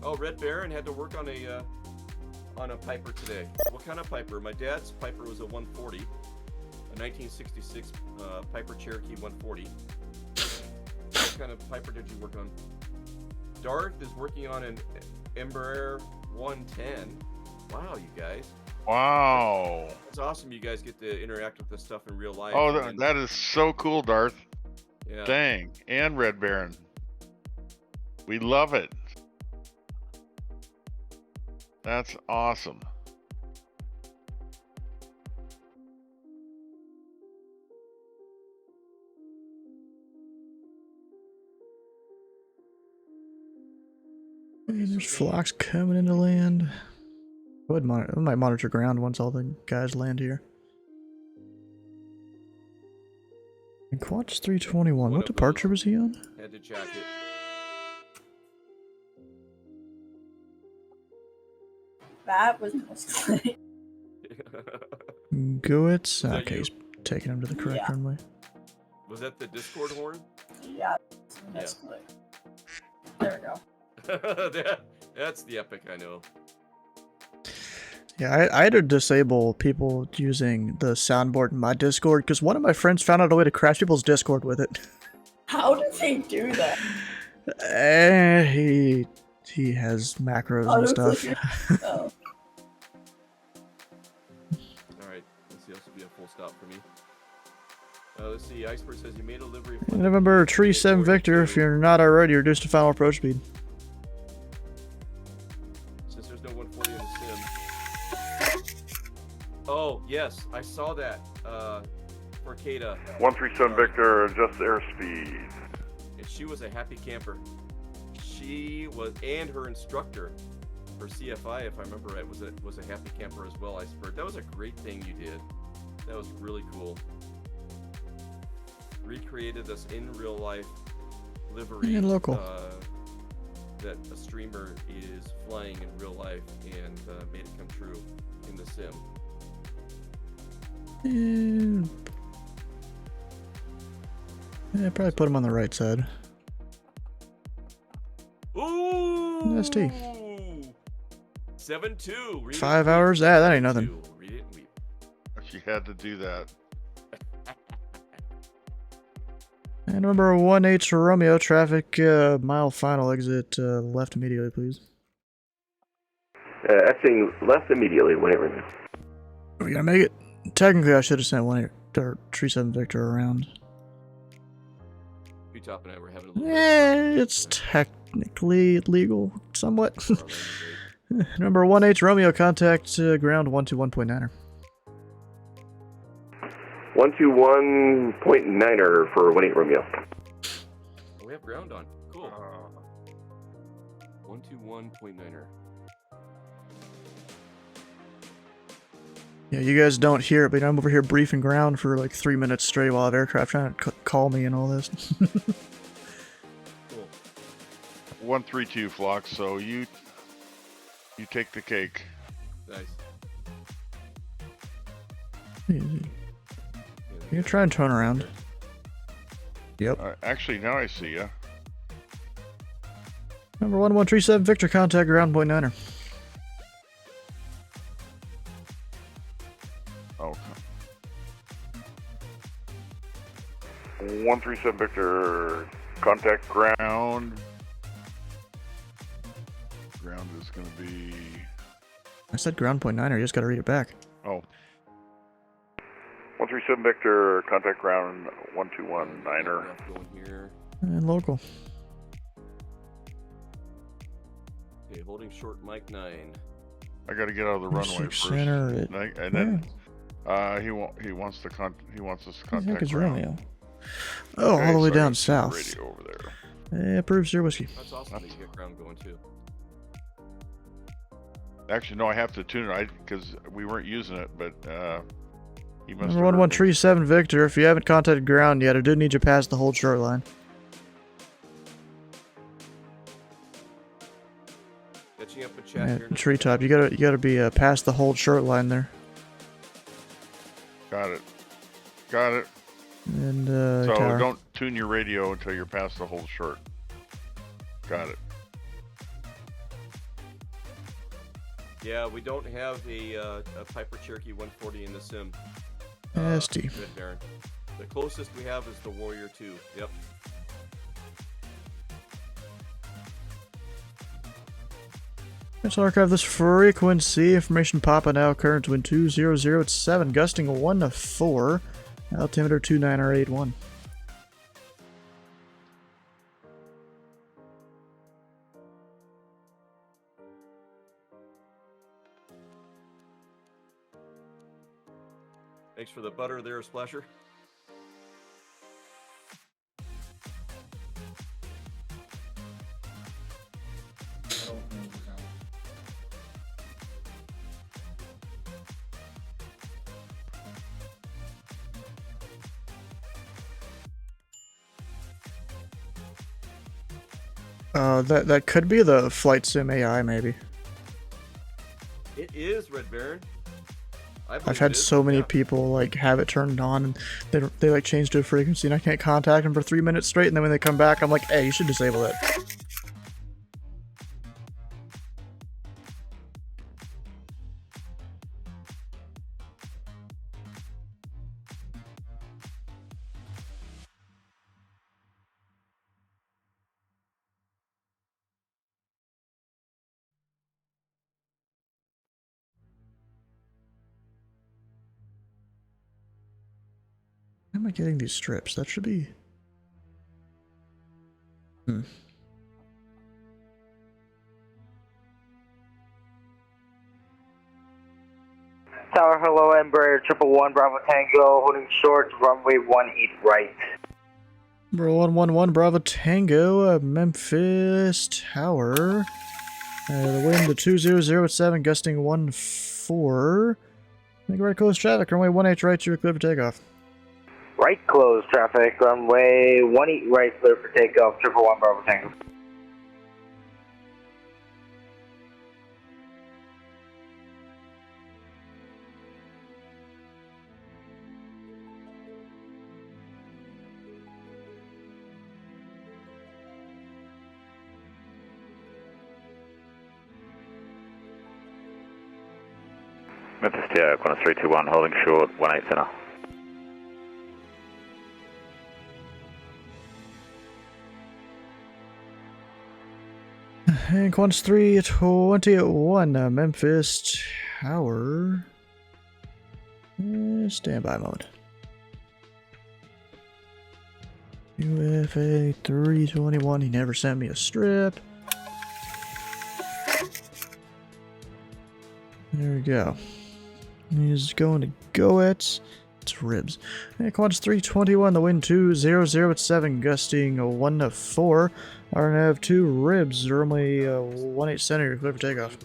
Oh, Red Baron had to work on a Piper today. What kind of Piper? My dad's Piper was a 140, a 1966 Piper Cherokee 140. What kind of Piper did you work on? Darth is working on an Embraer 110. Wow, you guys. Wow. It's awesome you guys get to interact with this stuff in real life. Oh, that is so cool, Darth. Yeah. Dang. And Red Baron. We love it. That's awesome. Hey, there's flocks coming into land. I might monitor ground once all the guys land here. And Quant's 321. What departure was he on? Had to jack it. That was mostly. Goetz? Okay, he's taking him to the correct Yeah. runway. Was that the Discord horn? Yeah. Basically. There we go. That's the epic I know. Yeah, I had to disable people using the soundboard in my Discord because one of my friends found out a way to crash people's Discord with it. How did they do that? He has macros and stuff. Oh. Alright, let's see, this will be a full stop for me. Let's see, Iceberg says you made a livery. November 37 Victor, if you're not already, reduce to final approach speed. Since there's no 140 in the sim. Oh, yes, I saw that. For Kata. 137 Victor, adjust airspeed. And she was a happy camper. She was, and her instructor, her CFI, if I remember right, was a happy camper as well, Iceberg. That was a great thing you did. That was really cool. Recreated this in real life livery. And local. That a streamer is flying in real life and made it come true in the sim. And... yeah, probably put him on the right side. Ooh! ST. 7-2. 5 hours? Ah, that ain't nothing. Read it and weep. She had to do that. And number 18 Romeo, traffic, mile final exit, left immediately, please. Exiting left immediately, whenever. We gotta make it. Technically, I should have sent 37 Victor around. Top and I were having a little It's technically legal, somewhat. Number 18 Romeo, contact ground 121.9er. 121.9er for 18 Romeo. We have ground on. Cool. 121.9er. Yeah, you guys don't hear it, but I'm over here briefing ground for like 3 minutes straight while I have aircraft trying to call me and all this. Cool. 132 Flock, so you take the cake. Nice. You try and turn around. Yep. Actually, now I see ya. Number 1137 Victor, contact ground point 9er. Okay. 137 Victor, contact ground. Ground is going to be... I said ground point 9er, you just gotta read it back. Oh. 137 Victor, contact ground 121-9er. Going here. And local. Okay, holding short Mike 9. I got to get out of the runway first. Center And then he wants us to contact is ground. Romeo? Oh, Okay, all the way so I down got south. radio over there. Approves your whiskey. That's awesome that you get ground going too. Actually, no, I have to tune it because we weren't using it, but he must Number have 1137 Victor, if you haven't contacted ground yet, I do need you past the hold short line. Catching up with chat here. Treetop, you gotta be past the hold short line there. Got it. Got it. And So tower. don't tune your radio until you're past the hold short. Got it. Yeah, we don't have a Piper Cherokee 140 in the sim. SD. Red Baron. The closest we have is the Warrior 2. Yep. Let's archive this frequency. Information Papa now, current wind 200 at 7, gusting 1 to 4. Altimeter 29R81. Thanks for the butter there, Splasher. That could be the flight sim AI, maybe. It is Red Baron. I've had so many people like have it turned on and they like change to a frequency and I can't contact them for 3 minutes straight, and then when they come back I'm like, hey, you should disable it. How am I getting these strips? That should be... Tower, hello, Embraer 111 Bravo Tango, holding short, runway 18 right. Number 111 Bravo Tango, Memphis Tower. The wind to 200 at 7, gusting 1-4. Make right close traffic, runway 18 right, you're clear for takeoff. Right close traffic, runway 18 right, clear for takeoff, 111 Bravo Tango. Memphis Tower, Qantas 321, holding short, 18 center. And Qantas 320 at 1, Memphis Tower. Standby mode. UFA 321, he never sent me a strip. There we go. He's going to Goetz. It's ribs. Quads 321, the wind 200 at 7, gusting 1 to 4. RNAV 2 ribs, are only 18 centimeter, clear for takeoff.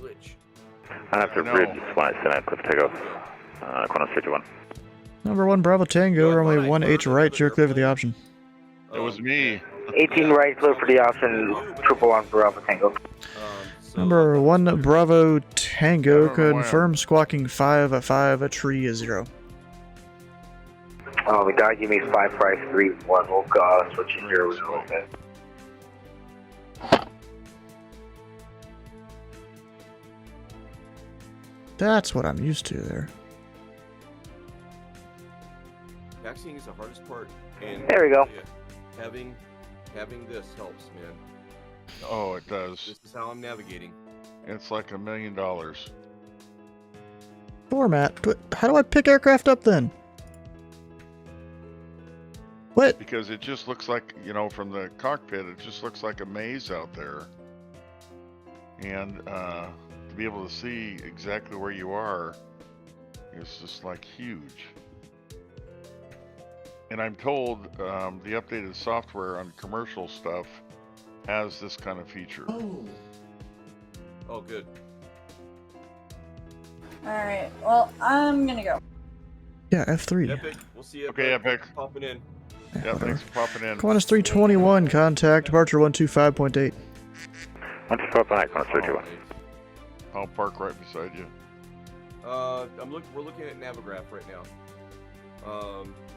After ribs, 18 centimeter, clear for takeoff. Qantas 321. Number 1 Bravo Tango, runway 18 right, you're clear for the option. It was me. 18 right, clear for the option, 111 Bravo Tango. Number 1 Bravo Tango, confirm squawking 5 a tree is 0. The guy gave me 553-1, we'll switch in here a little bit. That's what I'm used to there. Taxiing is the hardest part, and there we go. Having this helps, man. Oh, it does. This is how I'm navigating. It's like $1 million. Format? But how do I pick aircraft up then? What? Because it just looks like, you know, from the cockpit, it just looks like a maze out there. And to be able to see exactly where you are is just like huge. And I'm told the updated software on commercial stuff has this kind of feature. Oh, good. Alright, well, I'm gonna go. Yeah, F3. Epic, we'll see you. Okay, Epic. Popping in. Yeah, thanks for popping in. Qantas 321, contact departure 125.8. 125.8, Qantas 321. I'll park right beside you. We're looking at Navigraph right now.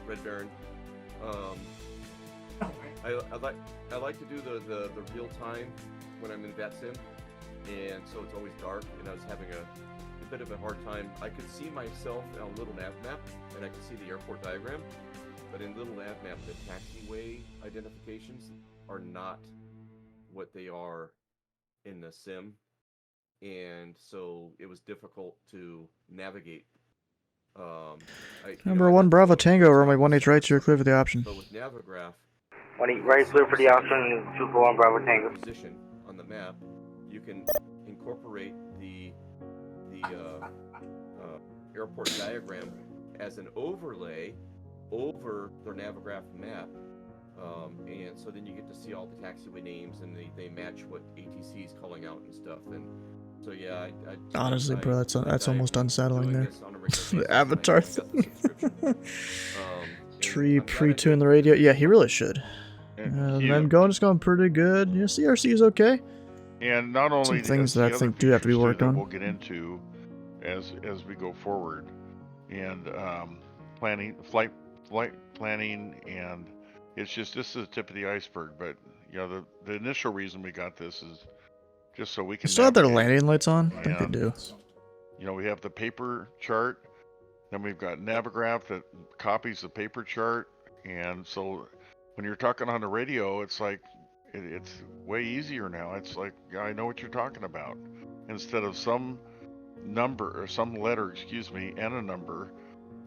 Red Baron. I like to do the real time when I'm in VetSim, and so it's always dark, and I was having a bit of a hard time. I could see myself in a little nav map, and I could see the airport diagram, but in little nav map, the taxiway identifications are not what they are in the sim, and so it was difficult to navigate. Number 1 Bravo Tango, runway 18 right, you're clear for the option. But with Navigraph, 18 right, clear for the option, 241 Bravo Tango. Position on the map, you can incorporate the airport diagram as an overlay over their Navigraph map, and so then you get to see all the taxiway names, and they match what ATC is calling out and stuff. And so yeah, honestly, bro, that's almost unsettling there. The avatar thing. Tree pre-tune the radio. Yeah, he really should. It's going pretty good. Yeah, CRC is okay. And not only some things that I think do have to be worked on. We'll get into as we go forward, and flight planning, and it's just this is the tip of the iceberg. But you know, the initial reason we got this is just so we can. Still have their landing lights on? I think they do. You know, we have the paper chart, then we've got Navigraph that copies the paper chart, and so when you're talking on the radio, it's like it's way easier now. It's like, yeah, I know what you're talking about. Instead of some number or some letter, and a number,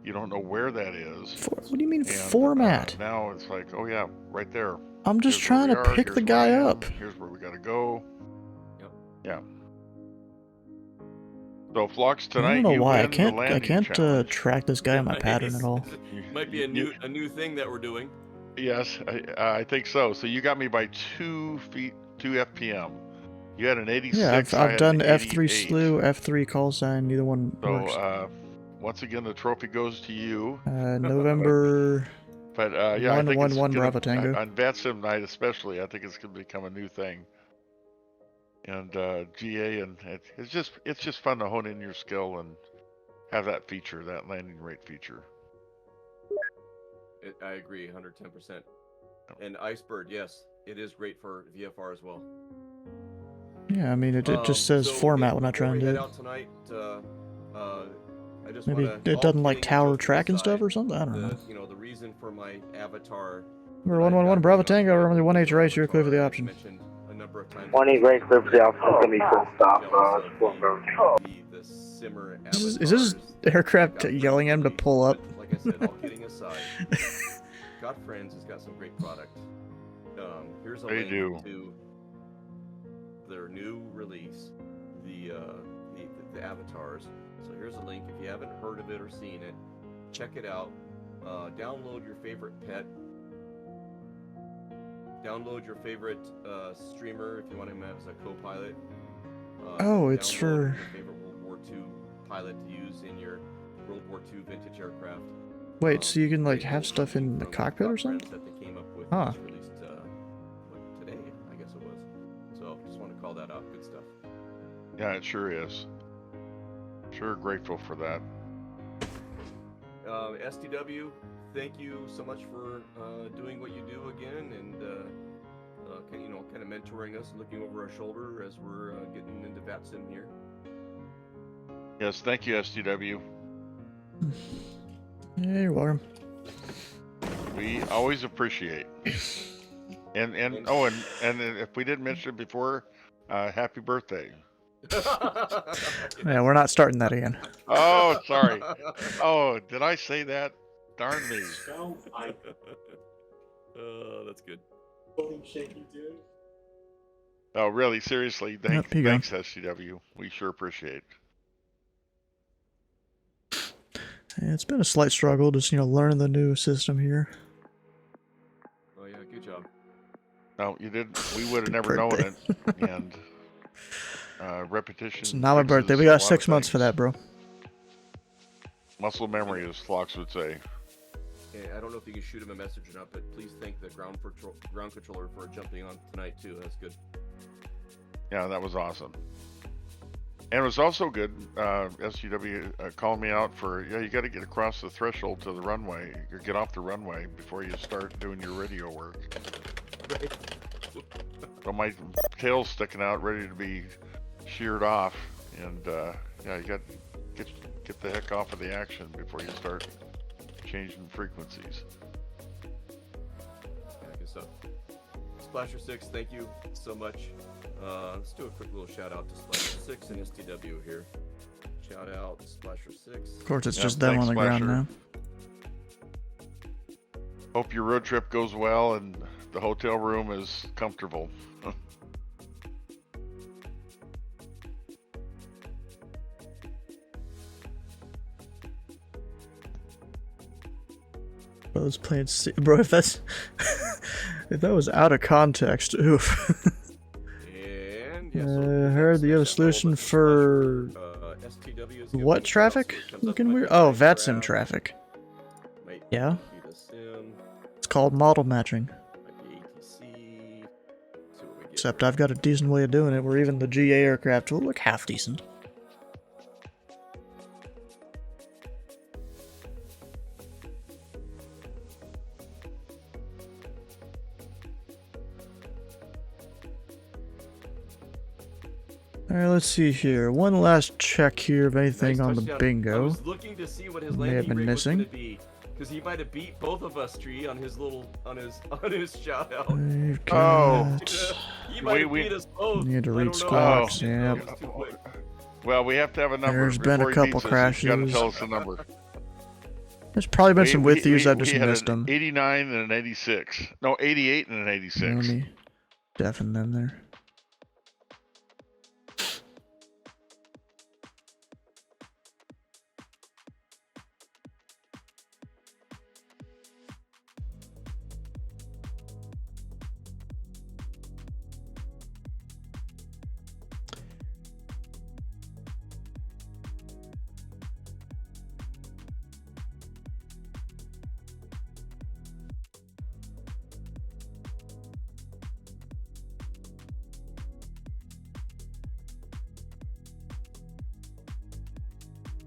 you don't know where that is. What do you mean format? Now it's like, oh yeah, right there. I'm just trying to pick the guy up. Here's where we gotta go. Yep. Yeah. So Flux tonight. I don't know why I can't track this guy on my pattern at all. Might be a new thing that we're doing. Yes, I think so. So you got me by 2 feet, 2 FPM. You had an 86. Yeah, I've done F3 slew, F3 call sign. Neither one works. So once again, the trophy goes to you. November. But yeah, I think 111 Bravo Tango. On VetSim night especially, I think it's going to become a new thing. And GA, and it's just fun to hone in your skill and have that feature, that landing rate feature. I agree, 110%. And Icebird, yes, it is great for VFR as well. Yeah, I mean, it just says format when I try and do it. Out tonight, I just maybe it doesn't like tower track and stuff or something. I don't know. You know, the reason for my avatar. Number 111 Bravo Tango, only 18 right, you're clear for the option. 18 right, clear for the option. It's gonna be full stop. The simmer. Is this aircraft yelling at him to pull up? Like I said, all kidding aside, Got Friends has got some great product. Here's a link to their new release, the avatars. So here's a link. If you haven't heard of it or seen it, check it out. download your favorite pet. Download your favorite streamer if you want him as a co-pilot. Oh, it's for your favorite World War II pilot to use in your World War II vintage aircraft. Wait, so you can like have stuff in the cockpit or something? That they came up with. Huh. Just released today, I guess it was. So just want to call that out. Good stuff. Yeah, it sure is. Sure grateful for that. STW, thank you so much for doing what you do again, and kind of mentoring us and looking over our shoulder as we're getting into VATSIM here. Yes, thank you, STW. Yeah, you're welcome. We always appreciate. And if we didn't mention it before, happy birthday. Yeah, we're not starting that again. Oh, sorry. Oh, did I say that? Darn me. That's good. Shaky, dude. Oh, really? Seriously? Thanks, SCW. We sure appreciate it. Yeah, it's been a slight struggle, just learning the new system here. Oh yeah, good job. No, you did. We would have never known it. And repetition. It's not my birthday. We got 6 months for that, bro. Muscle memory, as Flox would say. Okay, I don't know if you can shoot him a message or not, but please thank the ground controller for jumping on tonight too. That's good. Yeah, that was awesome. And it was also good, SGW calling me out for, you got to get across the threshold to the runway, or get off the runway before you start doing your radio work. Right. So my tail's sticking out, ready to be sheared off, and yeah, you got to get the heck off of the action before you start changing frequencies. Yeah, good stuff. Splasher6, thank you so much. Let's do a quick little shout out to Splasher6 and STW here. Shout out Splasher6. Of course, it's just them on the ground now. Hope your road trip goes well and the hotel room is comfortable. I was playing bro, if that's if that was out of context, oof. And yeah, heard the other solution for what traffic? Looking weird. Oh, VATSIM traffic. Yeah. It's called model matching. Except I've got a decent way of doing it where even the GA aircraft will look half decent. Alright, let's see here. One last check here of anything on the bingo. I was looking to see what his May have landing been rig was missing. going to be, because he might have beat both of us, Tree, on his shout out. We've got... He might have beat us both. Need to I read don't know. squawks, yeah. That was too quick. Well, we have to have a number. There's been a before he couple beats us. crashes. You got to tell us the number. There's probably been some with yous, I've just had missed an them. 89 and an 86. No, 88 and an 86. Let me deafen them there.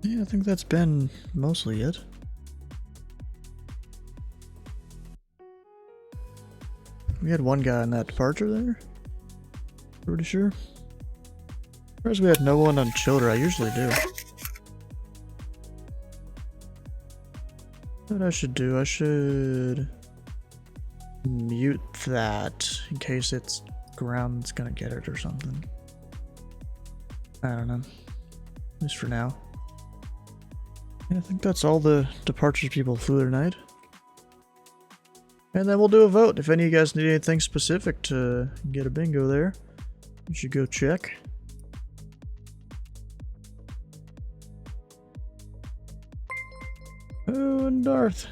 Yeah, I think that's been mostly it. We had one guy on that departure there. Pretty sure. Whereas we had no one on Childer, I usually do. What I should do, I should mute that in case it's ground that's gonna get it or something. I don't know. At least for now. Yeah, I think that's all the departures people flew tonight. And then we'll do a vote. If any of you guys need anything specific to get a bingo there, you should go check. Oh, and Darth.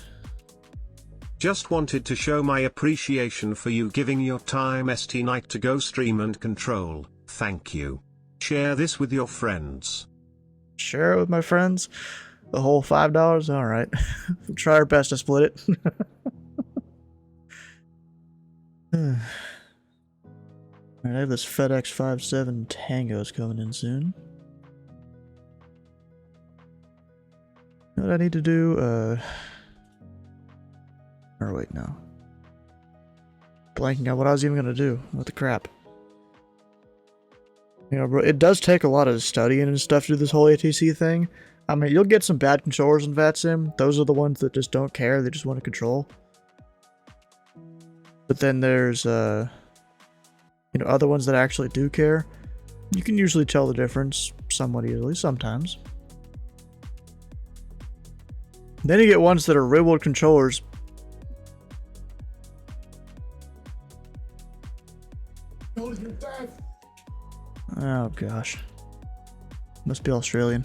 Just wanted to show my appreciation for you giving your time ST night to go stream and control. Thank you. Share this with your friends. Share it with my friends? The whole $5? Alright. We'll try our best to split it. Alright, I have this FedEx 57 Tango's coming in soon. What I need to do, or wait, no. Blanking out what I was even gonna do. What the crap. You know, bro, it does take a lot of studying and stuff to do this whole ATC thing. I mean, you'll get some bad controllers in VATSIM. Those are the ones that just don't care. They just want to control. But then there's, you know, other ones that actually do care. You can usually tell the difference somewhat easily, sometimes. Then you get ones that are real-world controllers. Oh gosh. Must be Australian.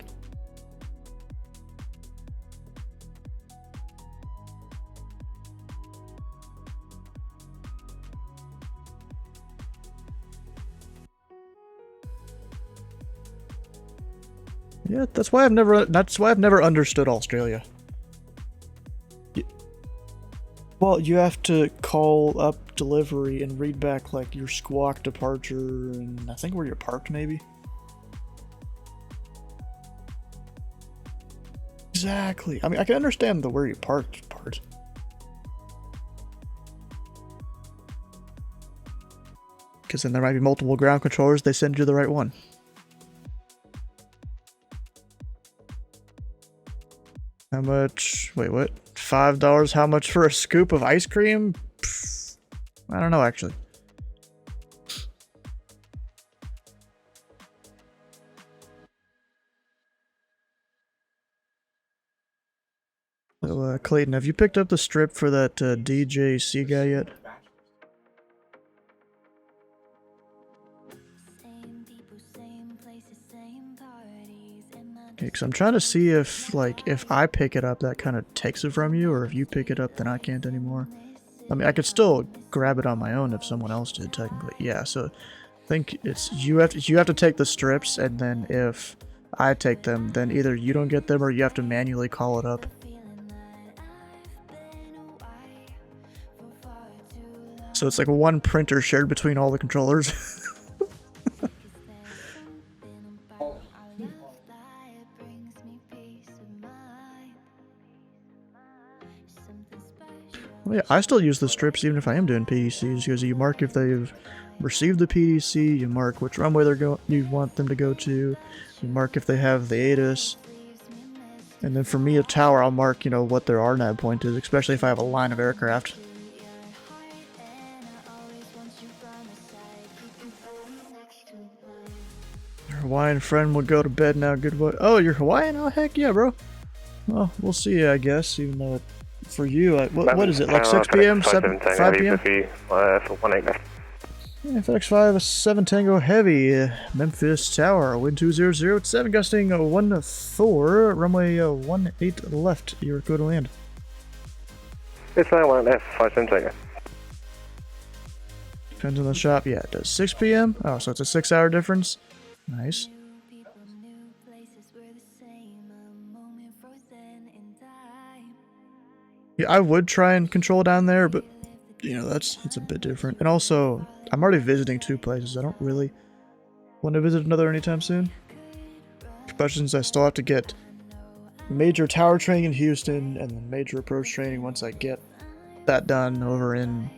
Yeah, that's why I've never understood Australia. Well, you have to call up delivery and read back like your squawk departure and I think where you're parked maybe. Exactly. I mean, I can understand the where you parked part. Because then there might be multiple ground controllers, they send you the right one. How much? Wait, what? $5? How much for a scoop of ice cream? Pfft, I don't know, actually. So, Clayton, have you picked up the strip for that DJC guy yet? Okay, because I'm trying to see if, like, if I pick it up, that kind of takes it from you, or if you pick it up, then I can't anymore. I mean, I could still grab it on my own if someone else did, technically. Yeah, so I think it's you have to take the strips, and then if I take them, then either you don't get them or you have to manually call it up. So it's like one printer shared between all the controllers. Well, yeah, I still use the strips even if I am doing PDCs, because you mark if they've received the PDC, you mark which runway you want them to go to, you mark if they have the ATIS, and then for me a tower I'll mark, you know, what their RNAV point is, especially if I have a line of aircraft. Your Hawaiian friend would go to bed now, good what? Oh, you're Hawaiian? Oh heck yeah, bro. Well, we'll see, I guess, even though for you, what is it, like 6 p.m., 5 p.m.? Yeah, FedEx 5, 7 Tango Heavy, Memphis Tower, wind 200 at 7, gusting 14, runway 18 left, you're good to land. It's I-1 F57 Tango. Depends on the shop, yeah, it does. 6 p.m.? Oh, so it's a 6-hour difference? Nice. Yeah, I would try and control down there, but you know, it's a bit different. And also, I'm already visiting 2 places. I don't really want to visit another anytime soon. Especially since I still have to get major tower training in Houston and then major approach training once I get that done over in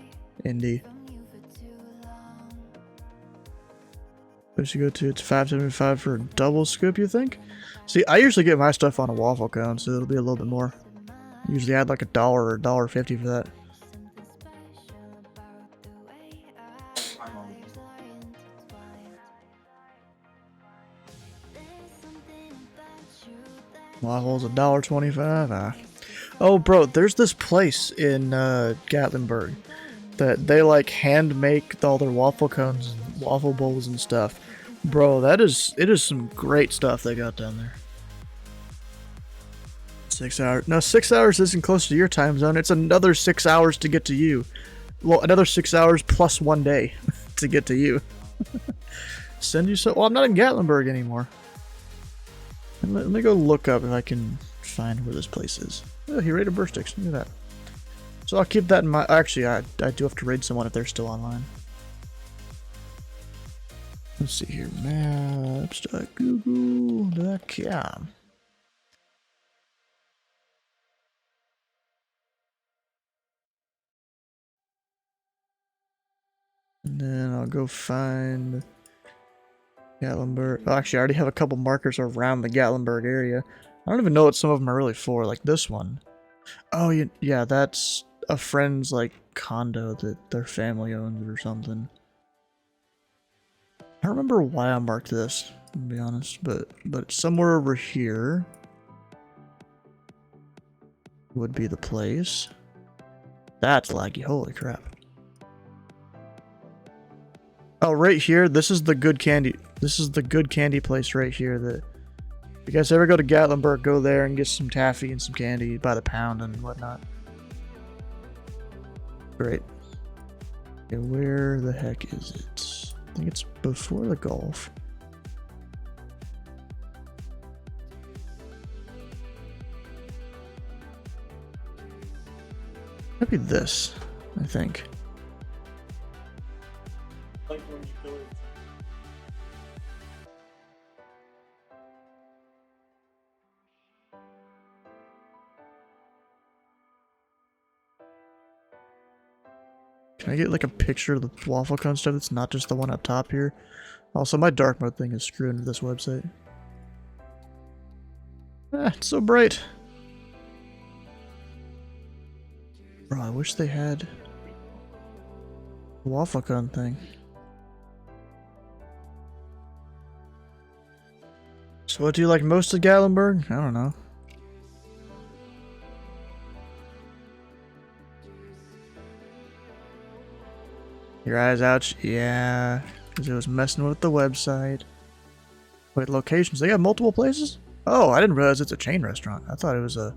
Indy. What you go to? It's $5.75 for a double scoop, you think? See, I usually get my stuff on a waffle cone, so it'll be a little bit more. Usually add like $1 or $1.50 for that. Waffles $1.25. Oh, bro, there's this place in Gatlinburg that they like hand make all their waffle cones and waffle bowls and stuff. Bro, it is some great stuff they got down there. 6 hours. No, 6 hours isn't close to your time zone. It's another 6 hours to get to you. Well, another 6 hours plus 1 day to get to you. Send you so. Well, I'm not in Gatlinburg anymore. Let me go look up if I can find where this place is. Oh, he raided burst sticks. Look at that. So I'll keep that in mind. Actually, I do have to raid someone if they're still online. Let's see here. Maps.google.com. And then I'll go find Gatlinburg. Oh, actually, I already have a couple markers around the Gatlinburg area. I don't even know what some of them are really for, like this one. Oh, yeah, that's a friend's, like, condo that their family owns or something. I don't remember why I marked this, to be honest, but somewhere over here would be the place. That's laggy, holy crap. Oh, right here, this is the good candy. This is the good candy place right here that if you guys ever go to Gatlinburg, go there and get some taffy and some candy by the pound and whatnot. Great. Okay, where the heck is it? I think it's before the golf. Maybe this, I think. Can I get like a picture of the waffle cone stuff that's not just the one up top here? Also, my dark mode thing is screwed into this website. Ah, it's so bright. Bro, I wish they had the waffle cone thing. So what do you like most of Gatlinburg? I don't know. Your eyes out? Yeah, because it was messing with the website. Wait, locations. They got multiple places? Oh, I didn't realize it's a chain restaurant. I thought it was a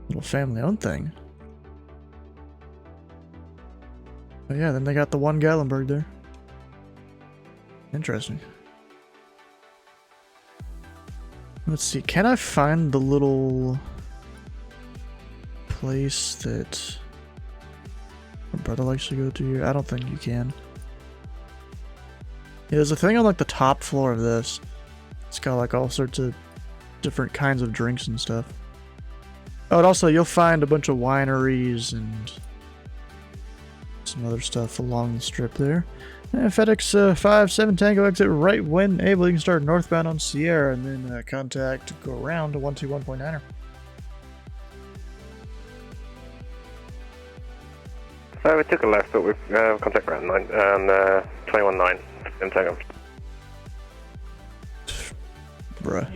little family-owned thing. But yeah, then they got the one Gatlinburg there. Interesting. Let's see. Can I find the little place that my brother likes to go to here? I don't think you can. Yeah, there's a thing on like the top floor of this. It's got like all sorts of different kinds of drinks and stuff. Oh, and also you'll find a bunch of wineries and some other stuff along the strip there. And FedEx 57 Tango exit right when able. You can start northbound on Sierra and then contact to go around to 121.9er. We took a left, but we've contact round 9 and 21.9 in Tango. Bruh.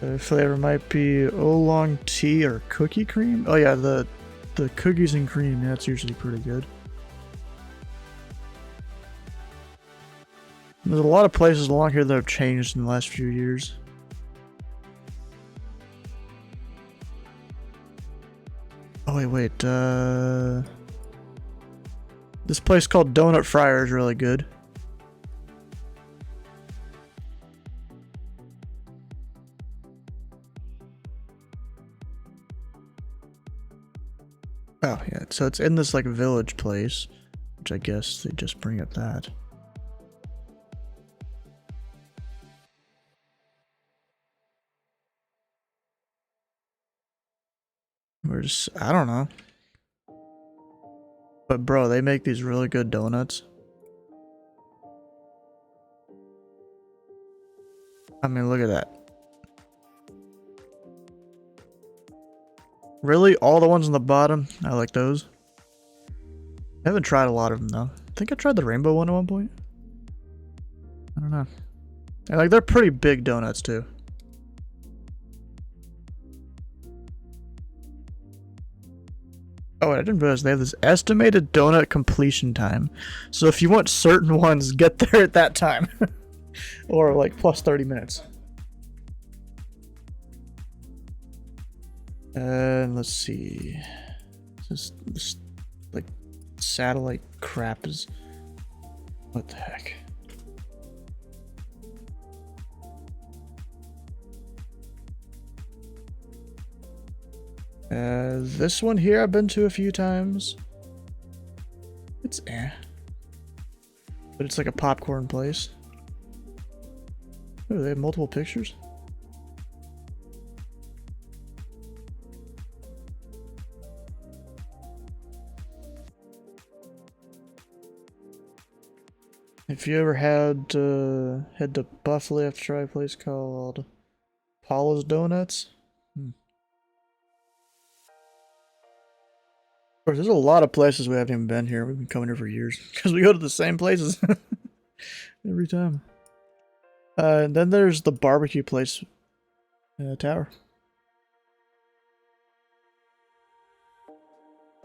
The flavor might be oolong tea or cookie cream. Oh yeah, the cookies and cream. That's usually pretty good. There's a lot of places along here that have changed in the last few years. Oh wait. This place called Donut Fryer is really good. Oh yeah, so it's in this like village place, which I guess they just bring up that. We're just, I don't know. But bro, they make these really good donuts. I mean, look at that. Really? All the ones on the bottom? I like those. I haven't tried a lot of them though. I think I tried the rainbow one at one point. I don't know. And like, they're pretty big donuts too. Oh, I didn't realize they have this estimated donut completion time. So if you want certain ones, get there at that time. Or like plus 30 minutes. Let's see. This like satellite crap is. What the heck? This one here I've been to a few times. It's but it's like a popcorn place. Oh, they have multiple pictures? If you ever had head to Buffalo, you have to try a place called Paula's Donuts. Of course, there's a lot of places we haven't even been here. We've been coming here for years because we go to the same places every time. And then there's the barbecue place tower.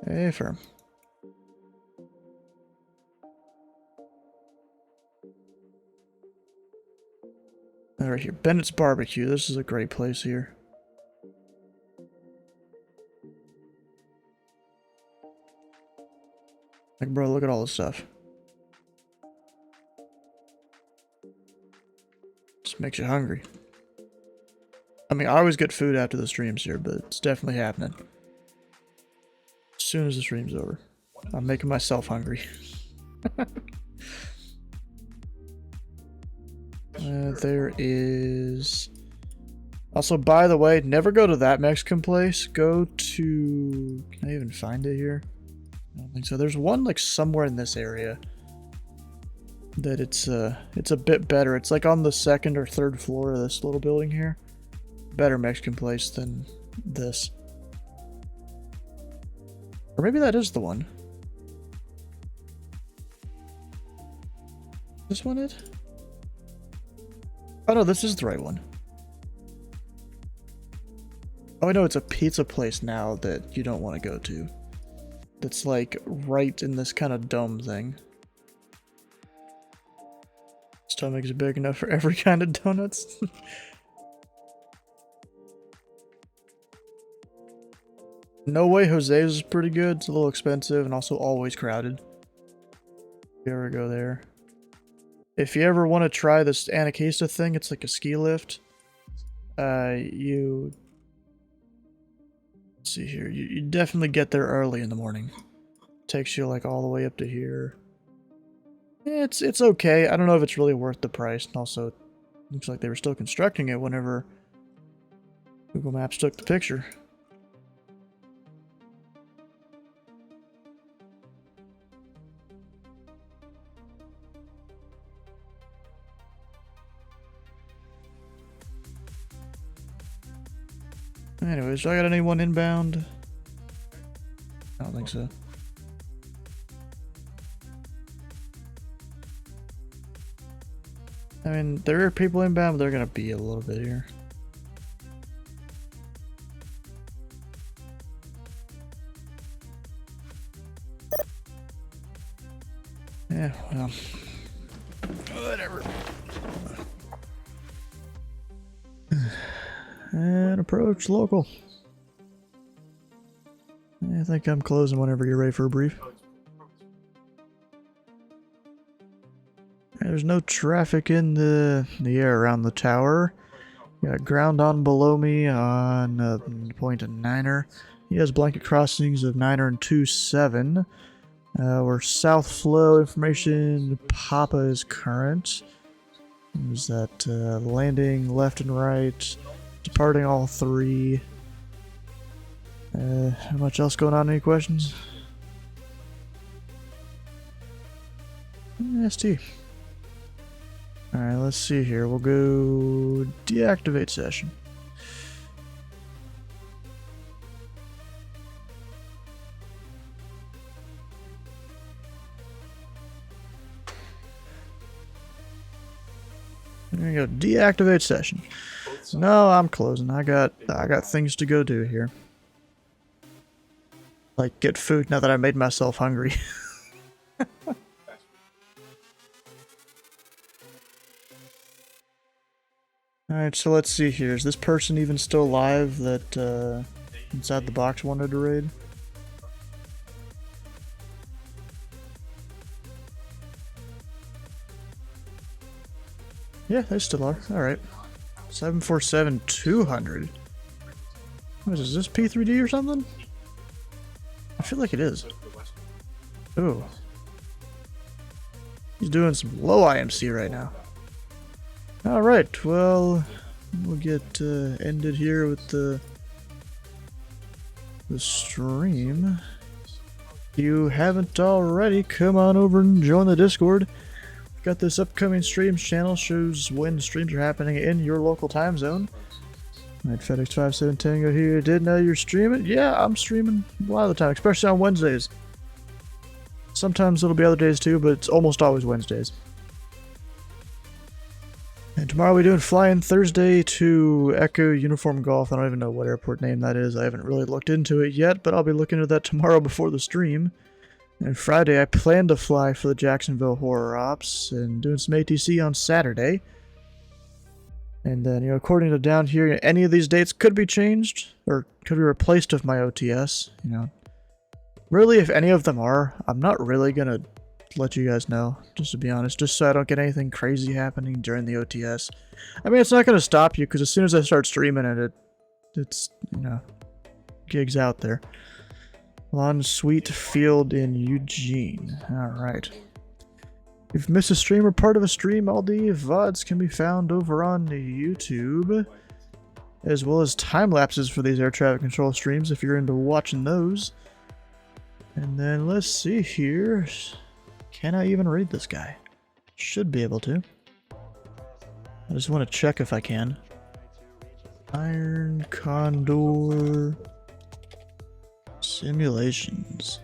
Hey, firm. Right here, Bennett's Barbecue. This is a great place here. Like, bro, look at all this stuff. Just makes you hungry. I mean, I always get food after the streams here, but it's definitely happening. As soon as the stream's over, I'm making myself hungry. There is... Also, by the way, never go to that Mexican place. Go to... Can I even find it here? I don't think so. There's one like somewhere in this area that it's a bit better. It's like on the second or third floor of this little building here. Better Mexican place than this. Or maybe that is the one. This one it? Oh no, this is the right one. Oh no, it's a pizza place now that you don't want to go to. That's like right in this kind of dome thing. Stomach is big enough for every kind of donuts. No Way Jose's is pretty good. It's a little expensive and also always crowded. If you ever go there. If you ever want to try this Anacasta thing, it's like a ski lift. Let's see here. You definitely get there early in the morning. Takes you like all the way up to here. It's okay. I don't know if it's really worth the price. And also, it looks like they were still constructing it whenever Google Maps took the picture. Anyways, do I got anyone inbound? I don't think so. I mean, there are people inbound, but they're gonna be a little bit here. Yeah, well. Whatever. And approach local. I think I'm closing whenever you're ready for a brief. There's no traffic in the air around the tower. Got ground on below me on point of Niner. He has blanket crossings of Niner and 2-7. We're south flow information. Papa is current. There's that landing left and right. Departing all three. How much else going on? Any questions? ST. Alright, let's see here. We'll go deactivate session. There you go. Deactivate session. No, I'm closing. I got things to go do here. Like get food now that I made myself hungry. Alright, so let's see here. Is this person even still alive that Inside the Box wanted to raid? Yeah, they still are. Alright. 747-200. What is this, P3D or something? I feel like it is. Ooh. He's doing some low IMC right now. Alright, well, we'll get ended here with the stream. If you haven't already, come on over and join the Discord. We've got this upcoming streams channel, shows when streams are happening in your local time zone. Alright, FedEx57 Tango here. Didn't know you're streaming? Yeah, I'm streaming a lot of the time, especially on Wednesdays. Sometimes it'll be other days too, but it's almost always Wednesdays. And tomorrow we're doing Flying Thursday to Echo Uniform Golf. I don't even know what airport name that is. I haven't really looked into it yet, but I'll be looking into that tomorrow before the stream. And Friday I plan to fly for the Jacksonville Horror Ops and doing some ATC on Saturday. And then, according to down here, any of these dates could be changed or could be replaced with my OTS. Really, if any of them are, I'm not really gonna let you guys know, just to be honest, just so I don't get anything crazy happening during the OTS. I mean, it's not gonna stop you, because as soon as I start streaming it's gigs out there. Lawn Sweet Field in Eugene. Alright. If you've missed a stream or part of a stream, all the VODs can be found over on YouTube, as well as time lapses for these air traffic control streams if you're into watching those. And then let's see here. Can I even read this guy? Should be able to. I just want to check if I can. Iron Condor Simulations.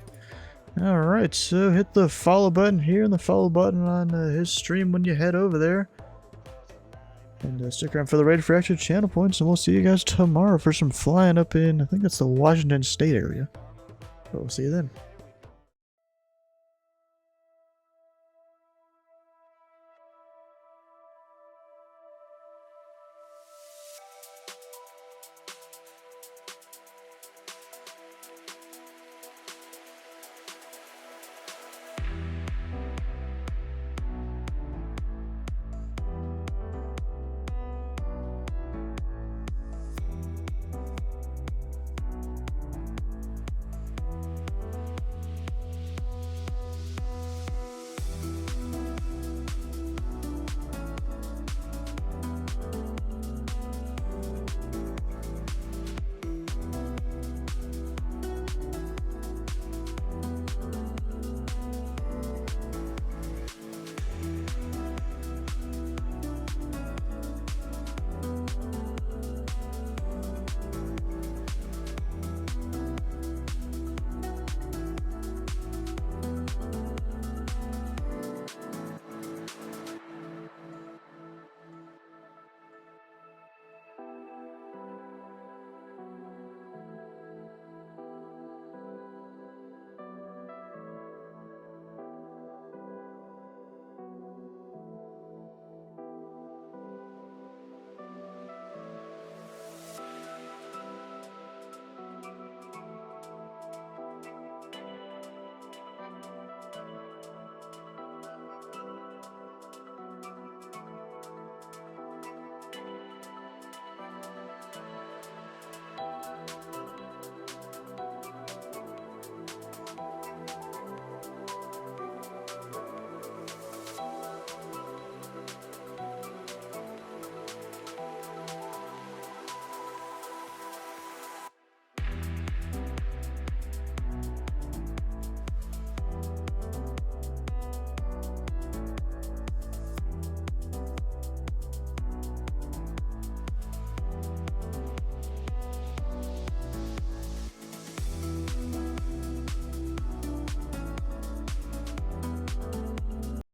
Alright, so hit the follow button here and the follow button on his stream when you head over there. And stick around for the raid for extra channel points, and we'll see you guys tomorrow for some flying up in, I think that's the Washington State area. But we'll see you then.